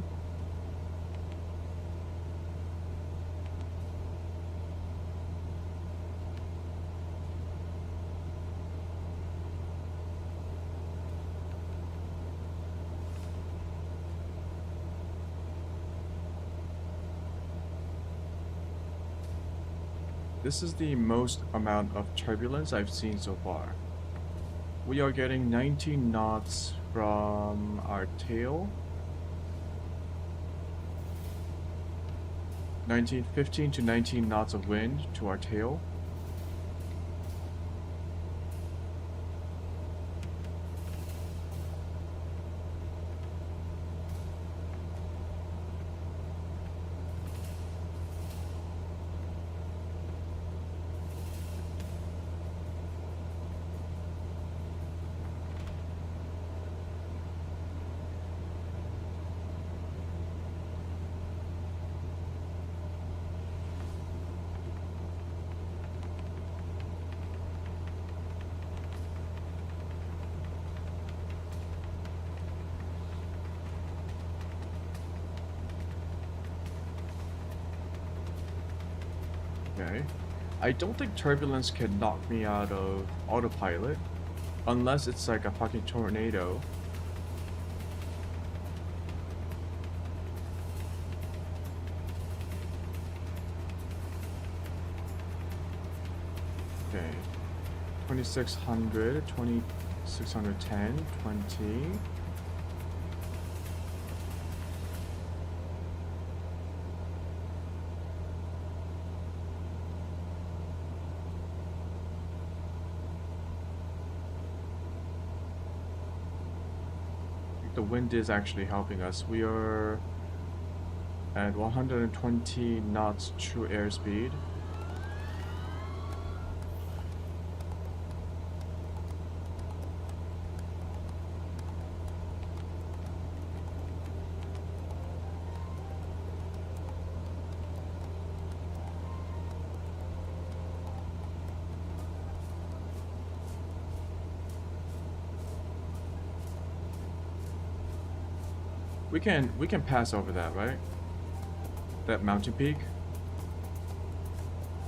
This is the most amount of turbulence I've seen so far. We are getting 19 knots from our tail. 15 to 19 knots of wind to our tail. Okay. I don't think turbulence can knock me out of autopilot. Unless it's like a fucking tornado. Okay. 2600, 2610, 20. The wind is actually helping us. We are at 120 knots true airspeed. We can pass over that, right? That mountain peak?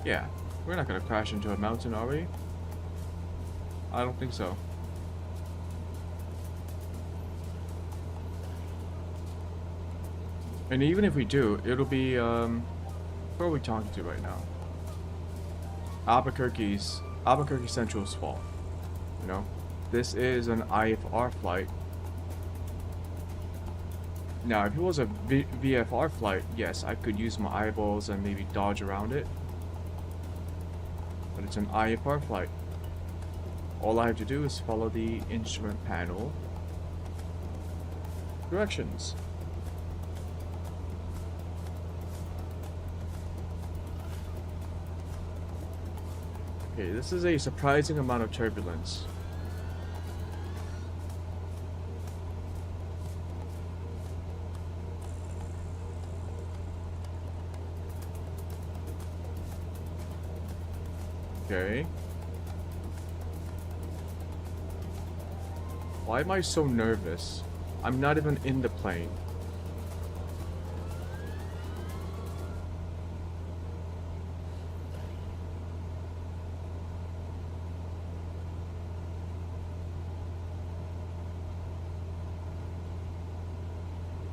Yeah. We're not gonna crash into a mountain, are we? I don't think so. And even if we do, it'll be, who are we talking to right now? Albuquerque Central's fault. You know? This is an IFR flight. Now, if it was a VFR flight, yes, I could use my eyeballs and maybe dodge around it. But it's an IFR flight. All I have to do is follow the instrument panel directions. Okay, this is a surprising amount of turbulence. Okay. Why am I so nervous? I'm not even in the plane.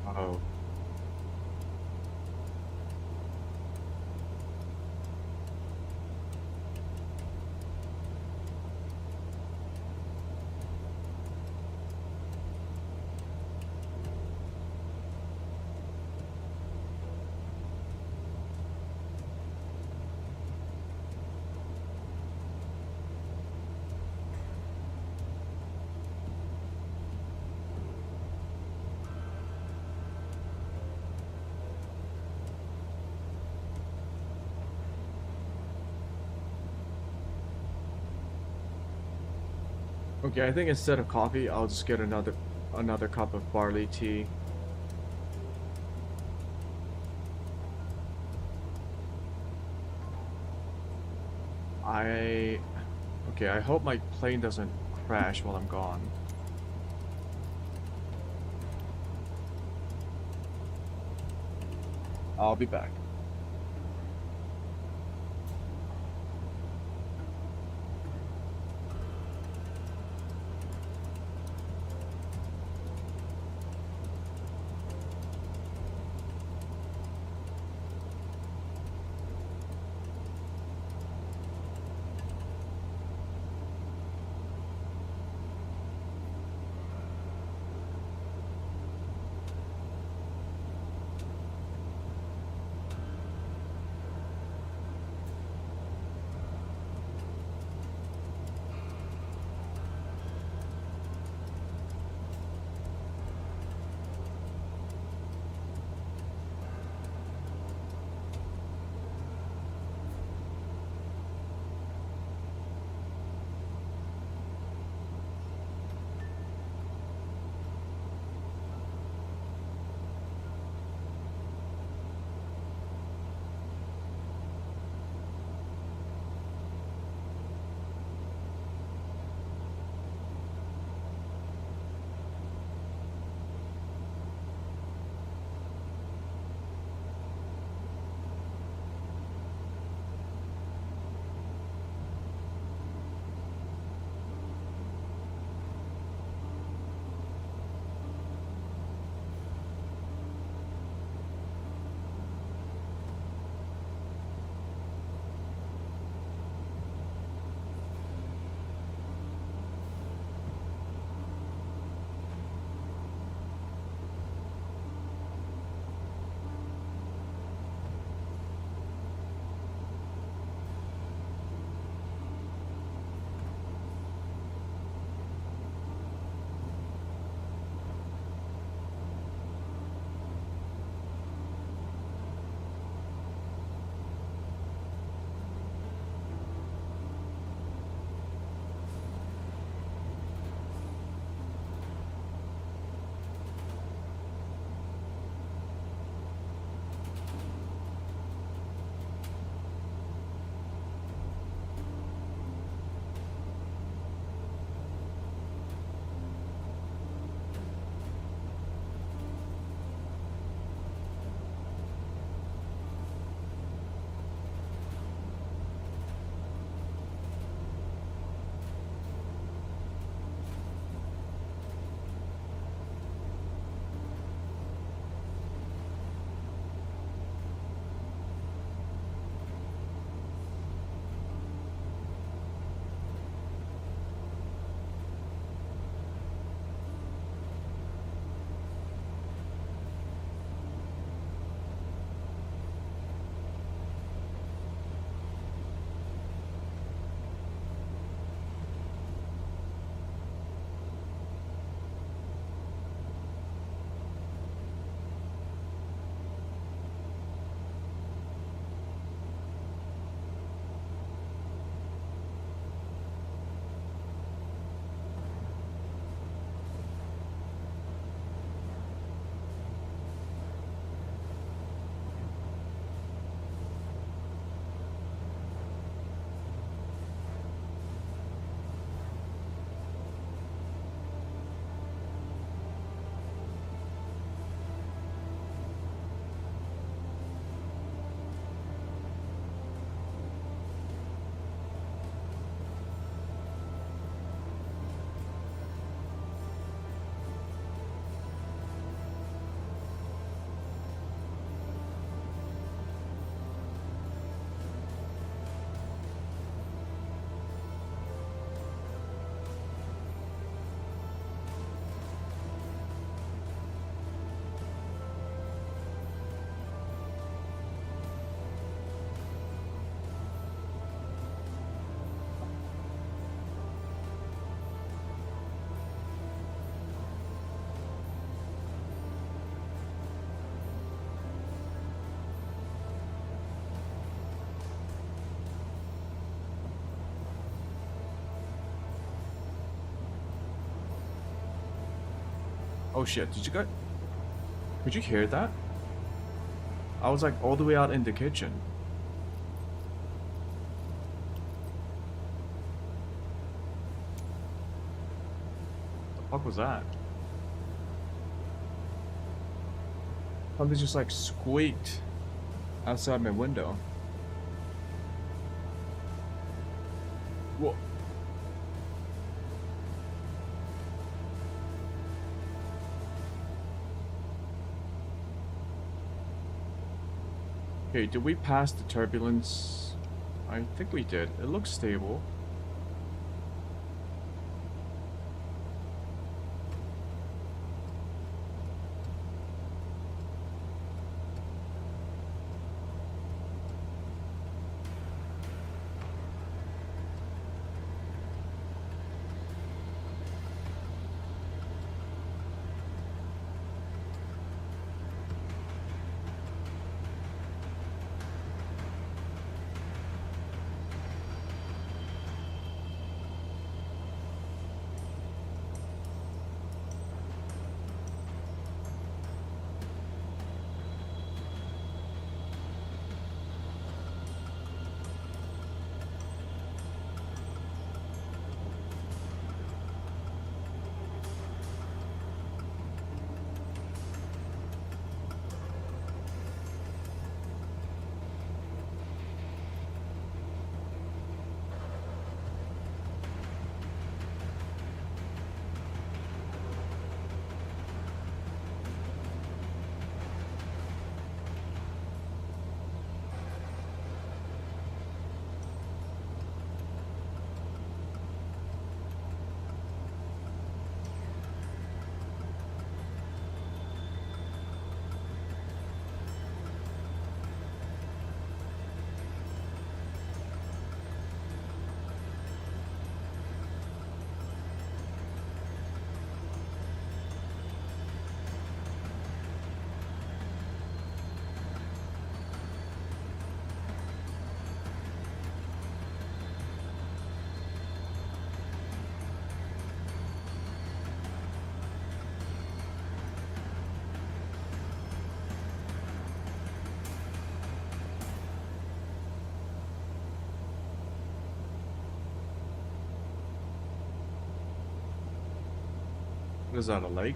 Oh. Okay, I think instead of coffee, I'll just get another cup of barley tea. Okay, I hope my plane doesn't crash while I'm gone. I'll be back. Oh shit, did you guys... Could you hear that? I was like all the way out in the kitchen. The fuck was that? Something just like squeaked outside my window. Whoa. Okay, did we pass the turbulence? I think we did. It looks stable. Is that a lake?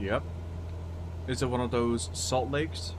Yep. Is it one of those salt lakes?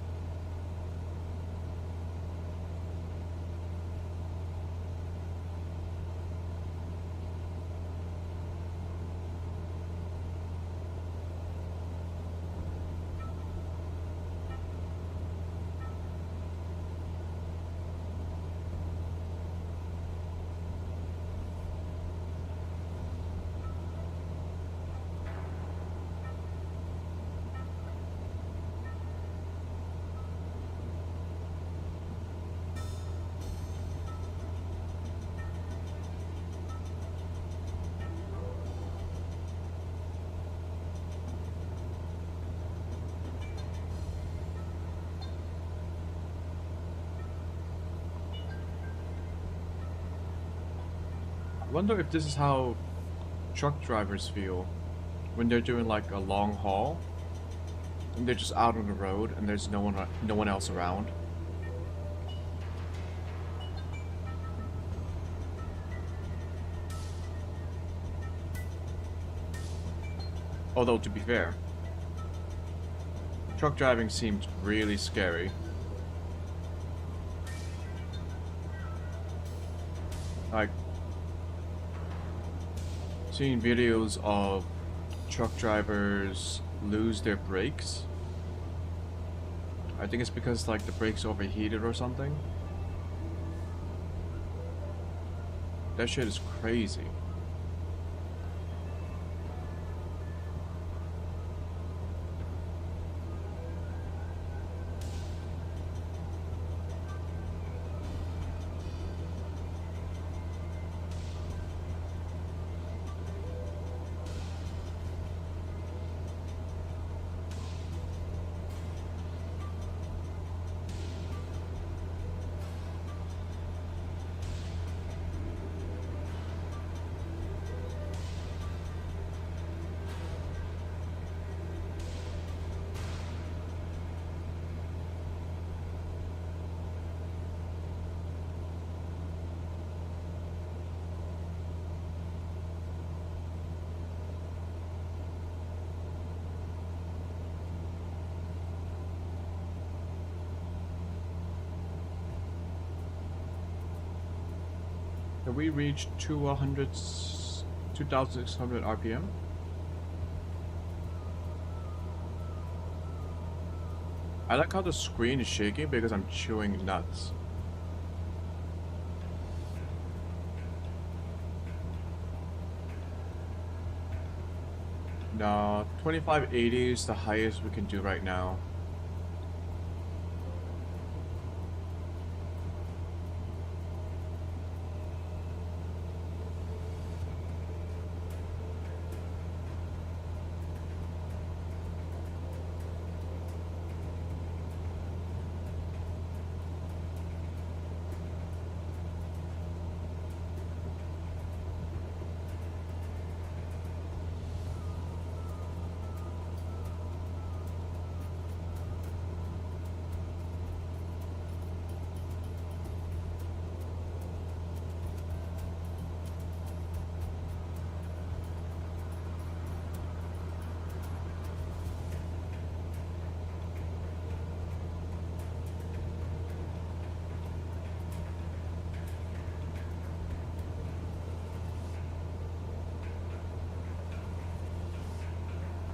I wonder if this is how truck drivers feel when they're doing like a long haul and they're just out on the road and there's no one else around. Although to be fair, truck driving seems really scary. Like seeing videos of truck drivers lose their brakes. I think it's because like the brakes overheated or something. That shit is crazy. Have we reached 2,600 RPM? I like how the screen is shaking because I'm chewing nuts. No, 2580 is the highest we can do right now.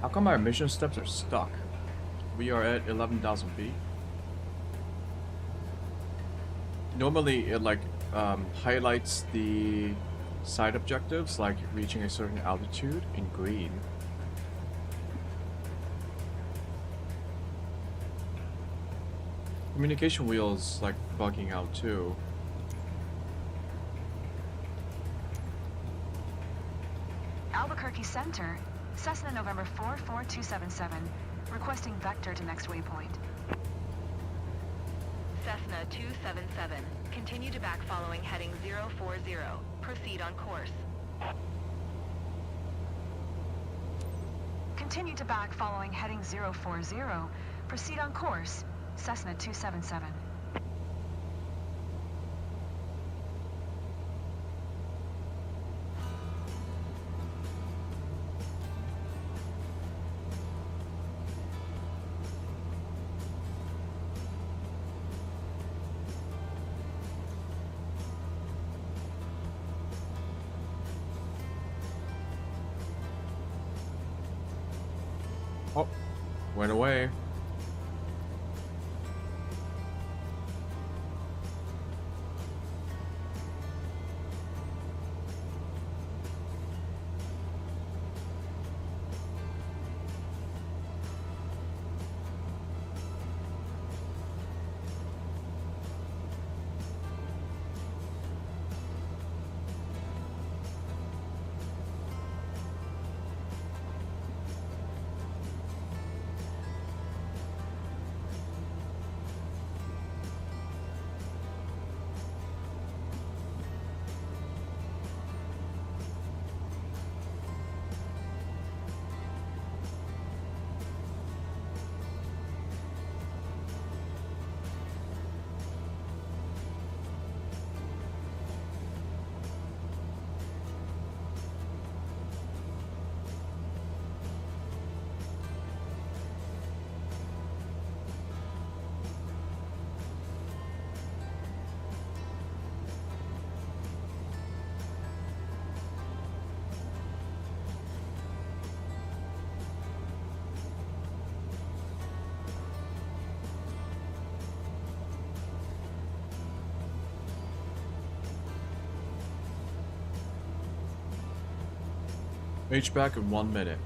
How come our mission steps are stuck? We are at 11,000 feet. Normally it like highlights the side objectives, like reaching a certain altitude, in green. Communication wheel is like bugging out too. Albuquerque Center, Cessna November 44277, requesting vector to next waypoint. Cessna 277, continue to back following heading 040. Proceed on course. Continue to back following heading 040. Proceed on course, Cessna 277. Oh, went away. H-back in 1 minute.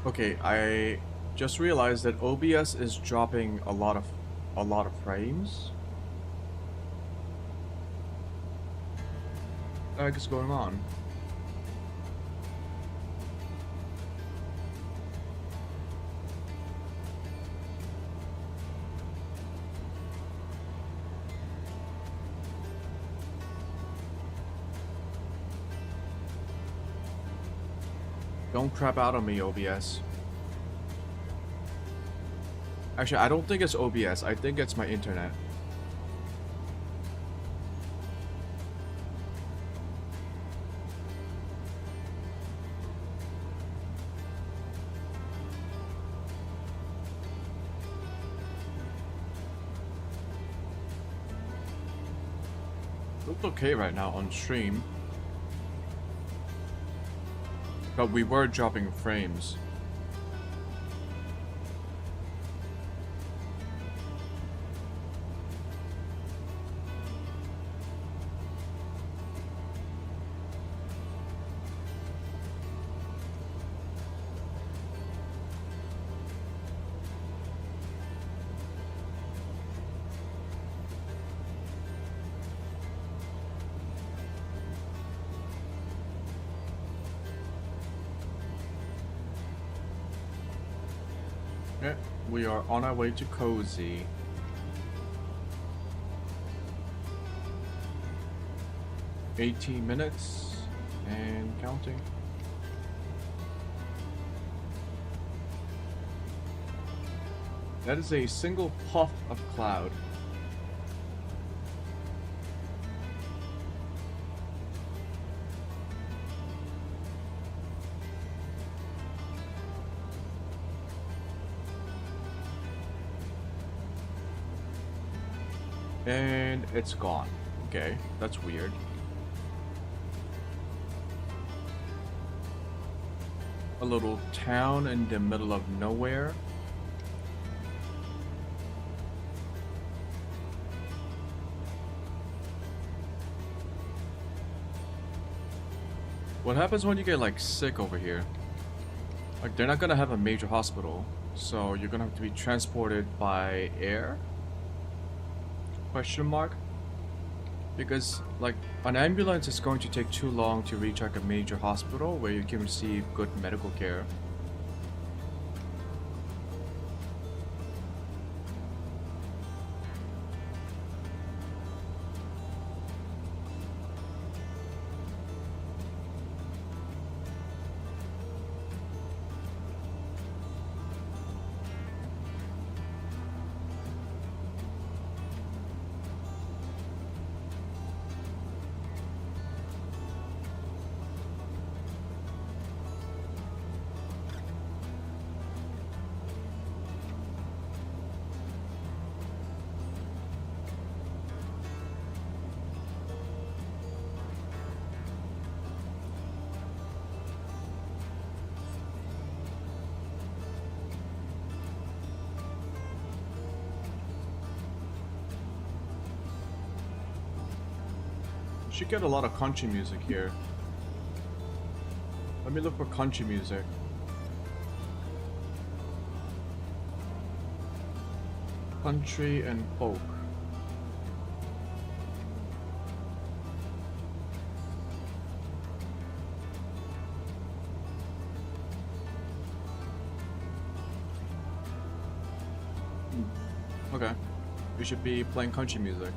Okay, I just realized that OBS is dropping a lot of frames. What the heck is going on? Don't crap out on me, OBS. Actually, I don't think it's OBS. I think it's my internet. Looks okay right now on stream. But we were dropping frames. Yeah, we are on our way to Cozy. $18 minutes and counting. That is a single puff of cloud. And it's gone. Okay, that's weird. A little town in the middle of nowhere. What happens when you get like sick over here? Like they're not gonna have a major hospital, so you're gonna have to be transported by air? Question mark? Because like an ambulance is going to take too long to reach like a major hospital where you can receive good medical care. Should get a lot of country music here. Let me look for country music. Country and folk. Okay. We should be playing country music.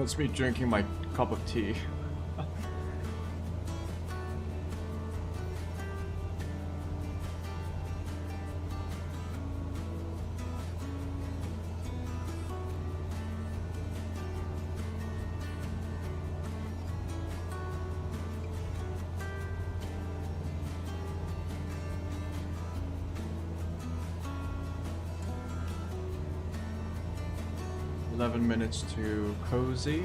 That's me drinking my cup of tea. Minutes to cozy.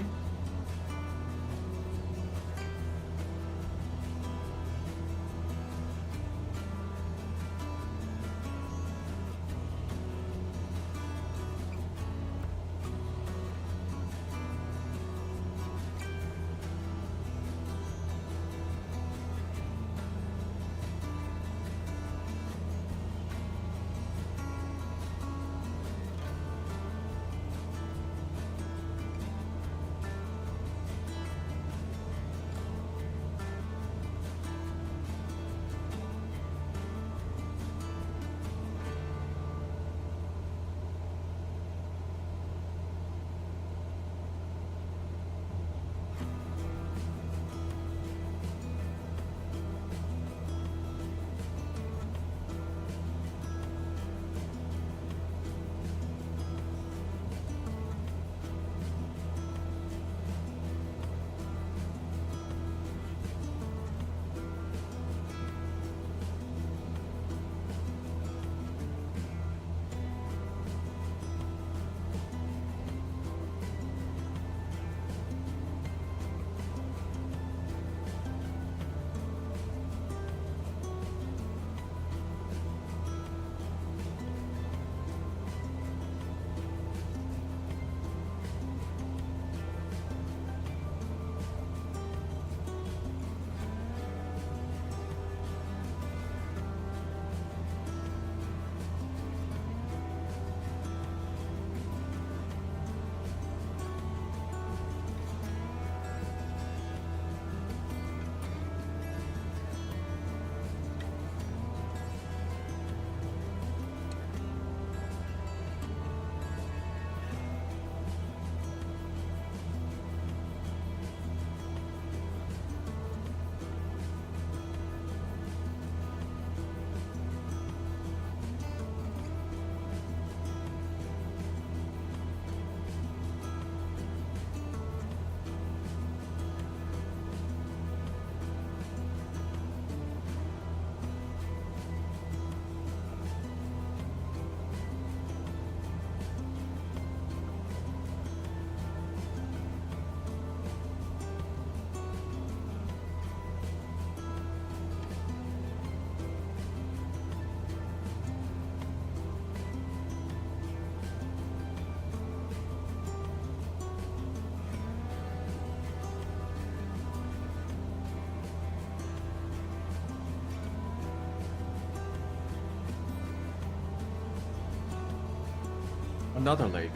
Another lake.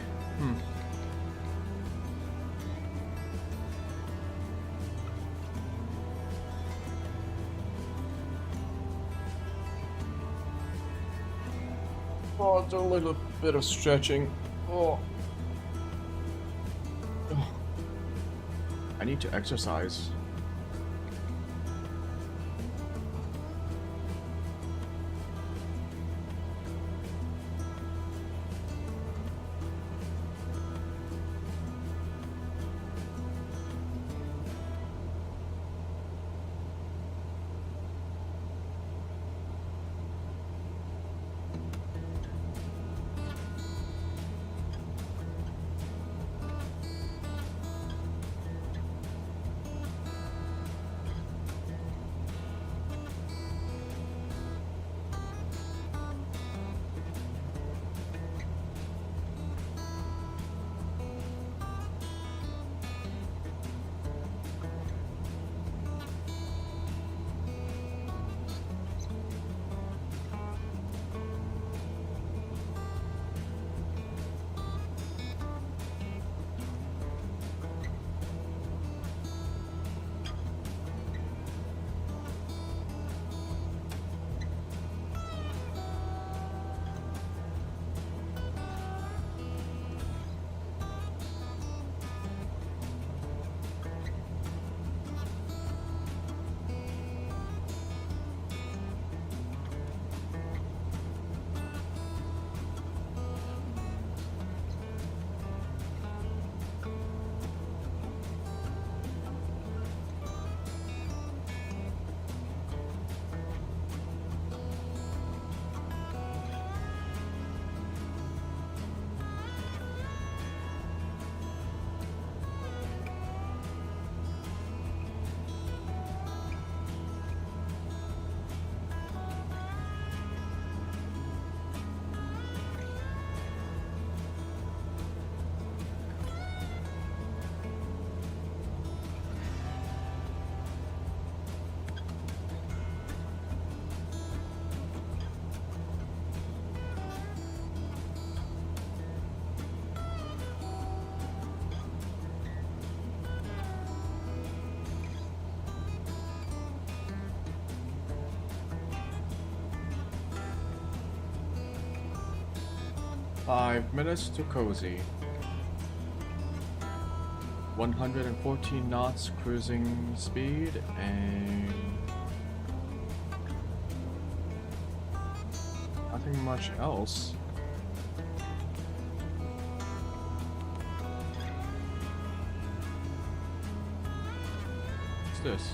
Oh, do a little bit of stretching. Oh. I need to exercise. 5 minutes to cozy. 114 knots cruising speed and nothing much else. What's this?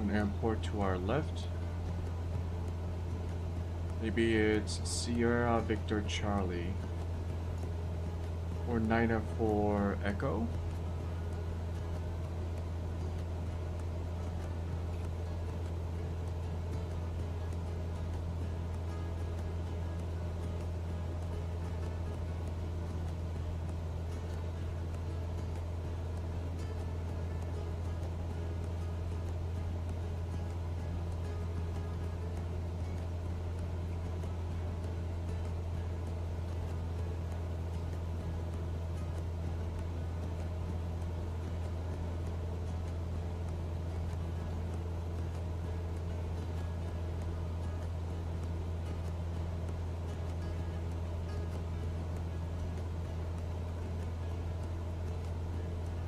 An airport to our left. Maybe it's Sierra Victor Charlie or 904 Echo.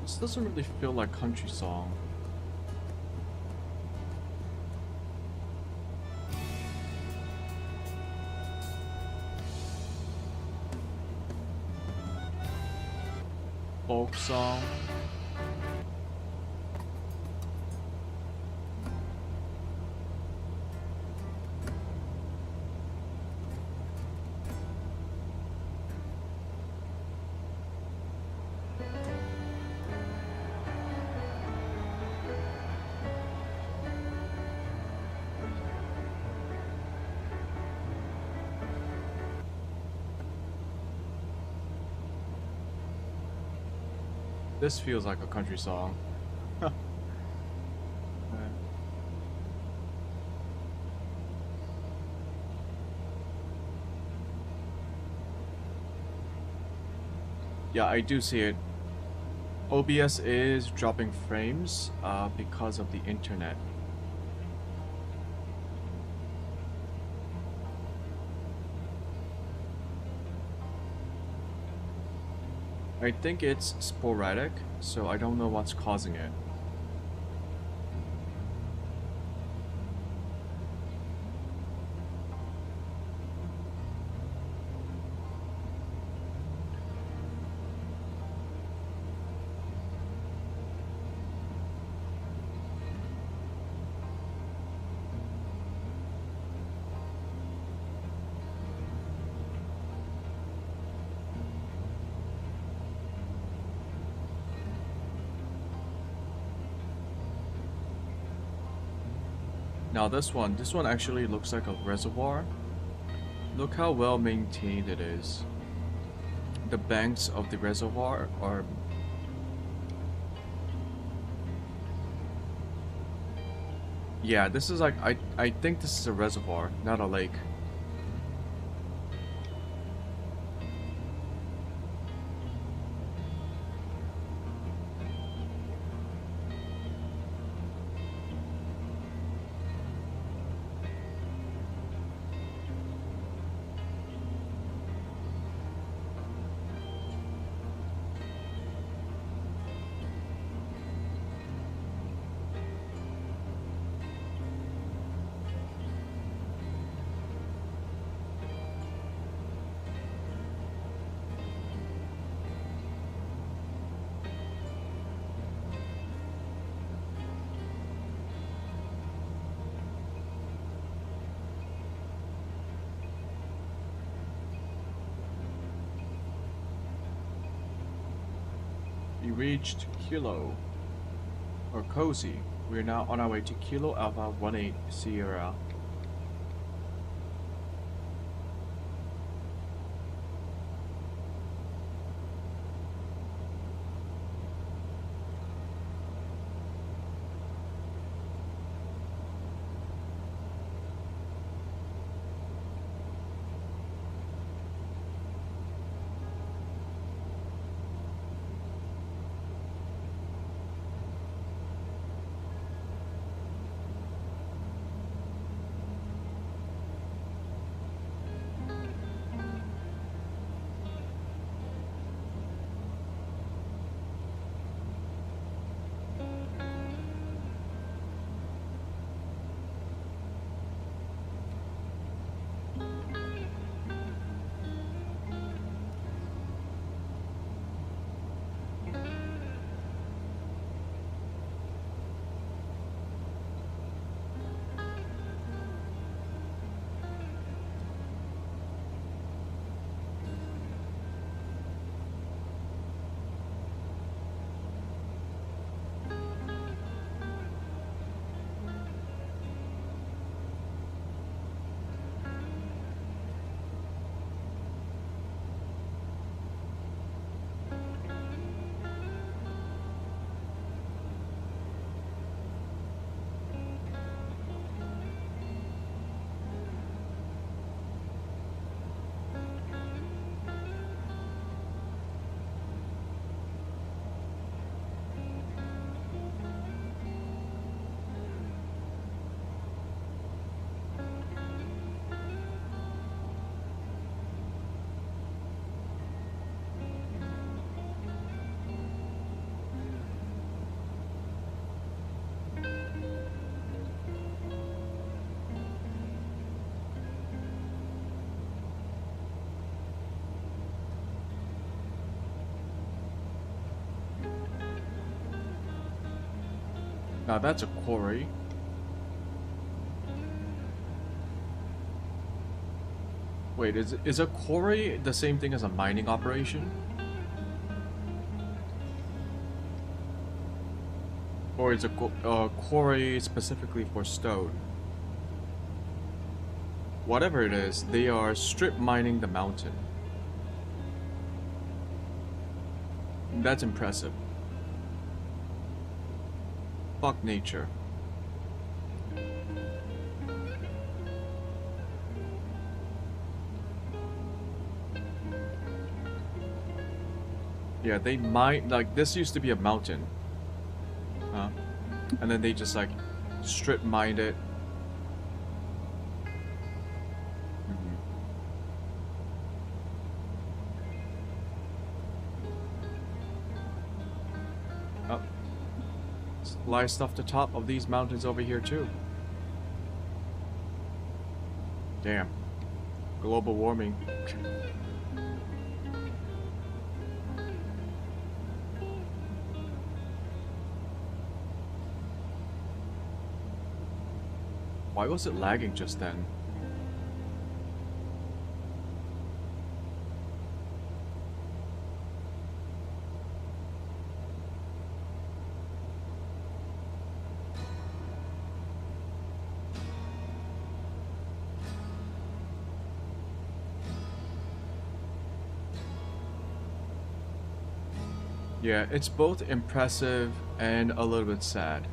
This doesn't really feel like country song. Folk song. This feels like a country song. Yeah, I do see it. OBS is dropping frames because of the internet. I think it's sporadic, so I don't know what's causing it. Now this one actually looks like a reservoir. Look how well maintained it is. The banks of the reservoir are... Yeah, this is like, I think this is a reservoir, not a lake. We reached Kilo, or Cozy. We are now on our way to Kilo Alpha 18 Sierra. Now that's a quarry. Wait, is a quarry the same thing as a mining operation? Or is a quarry specifically for stone? Whatever it is, they are strip mining the mountain. That's impressive. Fuck nature. Yeah, they mine, like, this used to be a mountain. And then they just, like, strip mined it. Oh. Supply stuff to top of these mountains over here, too. Damn. Global warming. Why was it lagging just then? Yeah, it's both impressive and a little bit sad.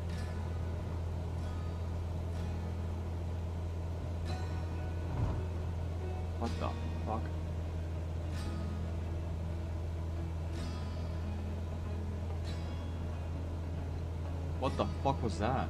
What the fuck? What the fuck was that?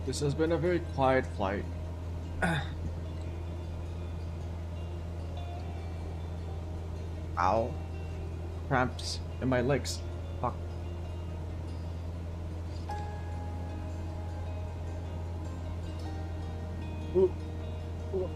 This has been a very quiet flight. Ow. Cramps in my legs. Fuck. Ooh. Ooh.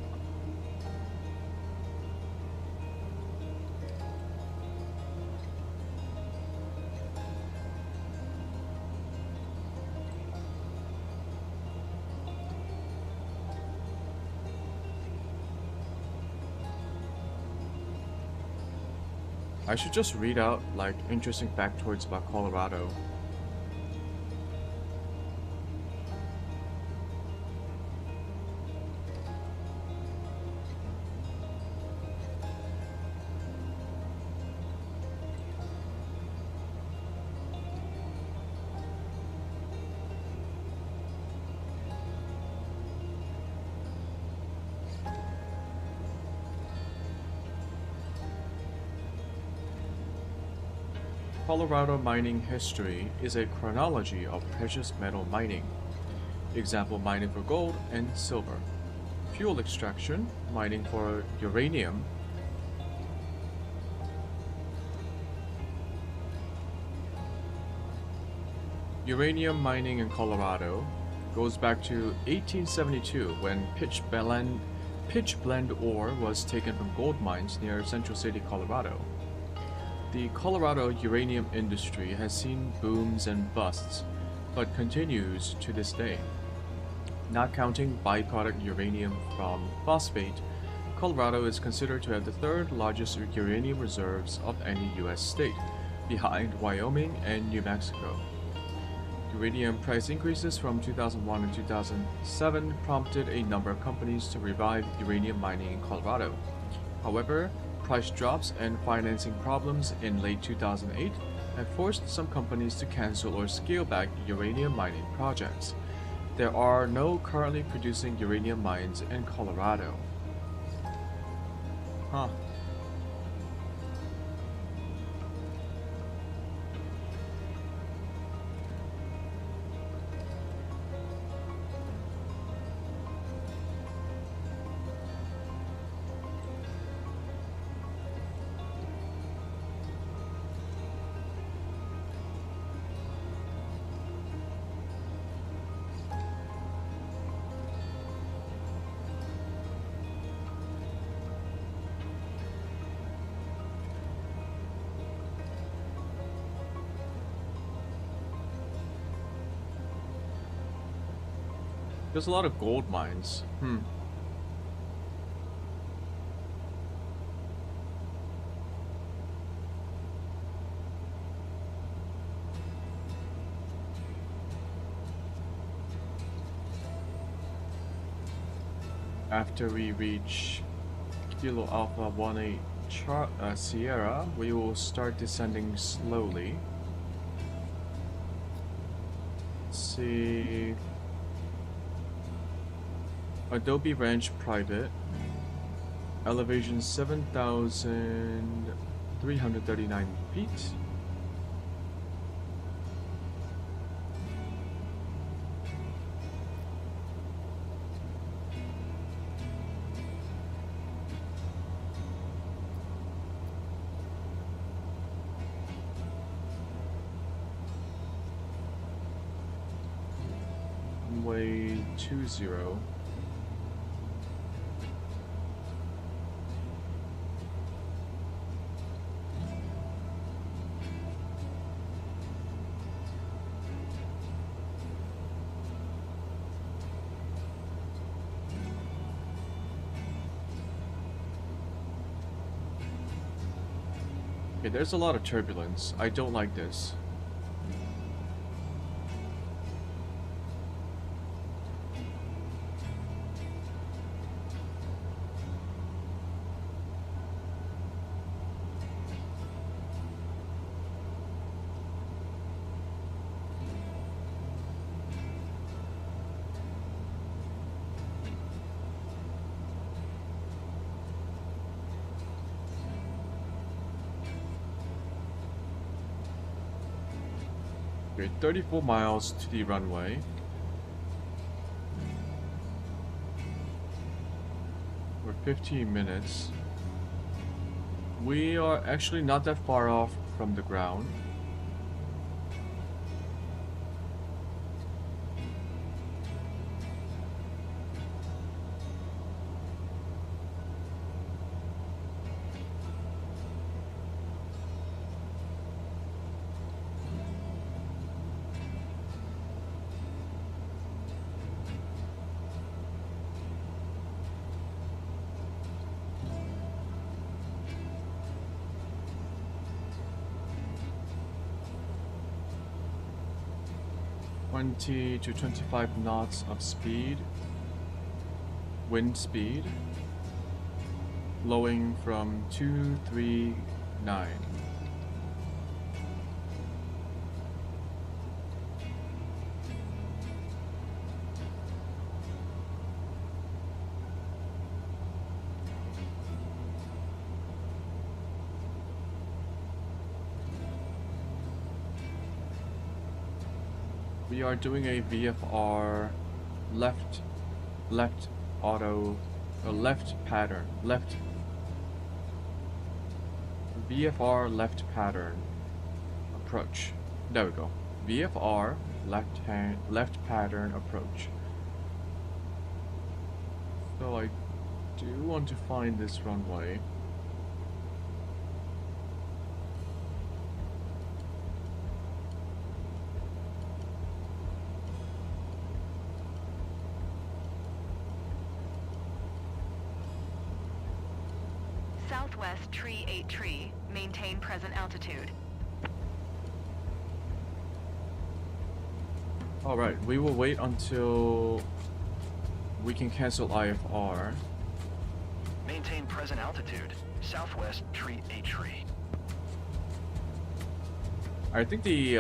I should just read out like interesting factoids about Colorado. Colorado mining history is a chronology of precious metal mining. Example, mining for gold and silver. Fuel extraction, mining for uranium. Uranium mining in Colorado goes back to 1872 when pitch blende ore was taken from gold mines near Central City, Colorado. The Colorado uranium industry has seen booms and busts, but continues to this day. Not counting byproduct uranium from phosphate, Colorado is considered to have the third largest uranium reserves of any US state, behind Wyoming and New Mexico. Uranium price increases from 2001 and 2007 prompted a number of companies to revive uranium mining in Colorado. However, price drops and financing problems in late 2008 have forced some companies to cancel or scale back uranium mining projects. There are no currently producing uranium mines in Colorado. Huh. There's a lot of gold mines. After we reach Kilo Alpha 18 Sierra, we will start descending slowly. Let's see. Adobe Ranch Private. Elevation 7,339 feet. Runway 20. Okay, there's a lot of turbulence. I don't like this. Okay, 34 miles to the runway. 15 minutes. We are actually not that far off from the ground. To 25 knots of speed, wind speed, blowing from 239. We are doing a VFR left pattern, VFR left pattern approach. There we go. VFR left pattern approach. So I do want to find this runway. Southwest tree 8 tree. Maintain present altitude. Alright, we will wait until we can cancel IFR. Maintain present altitude. Southwest tree 8 tree. I think the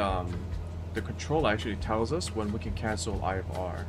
control actually tells us when we can cancel IFR.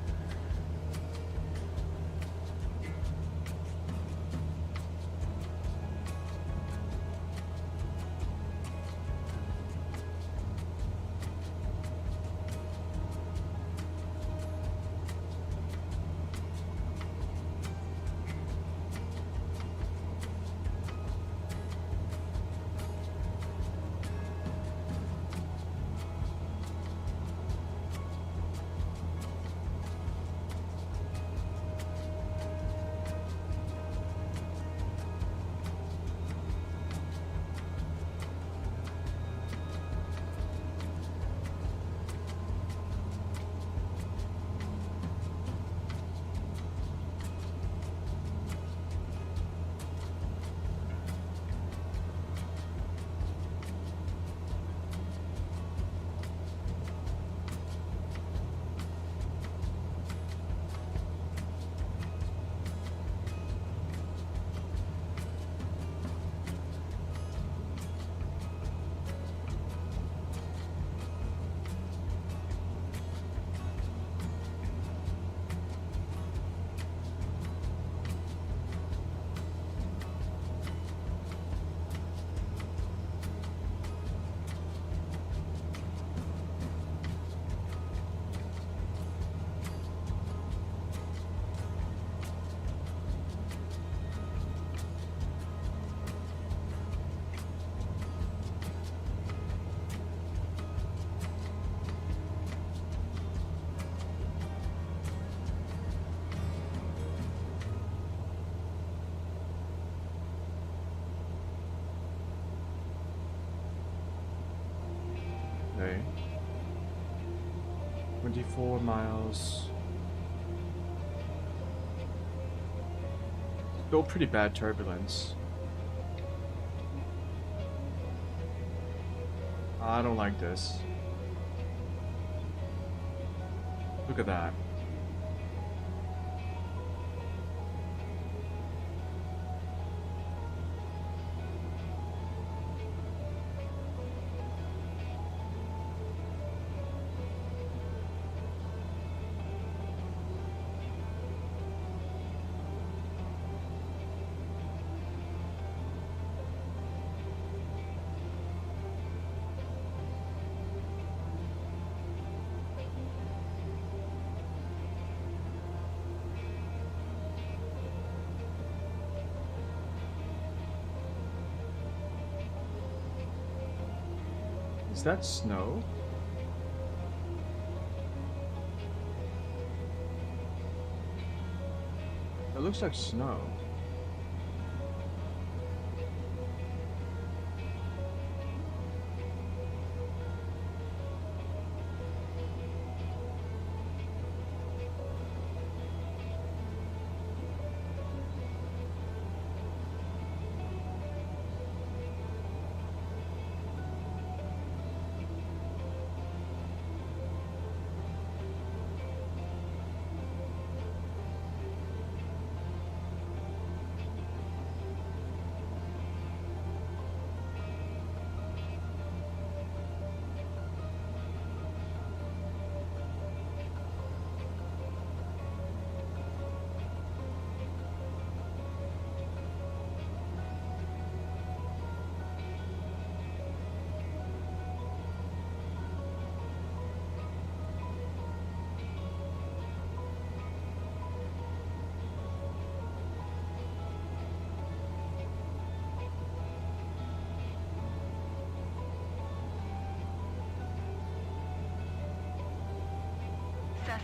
Okay. 24 miles. Still pretty bad turbulence. I don't like this. Look at that. Is that snow? It looks like snow.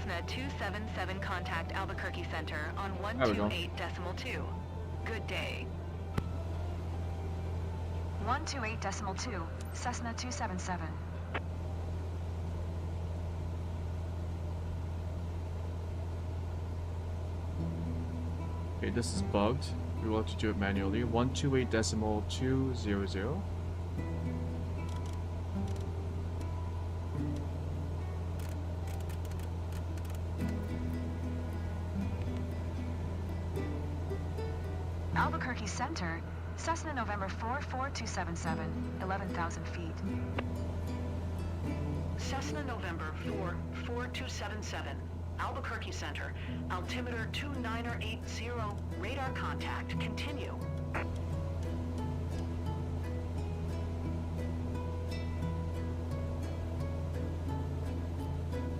Cessna 277 contact Albuquerque Center on There we go. 128.2. Good day. 128.2, Cessna 277. Okay, this is bugged. We will have to do it manually. 128.200. Albuquerque Center, Cessna November 44277, 11,000 feet. Cessna November 44277, Albuquerque Center, altimeter 2980, radar contact, continue.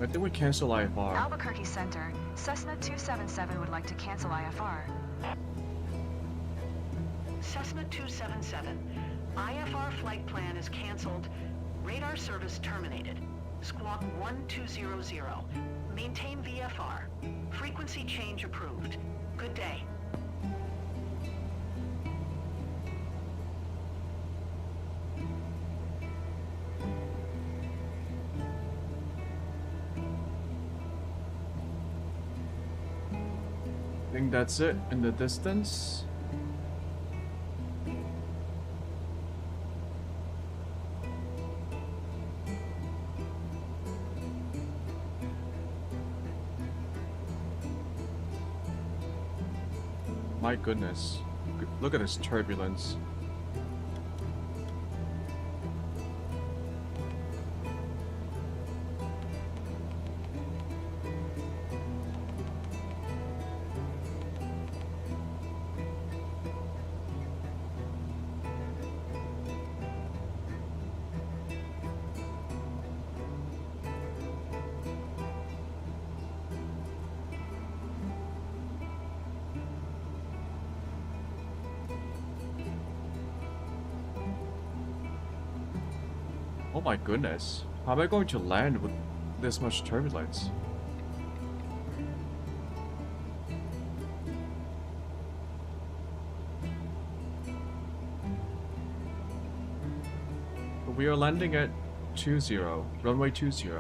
I think we cancel IFR. Albuquerque Center, Cessna 277 would like to cancel IFR. Cessna 277, IFR flight plan is canceled. Radar service terminated. Squawk 1200. Maintain VFR. Frequency change approved. Good day. I think that's it in the distance. My goodness. Look at this turbulence. Oh my goodness. How am I going to land with this much turbulence? We are landing at 20, runway 20.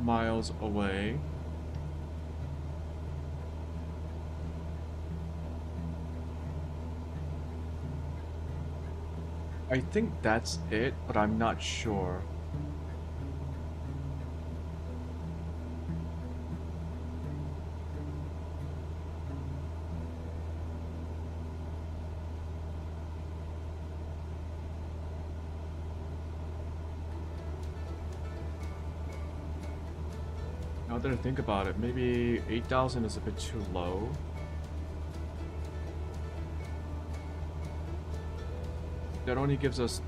Miles away. I think that's it, but I'm not sure. Now that I think about it, maybe 8,000 is a bit too low. That only gives us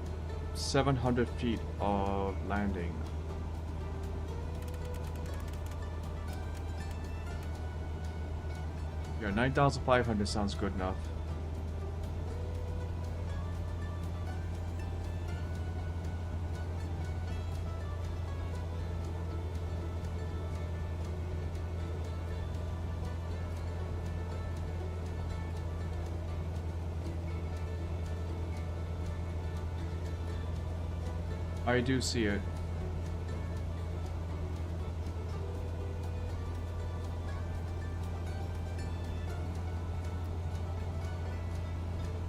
700 feet of landing. Yeah, 9,500 sounds good enough. I do see it.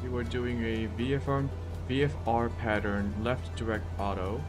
We were doing a VFR pattern, left direct auto.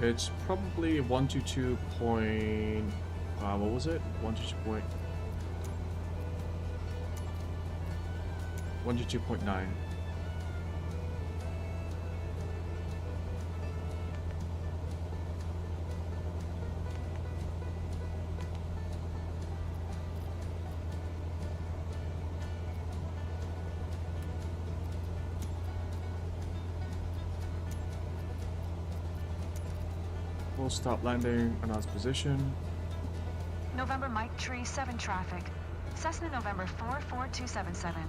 It's probably 122 point. What was it? 122 point. 122.9. Full stop landing, announce position. November Mike Tree 7 traffic. Cessna November 44277.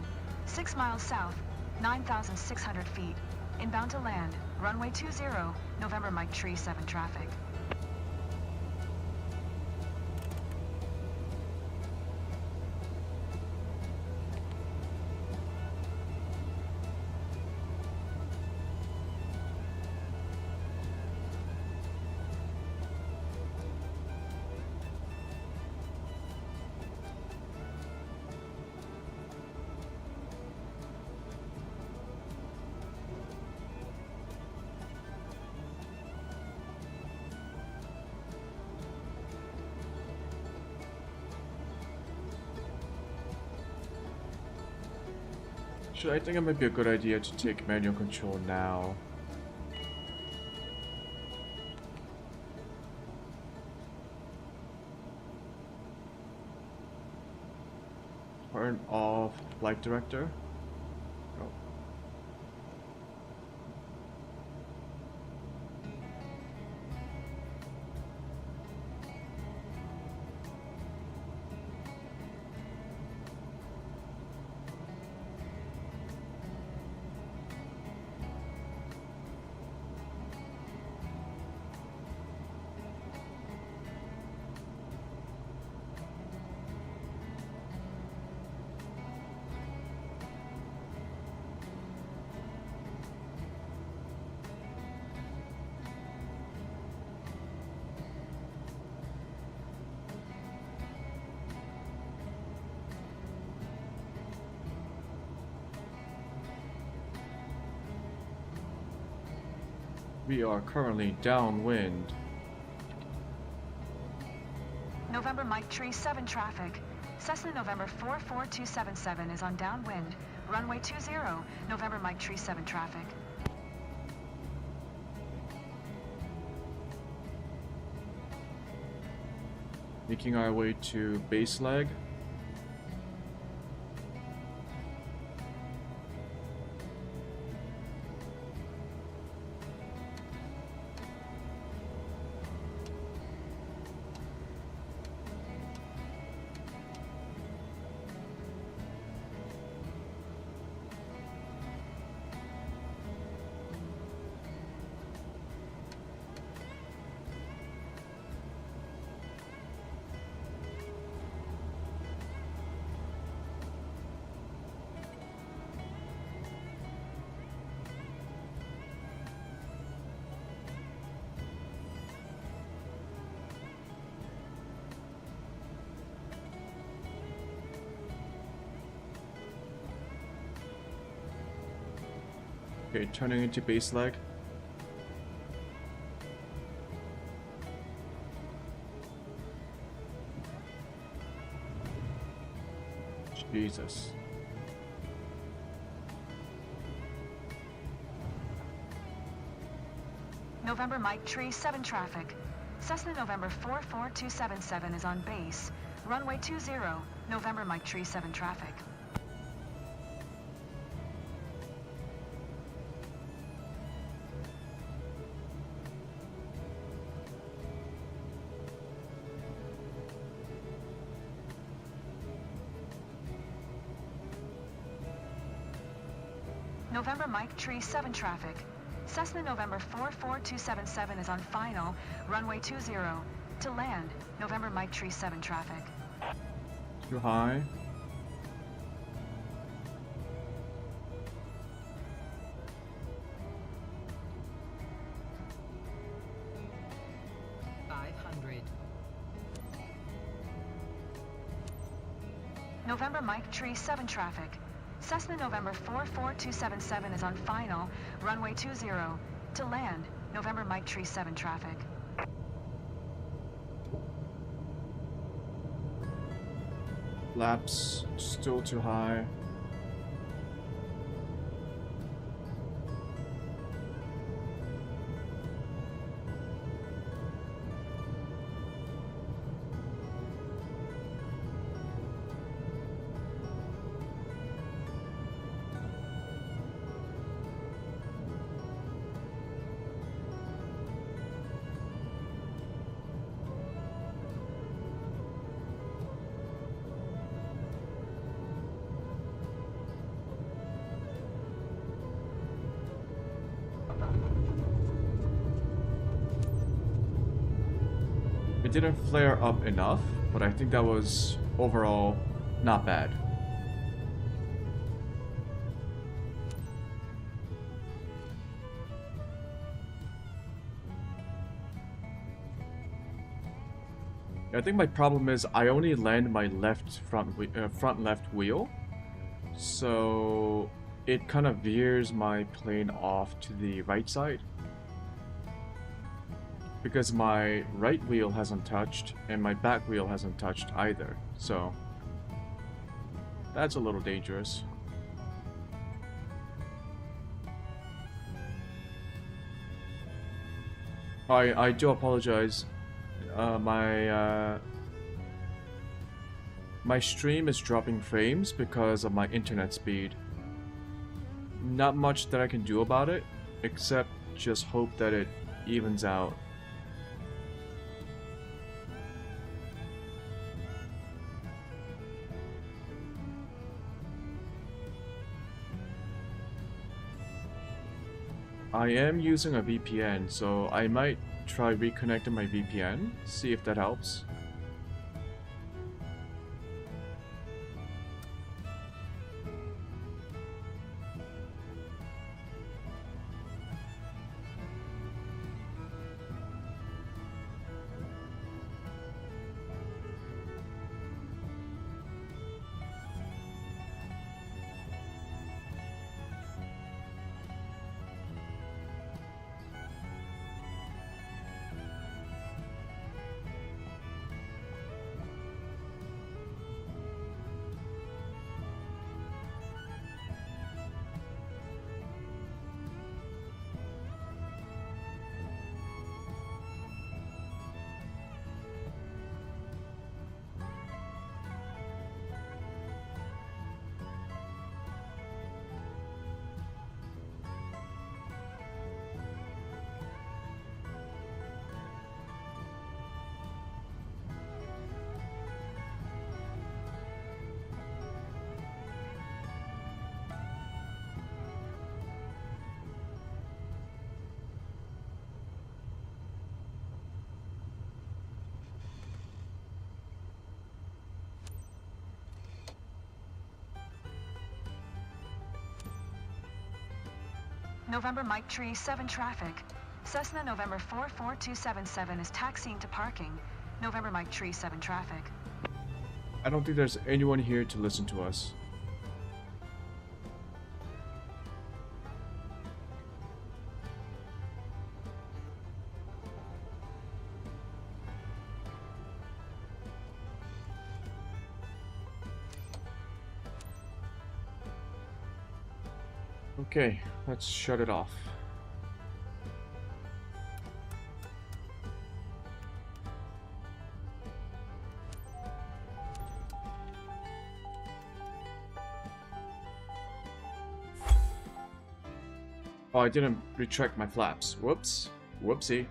6 miles south, 9,600 feet. Inbound to land, runway 20, November Mike Tree 7 traffic. I think it might be a good idea to take manual control now. Turn off flight director. Oh. We are currently downwind. November Mike Tree 7 traffic. Cessna November 44277 is on downwind. Runway 20, November Mike Tree 7 traffic. Making our way to base leg. Okay, turning into base leg. Jesus. November Mike Tree 7 traffic. Cessna November 44277 is on base. Runway 20, November Mike Tree 7 traffic. November Mike Tree 7 traffic. Cessna November 44277 is on final, runway 20. To land, November Mike Tree 7 traffic. Too high. November Mike Tree 7 traffic. Cessna November 44277 is on final, runway 20. To land, November Mike Tree 7 traffic. Laps still too high. It didn't flare up enough, but I think that was overall not bad. I think my problem is I only land my front left wheel, so it kind of veers my plane off to the right side. Because my right wheel hasn't touched and my back wheel hasn't touched either, so that's a little dangerous. I do apologize. My stream is dropping frames because of my internet speed. Not much that I can do about it, except just hope that it evens out. I am using a VPN, so I might try reconnecting my VPN, see if that helps. November Mike Tree 7 traffic. Cessna November 44277 is taxiing to parking. November Mike Tree 7 traffic. I don't think there's anyone here to listen to us. Okay, let's shut it off. Oh, I didn't retract my flaps. Whoops. Whoopsie.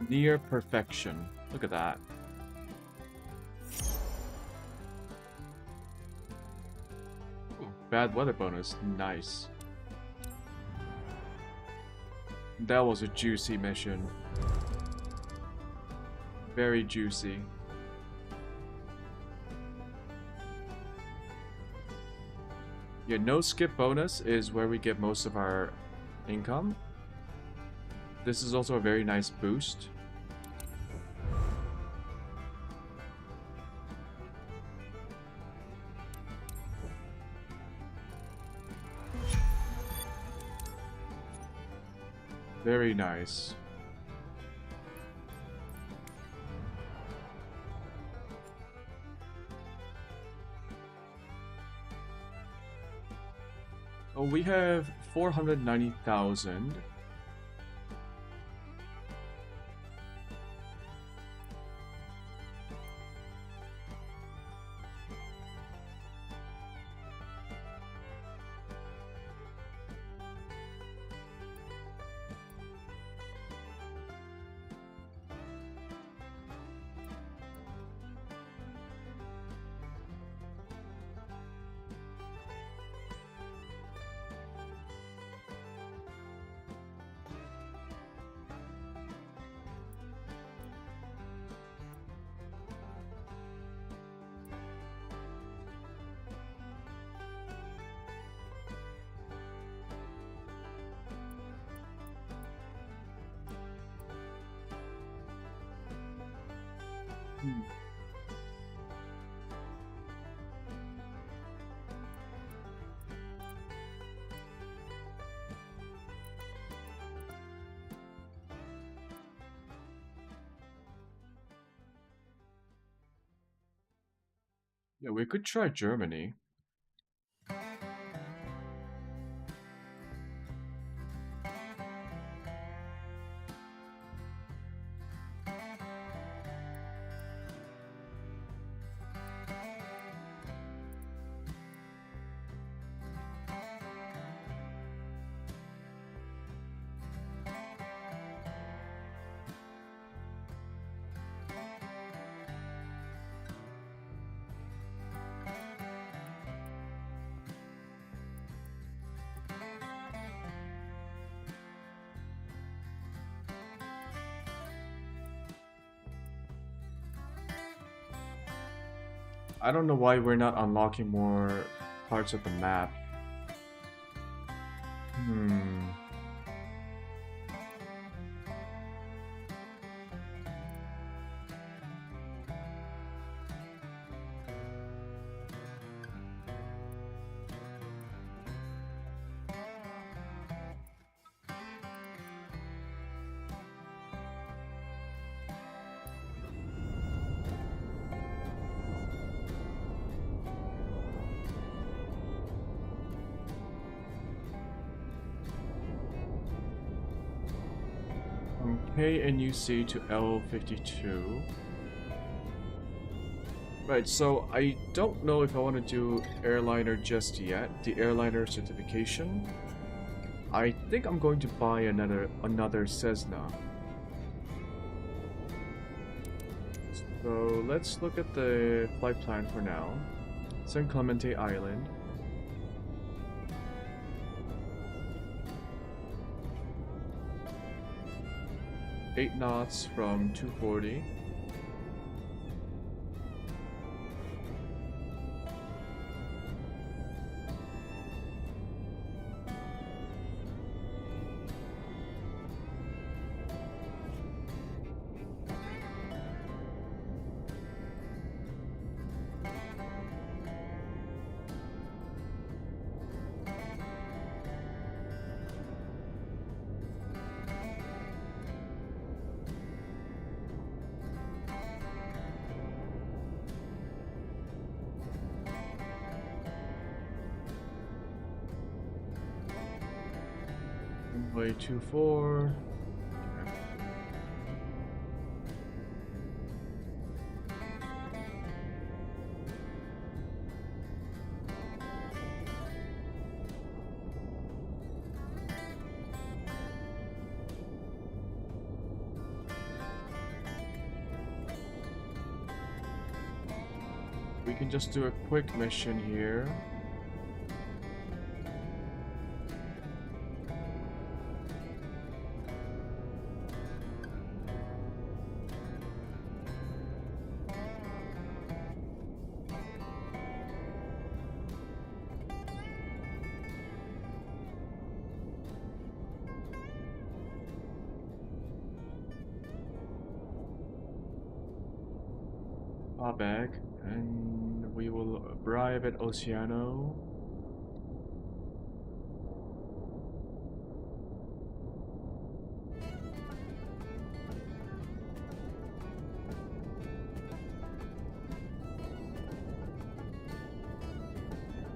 Near perfection. Look at that. Ooh, bad weather bonus. Nice. That was a juicy mission. Very juicy. Yeah, no skip bonus is where we get most of our income. This is also a very nice boost. Very nice. Oh, we have 490,000. Yeah, we could try Germany. I don't know why we're not unlocking more parts of the map. KNUC to L52. Right, so I don't know if I want to do airliner just yet, the airliner certification. I think I'm going to buy another Cessna. So let's look at the flight plan for now. San Clemente Island. Eight knots from 240. Runway 24. Okay. We can just do a quick mission here. Our bag, and we will arrive at Oceano.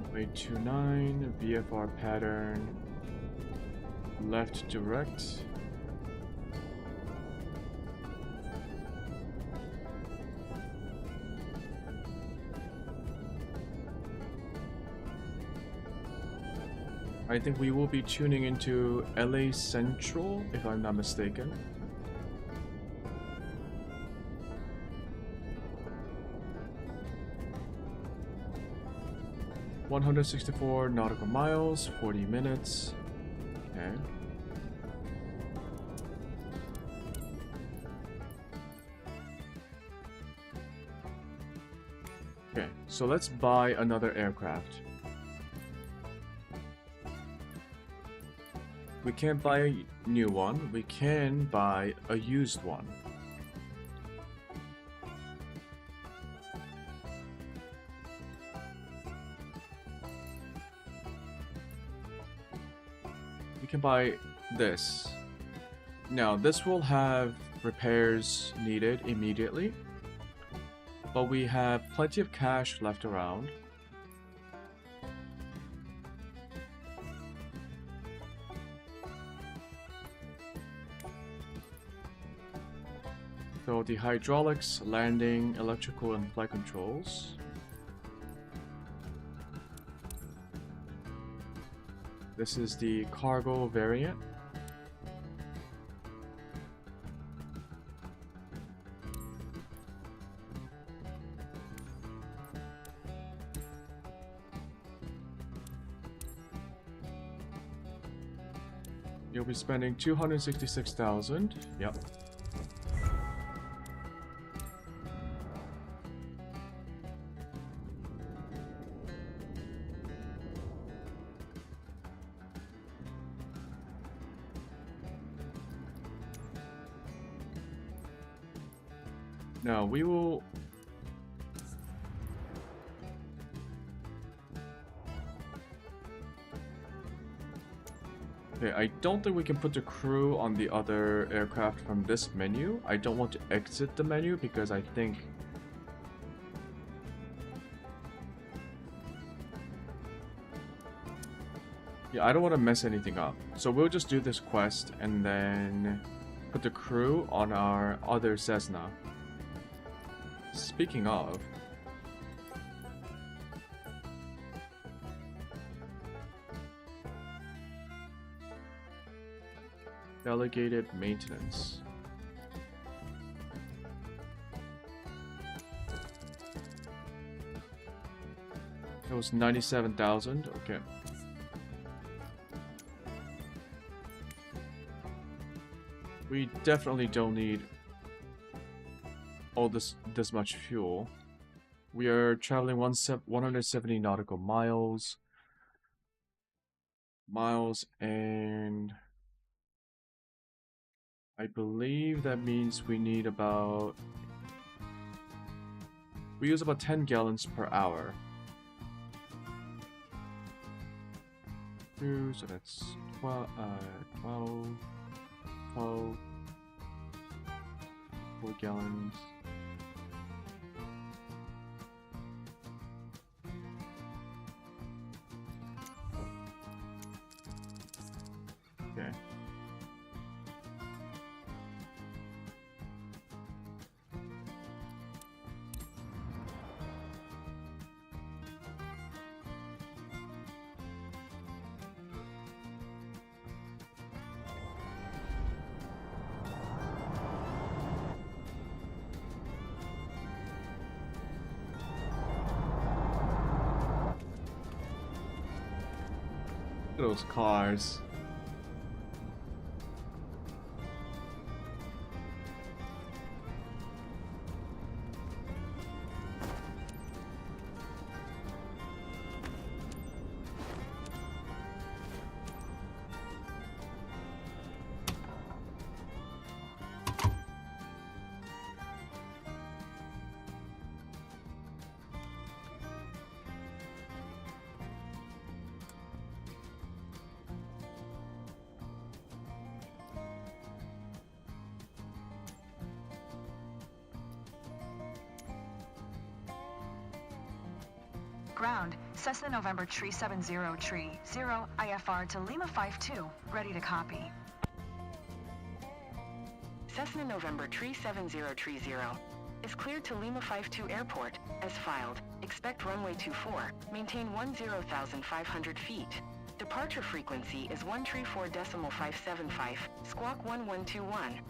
Runway 29, VFR pattern, left direct. I think we will be tuning into LA Central, if I'm not mistaken. "164 nautical miles, 40 minutes. Okay. Okay, so let's buy another aircraft. We can't buy a new one, we can buy a used one. We can buy this. Now, this will have repairs needed immediately, but we have plenty of cash left around. So the hydraulics, landing, electrical, and flight controls. This is the cargo variant. You'll be spending 266,000. Yep. Now we will okay, I don't think we can put the crew on the other aircraft from this menu. I don't want to exit the menu because I think yeah, I don't want to mess anything up. So we'll just do this quest and then put the crew on our other Cessna. Speaking of, delegated maintenance. It was 97,000. Okay. We definitely don't need all this much fuel. We are traveling 170 nautical miles. And I believe that means we need about... we use about 10 gallons per hour. So that's 12, 4 gallons. Okay. those cars. Ground, Cessna November Tree 70 Tree 0 IFR to Lima 52, ready to copy. Cessna November Tree 70 Tree 0 is cleared to Lima 52 Airport, as filed. Expect runway 24, maintain 10,500 feet. Departure frequency is 134.575, squawk 1121.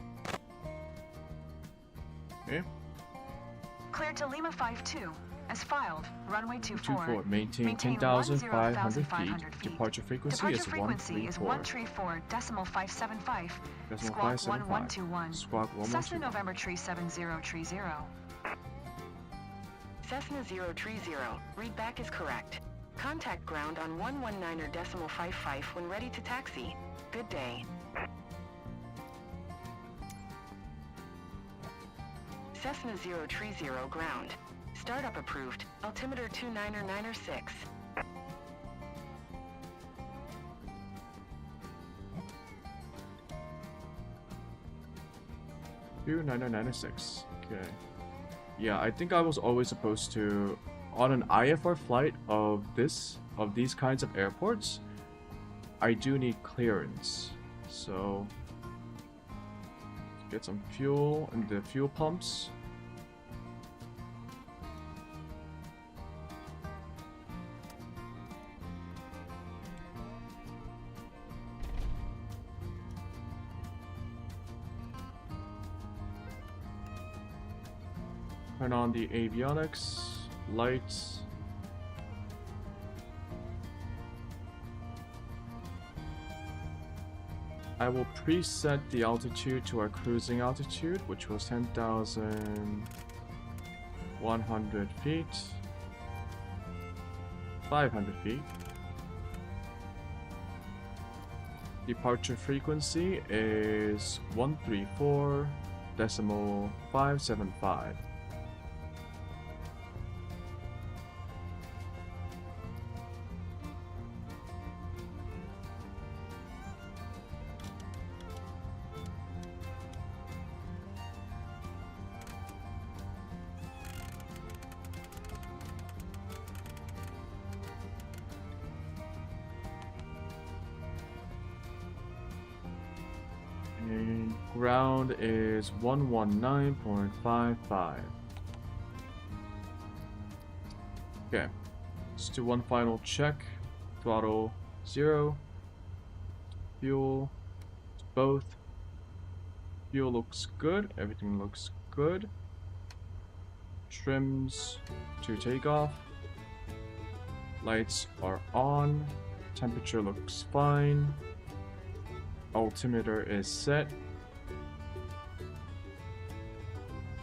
Okay. Cleared to Lima 52, as filed. Runway 24. 24. Maintain 10,500 feet. Departure frequency is 134. 134.575. Decimal Squawk 575. 1121. Squawk Cessna 1121. November Tree 70 Tree 0. Cessna 0 Tree 0, read back is correct. Contact ground on 119.55 when ready to taxi. Good day. Cessna 0 Tree 0 ground. Startup approved. Altimeter 29906. View 9996. Okay. Yeah, I think I was always supposed to, on an IFR flight of these kinds of airports, I do need clearance. So get some fuel in the fuel pumps. Turn on the avionics, lights. I will preset the altitude to our cruising altitude, which was 10,100 feet, 500 feet. Departure frequency is 134.575. And ground is 119.55. Okay, let's do one final check. Throttle 0. Fuel, both. Fuel looks good, everything looks good. Trims to takeoff. Lights are on. Temperature looks fine. Altimeter is set.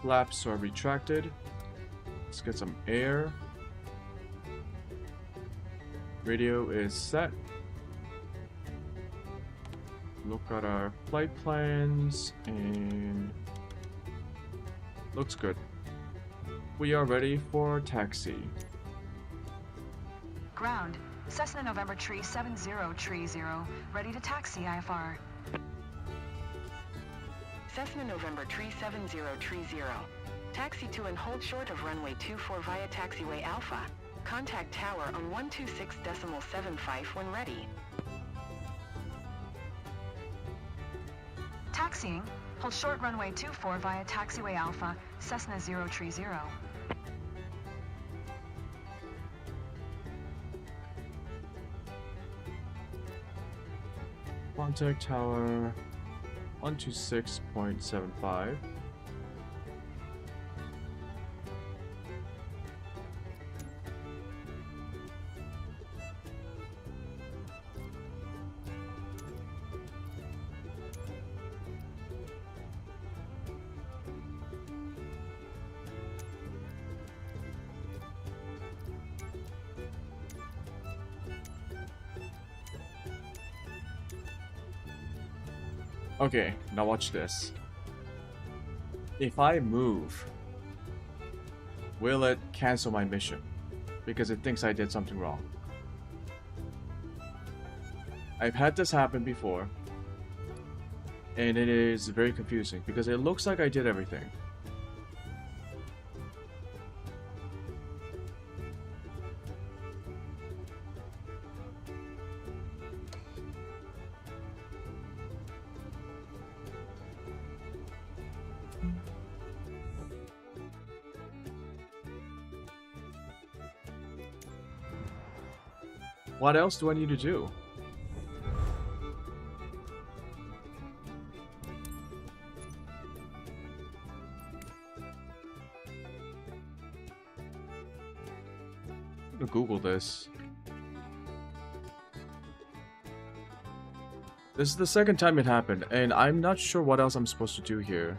Flaps are retracted. Let's get some air. Radio is set. Look at our flight plans and looks good. We are ready for taxi. Ground, Cessna November Tree 70 Tree 0, ready to taxi IFR. Cessna November Tree 70 Tree 0. Taxi to and hold short of runway 24 via taxiway Alpha. Contact tower on 126.75 when ready. Taxiing, hold short runway 24 via taxiway Alpha, Cessna 0 Tree 0. Contact tower 126.75. Okay, now watch this. If I move, will it cancel my mission? Because it thinks I did something wrong. I've had this happen before, and it is very confusing because it looks like I did everything. What else do I need to do? I'm gonna Google this. This is the second time it happened, and I'm not sure what else I'm supposed to do here.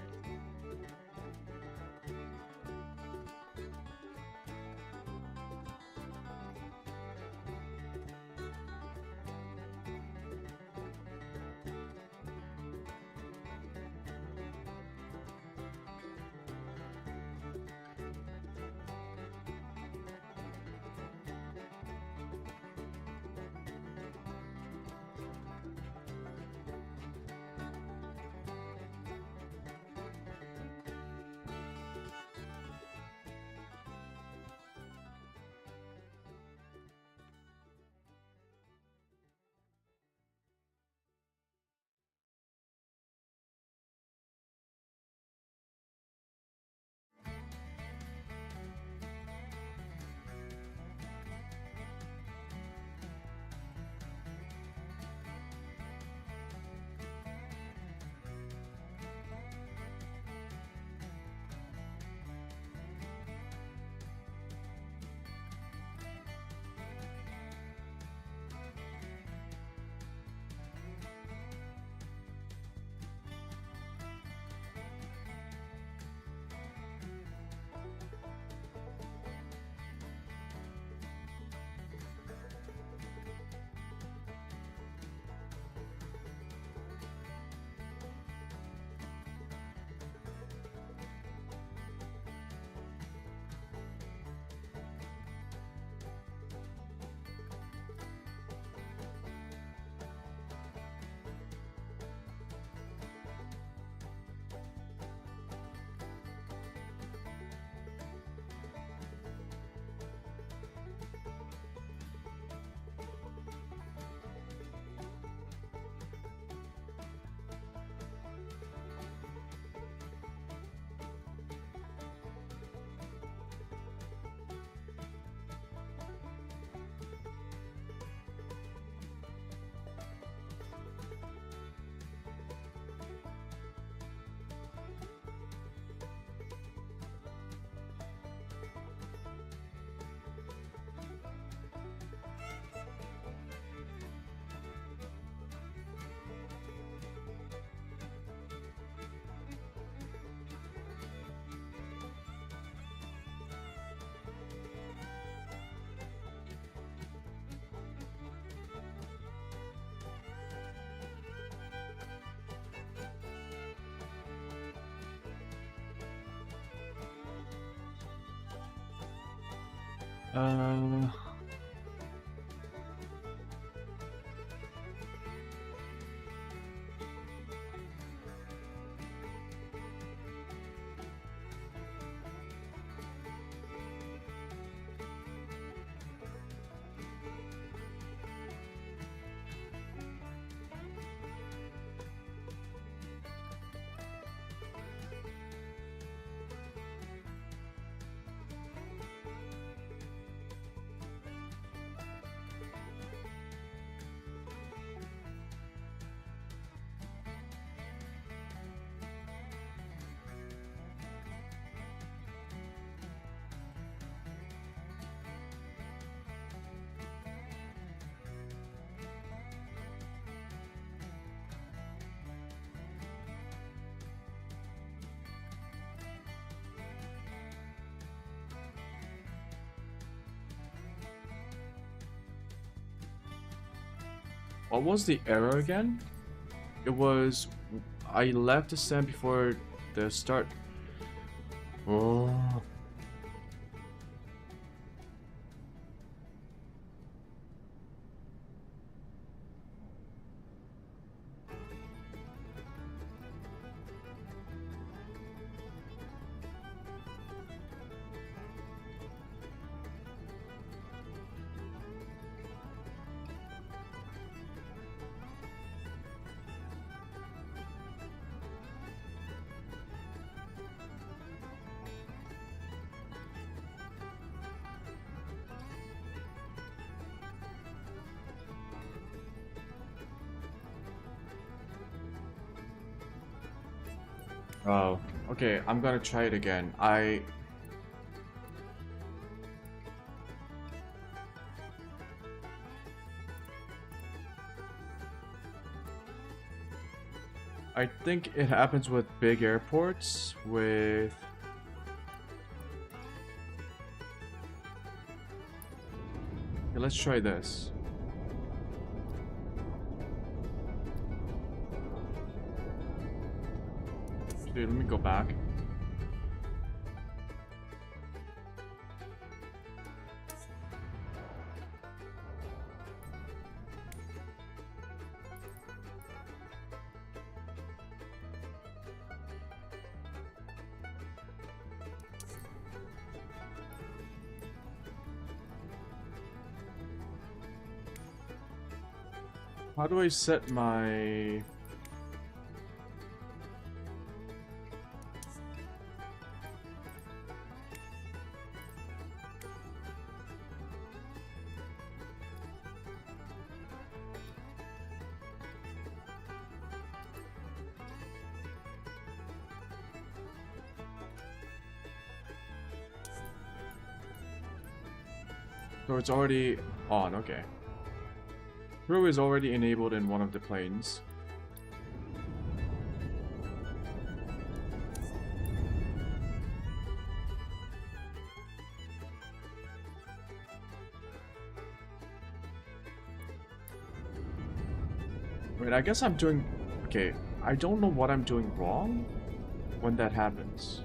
Uh... What was the error again? It was I left the stand before the start. Oh. Oh, okay, I'm gonna try it again. I think it happens with big airports with... Okay, let's try this. Dude, let me go back. How do I set my... So it's already on, okay. Crew is already enabled in one of the planes. Wait, I guess I'm doing... Okay, I don't know what I'm doing wrong when that happens.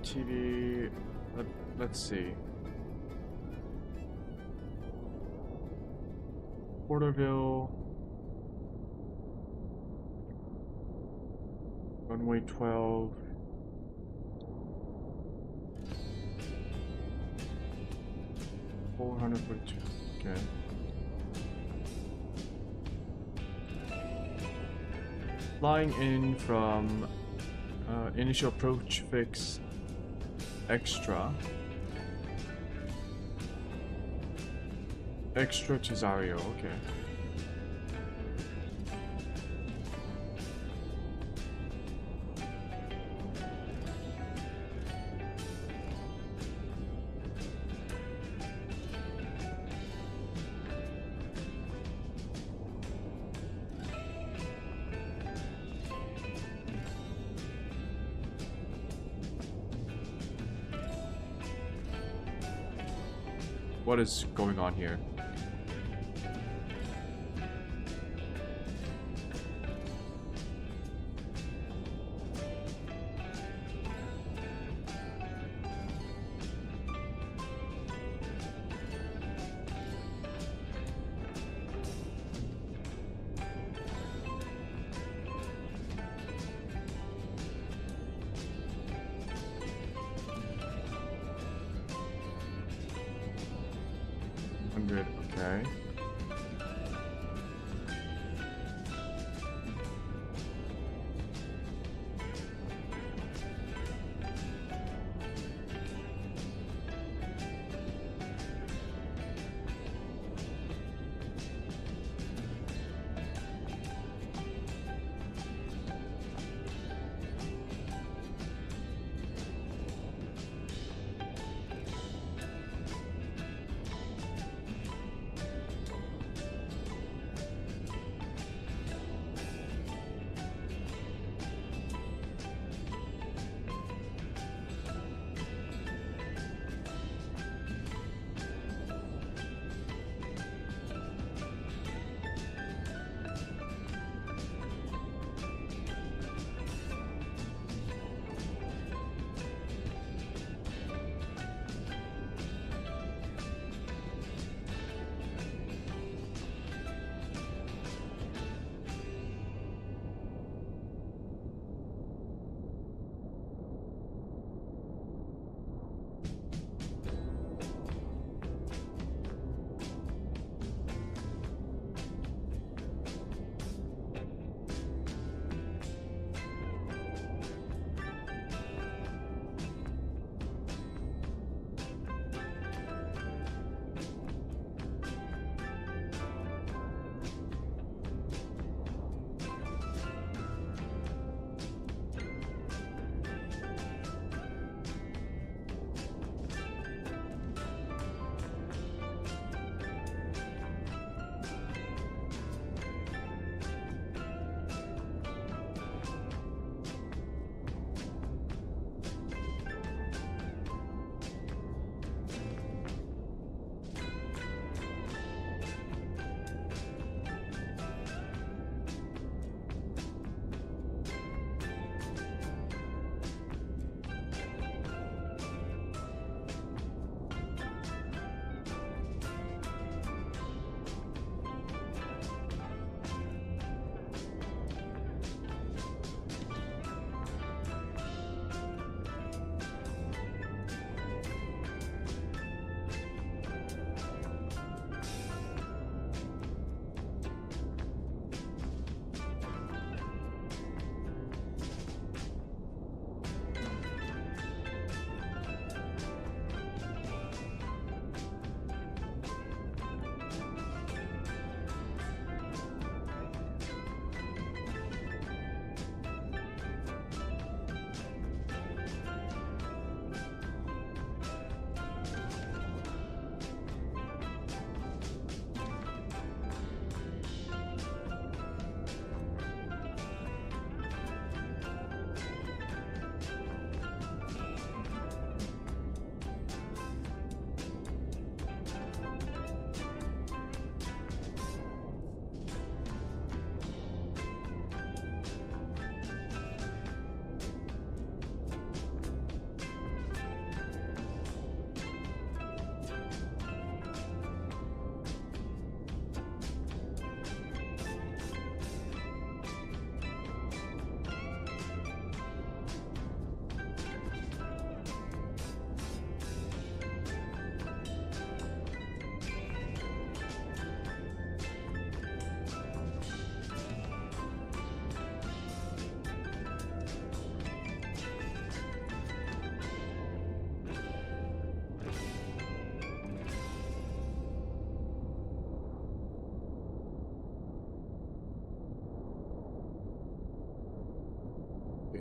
TV, let's see. Porterville, runway 12. Okay. Flying in from initial approach fix extra Cesario, okay. What is going on here? Okay.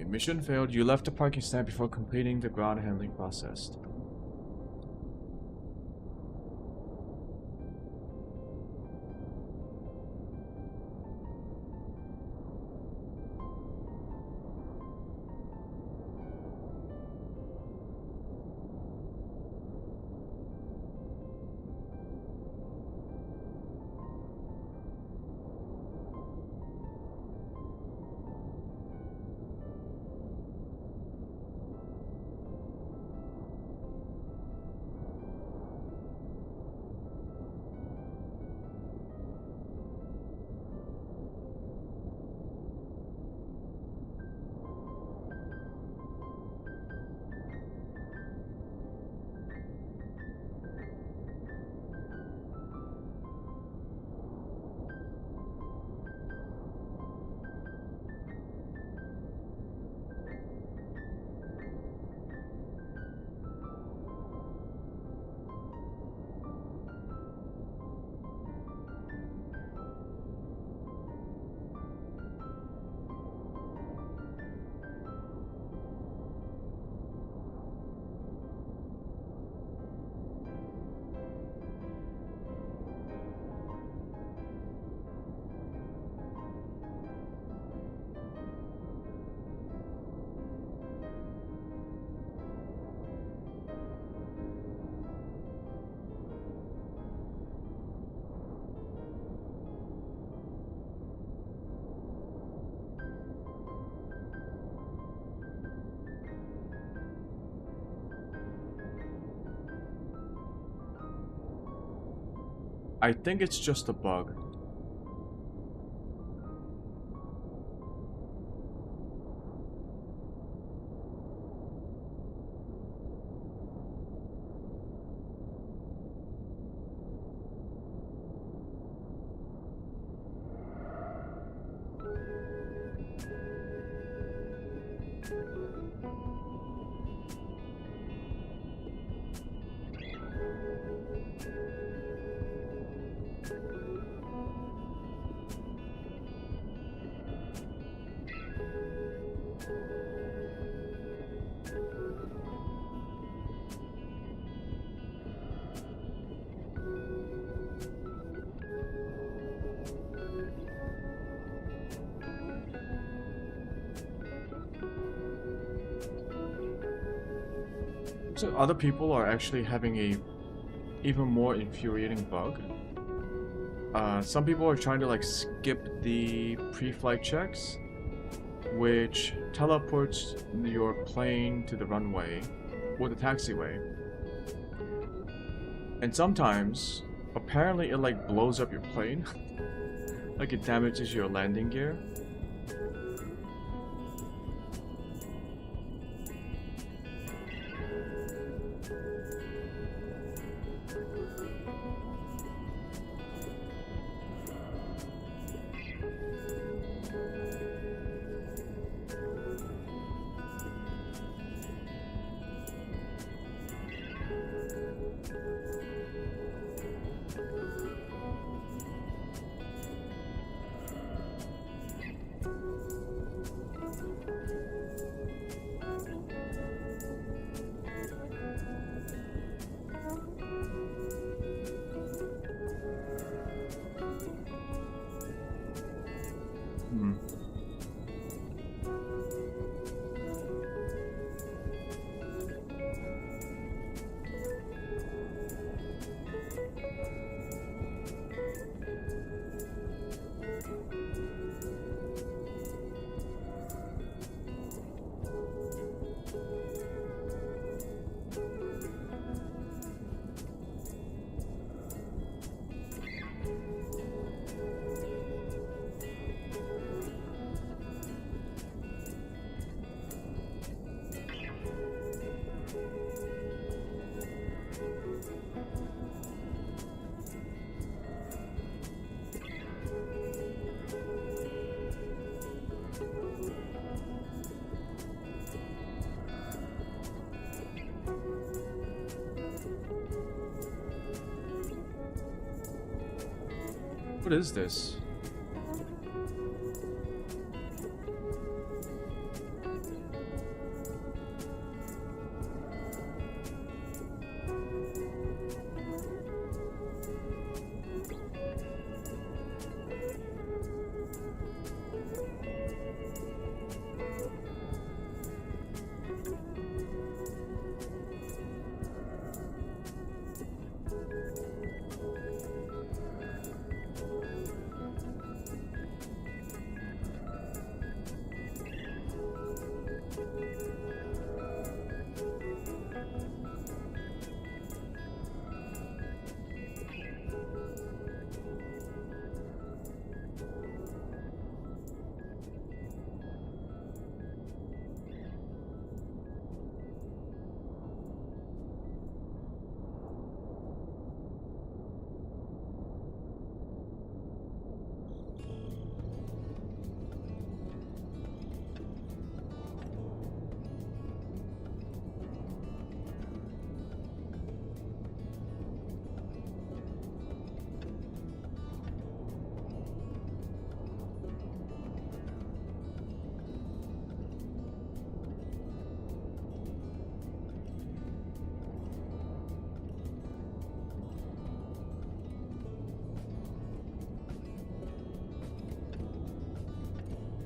mission failed. You left the parking stand before completing the ground handling process. I think it's just a bug. So other people are actually having a even more infuriating bug. Some people are trying to like skip the pre-flight checks, which teleports your plane to the runway or the taxiway. And sometimes, apparently it like blows up your plane, like it damages your landing gear. What is this?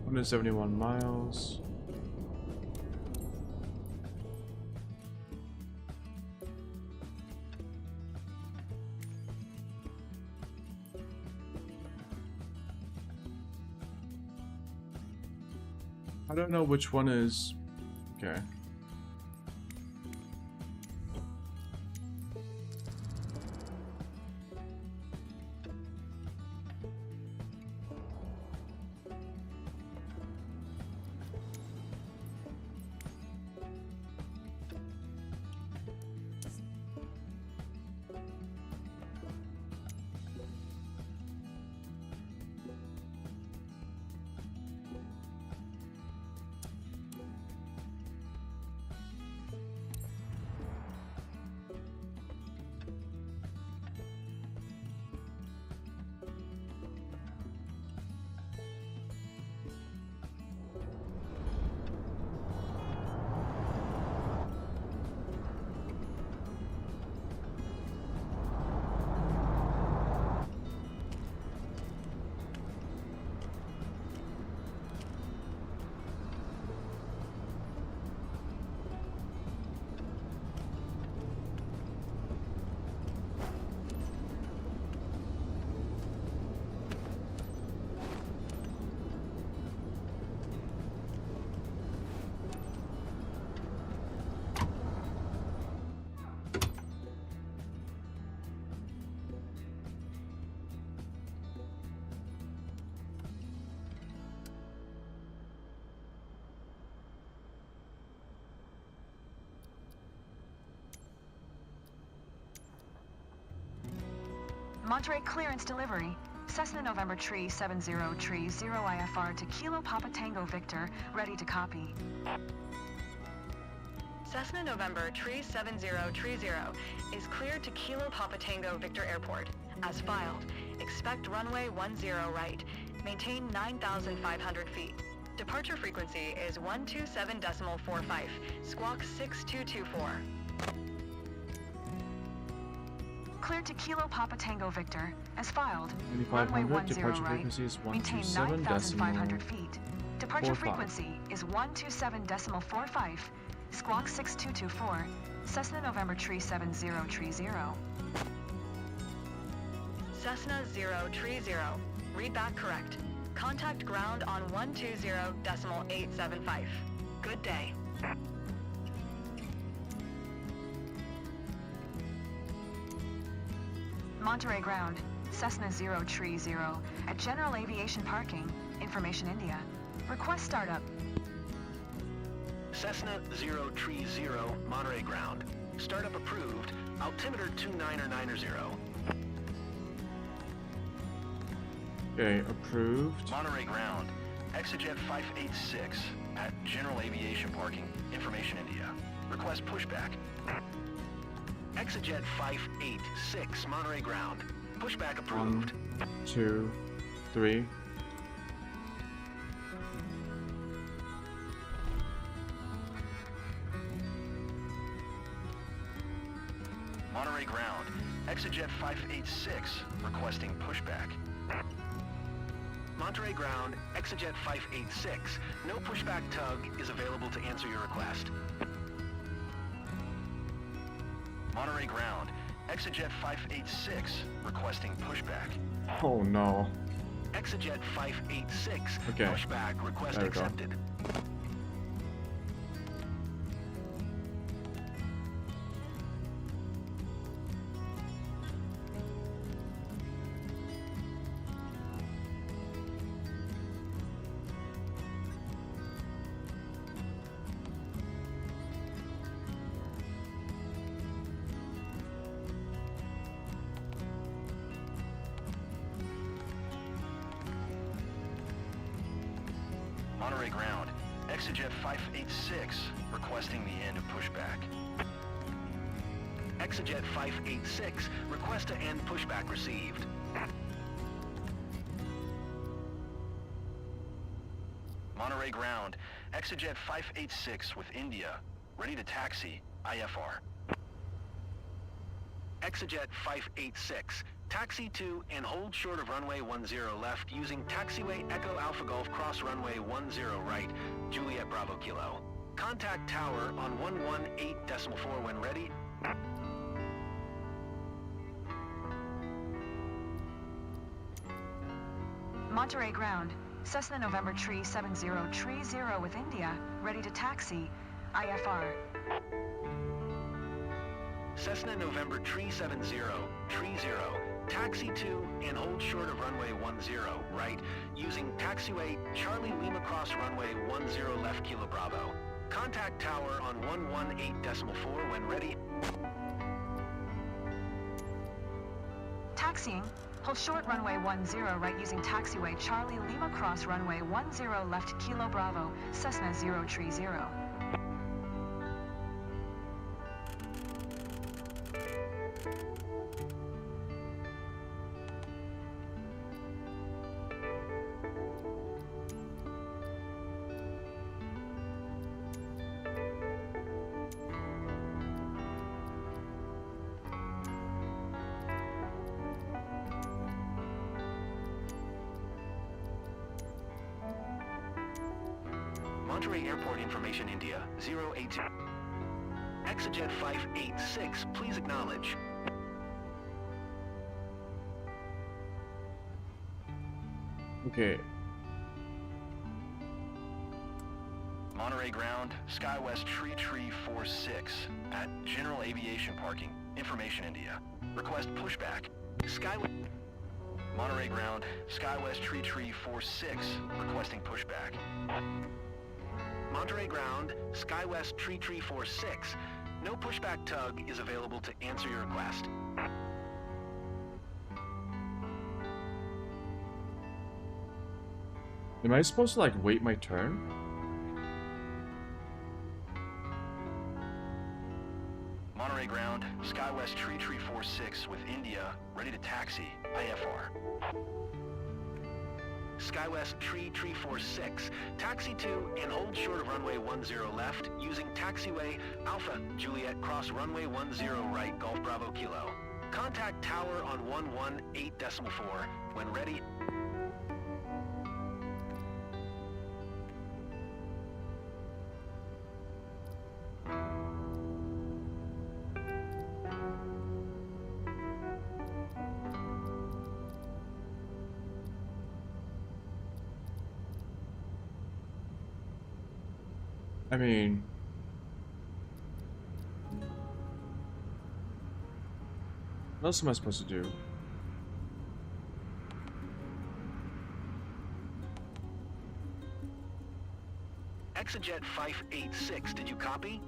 171 miles. I don't know which one is... Okay. Monterey clearance delivery. Cessna November Tree 70 Tree 0 IFR to Kilo Papa Tango Victor, ready to copy. Cessna November Tree 70 Tree 0 is cleared to Kilo Papa Tango Victor Airport. As filed, expect runway 10 right. Maintain 9,500 feet. Departure frequency is 127.45, squawk 6224. Cleared to Kilo Papa Tango Victor, as filed. Runway 9500, 10 departure right. frequency is Maintain 127 9,500 feet. Departure 45. frequency is 127.45, squawk 6224. Cessna November Tree 70 Tree 0. Cessna 0 Tree 0. Read back correct. Contact ground on 120.875. Good day. Monterey ground. Cessna 0 Tree 0 at General Aviation Parking, Information India. Request startup. Cessna 0 Tree 0, Monterey ground. Startup approved. Altimeter 2990. Okay, approved. Monterey ground. Exejet 586 at General Aviation Parking, Information India. Request pushback. Exejet 586, Monterey ground. Pushback approved. 1, 2, 3. Monterey ground. Exejet 586 requesting pushback. Monterey ground. Exejet 586. No pushback tug is available to answer your request. Monterey ground. Exejet 586 requesting pushback. Oh no. Exejet 586 Okay. pushback request There we go. accepted. Monterey ground. Exejet 586 requesting the end of pushback. Exejet 586 request to end pushback received. Monterey ground. Exejet 586 with India. Ready to taxi. IFR. Exejet 586. Taxi to and hold short of runway 10 left using taxiway Echo Alpha Golf cross runway 10 right, Juliet Bravo Kilo. Contact tower on 118.4 when ready. Monterey ground. Cessna November Tree 70 Tree 0 with India. Ready to taxi. IFR. Cessna November Tree 70 Tree 0. Taxi to and hold short of runway 10 right using taxiway Charlie Lima cross runway 10 left Kilo Bravo. Contact tower on 118.4 when ready. Taxiing. Hold short runway 10 right using taxiway Charlie Lima cross runway 10 left Kilo Bravo, Cessna 0 Tree 0. Monterey Airport Information India 080. Exejet 586, please acknowledge. Okay. Monterey ground, SkyWest Tree 46 at General Aviation Parking, Information India. Request pushback. Skywest. Monterey ground, SkyWest Tree 46 requesting pushback. Monterey ground, SkyWest Tree 46. No pushback tug is available to answer your request. Am I supposed to like wait my turn? Monterey ground, SkyWest Tree 46 with India, ready to taxi, IFR. SkyWest Tree 46, taxi to and hold short of runway 10 left using taxiway Alpha Juliet cross runway 10 right Golf Bravo Kilo. Contact tower on 118.4 when ready. I mean, what else am I supposed to do? Exejet 586, did you copy?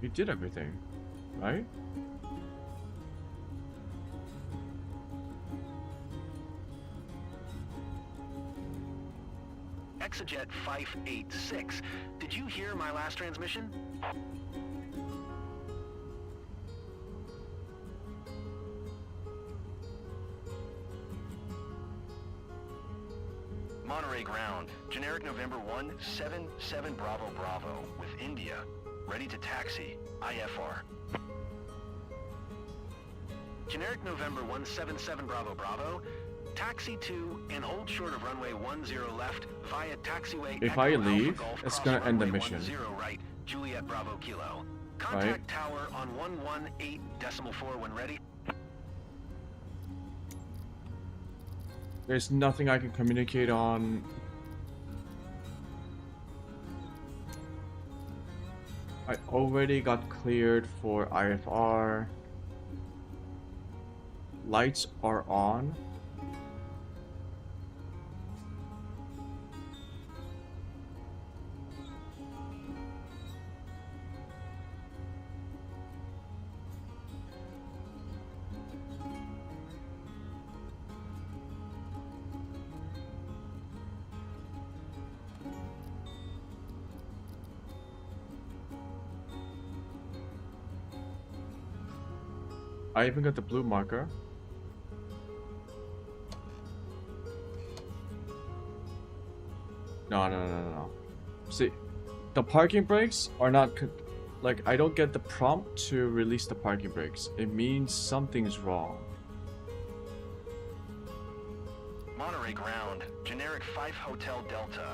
You did everything, right? Exejet 586, did you hear my last transmission? Monterey ground, generic November 177 Bravo Bravo with India, ready to taxi, IFR. Generic November 177 Bravo Bravo, taxi to and hold short of runway 10 left via taxiway. If Echo I Alpha leave, Golf it's cross gonna end the runway mission. 10 right, Juliet Bravo Kilo. Contact tower on 118.4 when ready. There's nothing I can communicate on. I already got cleared for IFR. Lights are on. I even got the blue marker. No. See, the parking brakes are not like, I don't get the prompt to release the parking brakes. It means something's wrong. Monterey ground, generic 5 Hotel Delta,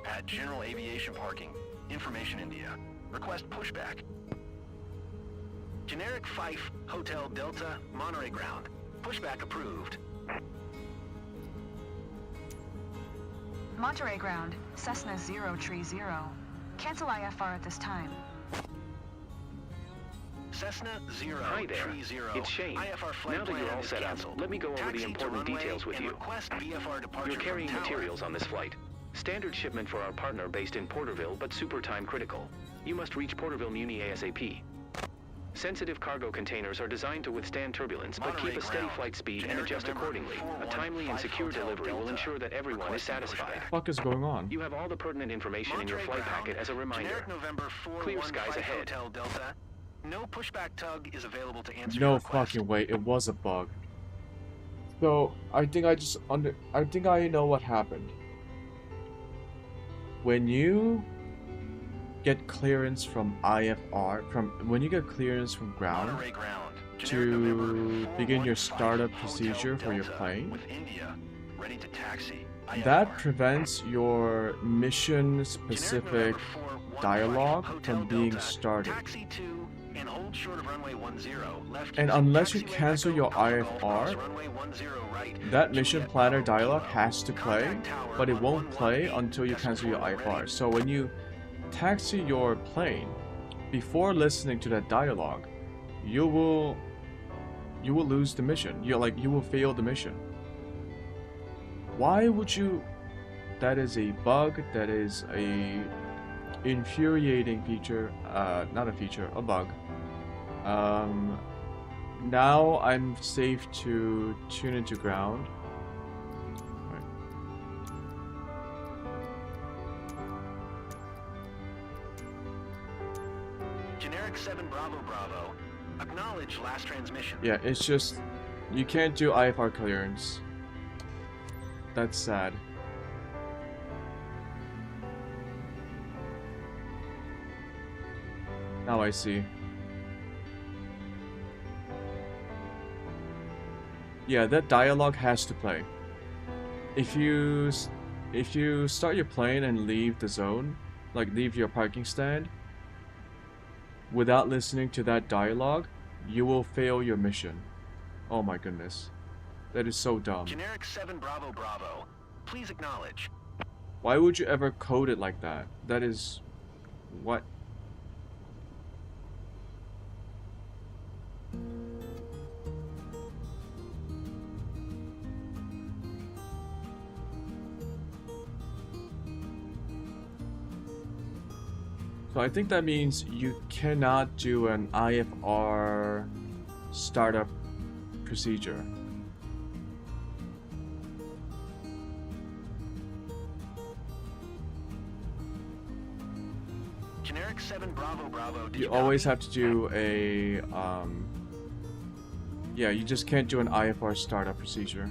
at General Aviation Parking, Information India. Request pushback. Generic 5 Hotel Delta, Monterey ground. Pushback approved. Monterey ground, Cessna 030. Cancel IFR at this time. Cessna Hi there. 030. It's Shane. IFR flight Now that you're plan all is set up, canceled. let me go over Taxi the to important runway details with and you. request VFR departure You're carrying from tower. materials on this flight. Standard shipment for our partner based in Porterville, but super time critical. You must reach Porterville Muni ASAP. Sensitive cargo containers are designed to withstand turbulence, but Monterey keep a steady ground. flight speed and Generic adjust November accordingly. A timely and 415 secure Hotel delivery will Delta. ensure that everyone is Requesting satisfied. pushback. What the fuck is going on? You have all the pertinent information in your Monterey flight ground, packet as a reminder. Generic November Clear skies 415 ahead. Hotel Delta. No pushback tug is available to answer your No request. fucking way, it was a bug. So, I think I know what happened. When you get clearance from IFR, when you get clearance from ground, Monterey ground. to begin your startup procedure for your plane, With India, ready to taxi. that IFR. prevents your mission Generic specific November 415 dialogue Hotel from being Delta. started. Taxi to and hold short of runway 10 left. And using unless you taxiway cancel Echo your Alpha Golf IFR, Cross, runway 10 right, that mission Juliet planner Bravo dialogue Kilo. has to play, Contact tower but it on won't play 118, until you cancel your escort IFR. ready. So when you taxi your plane, before listening to that dialogue, you will lose the mission. You will fail the mission. Why would you? That is a bug. That is a infuriating feature. Not a feature, a bug. Now I'm safe to tune into ground. Right. Generic 7 Bravo Bravo. Acknowledge last transmission. Yeah, it's just you can't do IFR clearance. That's sad. Now I see. Yeah, that dialogue has to play. If you start your plane and leave the zone, like leave your parking stand, without listening to that dialogue, you will fail your mission. Oh my goodness. That is so dumb. Generic 7 Bravo Bravo. Please acknowledge. Why would you ever code it like that? That is... what? So I think that means you cannot do an IFR startup procedure. Generic 7 Bravo Bravo. Did You you always copy? have to do a yeah, you just can't do an IFR startup procedure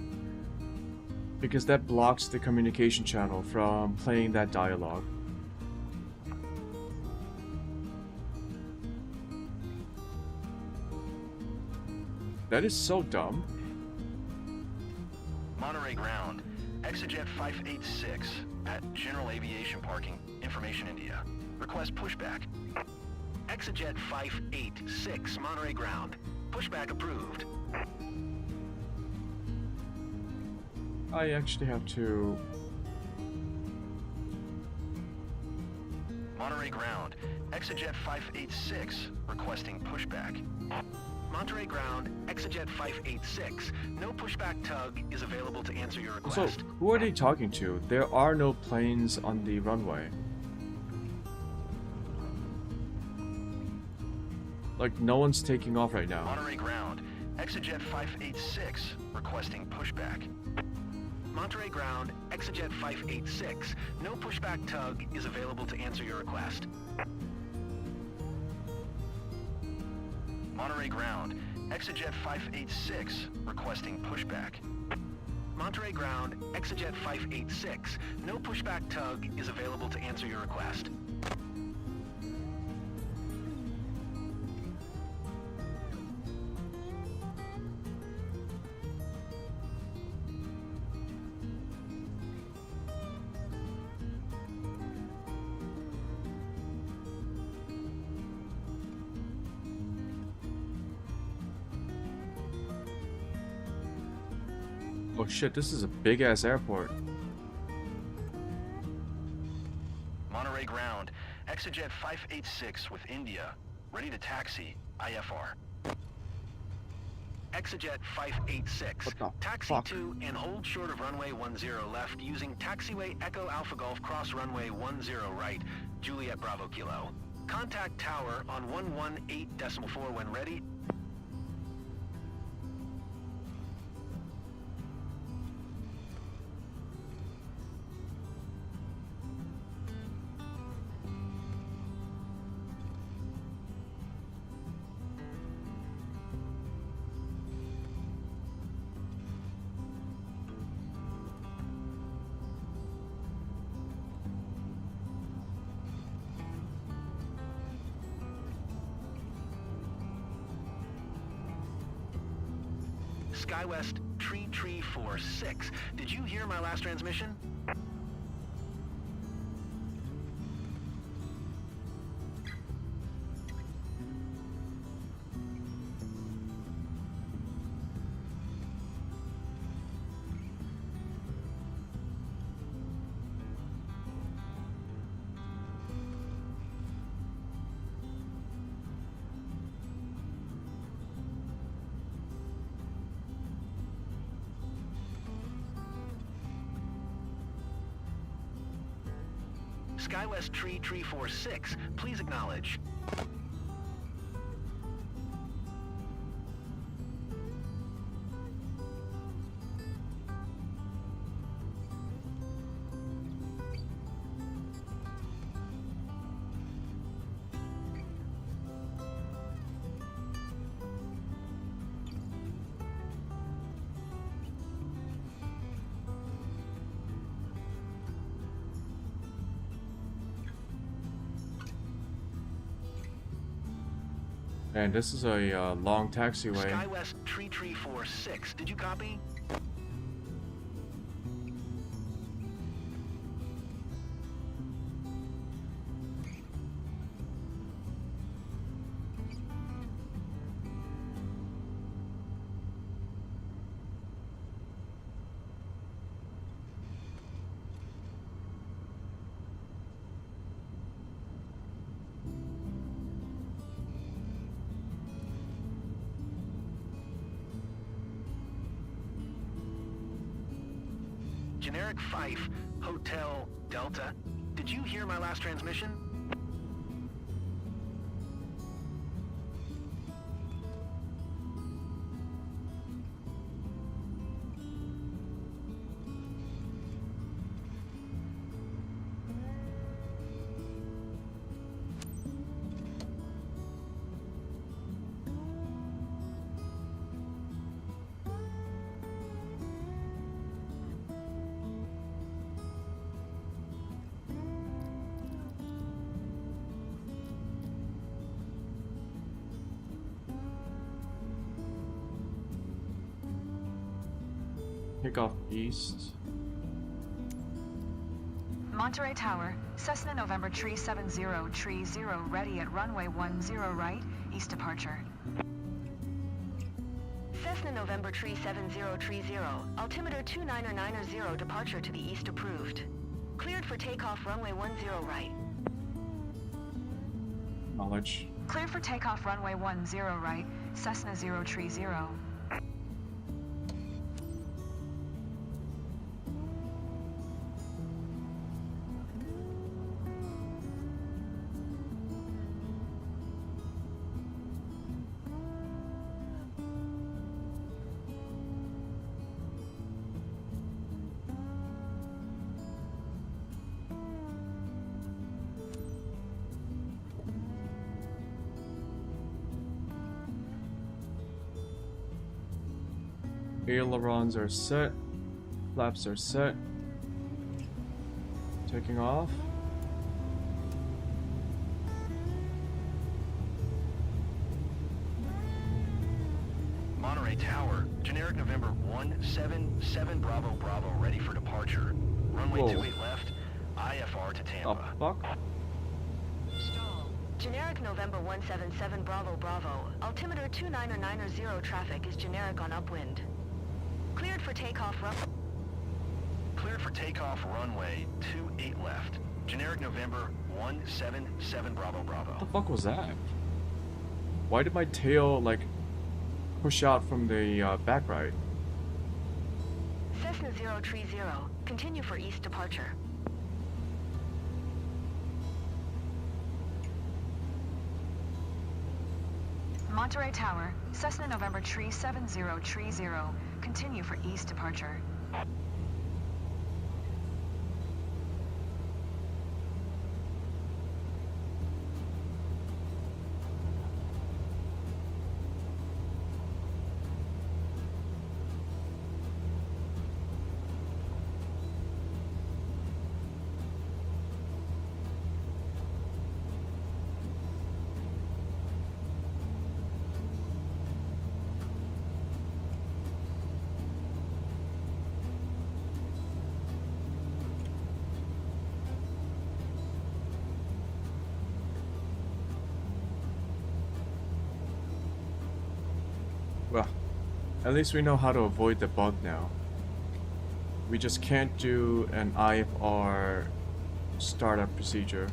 because that blocks the communication channel from playing that dialogue. That is so dumb. Monterey ground. Exejet 586 at General Aviation Parking, Information India. Request pushback. Exejet 586 Monterey ground. Pushback approved. I actually have to... Monterey ground. Exejet 586 requesting pushback. Monterey ground, Exejet 586. No pushback tug is available to answer your So, request. who are they talking to? There are no planes on the runway. Like, no one's taking off right now. Monterey ground, Exejet 586 requesting pushback. Monterey ground, Exejet 586. No pushback tug is available to answer your request. Monterey ground, Exejet 586 requesting pushback. Monterey Ground, Exejet 586. No pushback tug is available to answer your request. Oh shit, this is a big ass airport. Monterey Ground, Exejet 586 with India, ready to taxi, IFR. Exejet 586, What the taxi fuck? to and hold short of runway 10 left using taxiway Echo Alpha Golf cross runway 10 right, Juliet Bravo Kilo. Contact tower on 118.4 when ready. SkyWest Tree 46. Did you hear my last transmission? SkyWest Tree 46, please acknowledge. Man, this is a long taxiway. SkyWest Tree 46, did you copy? Generic Fife, Hotel Delta. Did you hear my last transmission? Takeoff east. Monterey Tower, Cessna November Tree 70, Tree 0, ready at runway 10 right, east departure. Cessna November Tree 70, Tree 0, altimeter 29990, departure to the east approved. Cleared for takeoff runway 10 right. Knowledge. Cleared for takeoff runway 10 right, Cessna 0, Tree 0. Ailerons are set. Flaps are set. Taking off. Monterey Tower, generic November 177 Bravo Bravo, ready for departure. Runway Whoa. 28 left, IFR to The Tampa. fuck? Stall. Generic November 177 Bravo Bravo. Altimeter 29900 traffic is generic on upwind. Cleared for takeoff Cleared for takeoff, runway 28 left. Generic November 177 Bravo Bravo. What the fuck was that? Why did my tail, like, push out from the back right? Cessna 030. Continue for east departure. Monterey Tower, Cessna November 7030. Continue for east departure. Well, at least we know how to avoid the bug now. We just can't do an IFR startup procedure.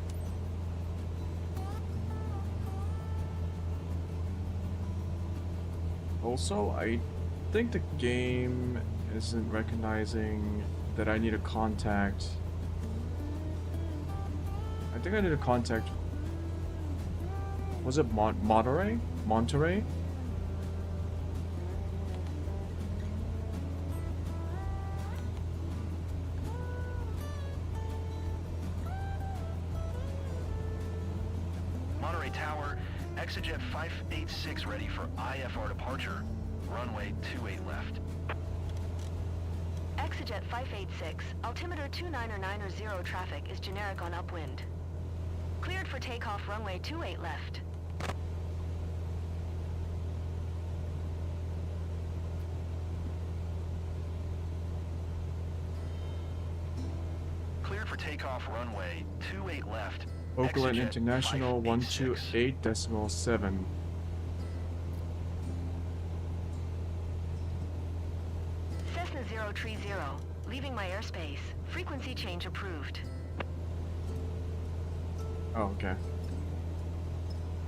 Also, I think the game isn't recognizing that I need to contact... I think I need to contact... Was it Monterey? Monterey? Monterey Tower, Exejet 586 ready for IFR departure. Runway 28 left. Exejet 586, altimeter 29900 traffic is generic on upwind. Cleared for takeoff, runway 28 left. Cleared for takeoff, runway 28 left. Oakland Exejet International 586. 128.7. Cessna 030, leaving my airspace. Frequency change approved. Oh, okay.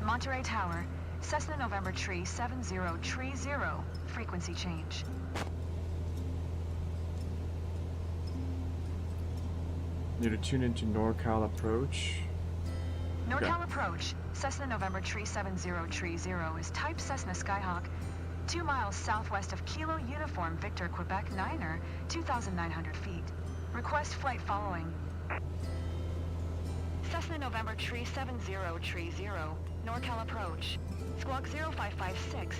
Monterey Tower, Cessna November Tree 7030. Frequency change. Need to tune into NorCal approach. NorCal approach, Cessna November Tree 7030 is type Cessna Skyhawk, 2 miles southwest of Kilo Uniform Victor Quebec 9er, 2,900 feet. Request flight following. Cessna November Tree 7030, NorCal approach. Squawk 0556.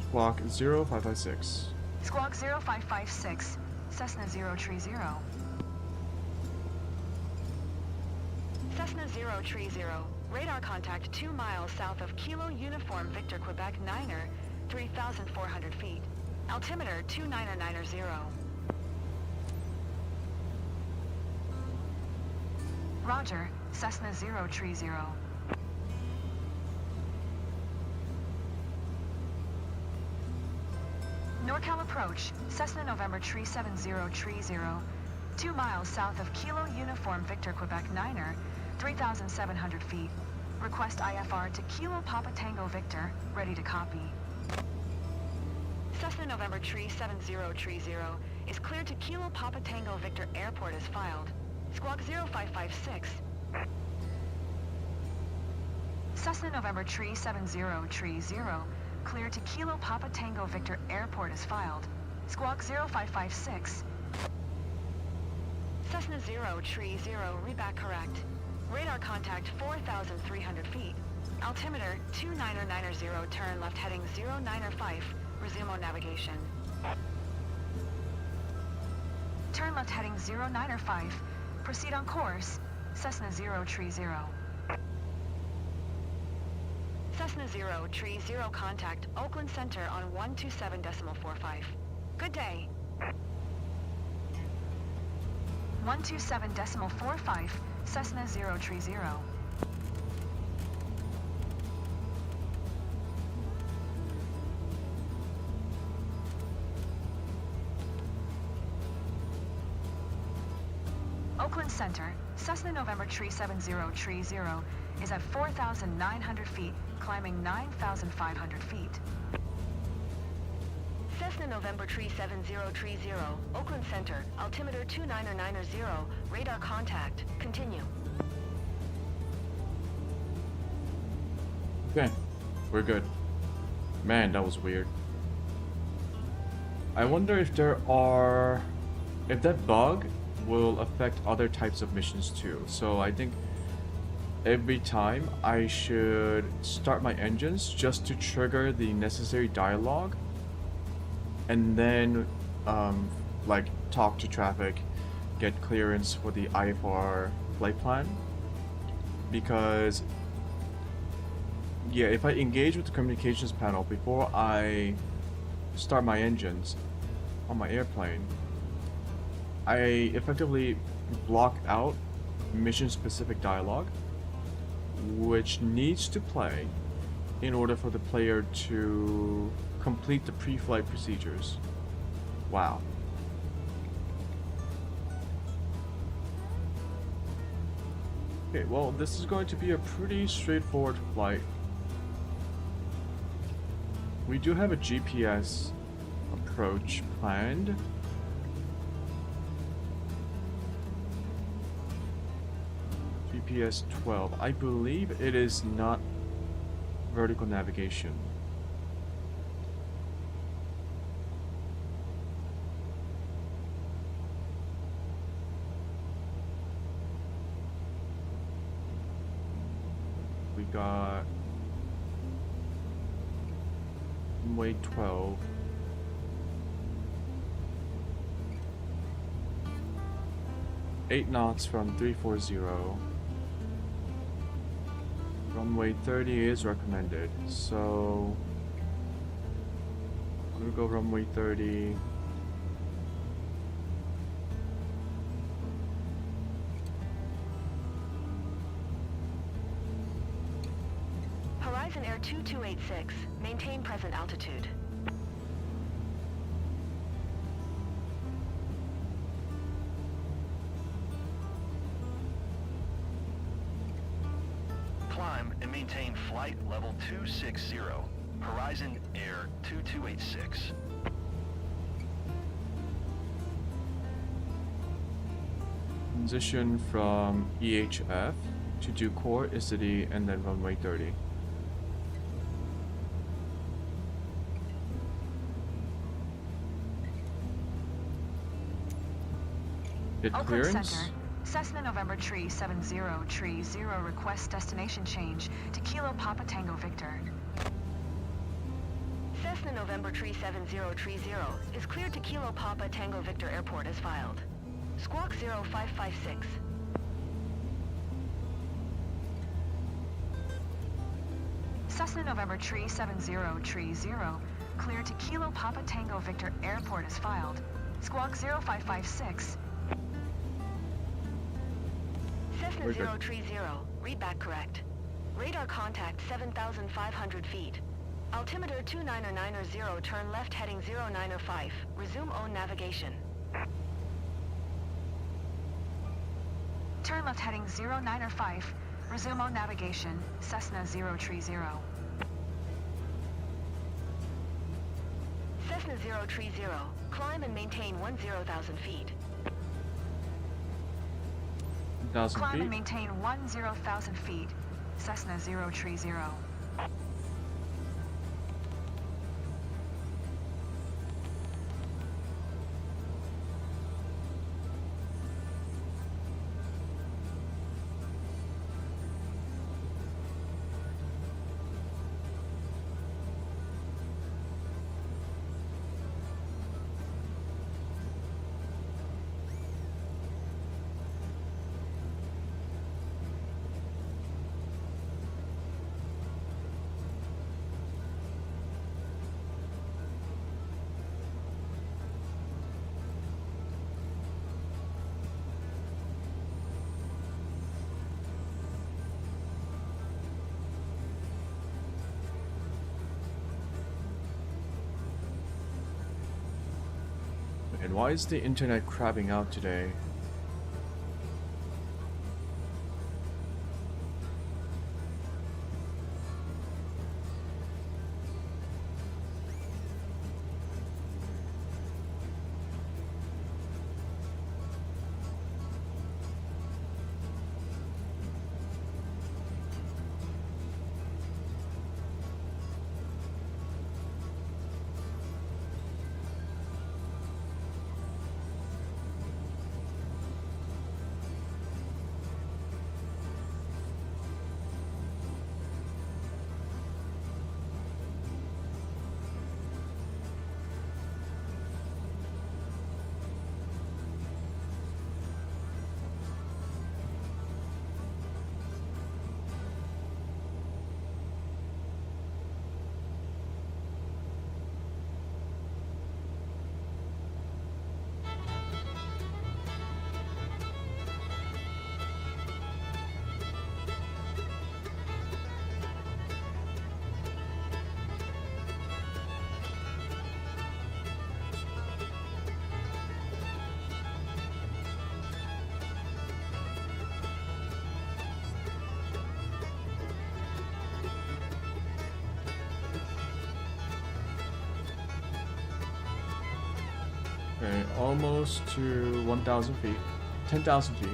Squawk 0556. Squawk 0556, Cessna 030. Cessna 030, radar contact 2 miles south of Kilo Uniform Victor Quebec 9er, 3,400 feet. Altimeter 29990. Roger, Cessna 030. NorCal approach, Cessna November Tree 7030, 2 miles south of Kilo Uniform Victor Quebec 9er, 3,700 feet. Request IFR to Kilo Papa Tango Victor, ready to copy. Cessna November Tree 7030 is cleared to Kilo Papa Tango Victor Airport as filed. Squawk 0556. Cessna November Tree 7030, cleared to Kilo Papa Tango Victor Airport as filed. Squawk 0556. Cessna 030, read back correct. Radar contact 4,300 feet. Altimeter 29990, turn left heading 095. Resume on navigation. Turn left heading 095. Proceed on course. Cessna 030. Cessna 030 contact Oakland Center on 127.45. Good day. 127.45, Cessna 030. Oakland Center, Cessna November 37030 is at 4,900 feet, climbing 9,500 feet. Cessna November 37030, Oakland Center, altimeter 2990, radar contact, continue. Okay, we're good. Man, that was weird. I wonder if if that bug will affect other types of missions too. So I think every time I should start my engines just to trigger the necessary dialogue, and then like talk to traffic, get clearance for the IFR flight plan. Because yeah, if I engage with the communications panel before I start my engines on my airplane, I effectively block out mission-specific dialogue, which needs to play in order for the player to complete the pre-flight procedures. Wow. Okay, well, this is going to be a pretty straightforward flight. We do have a GPS approach planned. GPS 12. I believe it is not vertical navigation. We got runway 12. Eight knots from 340. Runway 30 is recommended, so I'm gonna go runway 30. Horizon Air 2286, maintain present altitude. Climb and maintain flight level 260. Horizon Air 2286. Transition from EHF to do core ICD and then runway 30. Hit Oakland clearance. Center, Cessna November 37030 request destination change to Kilo Papa Tango Victor. Cessna November 37030 is cleared to Kilo Papa Tango Victor Airport as filed. Squawk 0556. Cessna November 37030 cleared to Kilo Papa Tango Victor Airport as filed. Squawk 0556. Cessna We're good. 030, read back correct. Radar contact 7,500 feet. Altimeter 2990, turn left heading 0905. Resume own navigation. Turn left heading 0905. Resume on navigation. Cessna 030. Cessna 030, climb and maintain 10,000 feet. 1,000 Climb and feet. maintain 10,000 feet. Cessna 030. And why is the internet crapping out today? Okay, almost to 1,000 feet. 10,000 feet.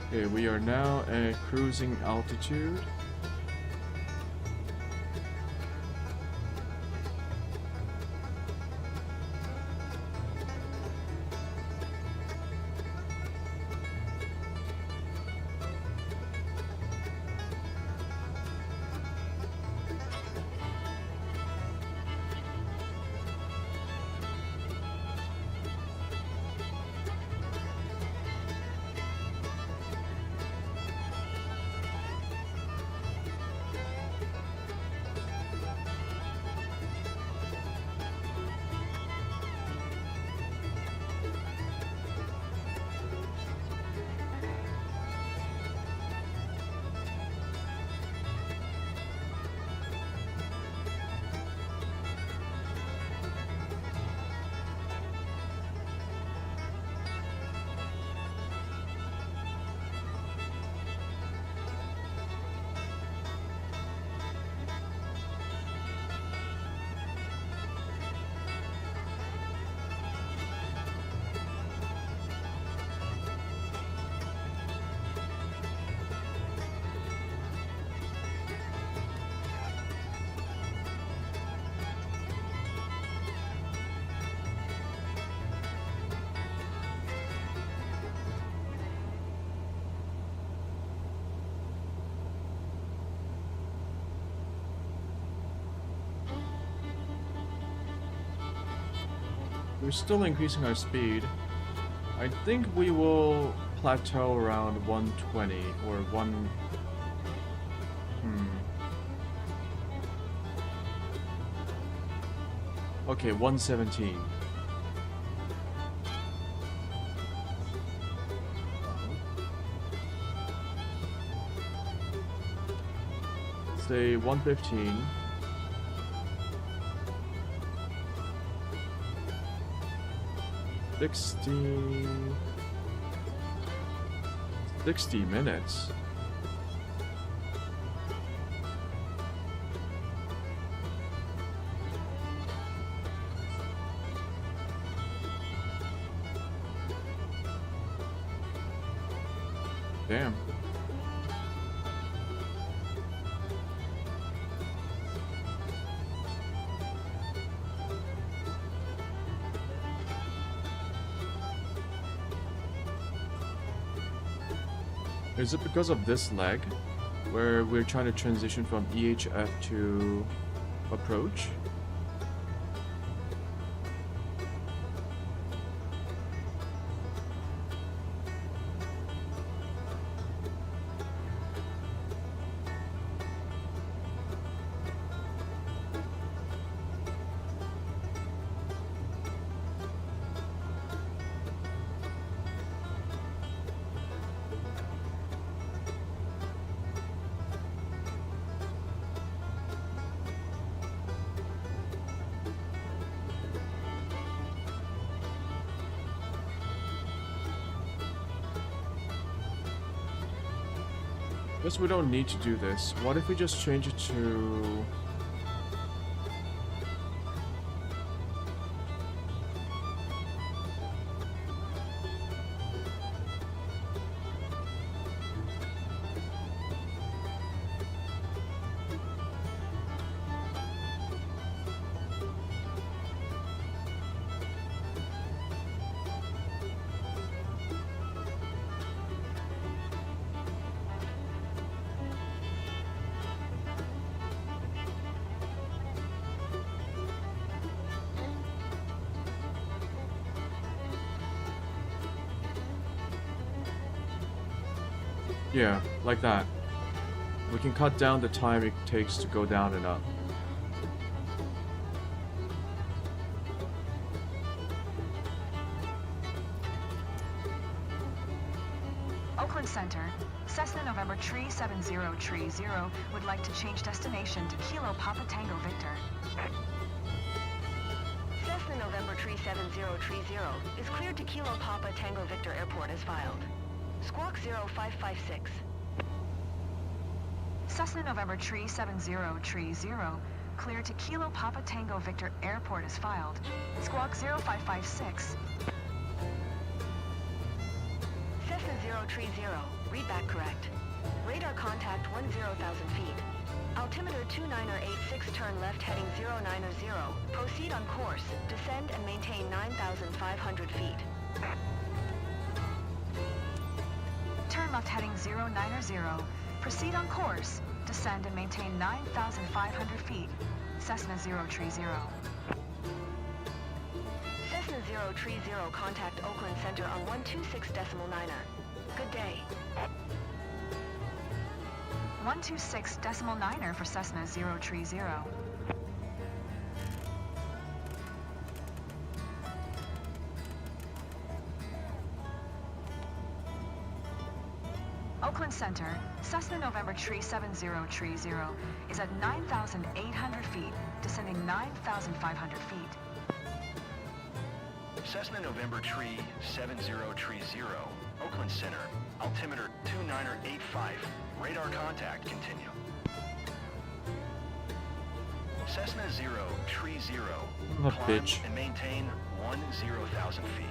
Okay, we are now at cruising altitude. We're still increasing our speed. I think we will plateau around 120 or 1... Okay, 117. Say 115. Sixty minutes. Damn. Is it because of this leg, where we're trying to transition from EHF to approach? Guess we don't need to do this. What if we just change it to... Yeah, like that. We can cut down the time it takes to go down and up. Oakland Center, Cessna November Tree 7030 would like to change destination to Kilo Papa Tango Victor. Cessna November Tree 7030 is cleared to Kilo Papa Tango Victor Airport as filed. Squawk 0556. Cessna November Tree 7030, cleared to Kilo Papa Tango Victor Airport is filed. Squawk 0556. Cessna 030, read back correct. Radar contact 10,000 feet. Altimeter 2986, turn left heading 090. Proceed on course, descend and maintain 9,500 feet. Turn left heading 090. Proceed on course. Descend and maintain 9,500 feet. Cessna 030. Cessna 030, contact Oakland Center on 126.9er. Good day. 126.9er for Cessna 030. Oakland Center, Cessna November Tree 7030 is at 9,800 feet, descending 9,500 feet. Cessna November Tree 7030, Oakland Center, altimeter 2985, radar contact continue. Cessna 030, Oh, climb bitch. and maintain 10,000 feet.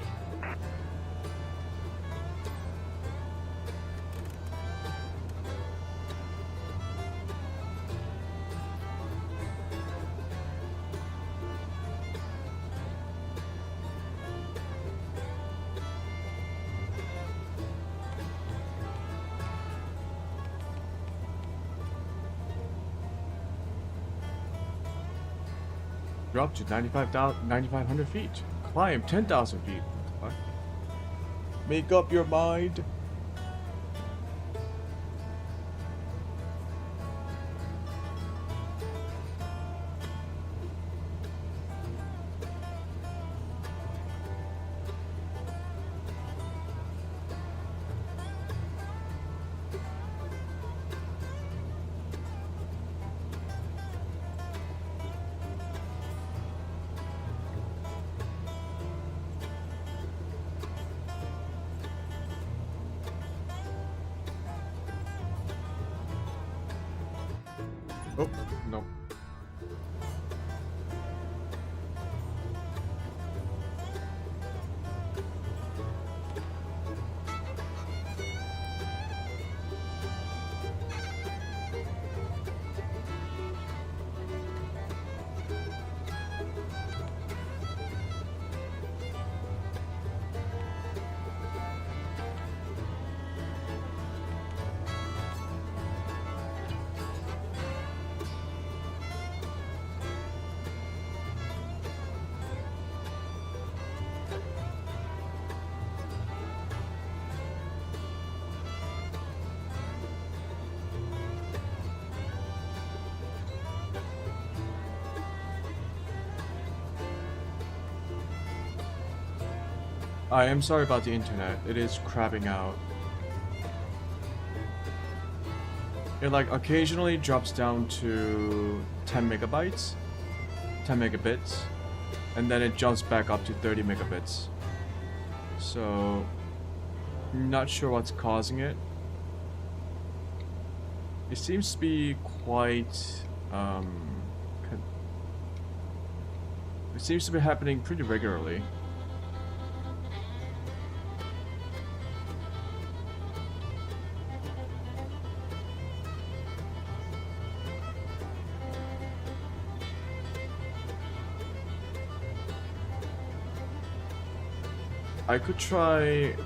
Drop to 9,500 feet. Climb 10,000 feet. What? Make up your mind. Oh, no. I am sorry about the internet. It is crapping out. It like occasionally drops down to 10 megabytes, 10 megabits, and then it jumps back up to 30 megabits. So, not sure what's causing it. It seems to be quite, it seems to be happening pretty regularly. I could try...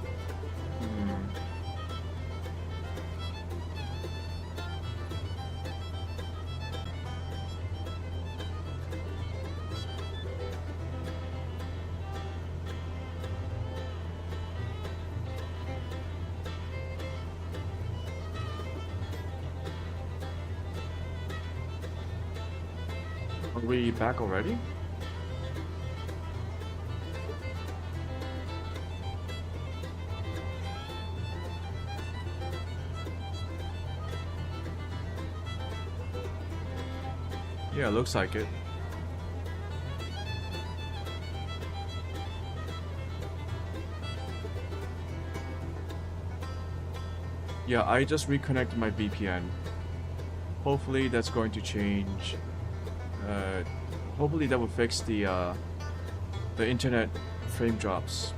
Are we back already? Yeah, looks like it. Yeah, I just reconnected my VPN. Hopefully that's going to change. Hopefully that will fix the internet frame drops.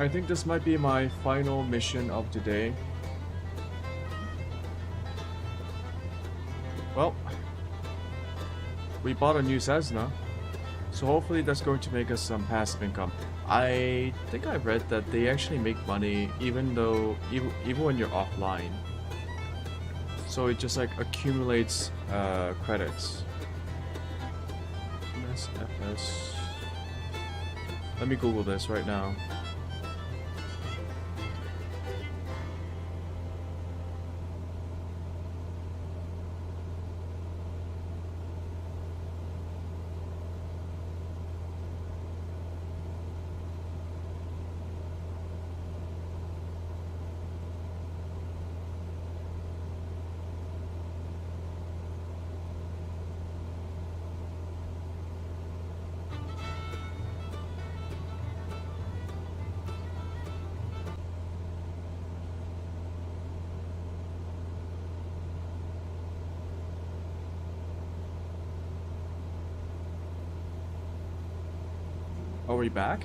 I think this might be my final mission of the day. Well, we bought a new Cessna, so hopefully that's going to make us some passive income. I think I read that they actually make money even when you're offline. So it just like accumulates credits. MSFS. Let me Google this right now. Are we back?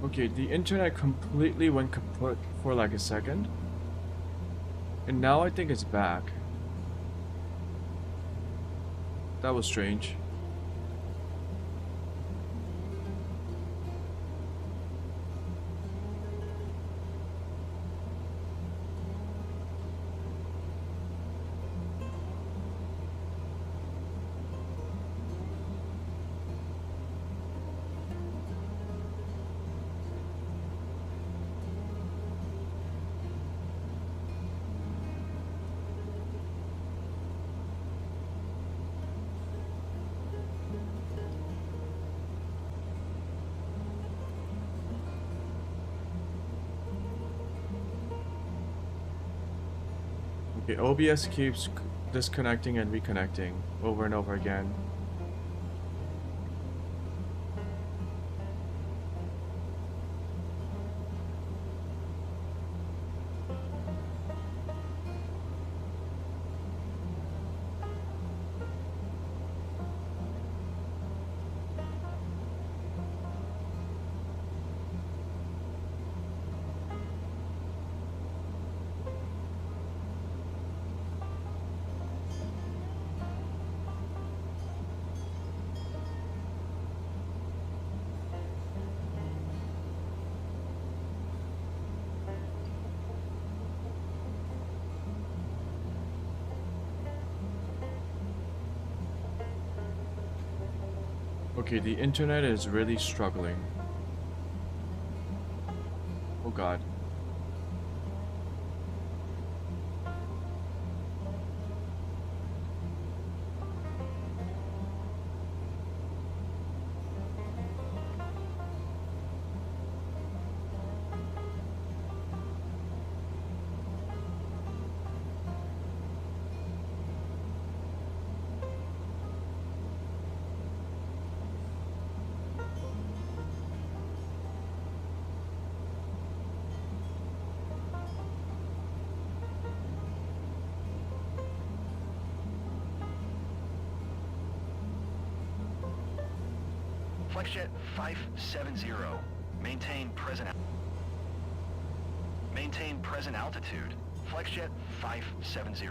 Okay, the internet completely went kaput for like a second. And now I think it's back. That was strange. Okay, OBS keeps disconnecting and reconnecting over and over again. Okay, the internet is really struggling. Oh god. FlexJet 570. Maintain present altitude. FlexJet 570.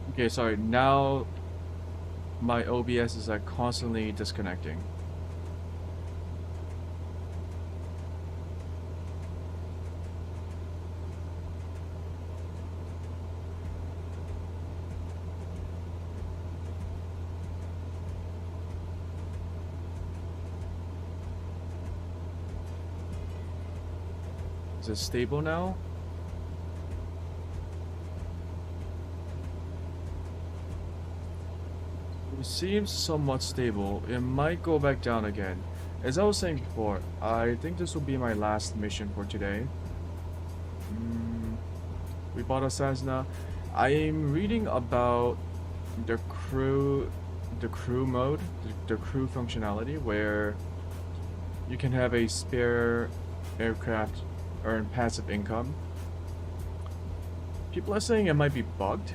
Okay, sorry, now my OBS is like constantly disconnecting. Is it stable now? It seems somewhat stable. It might go back down again. As I was saying before, I think this will be my last mission for today. We bought a Cessna. I'm reading about the crew mode, the crew functionality, where you can have a spare aircraft earn passive income. People are saying it might be bugged.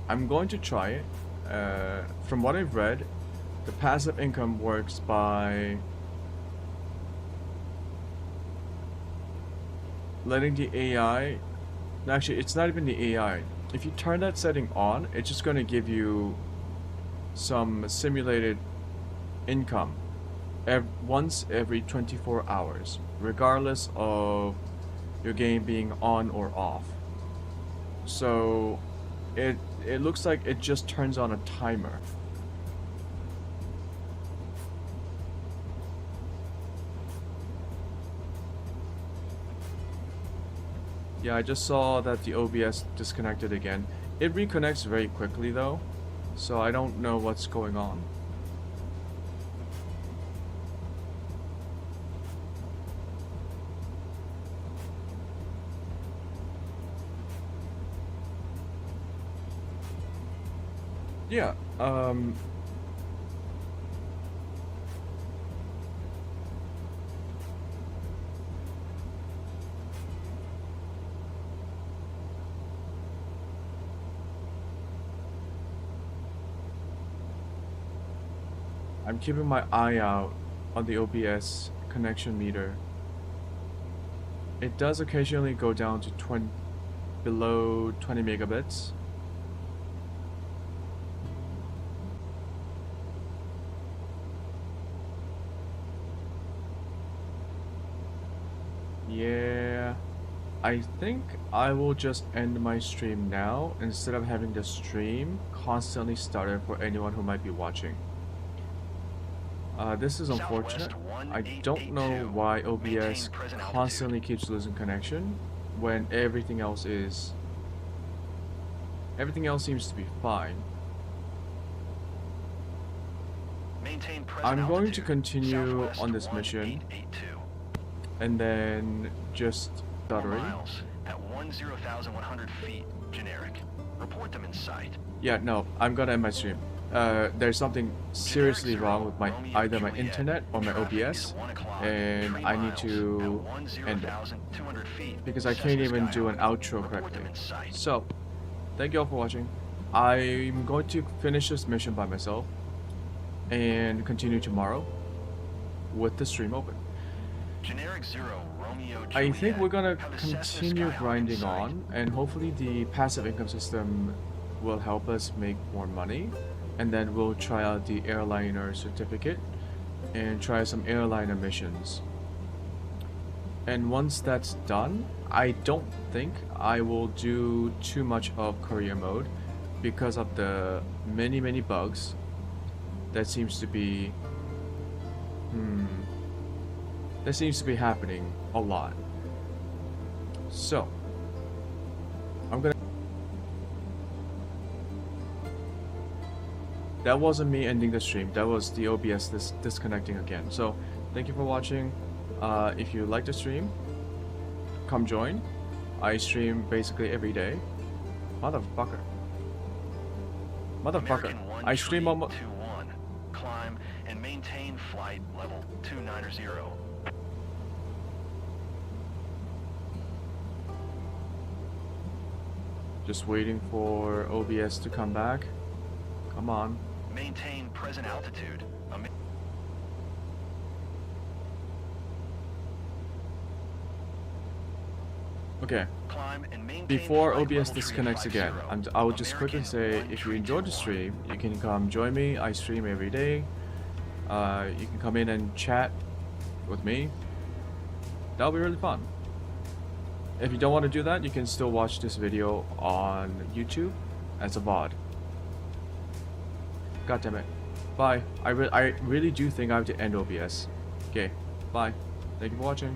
I'm going to try it. From what I've read, the passive income works by letting the AI, actually it's not even the AI, if you turn that setting on, it's just going to give you some simulated income once every 24 hours, regardless of your game being on or off. So it looks like it just turns on a timer. Yeah, I just saw that the OBS disconnected again. It reconnects very quickly though, so I don't know what's going on. Yeah, I'm keeping my eye out on the OBS connection meter. It does occasionally go down to below 20 megabits. Yeah, I think I will just end my stream now instead of having the stream constantly started for anyone who might be watching. This is unfortunate. I don't know why OBS constantly keeps losing connection when everything else seems to be fine. Maintain present I'm going to altitude, continue southwest on this mission 1882. and then just 4 stuttering. miles at 10,100 feet, generic. Report them in sight. Yeah, no, I'm gonna end my stream. There's something seriously wrong with my either my internet or my OBS, and I need to end it because I can't even do an outro correctly. So, thank you all for watching. I'm going to finish this mission by myself and continue tomorrow with the stream open. Generic 0, Romeo, I think Juliet. we're gonna Have a Cessna continue Skyhawk in grinding sight. on, and hopefully the passive income system will help us make more money, and then we'll try out the airliner certificate and try some airliner missions. And once that's done, I don't think I will do too much of career mode because of the many bugs that seems to be happening a lot. So I'm gonna that wasn't me ending the stream, that was the OBS disconnecting again. So thank you for watching. If you like the stream, come join. I stream basically every day. Motherfucker. American I stream almost 1321. Climb and maintain flight level 290. just waiting for OBS to come back. Come on. Maintain present altitude. Okay. Climb and maintain Before flight OBS level disconnects again, 350. I would just quickly say, American if you enjoyed the 1321. stream, you can come join me. I stream every day. You can come in and chat with me. That'll be really fun. If you don't want to do that, you can still watch this video on YouTube as a VOD. God damn it. Bye. I really do think I have to end OBS. Okay. Bye. Thank you for watching.